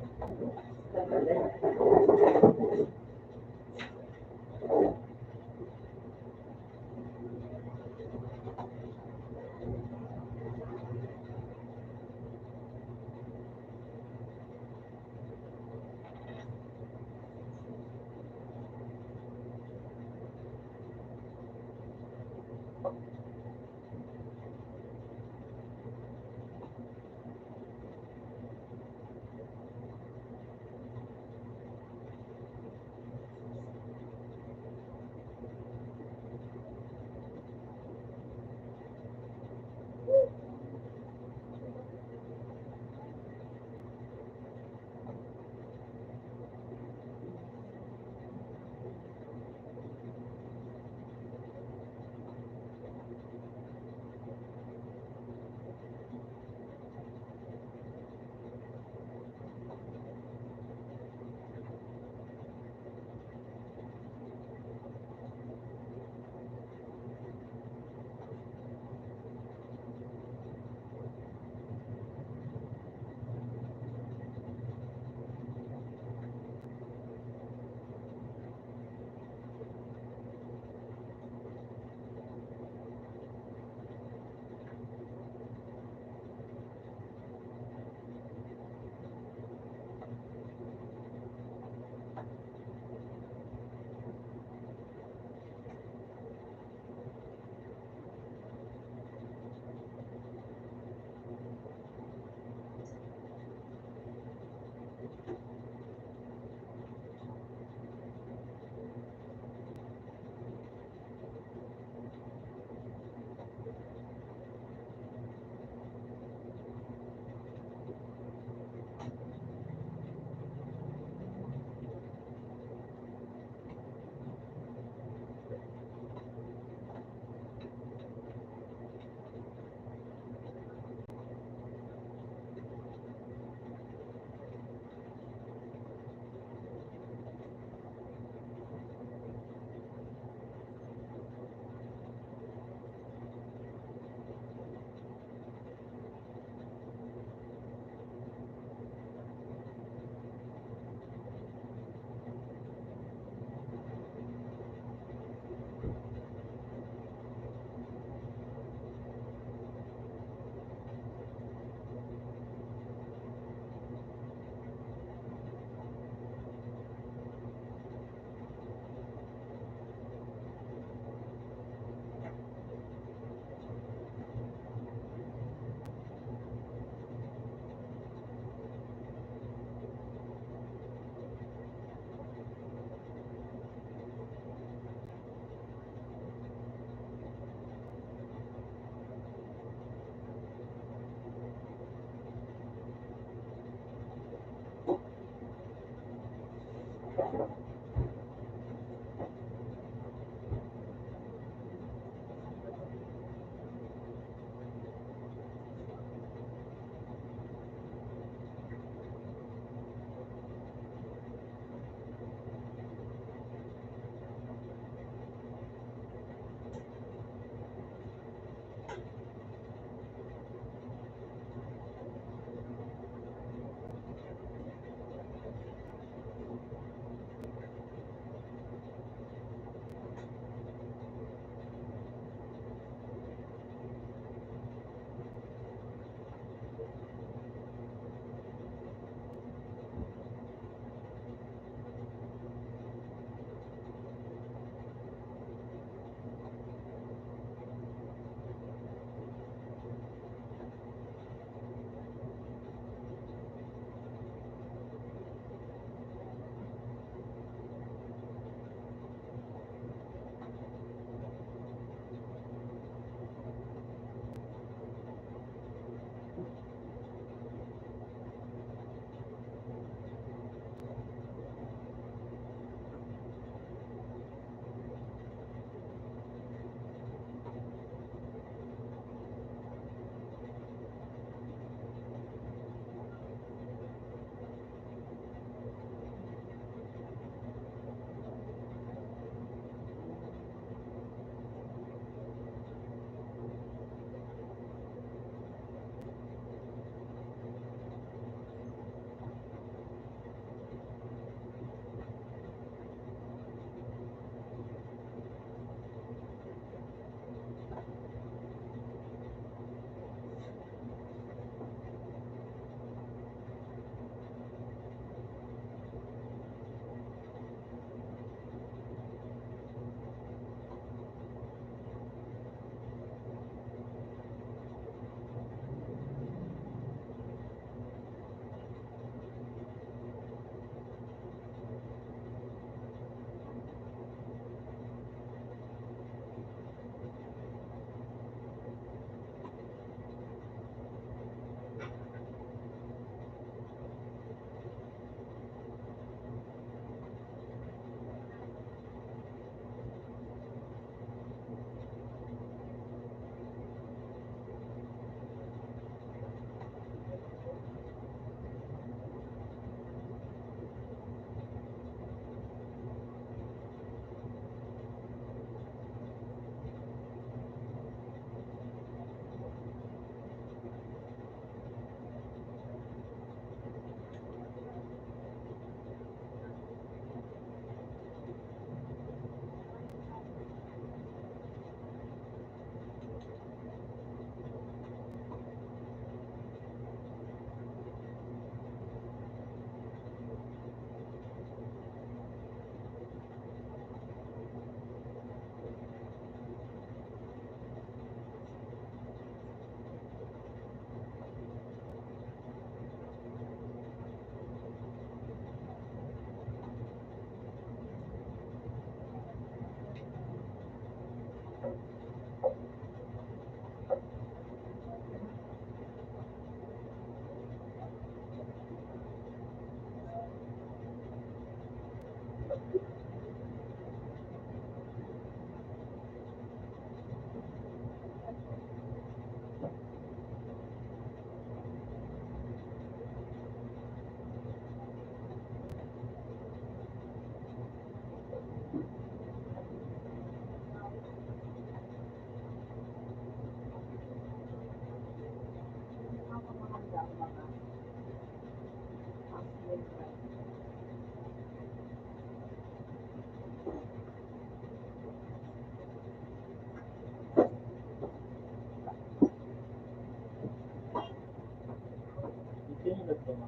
Sino nagtama?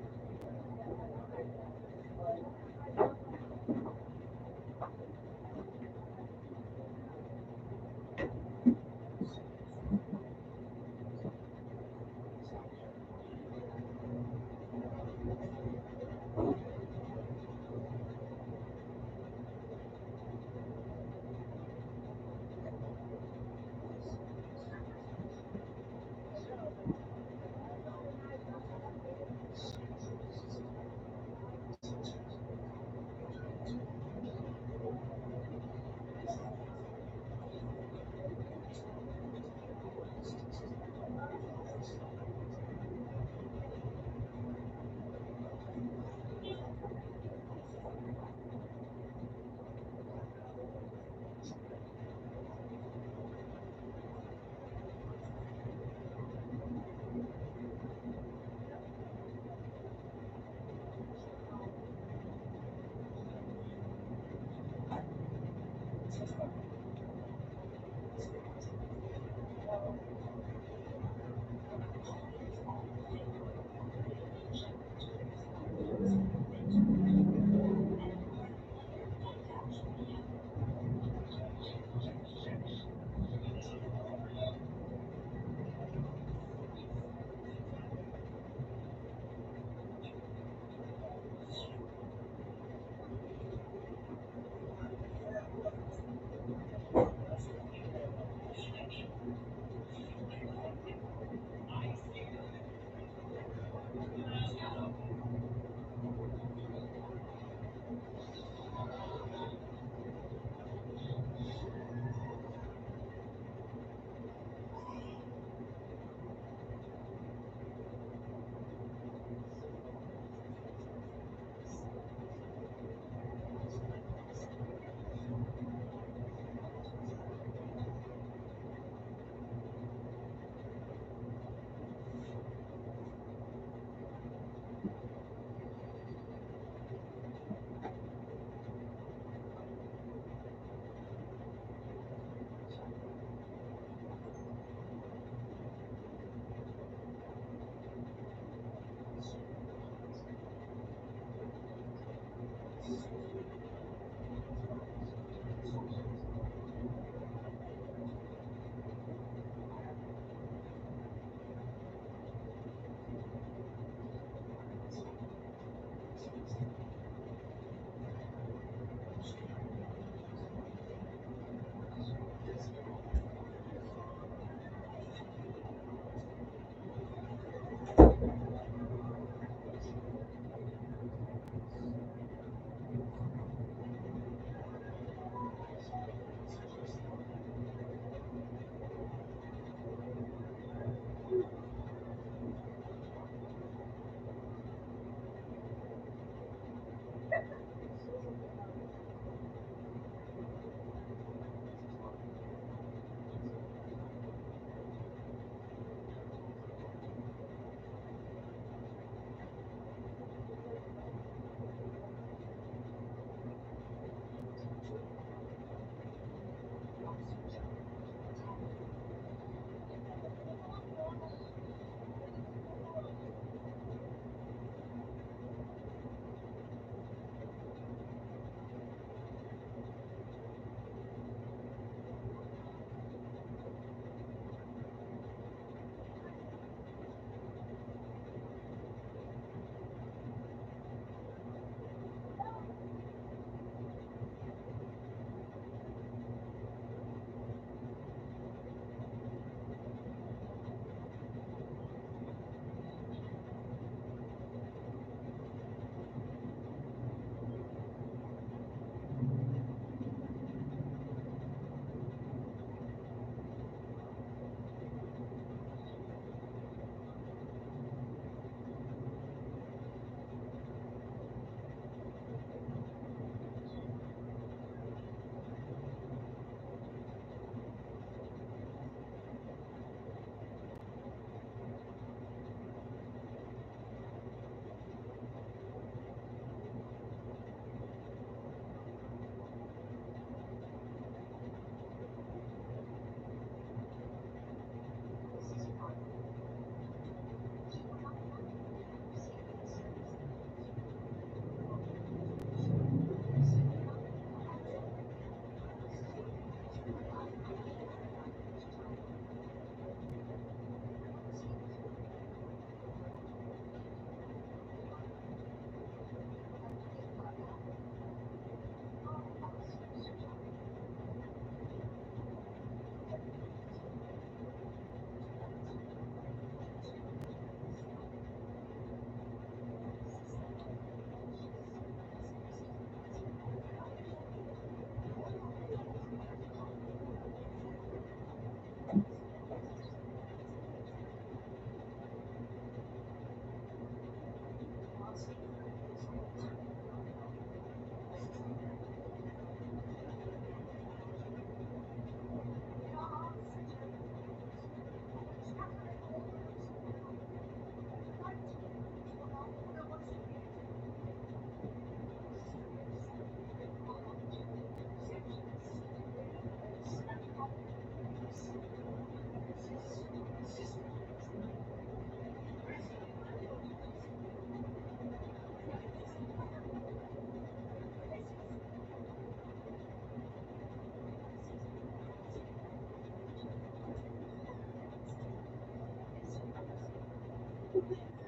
Hello.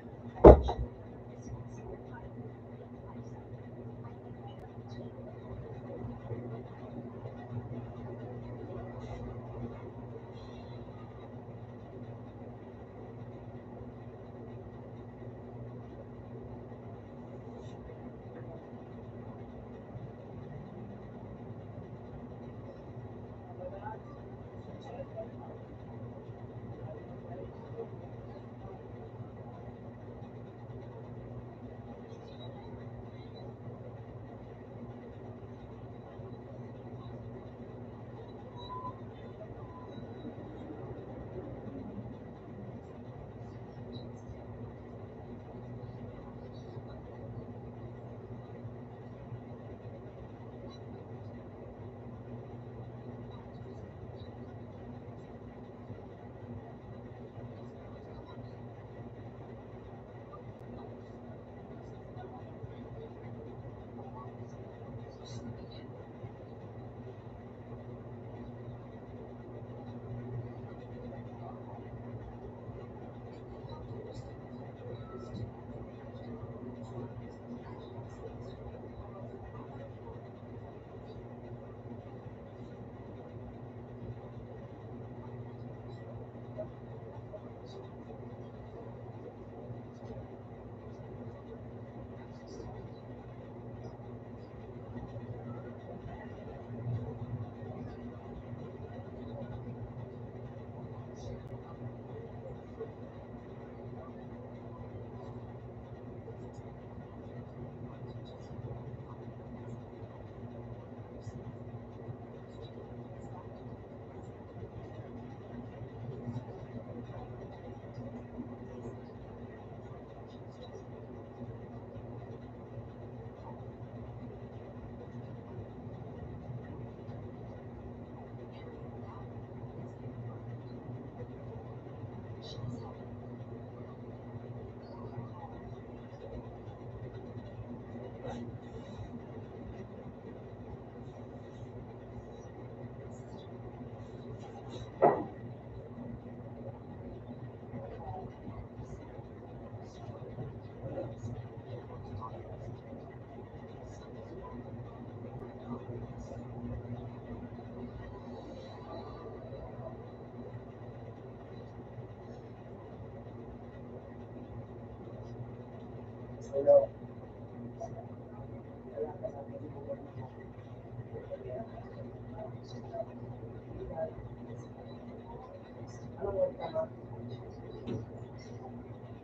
Anong oras ka na?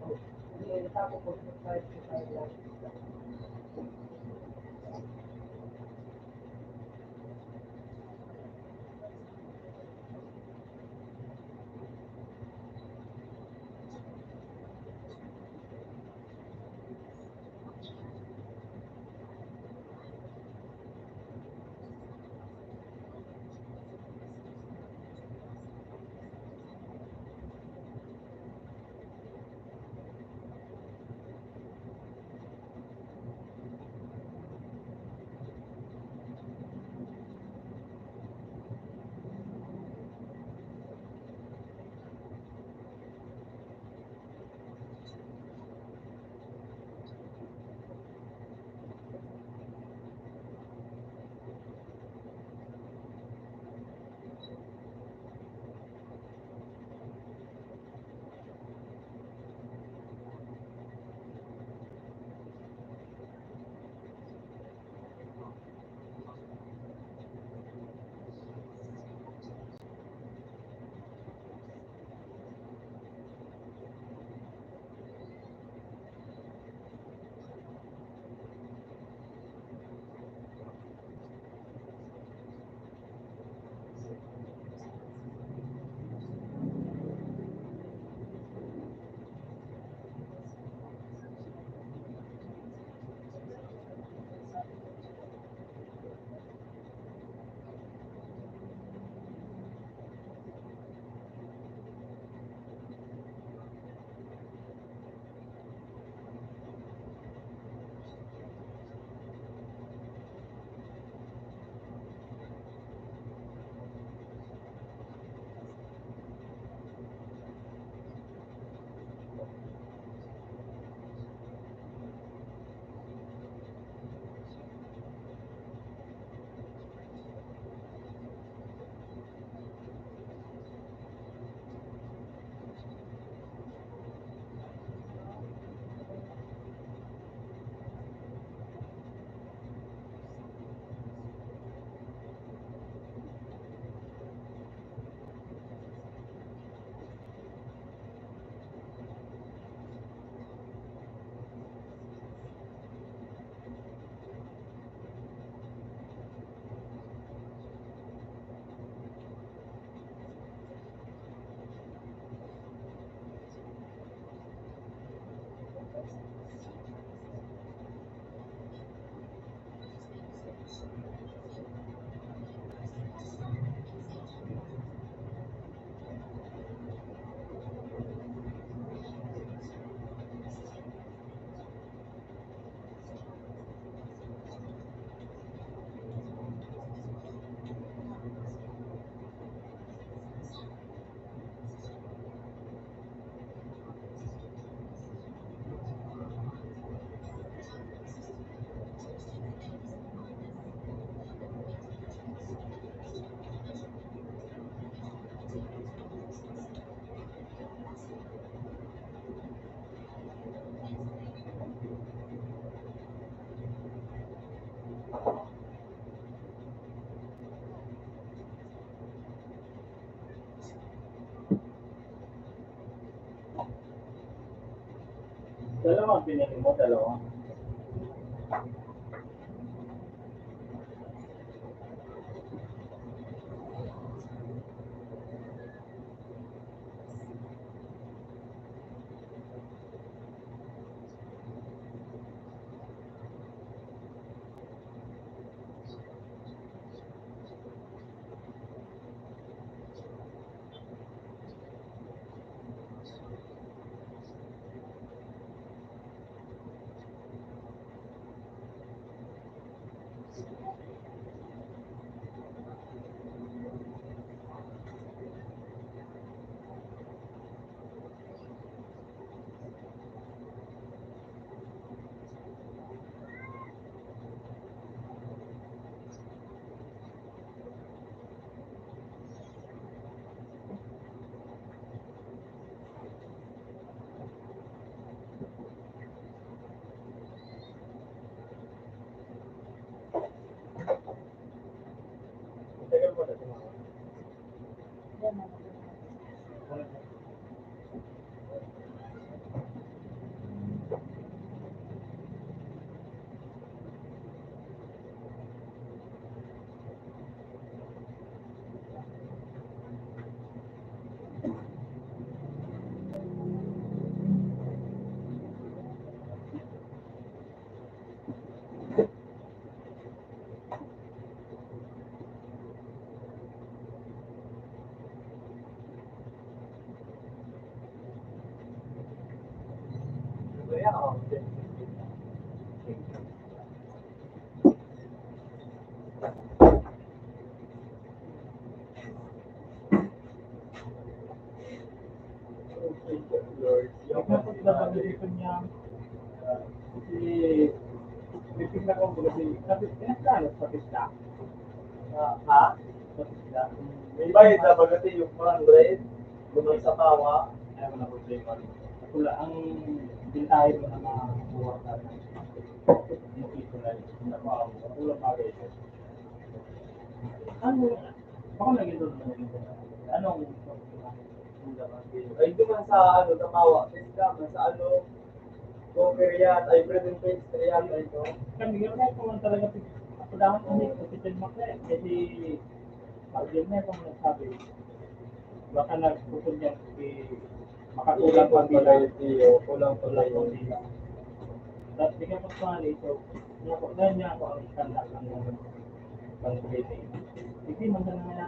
Oh, hindi, natapos ko sa 5 to 5 lang. Dalawa ang pinili mo, dalawa. Tagal mo na si mama. Yan na. So, yan ako. Lord, Yung kapag nabagalitan niya, si bibigla ko kasi kapit pinagkalas sa pisla. Ha? Sa pisla. May bayad na bagati yung 100, gumang sa tawa. Ayaw na ko sa iyo. Wala ang bintahin mo na mga buwak na yung piso na yun. Napaw, wala bagay ito. Ano? Baka naging doon na naging doon. Anong Ay, duman sa ano, tamawa. Kasi naman sa ano, Cooperiat, ay present page, Triat, ay ito. kami yun na kung talaga ako dapat ulit sa Pitel Macre. Kasi pag-yun na kung nagsabi, baka nagputol niya makakulang pang pala bilang. iyo, kulang pala Kulang pang yun. bilang. Tapos di ka pagpali ito, nakunan niya ako ang iskandal ng pang-rating. Hindi man na nga,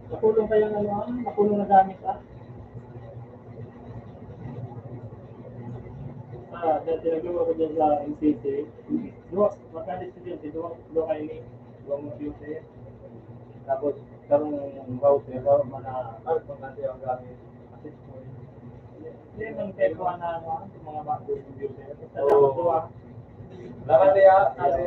nakulong kayo ng ano, nakulong na gamit dahil tinagawa ko dyan sa MCC, magkali estudyante, dua kayo ni, dua mo computer, tapos karong router, mana, Ano pang natin ang gamit? assist mo yun. Hindi man kayo kuha na ano, mga bago yung computer, basta Oo. dapat dua. Laman niya, ate.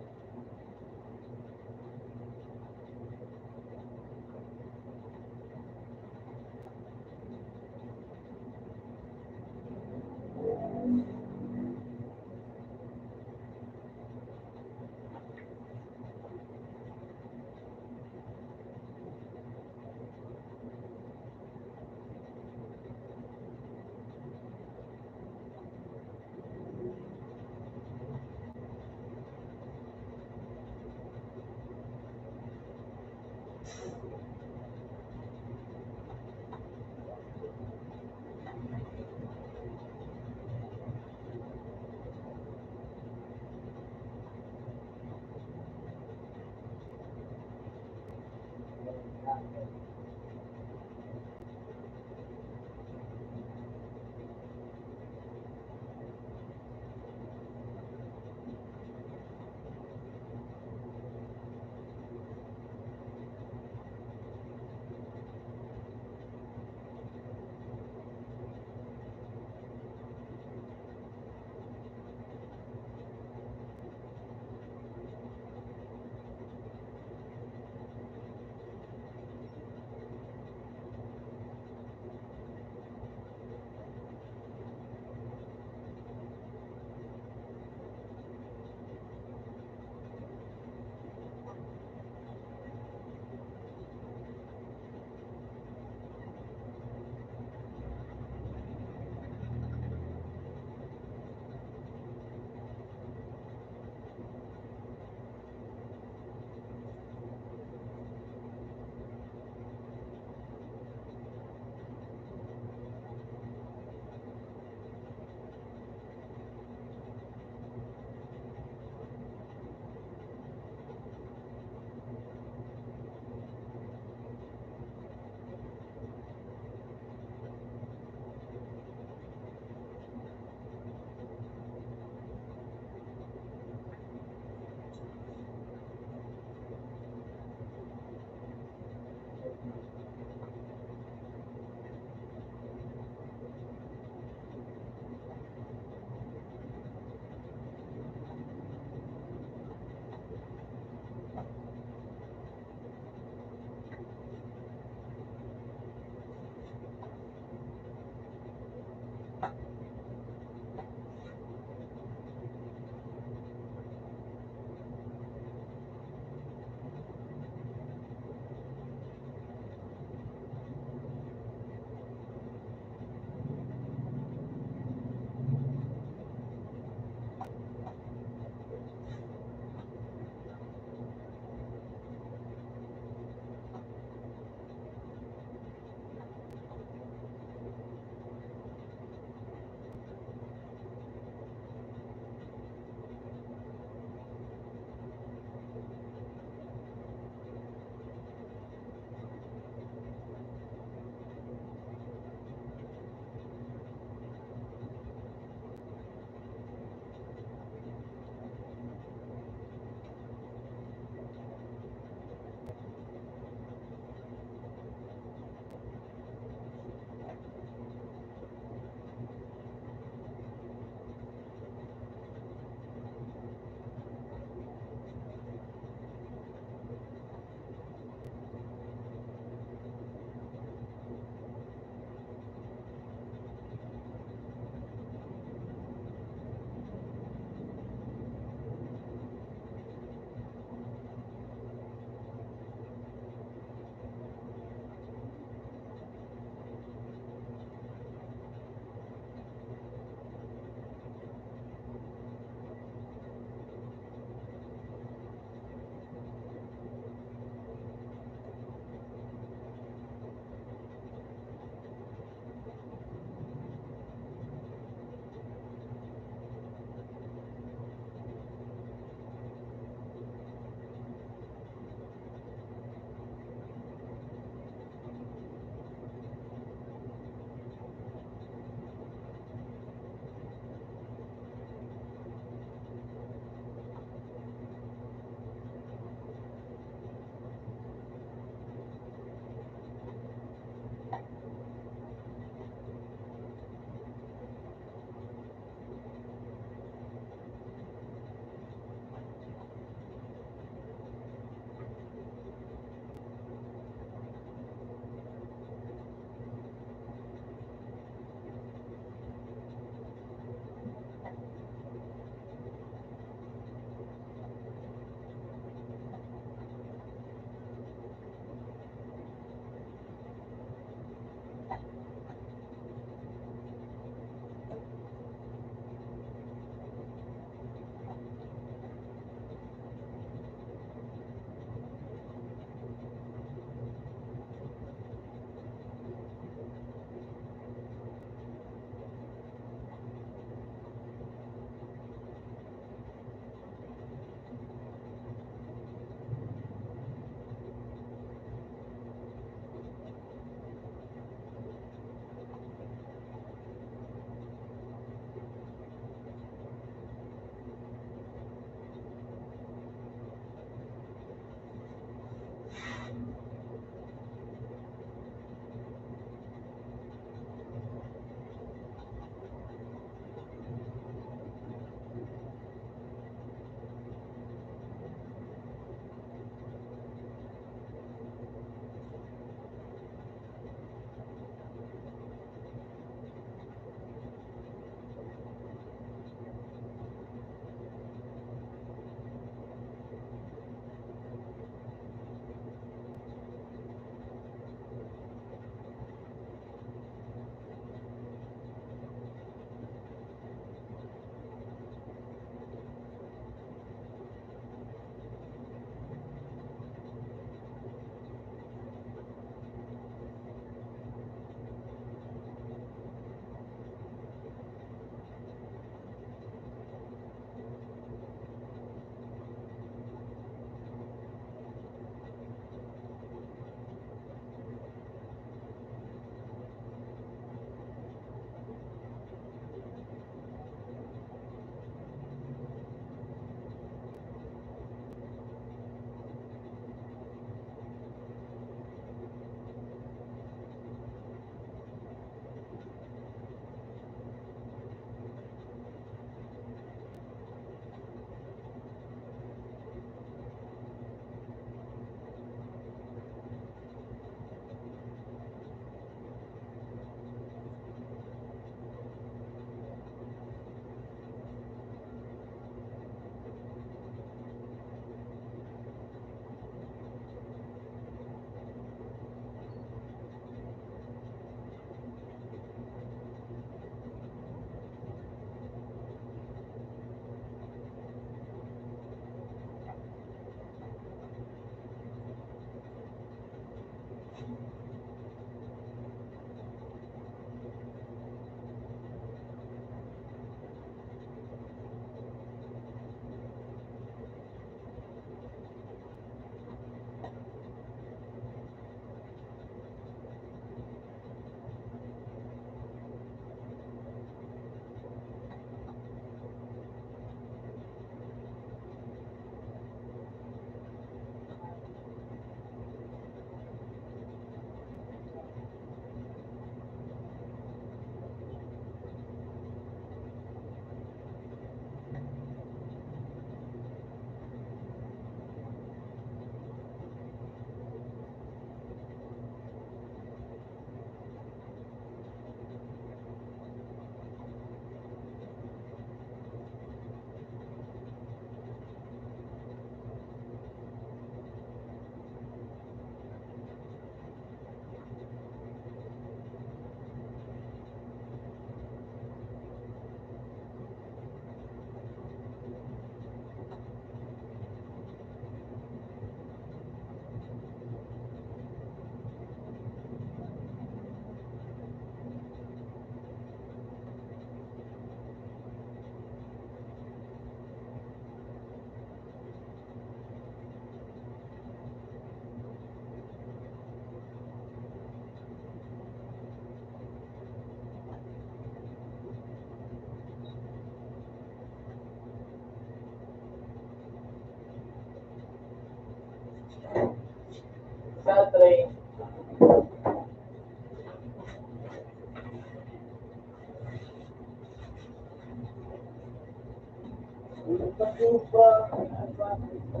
Iba-iba ang bakit ko.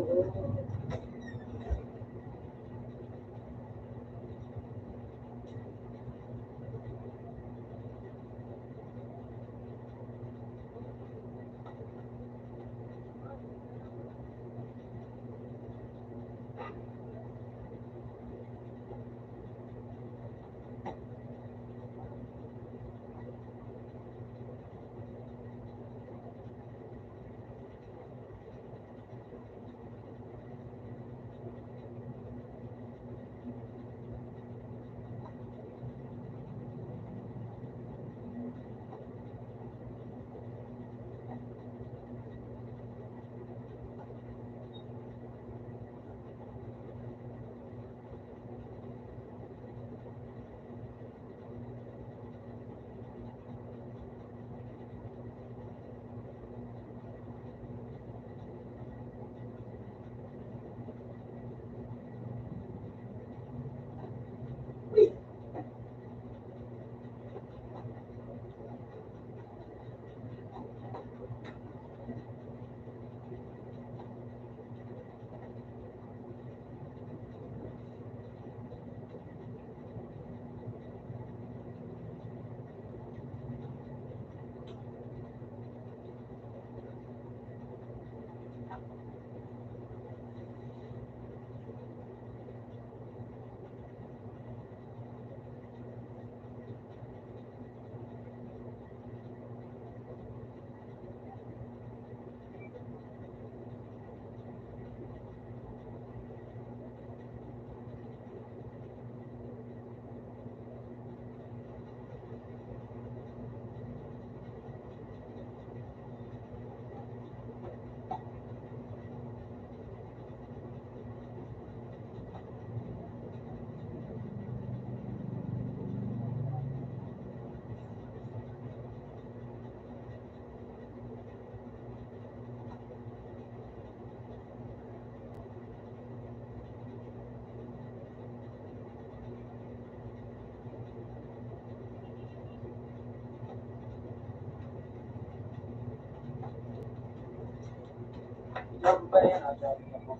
Job ba yan? Job ako.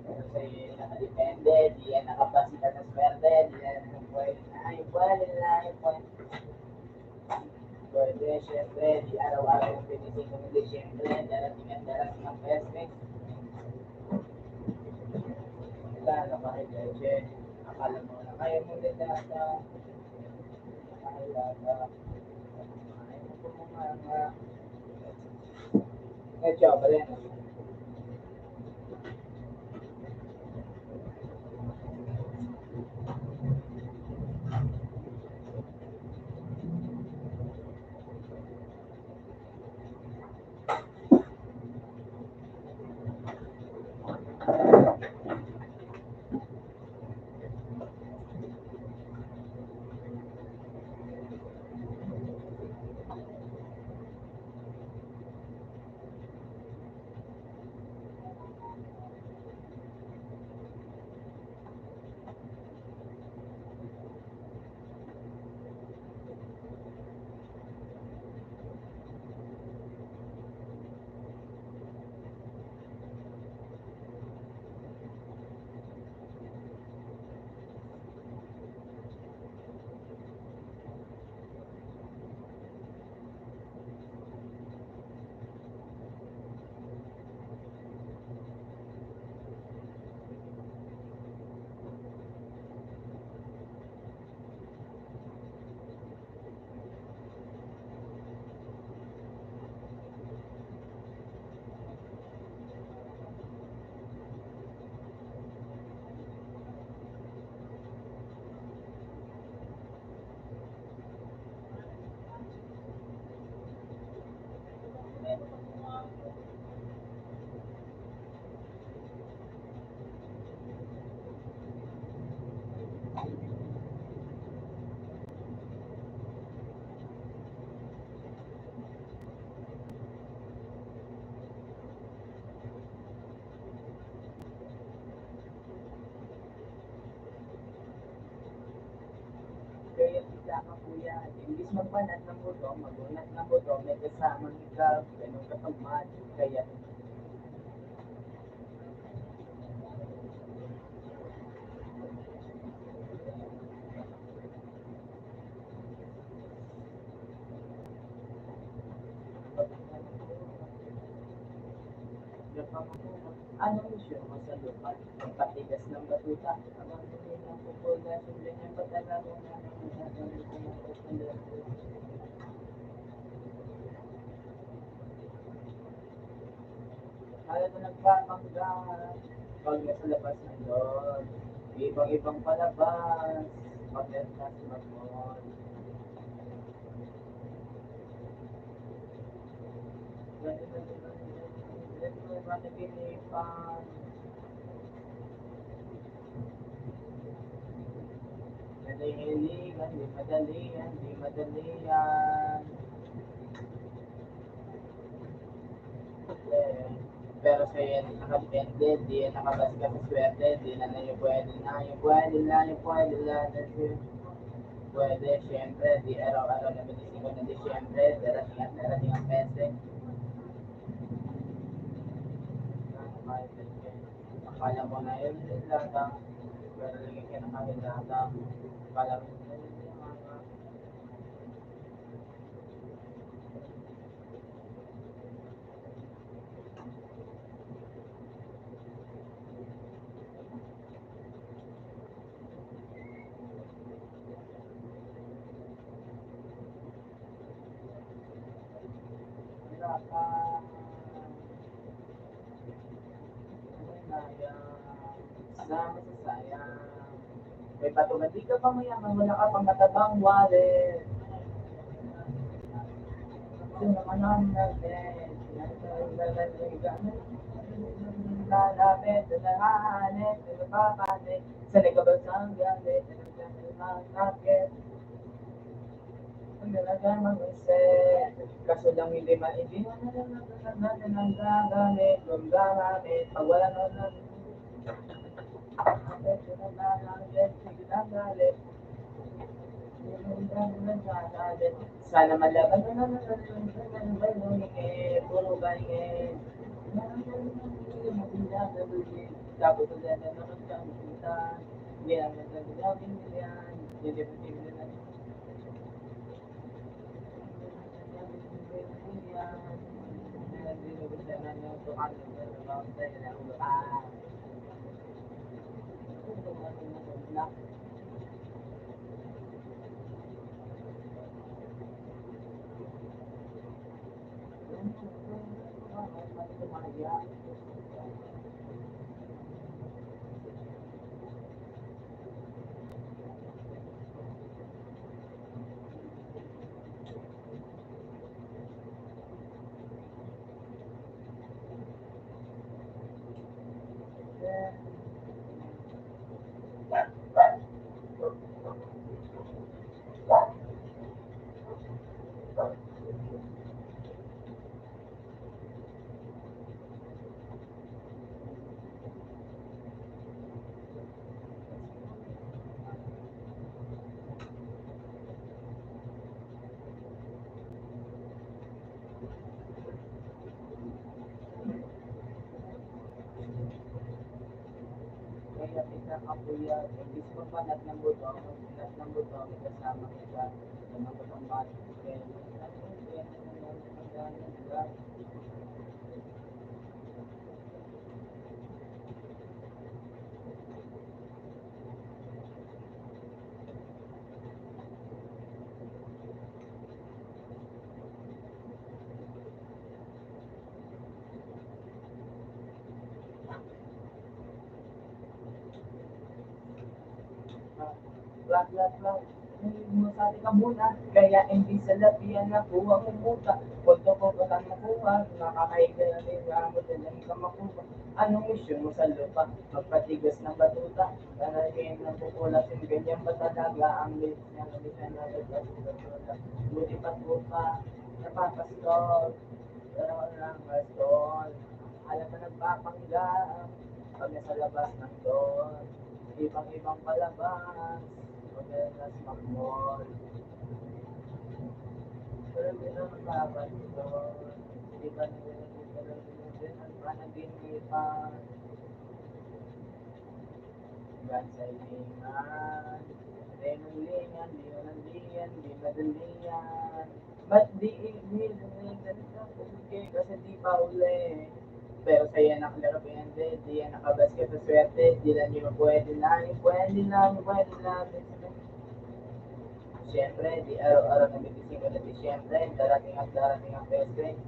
Kasi nakadepende, di yan nakapasita sa swerte, di yan pwede na, yung pwede na, yung pwede. Pwede, syempre, di araw-araw yung pinising ko hindi, syempre, darating ang peste. Wala na makileche. Akala mo na kaya mo din data. Akala ka. Ayaw mo po mga medyo ba rin? kita ka kuya. Imbis magbanat ng buto, magunat ng buto, may kasamang ikaw, ganun katamad. Kaya ano mission mo sa lupa? Magpatigas ng batuta. Habang hindi na pupula, sundan niya pa talaga na nagsasabi ko ng kusundan. Kaya na nagpapangga. Pag nasa labas ng doon, ibang-ibang palabas. Pag nasa smartphone. Pinipan. Nalihiligan, di madali yan. Pero sa yan nakadepende, di yan nakabas ka sa swerte, di na na yung pwede na, yung pwede na, pwede, syempre, di araw-araw na binising ko na di syempre, darating ang pese. Akala mo na yun lata, pero lagi ka na kahilata. Akala mo na yun mga lata. Sama sa sayang. May patungan, di ka pa mayaman, wala ka pang matabang wallet. Sumaman natin, lalapit, lalahanin, nagpapate, sa likabas ang galit, nagkakit. Ang dalagang mag-isip, kaso lang hindi maintindihan natin ang gagamit, kung gagamit, pag wala na sana malaban na puro ganyan. Tapos na naman kang kita, hindi naman natin yan, hindi naman kaya kita kapuya, imbis mo pa ng buto, may kasama kita, ng butong bati, Lag. Masabi ka muna, kaya hindi sa labihan na buwang umuta. Punto ko ka lang nakuha, nakakahiga na din mo lang ka makuha. Anong mission mo sa lupa? Magpatigas ng batuta, talagyan ng pupulasin, ganyan ba talaga ang lit niya, kabisan na batuta. Buti pa't bupa, napapastol, pero walang pastol. Alam na nagpapanggap, pag nasa labas ng doon, ibang-ibang palabas. Pagkakas mag-mall, Pero hindi na matapad ito. Hindi ba nagdinagdin ang panaginipan? Hanggang sa hilingan. Di malingan, di malandian, di madalian. Ba't di ganito? Kasi di pa uli. Pero sa'yo nakalarapiente, di yan nakabasket sa swerte, di lang yun pwede lang, pwede lang, pwede lang. Siyempre, di araw-araw nabigising ko na di siyempre, darating ang best friend.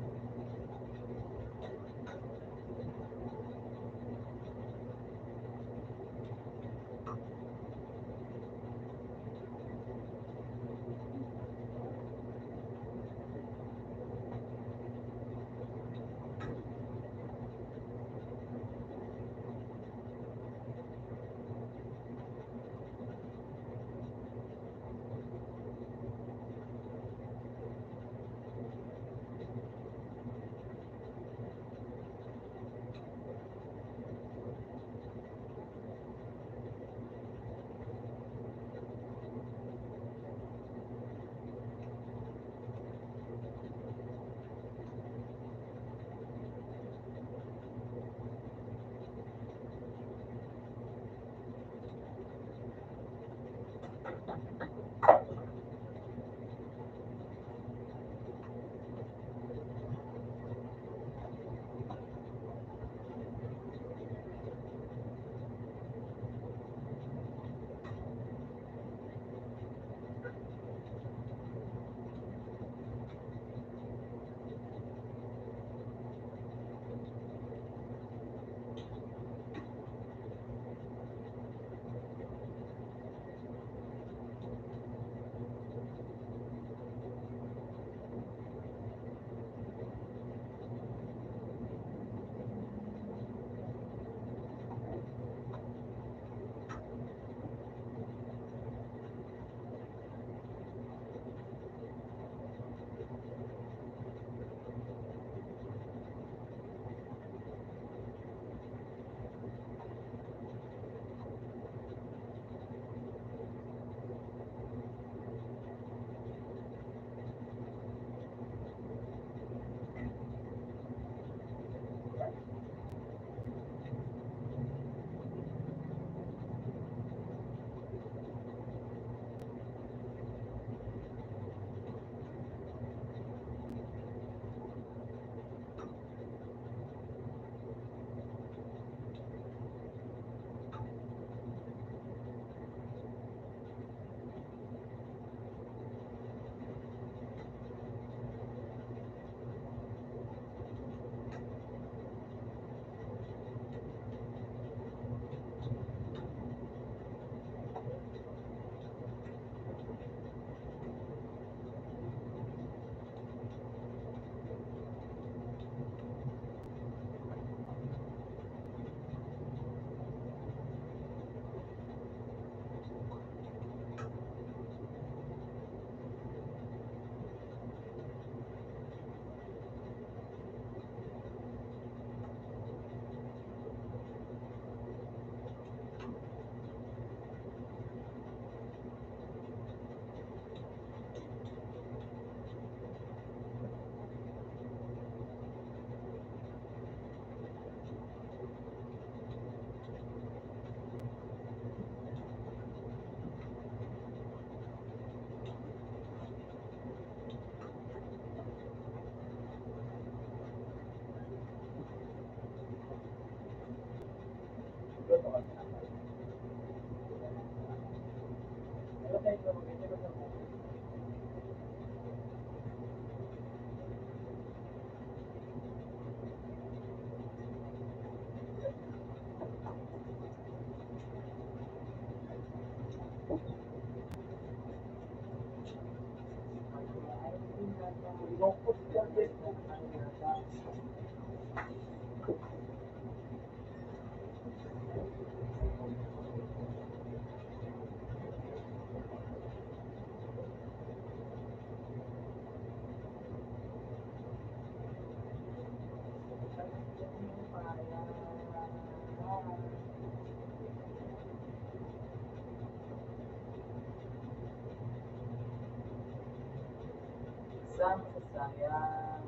Sama sa sayang.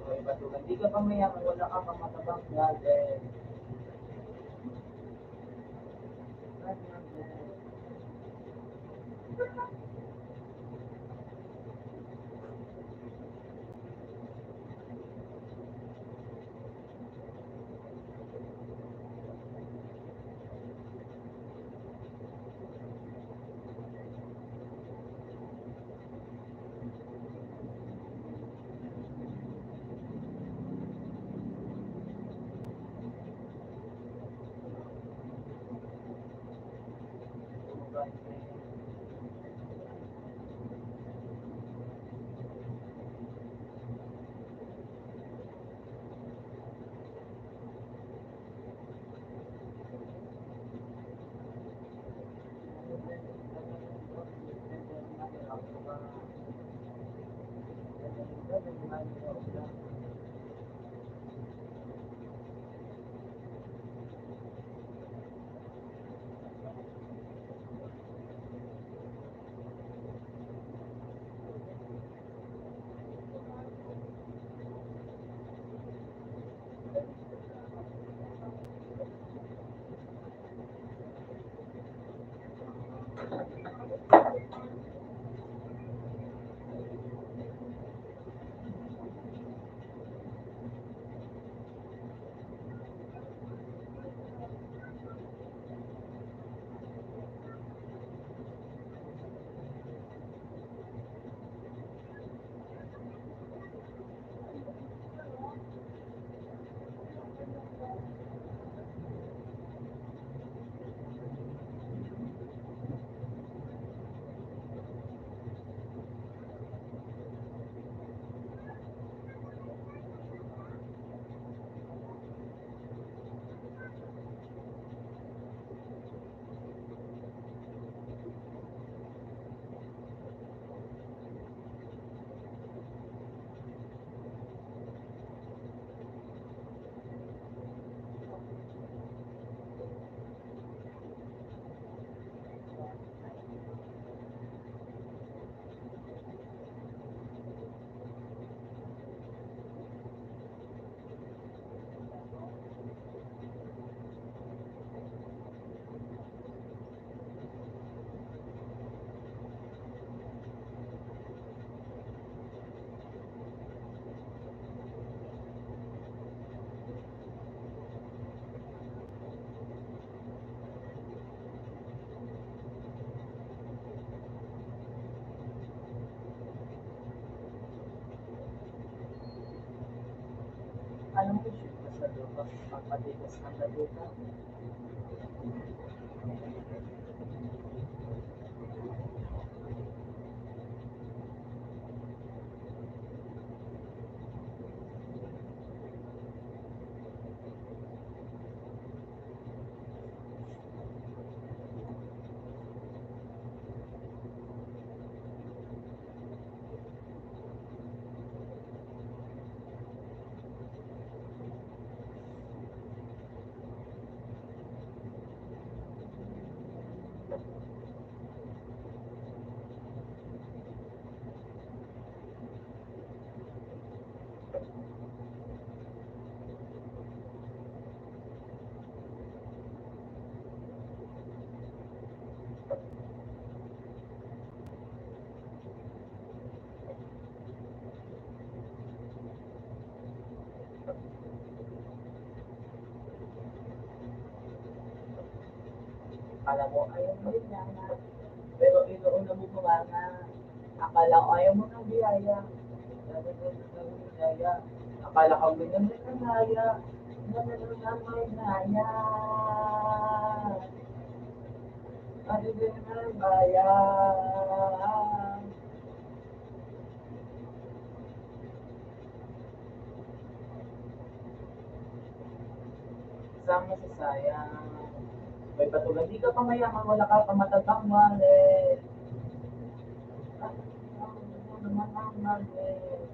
May batugan. Di ka pa mayaman, wala ka pang matabang galit. Alam mo, shoot ka sa lupa, pagpatigas ng labuta. Akala mo, ayaw mo rin na. Pero inuuna mo pa nga. Akala ko ayaw mo ng biyaya. Biyaya. Akala ko ganyan na nangaya. Ganyan na may naya. Ano din na bayan. Sama sa sayang. May patuloy, di ka pa mayaman, wala ka pa matatang wallet. Ano naman ang wallet?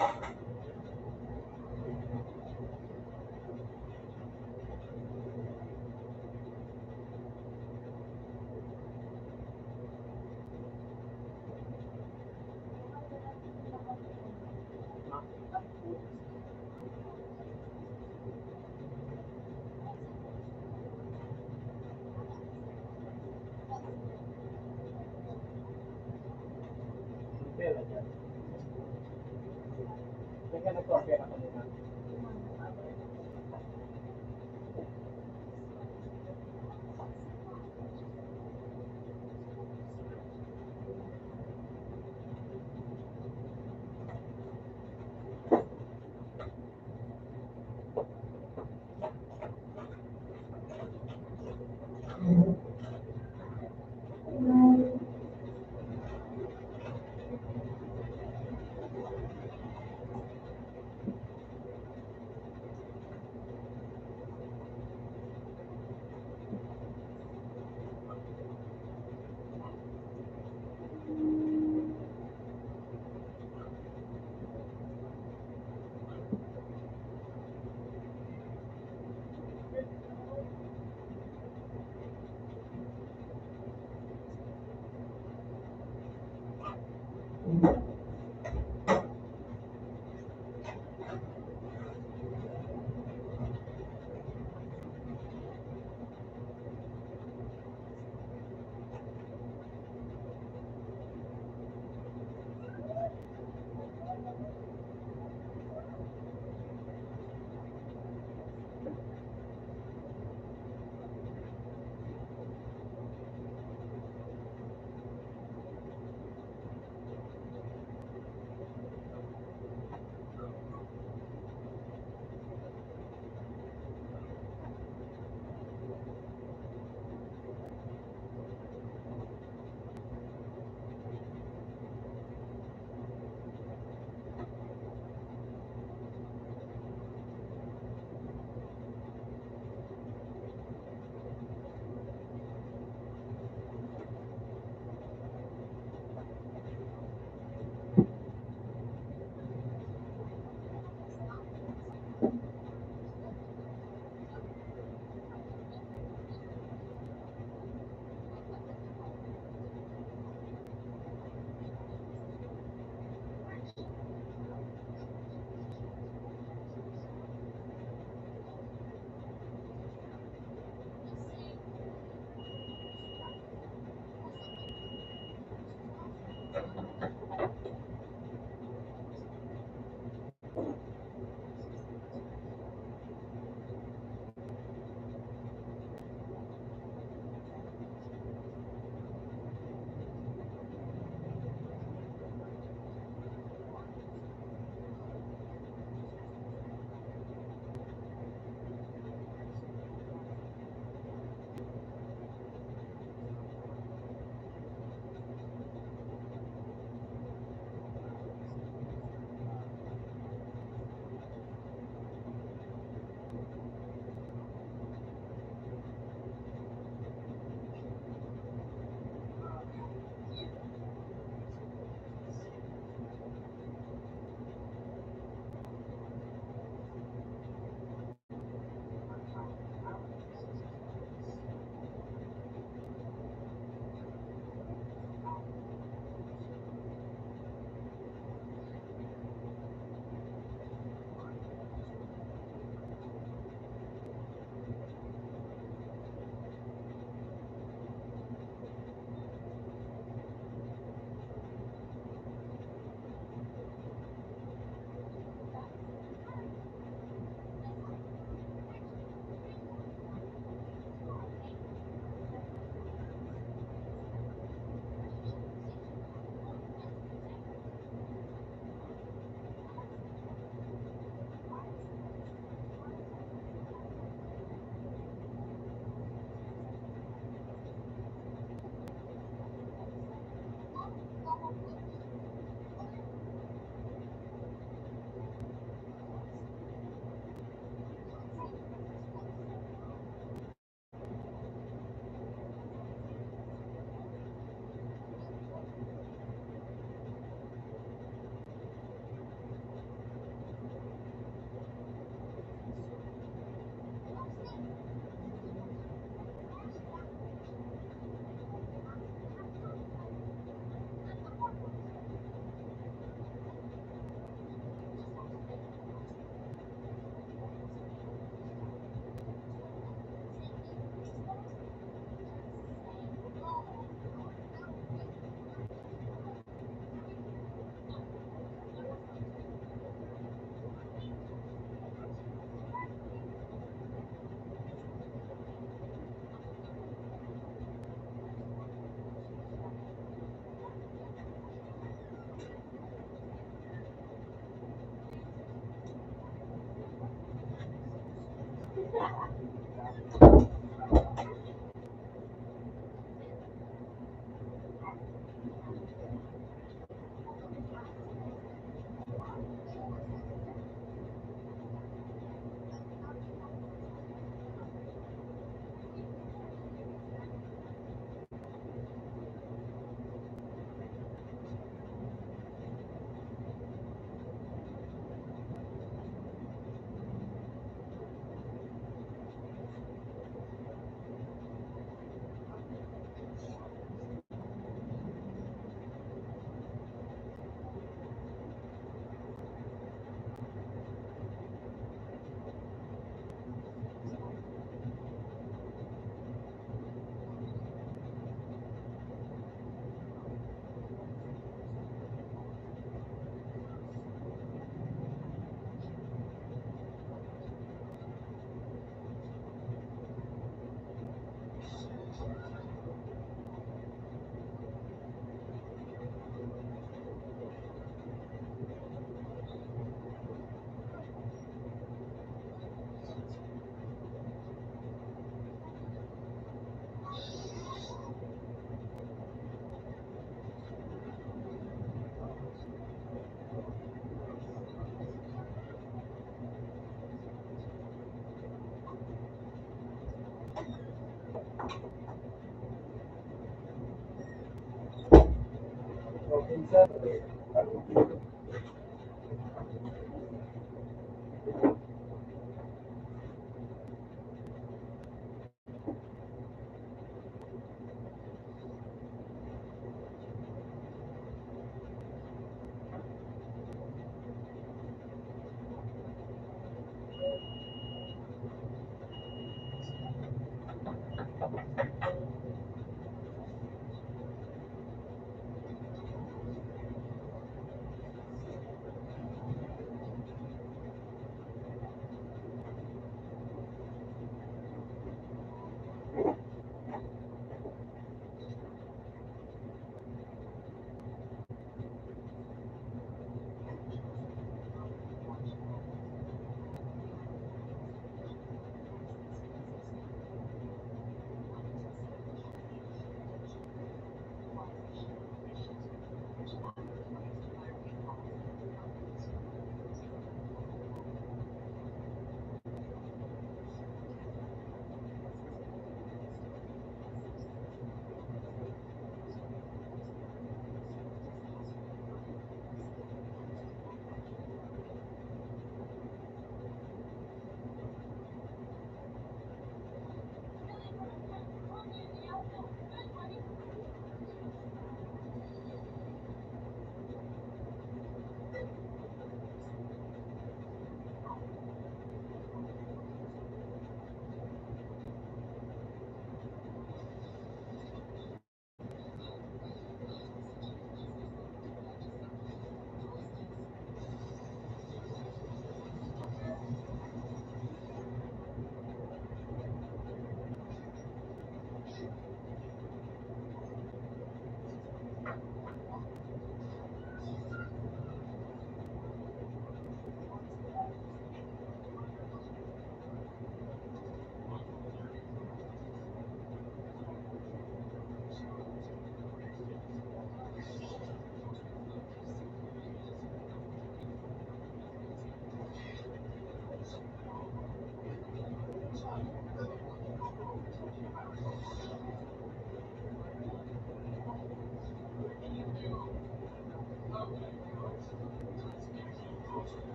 Pera dyan. Kaya nagko-pera kanina. minsan,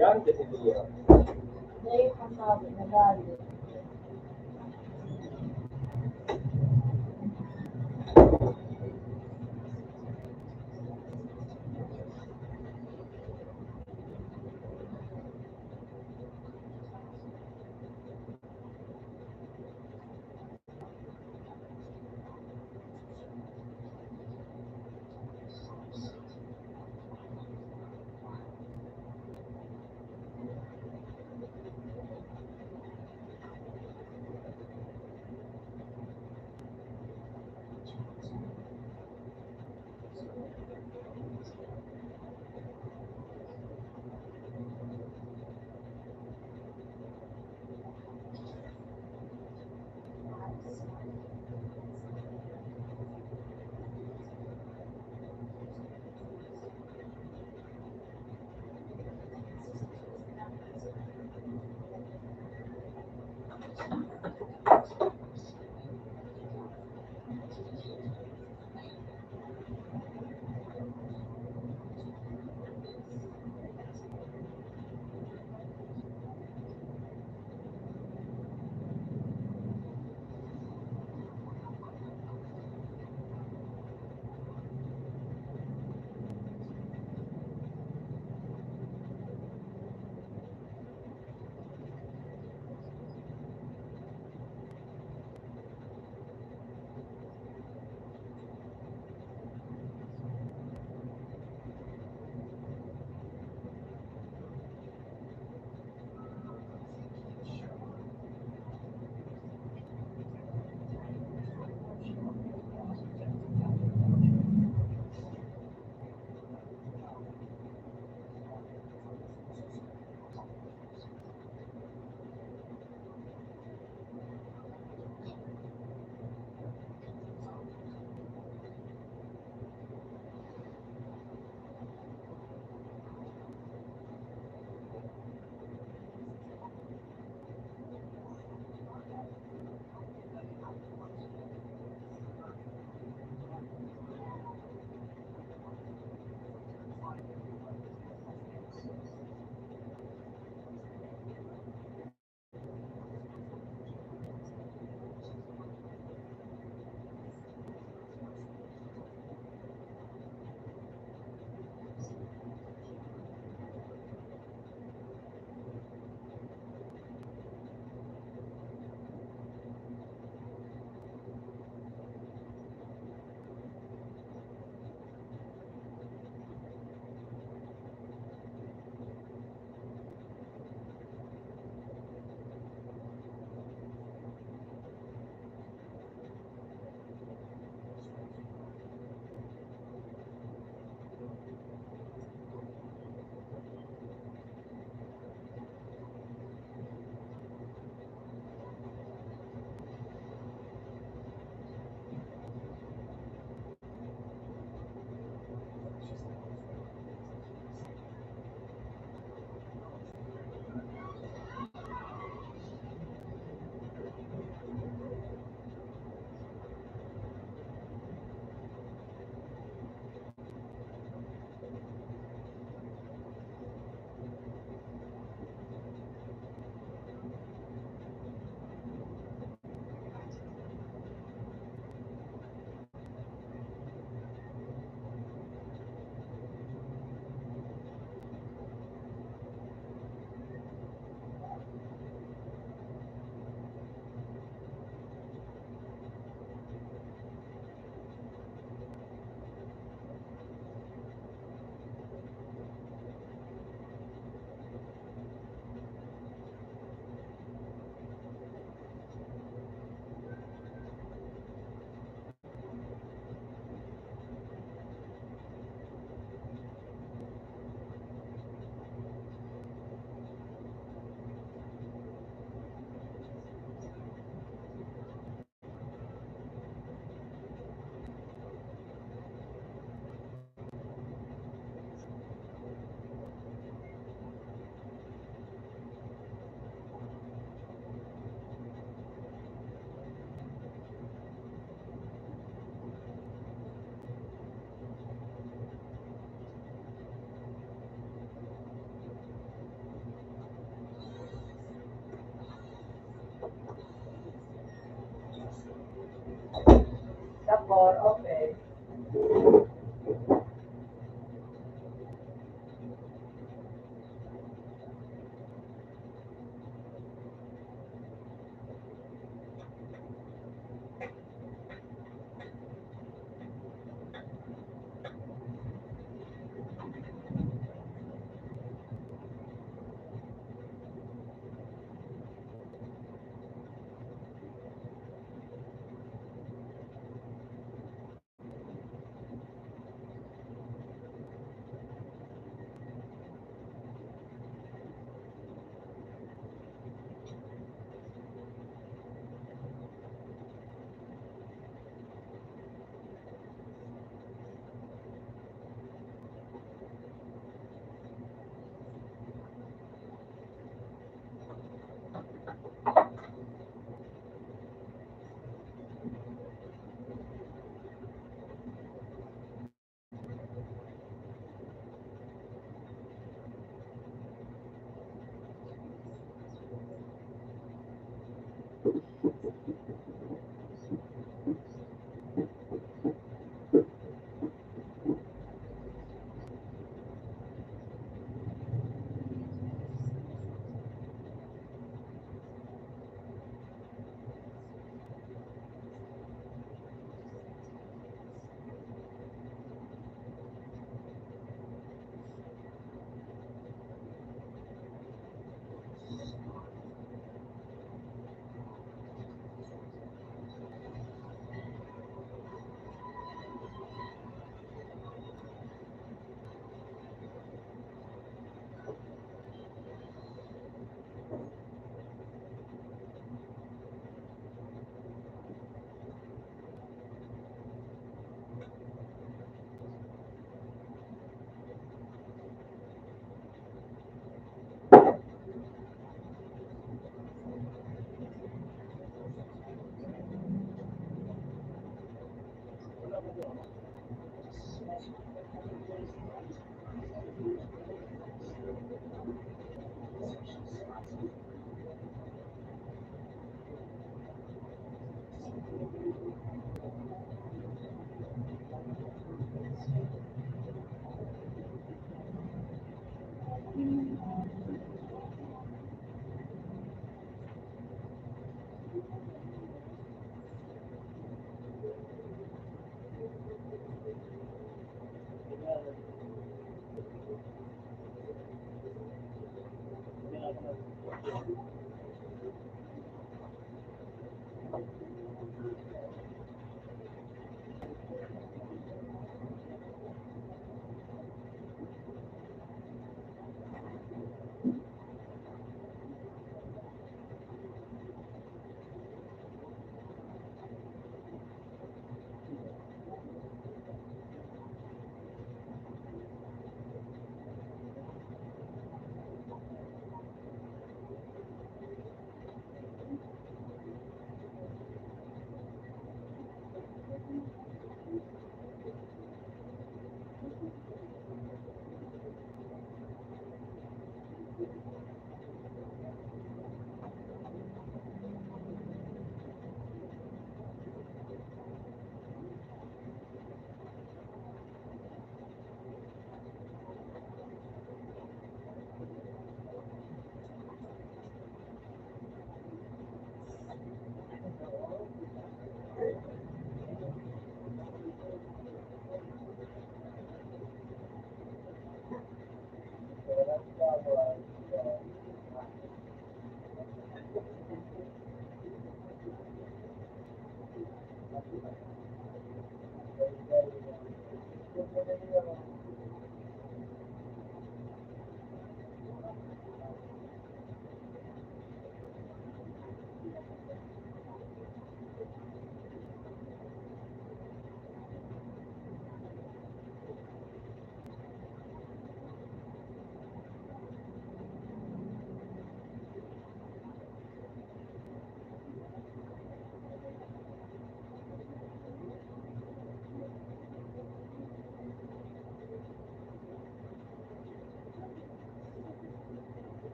yan kasi niya. Dahil ang sabi na galing.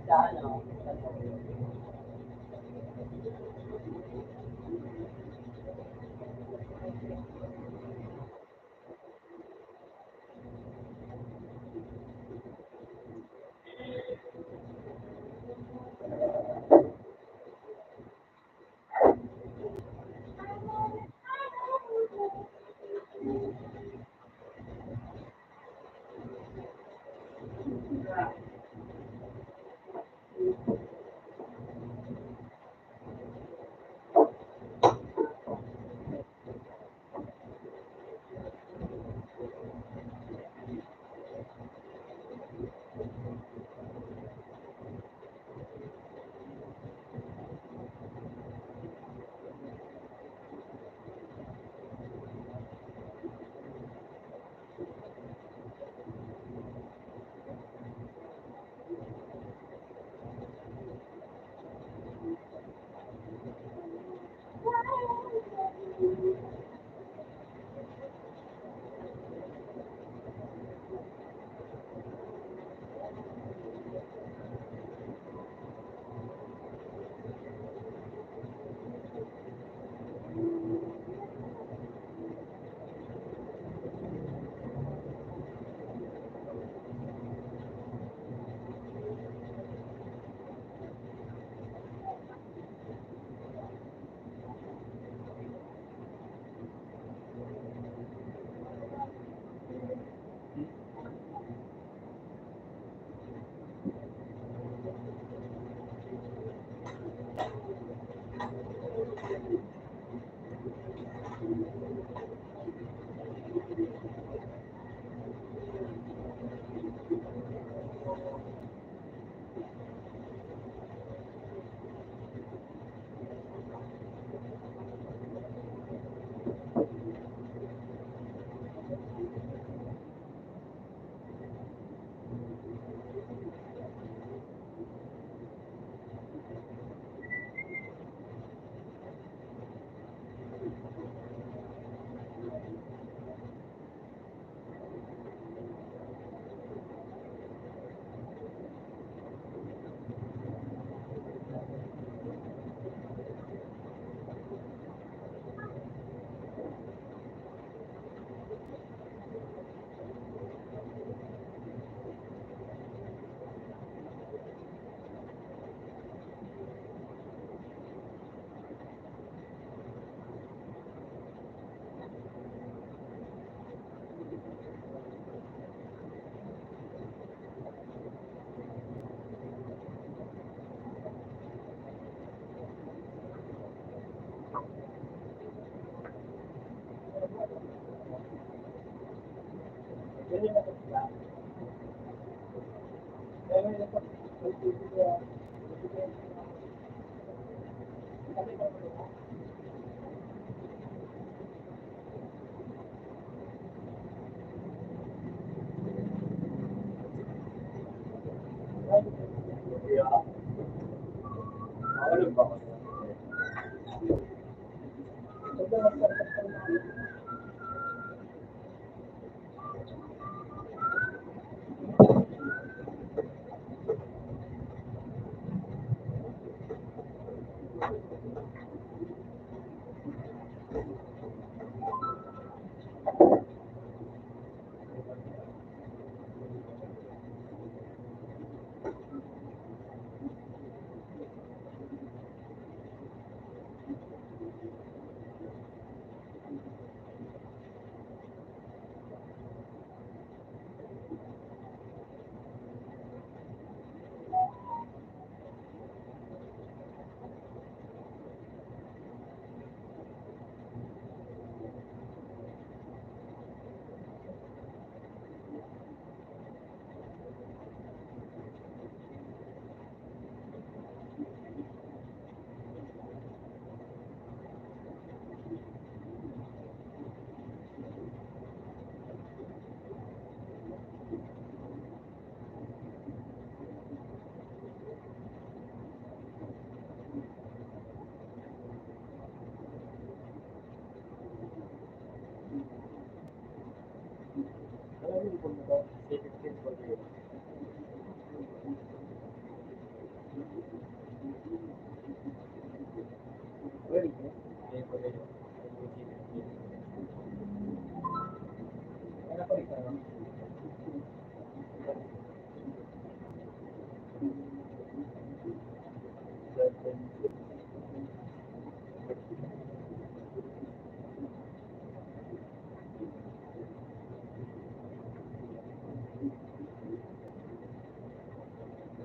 Sa ano,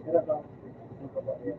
Hirap lang. Ang babae.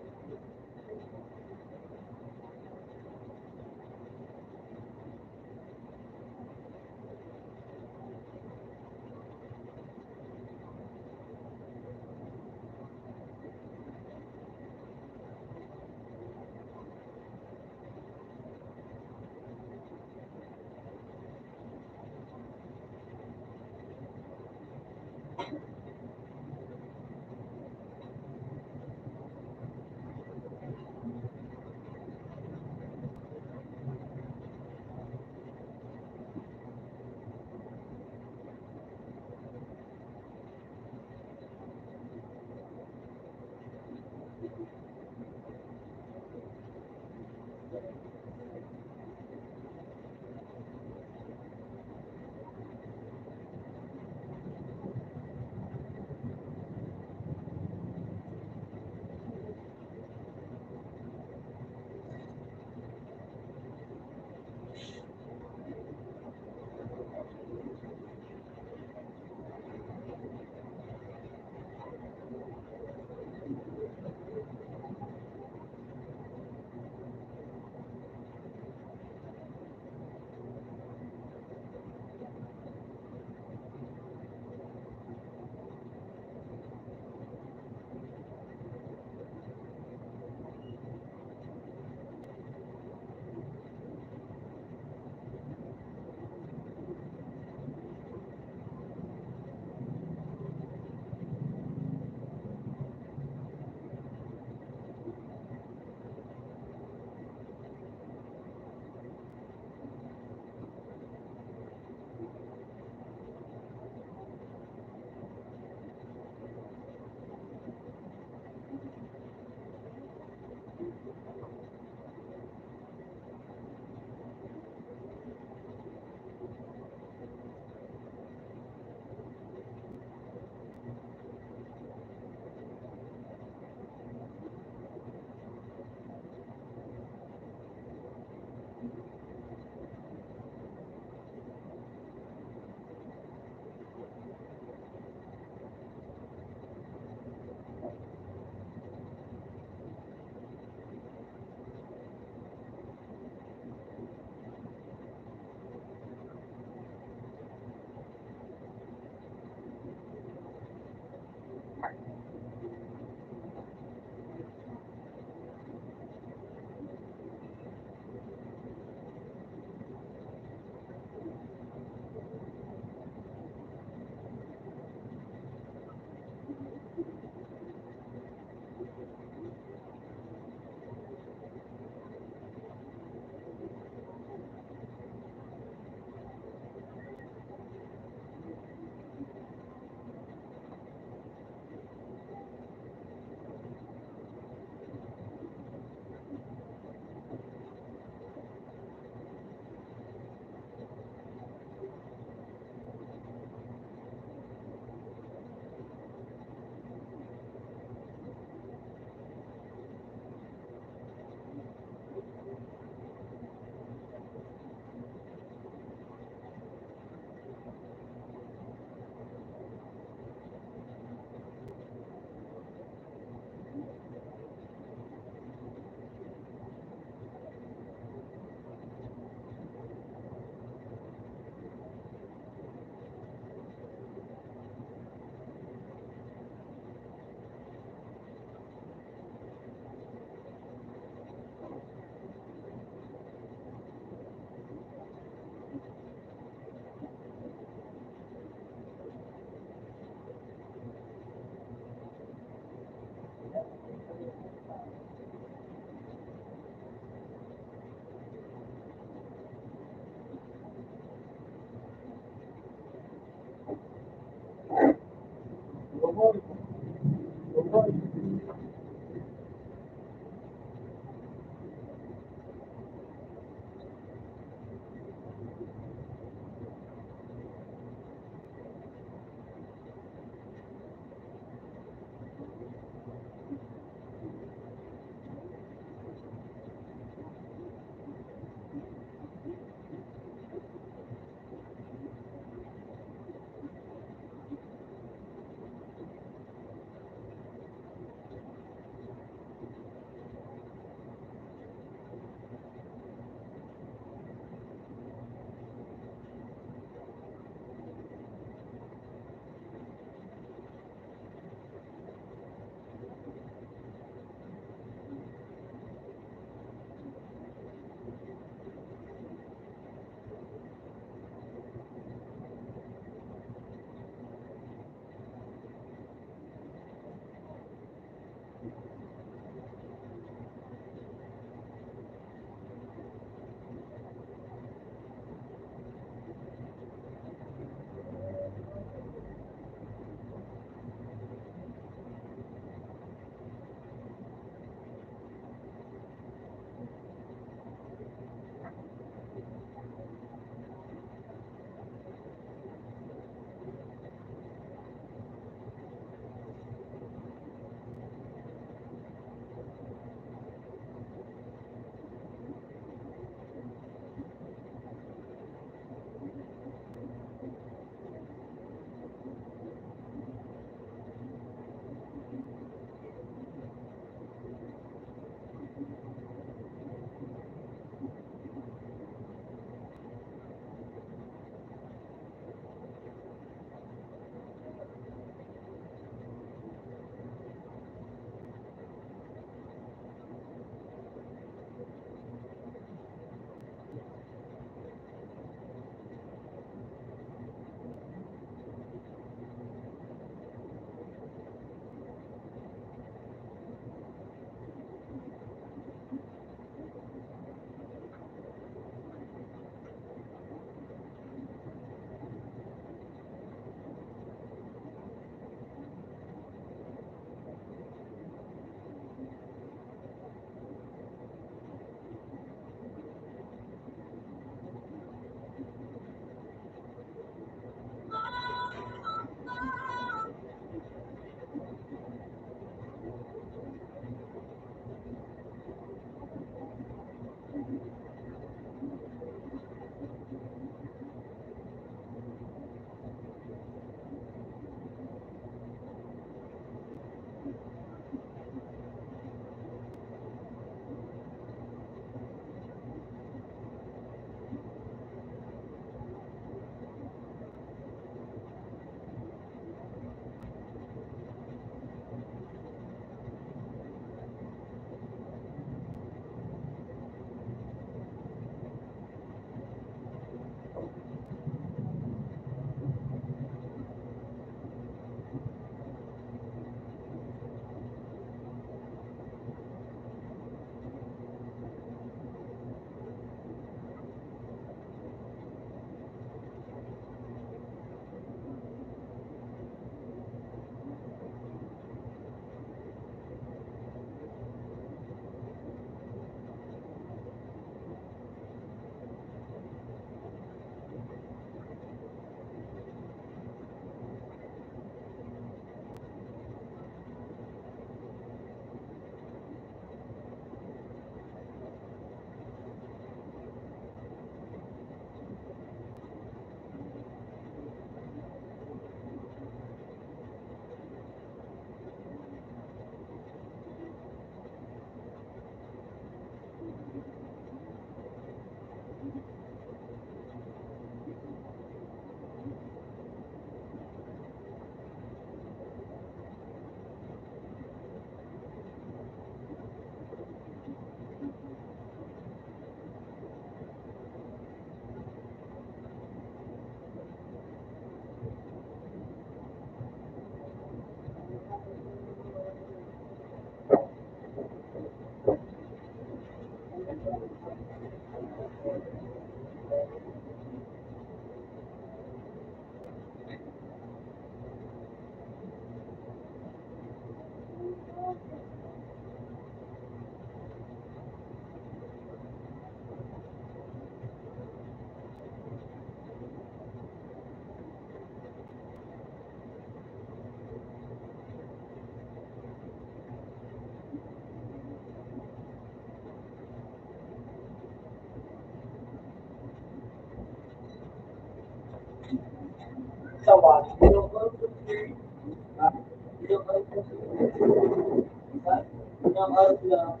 araw lang,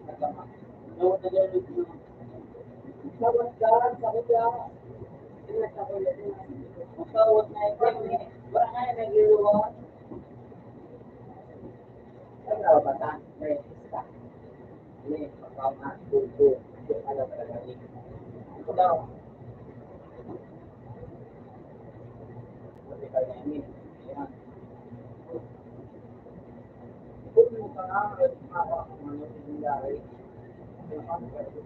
nagkama. Nawag na gano'n yung Bawat daran sa kuya. Ina sa kuya. magkawat na yung wala nga yung nag-iwan. Ano na ba ta? May isa. Ini, magkawat na, buko. Yung alam talaga rin. Ito daw. Kasi kaya ini. Yan. Kung mo ka nga, mga yung dari. Yung ano ka rin.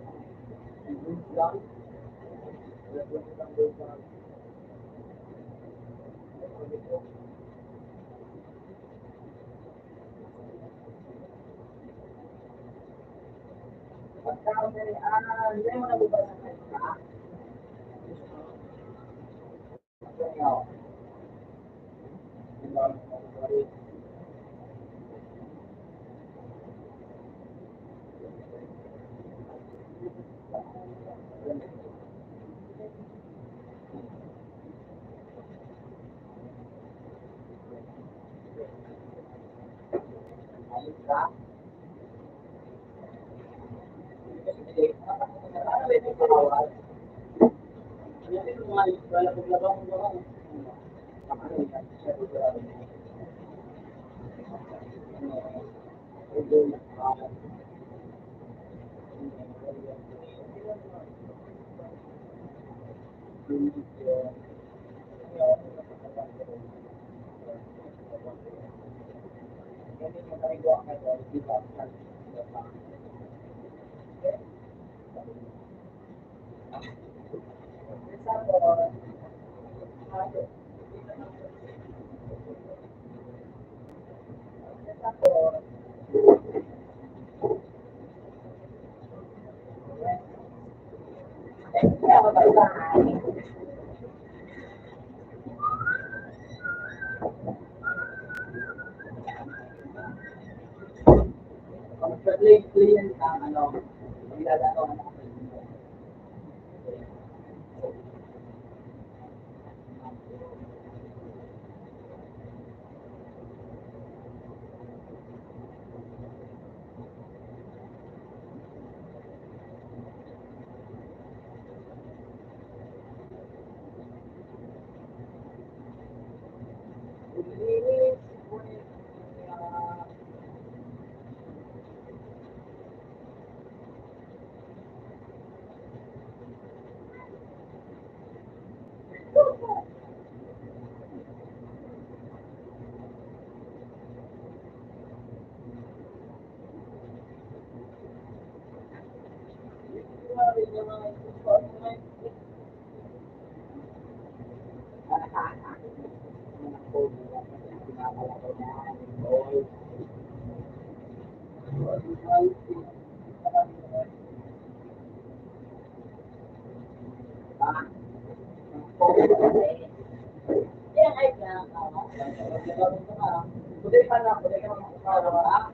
Yung lang. Wala ko yung tanggol sa pagkaon na rin, hindi mo nabubasa sa isa. Ganyan. Ayos ka. Ano ba yung pangawal? Ano yung mga wala kong labang mo ba? Ano yan? Play ang ano, nilalaro ang Budaya pa na, budaya ka makakarawa.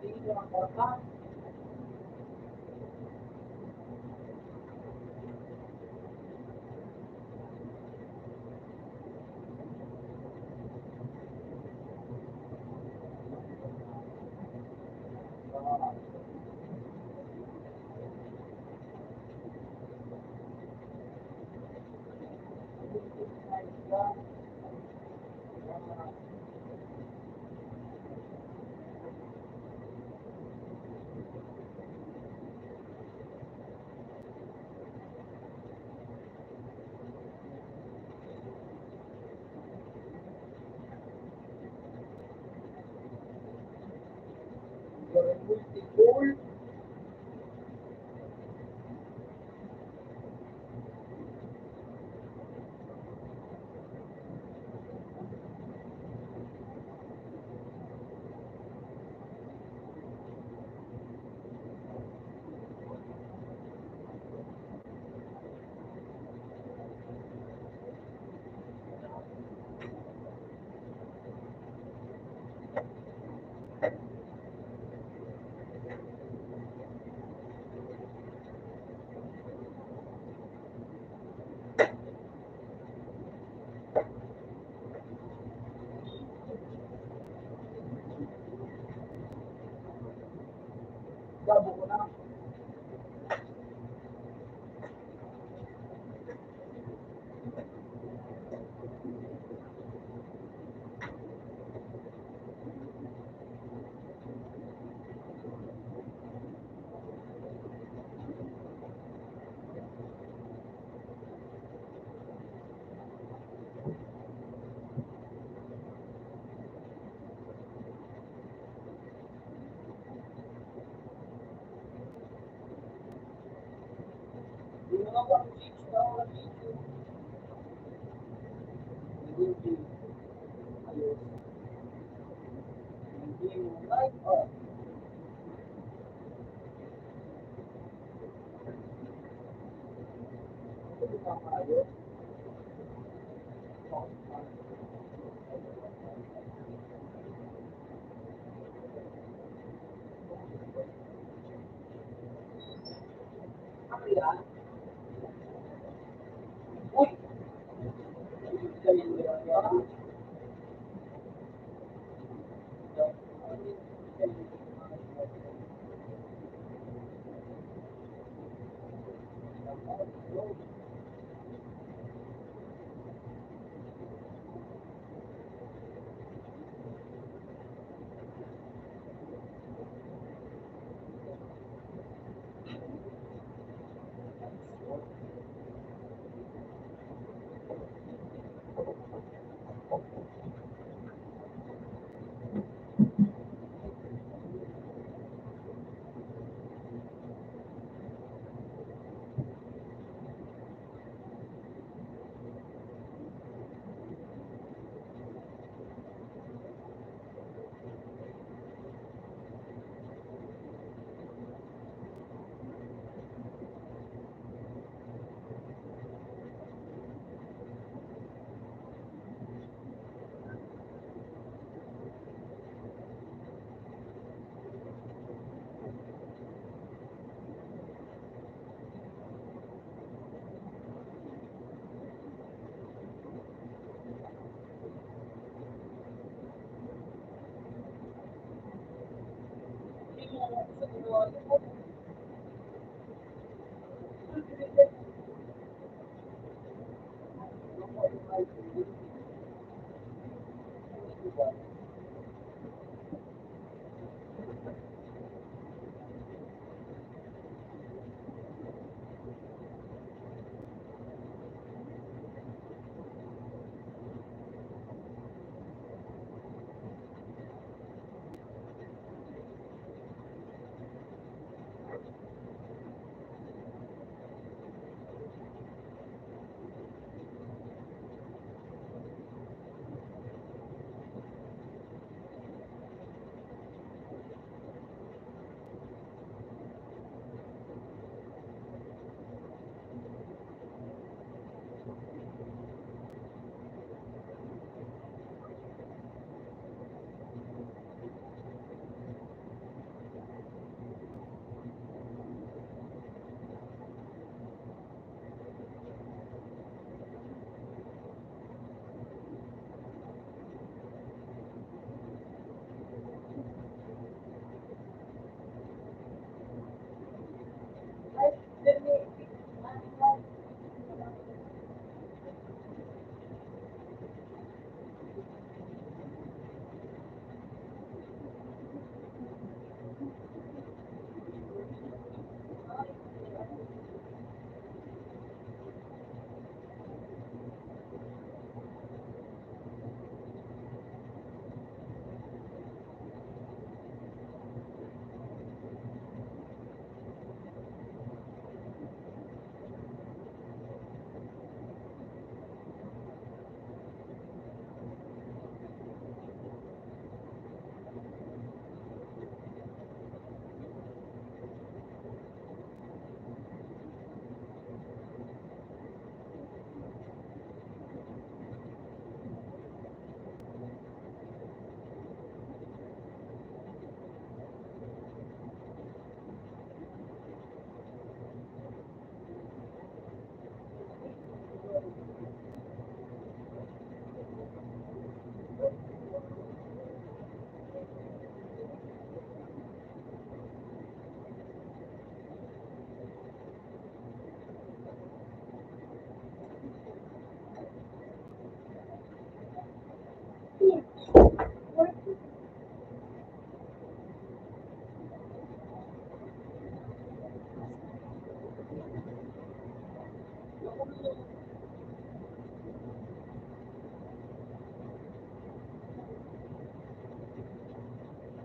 tingin ko ng kwarta. Multi-goal. Gabo ko na. Hindi mo na 1 week na ako nag-video. Hindi. Ayos. Hindi mo like. Oh. Hindi ka maayos. Oh. Ano yan? Uy! Ganyan nila yan.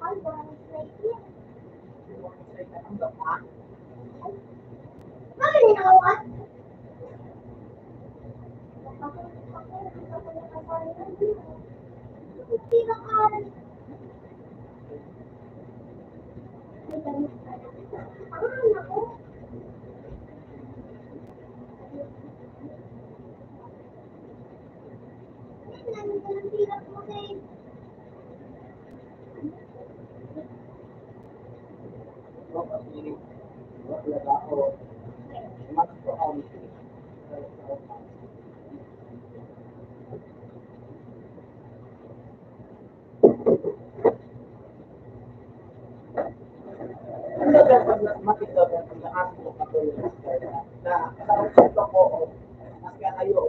Mahal, 490 yan. Bakit ninakawan? Hindi na kain. Ako. Nandiyan mo na eh. Ano ba pag makita ko ang lakas mo ako na sa ko mas kayo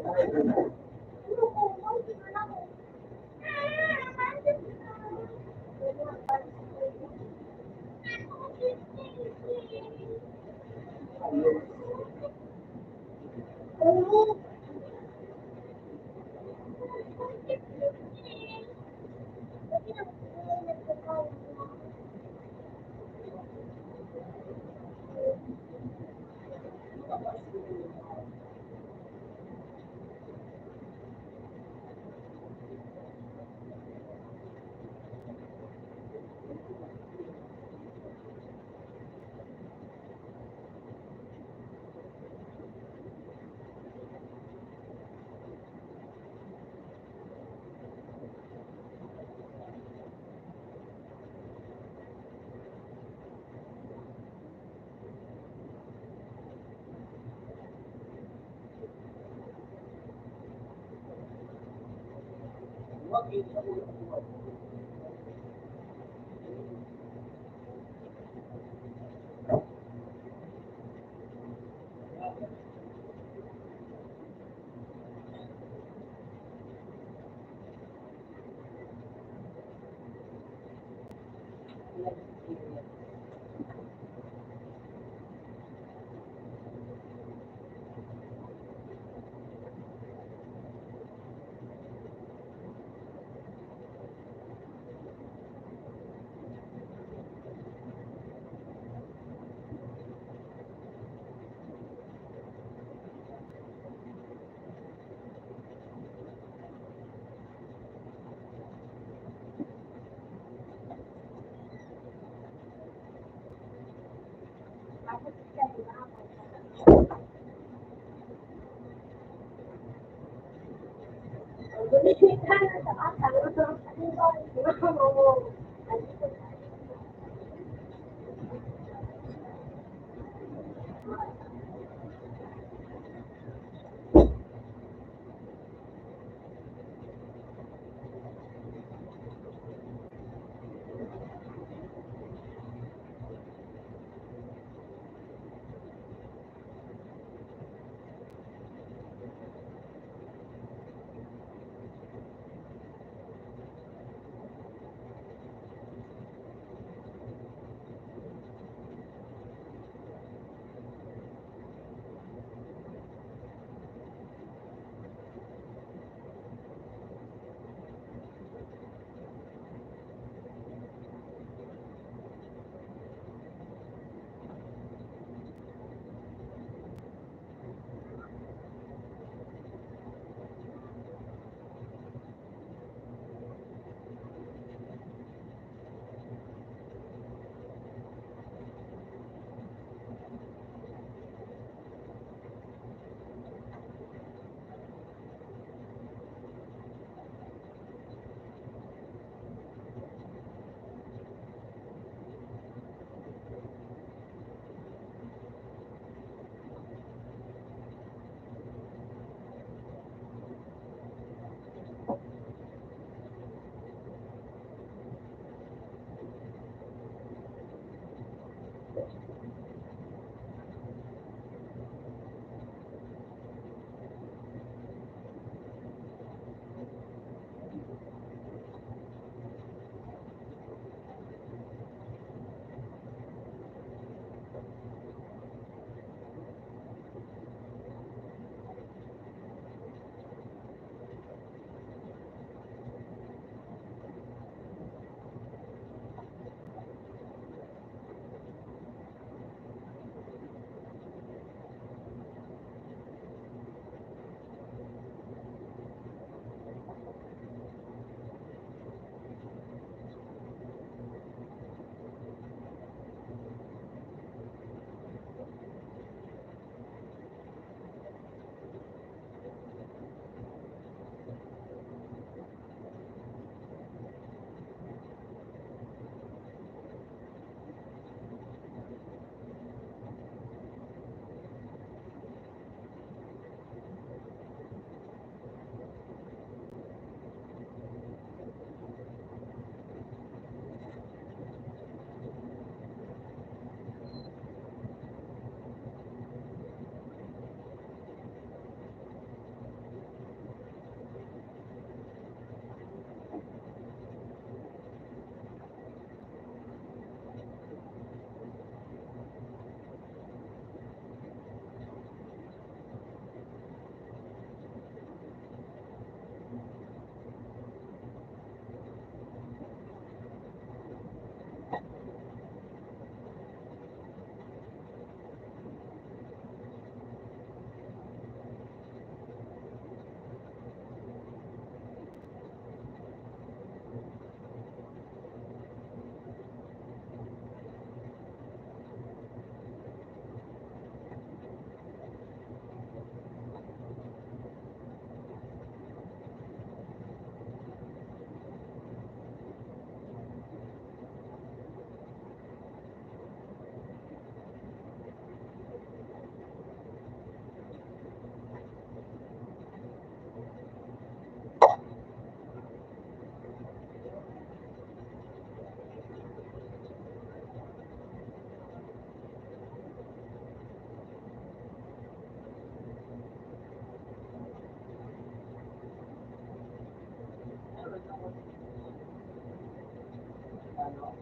ano.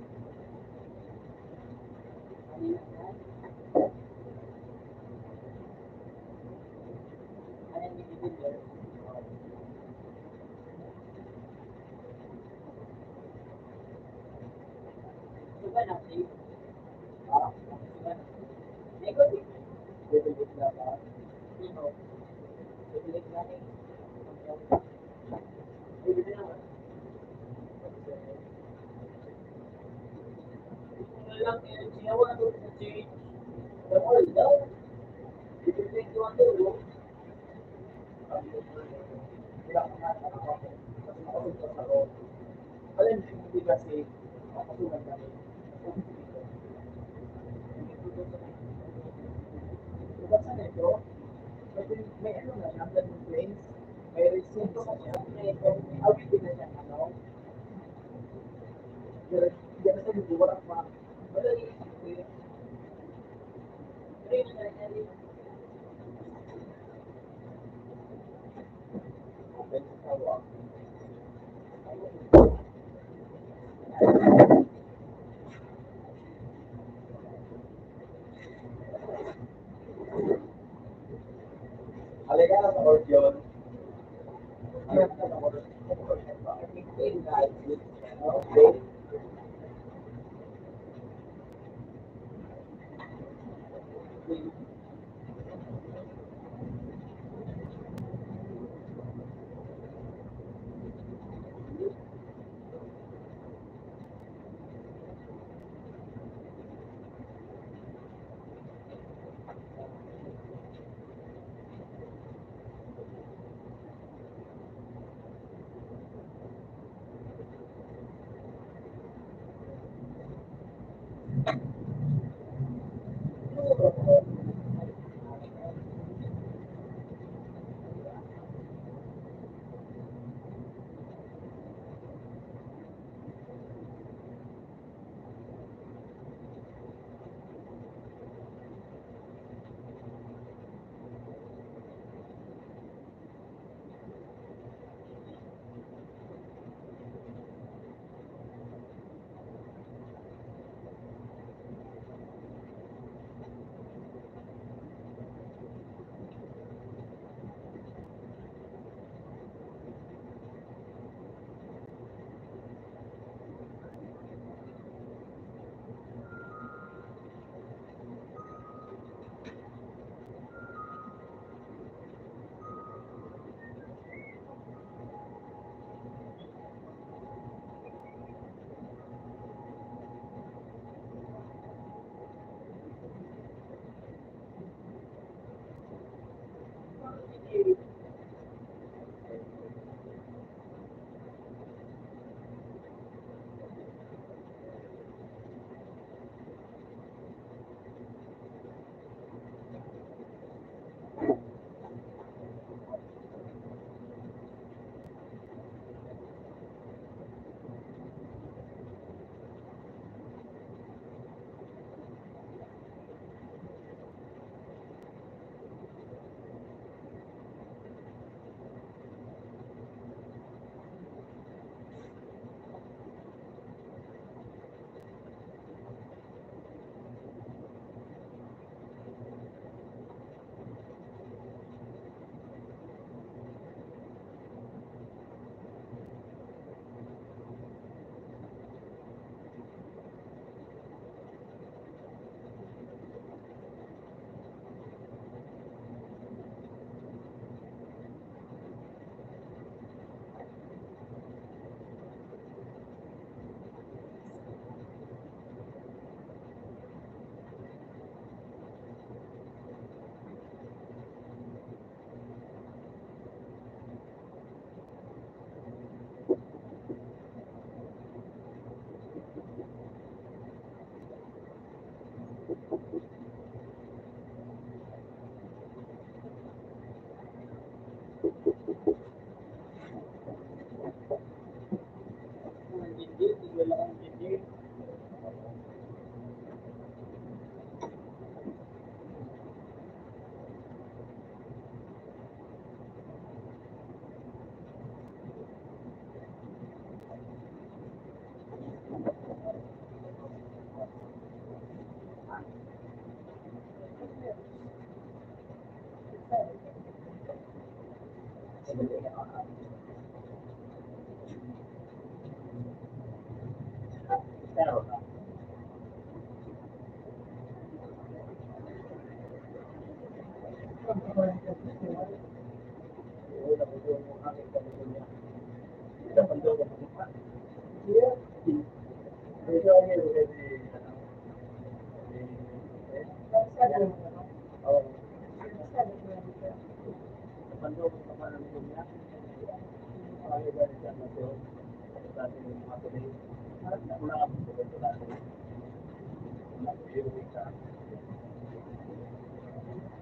Alam mo, hindi kasi kapatulan kami. Diba sa neto, may ano na siya, blood complaints, may receipt na siya, may outing na siya, ano, diyan na sa buburak pa. Wala yung isip. Halika na sa court yun. Halika na sa court. I think they guys, okay.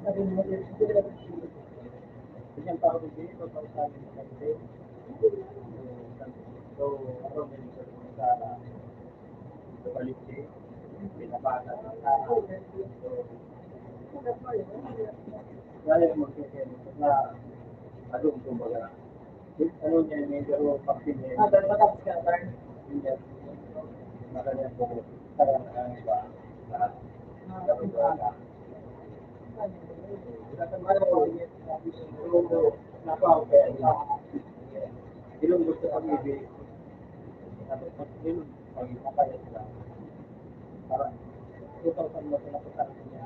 Sabi mo, Yung tao dito, sa sabi ng campaign. So, ano ganito sa paligid, pinapasa ng tao. So, kaya mag-share na adong kumbaga. Ano niya, medyo vaccine niya. Dahil matapos ka na tayo. Hindi niya, makanya po, parang ano ba, dapat ba, ilong gusto pag-ibig, tapos ilong pag-ibig sila, para 2,000 mo sila sa niya,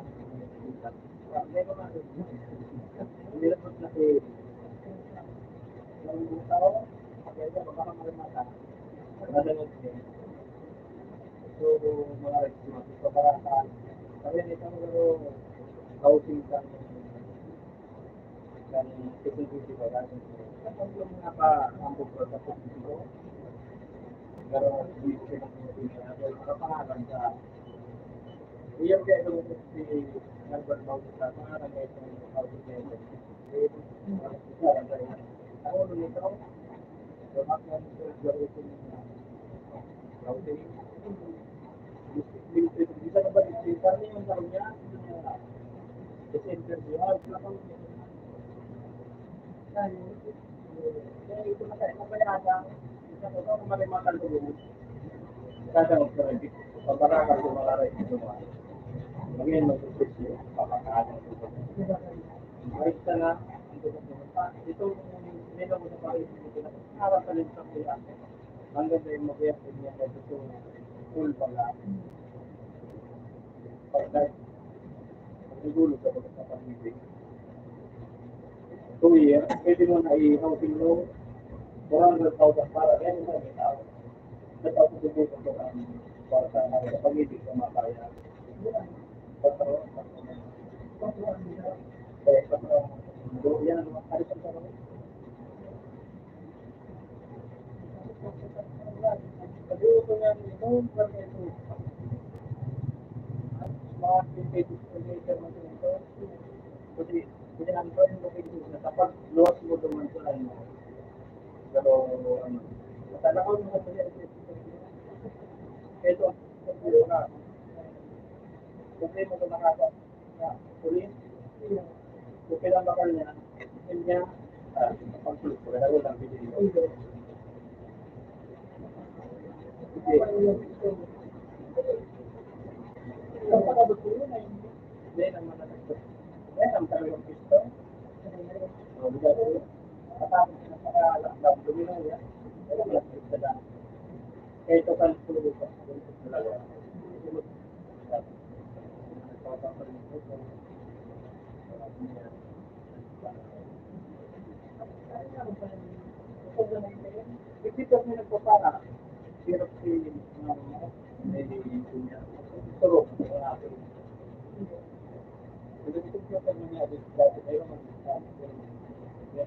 hindi ko na, hindi na po na yung tao, kaya baka malimata, madalag din. So, mga response, so para sa, sabi nito mo housing dan security ba natin. Kapag yung naka-ambog ko sa positibo, pero hindi ko na nakapangalan sa iyan kaya kung si Albert Bautista sa pangalan na itong housing center. Ako nung ito, lumakyan ko gawin ng housing. Bisa na ba dito yung tao niya? Kasi interview, ito na kayo mabayaan. Isa ko ito, malimatan ko yun. Kadang ko rin, pabarakan ko malaray ito ba. Ngayon mag-usis yun, papakaanan ko ito. Ayos na nga, ito nila mo sa paris ito na harap sa rin sa kaya. Hanggang na yung mag-iyak din niya kahit ito full pala. Pagdahil, siguro sa pagkakapamibig. 2 years, pwede mo na i-housing loan, 400,000 para yan yung mga tao. Nagpapagod ko para sa pag-ibig sa mga kaya. Kaya yan ang mga kalitan sa mga. Sabi ko nga ito, para ito. Mga pinag-ibig ito. Kasi ang ko yung location na kapag luwas mo naman sa ano. Pero ano, matala ko yung mga ito, ito na. Kasi mo na nakaka na pulis, okay lang bakal niya, hindi niya, pag-tulis ko, kaya lang video. Ang pakabot ko yun ay hindi naman na nagpapalito. Yan ang talagang pisto. So, bigat ko. Matapos na paka-lockdown, lumino yan. Wala mo lang pisto na. Kaya ito kan tulog ko. Talaga. Ipitas mo nagpapara. Hirap si may niya. Turo. Jadi itu kita punya ada sesuatu yang menunjukkan dia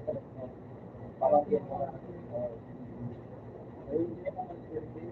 parang dia ini akan terjadi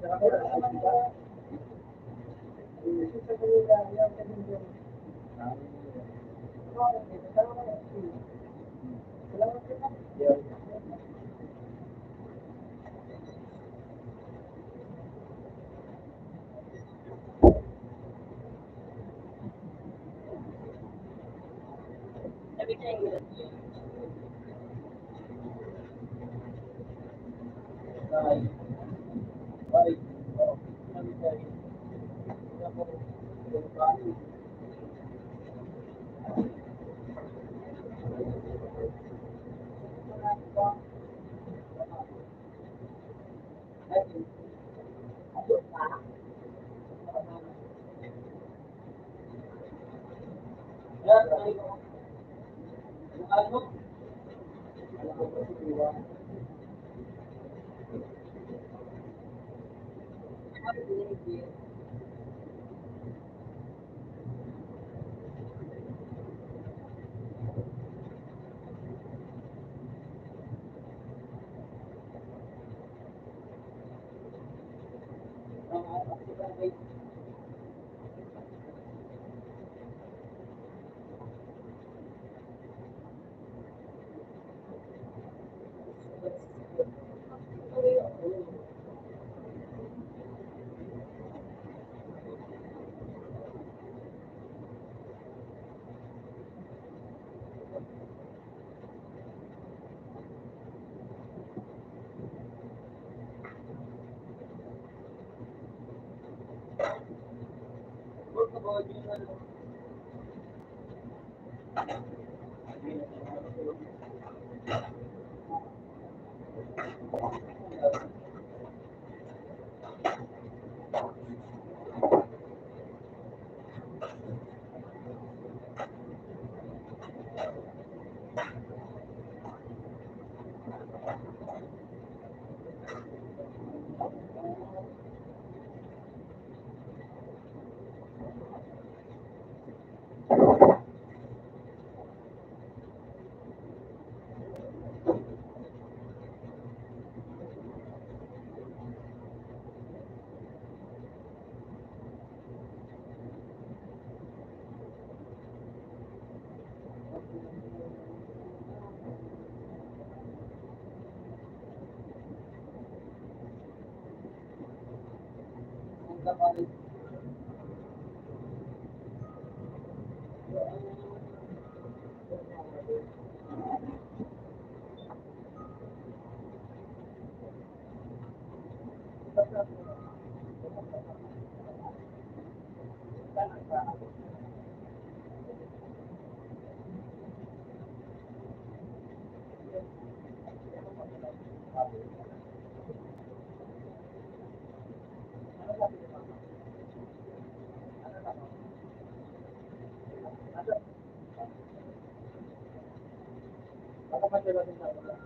Baka madala din ako lang.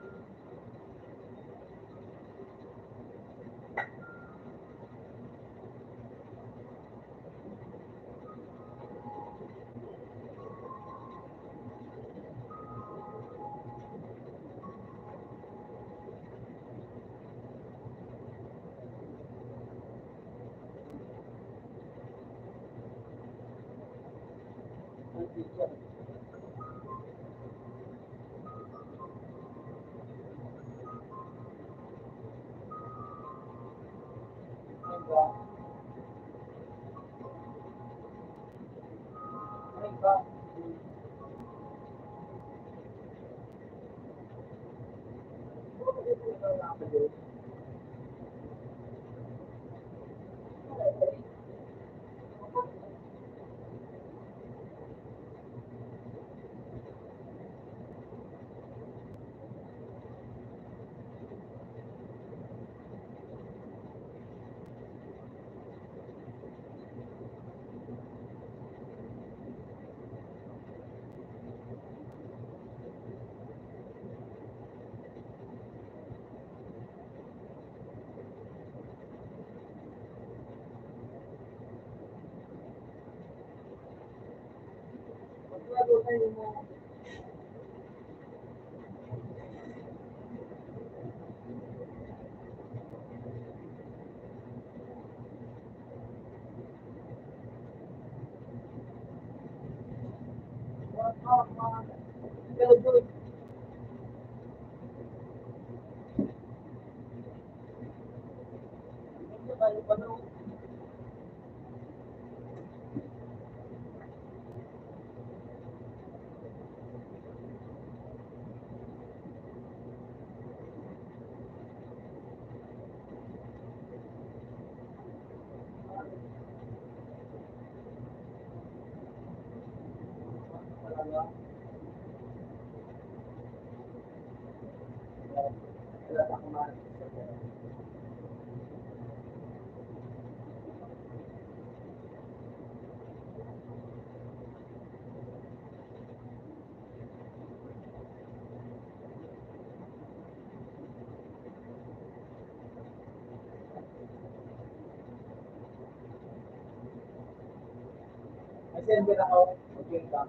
Send din ako. Okay ka.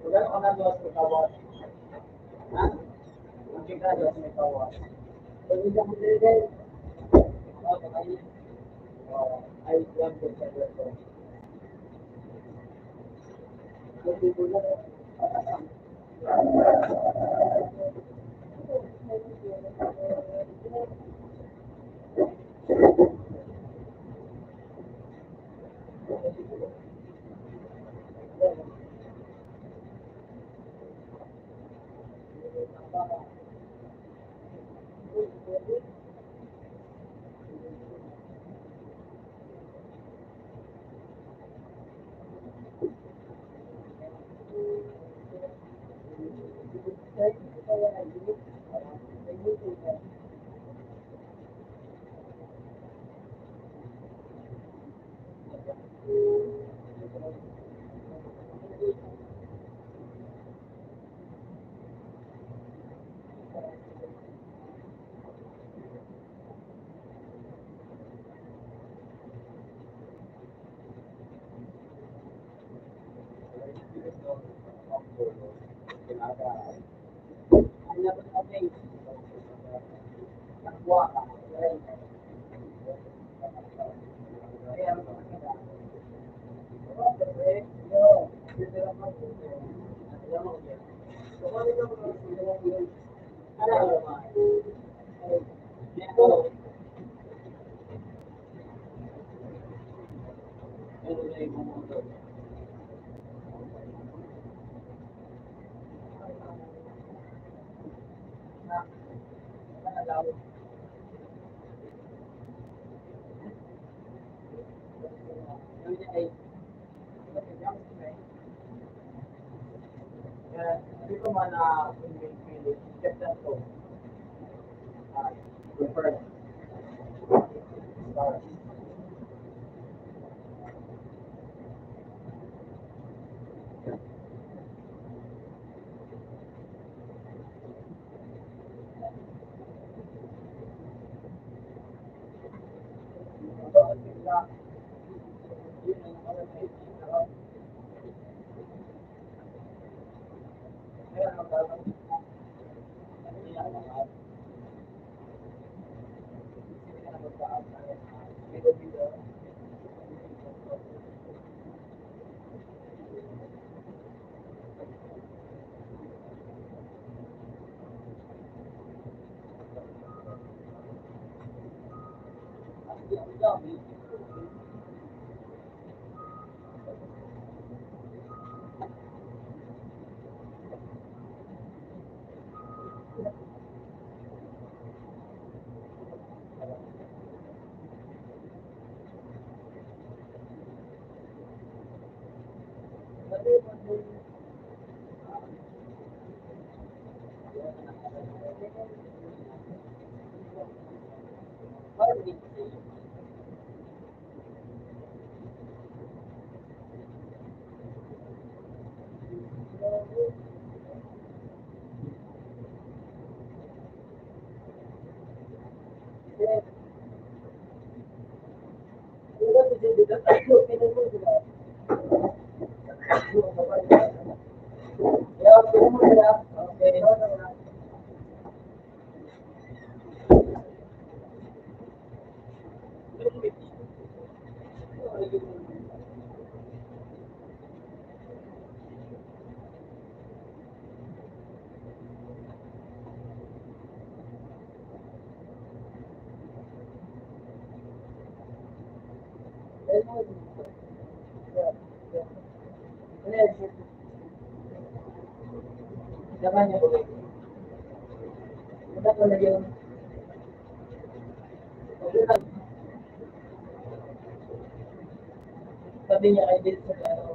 Wala ka na doon sa kawas. Ha? Okay ka doon sa kawas. Pag-ibig ako din. I love the celebrate. Hindi ko man na feeling, kept that to. Prefer. Naman niya ulit. Wala ko na yung sabi niya kay Bill sa ano.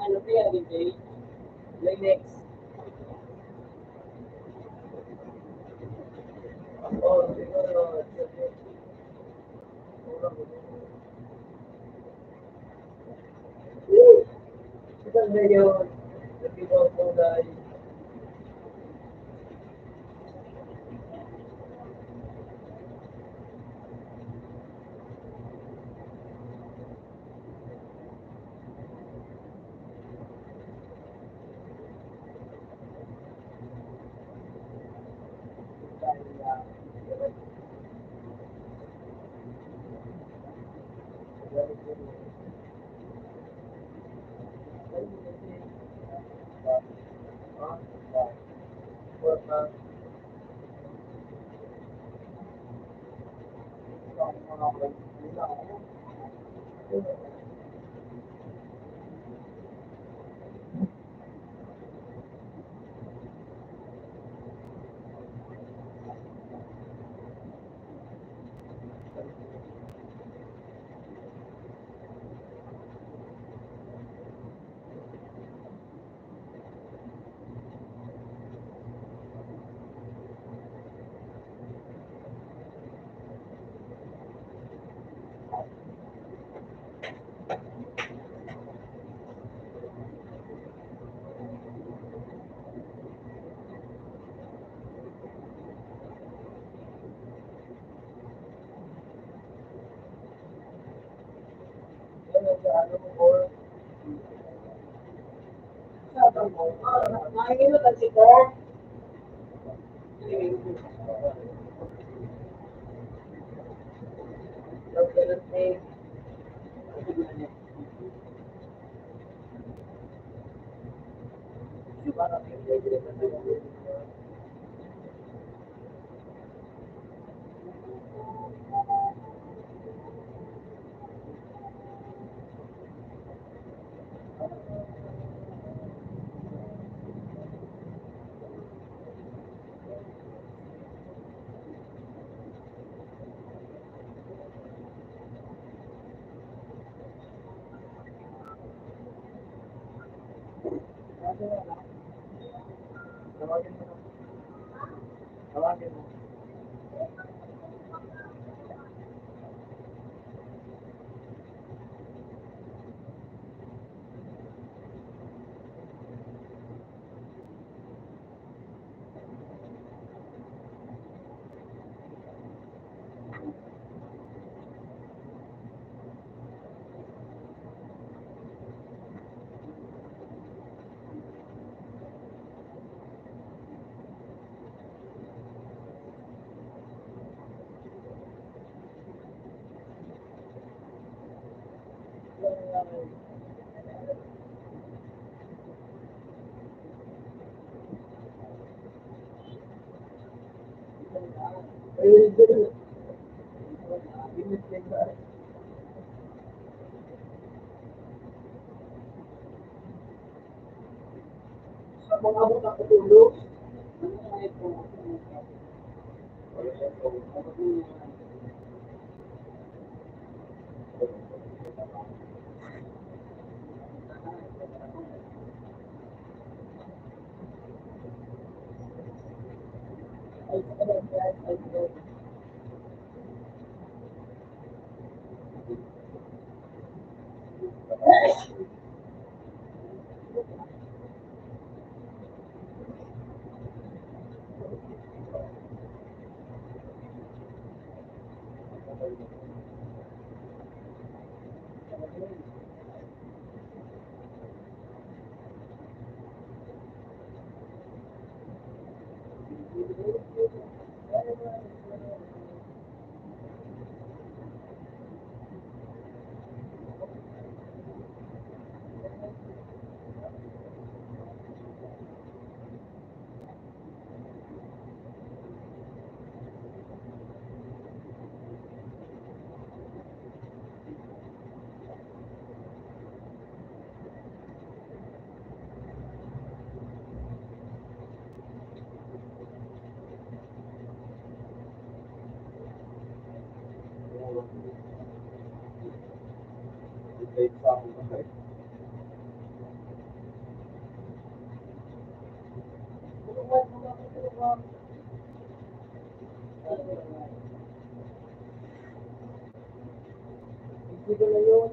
Ano kaya din, Jay? Next. Oh, siguro. Isang medyo nag-ibang po dahil Nakikita si Kurt. Tawagin mo. Tawagin mo. Mga abot ang katulog. Hindi na yun.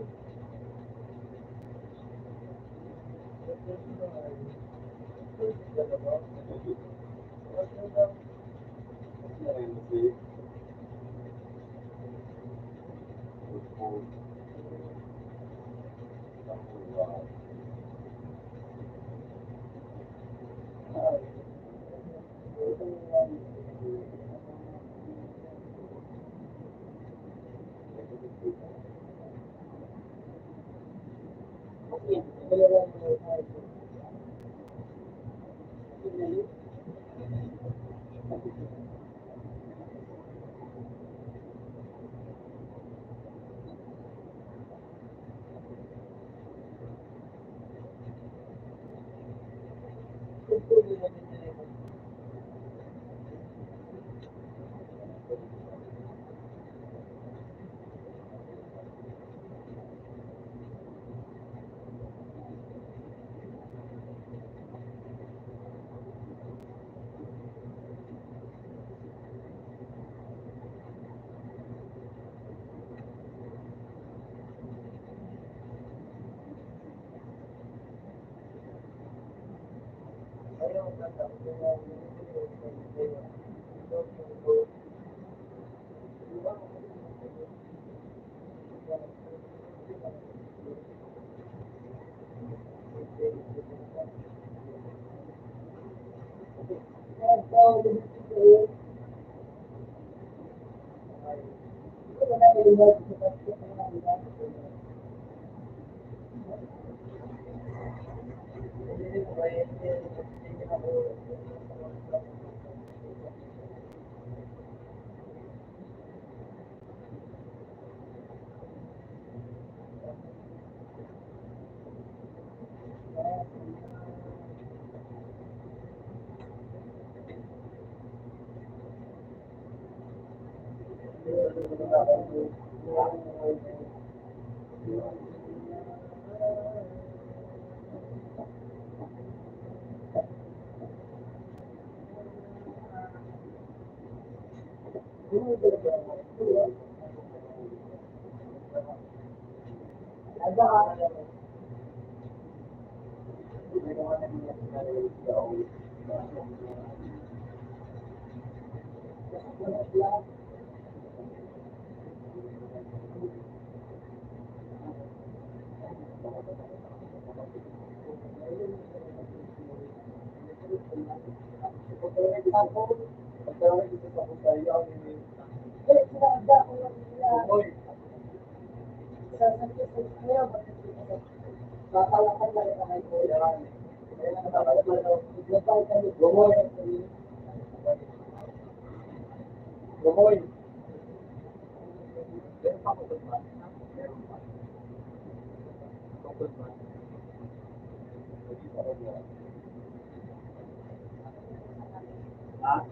Ah,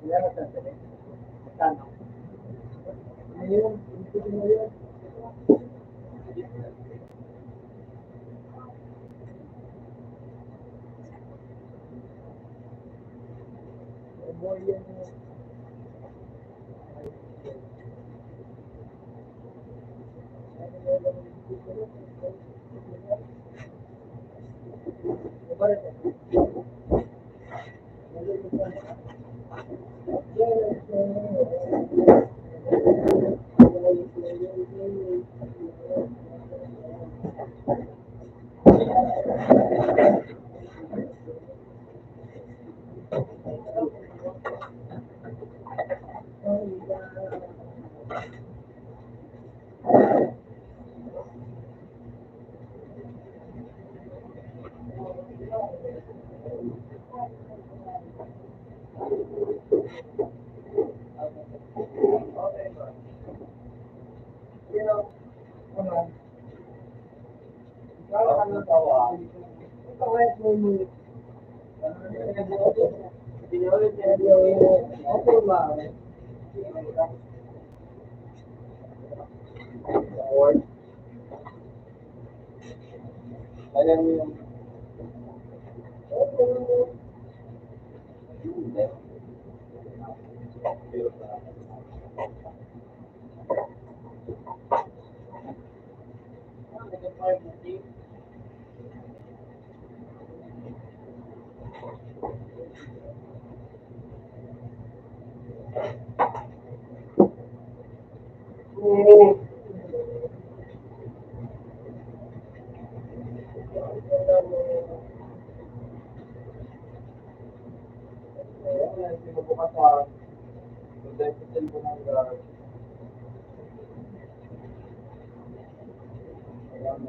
ilan na sandali? Magkano?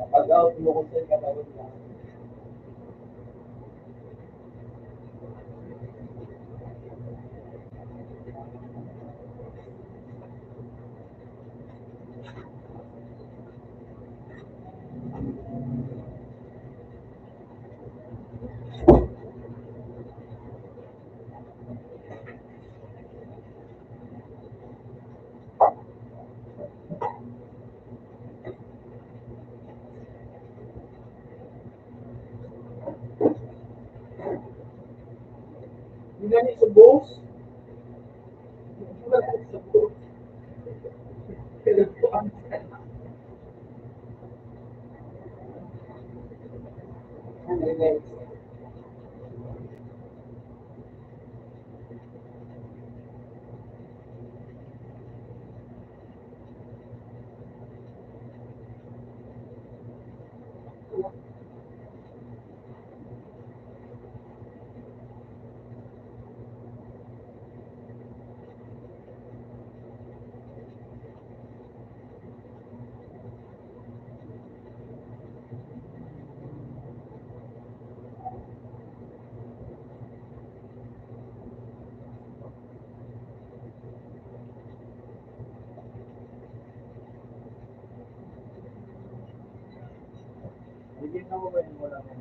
Pag-out mo kung saan ka tawag na. Yung ganit sa boss, yung ganit sa boss. Bigyan na mo ba yung wala mo?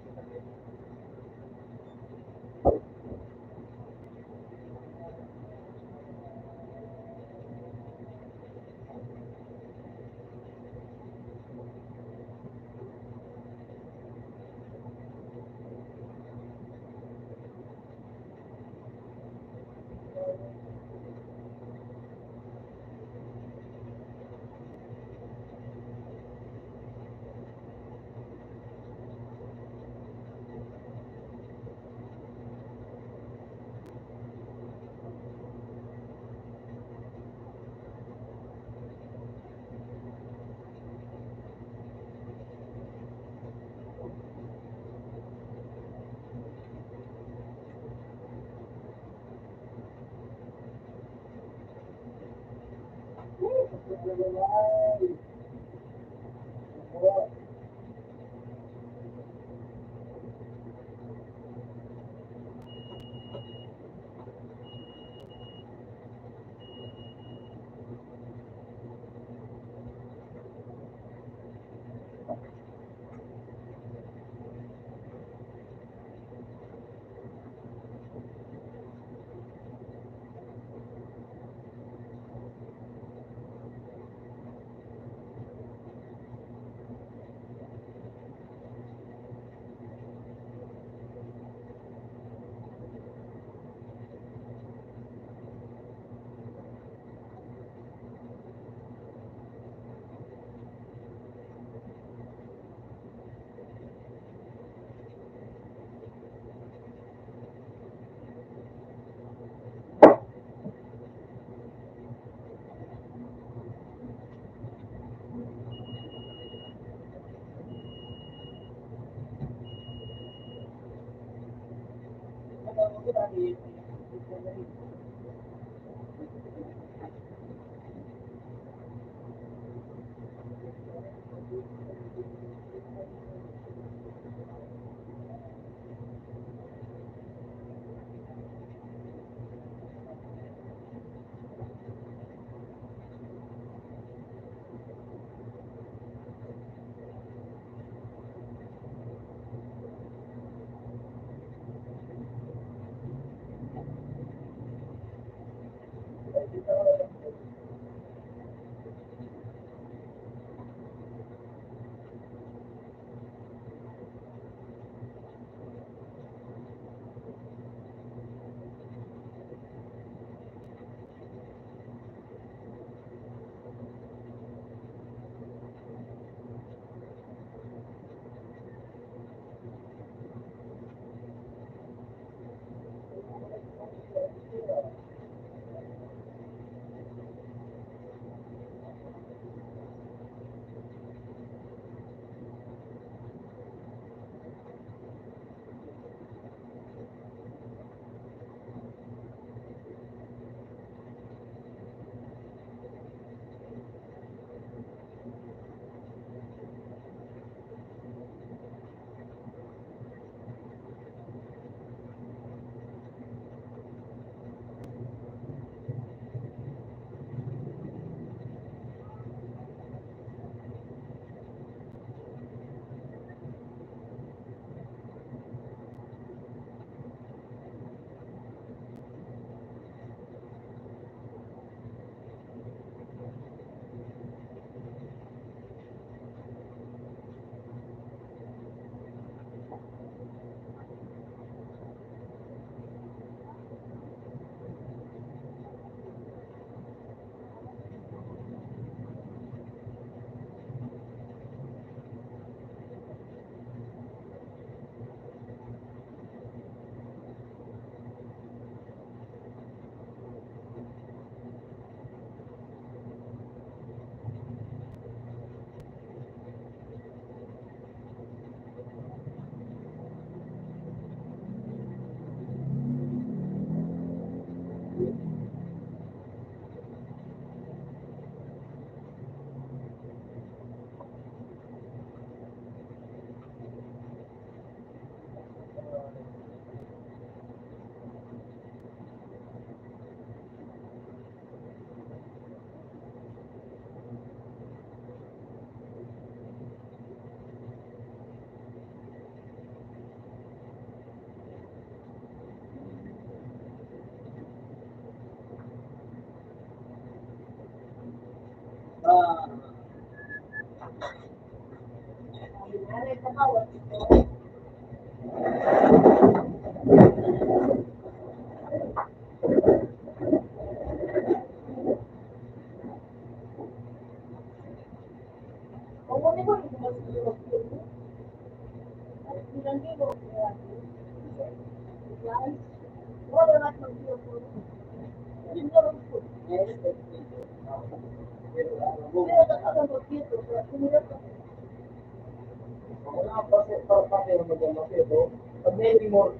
Pag may remote,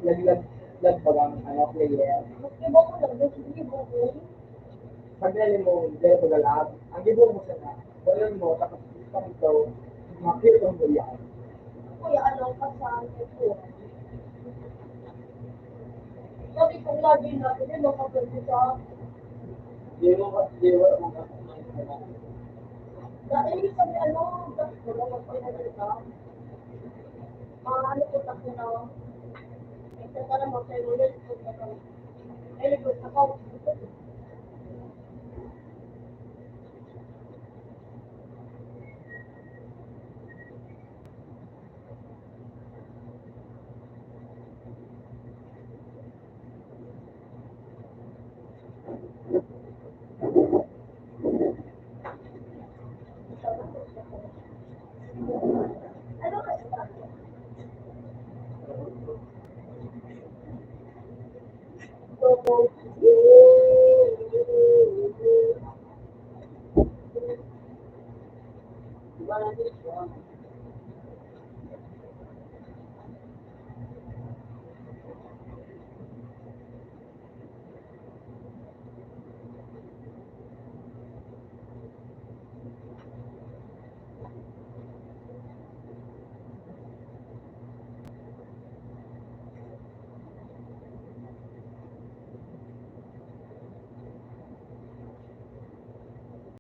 laglag pa lang, ano, player. Mas iba ko lang, hindi mo ko. pagdali mo, dahil pag-alab, ang gibo mo sana, balon mo, tapos isang ito, makita mo yan. Kuya, ano ka sa ito? Sabi ko lagi na, hindi mo kapag sa Di mo ka, dahil sabi ano, tapos wala magpinagsalita. Ano po tapos na, isa ka naman sa ulit po sa kami. Eh, ko sa kau. Ano ka sa so, di ba natin ito,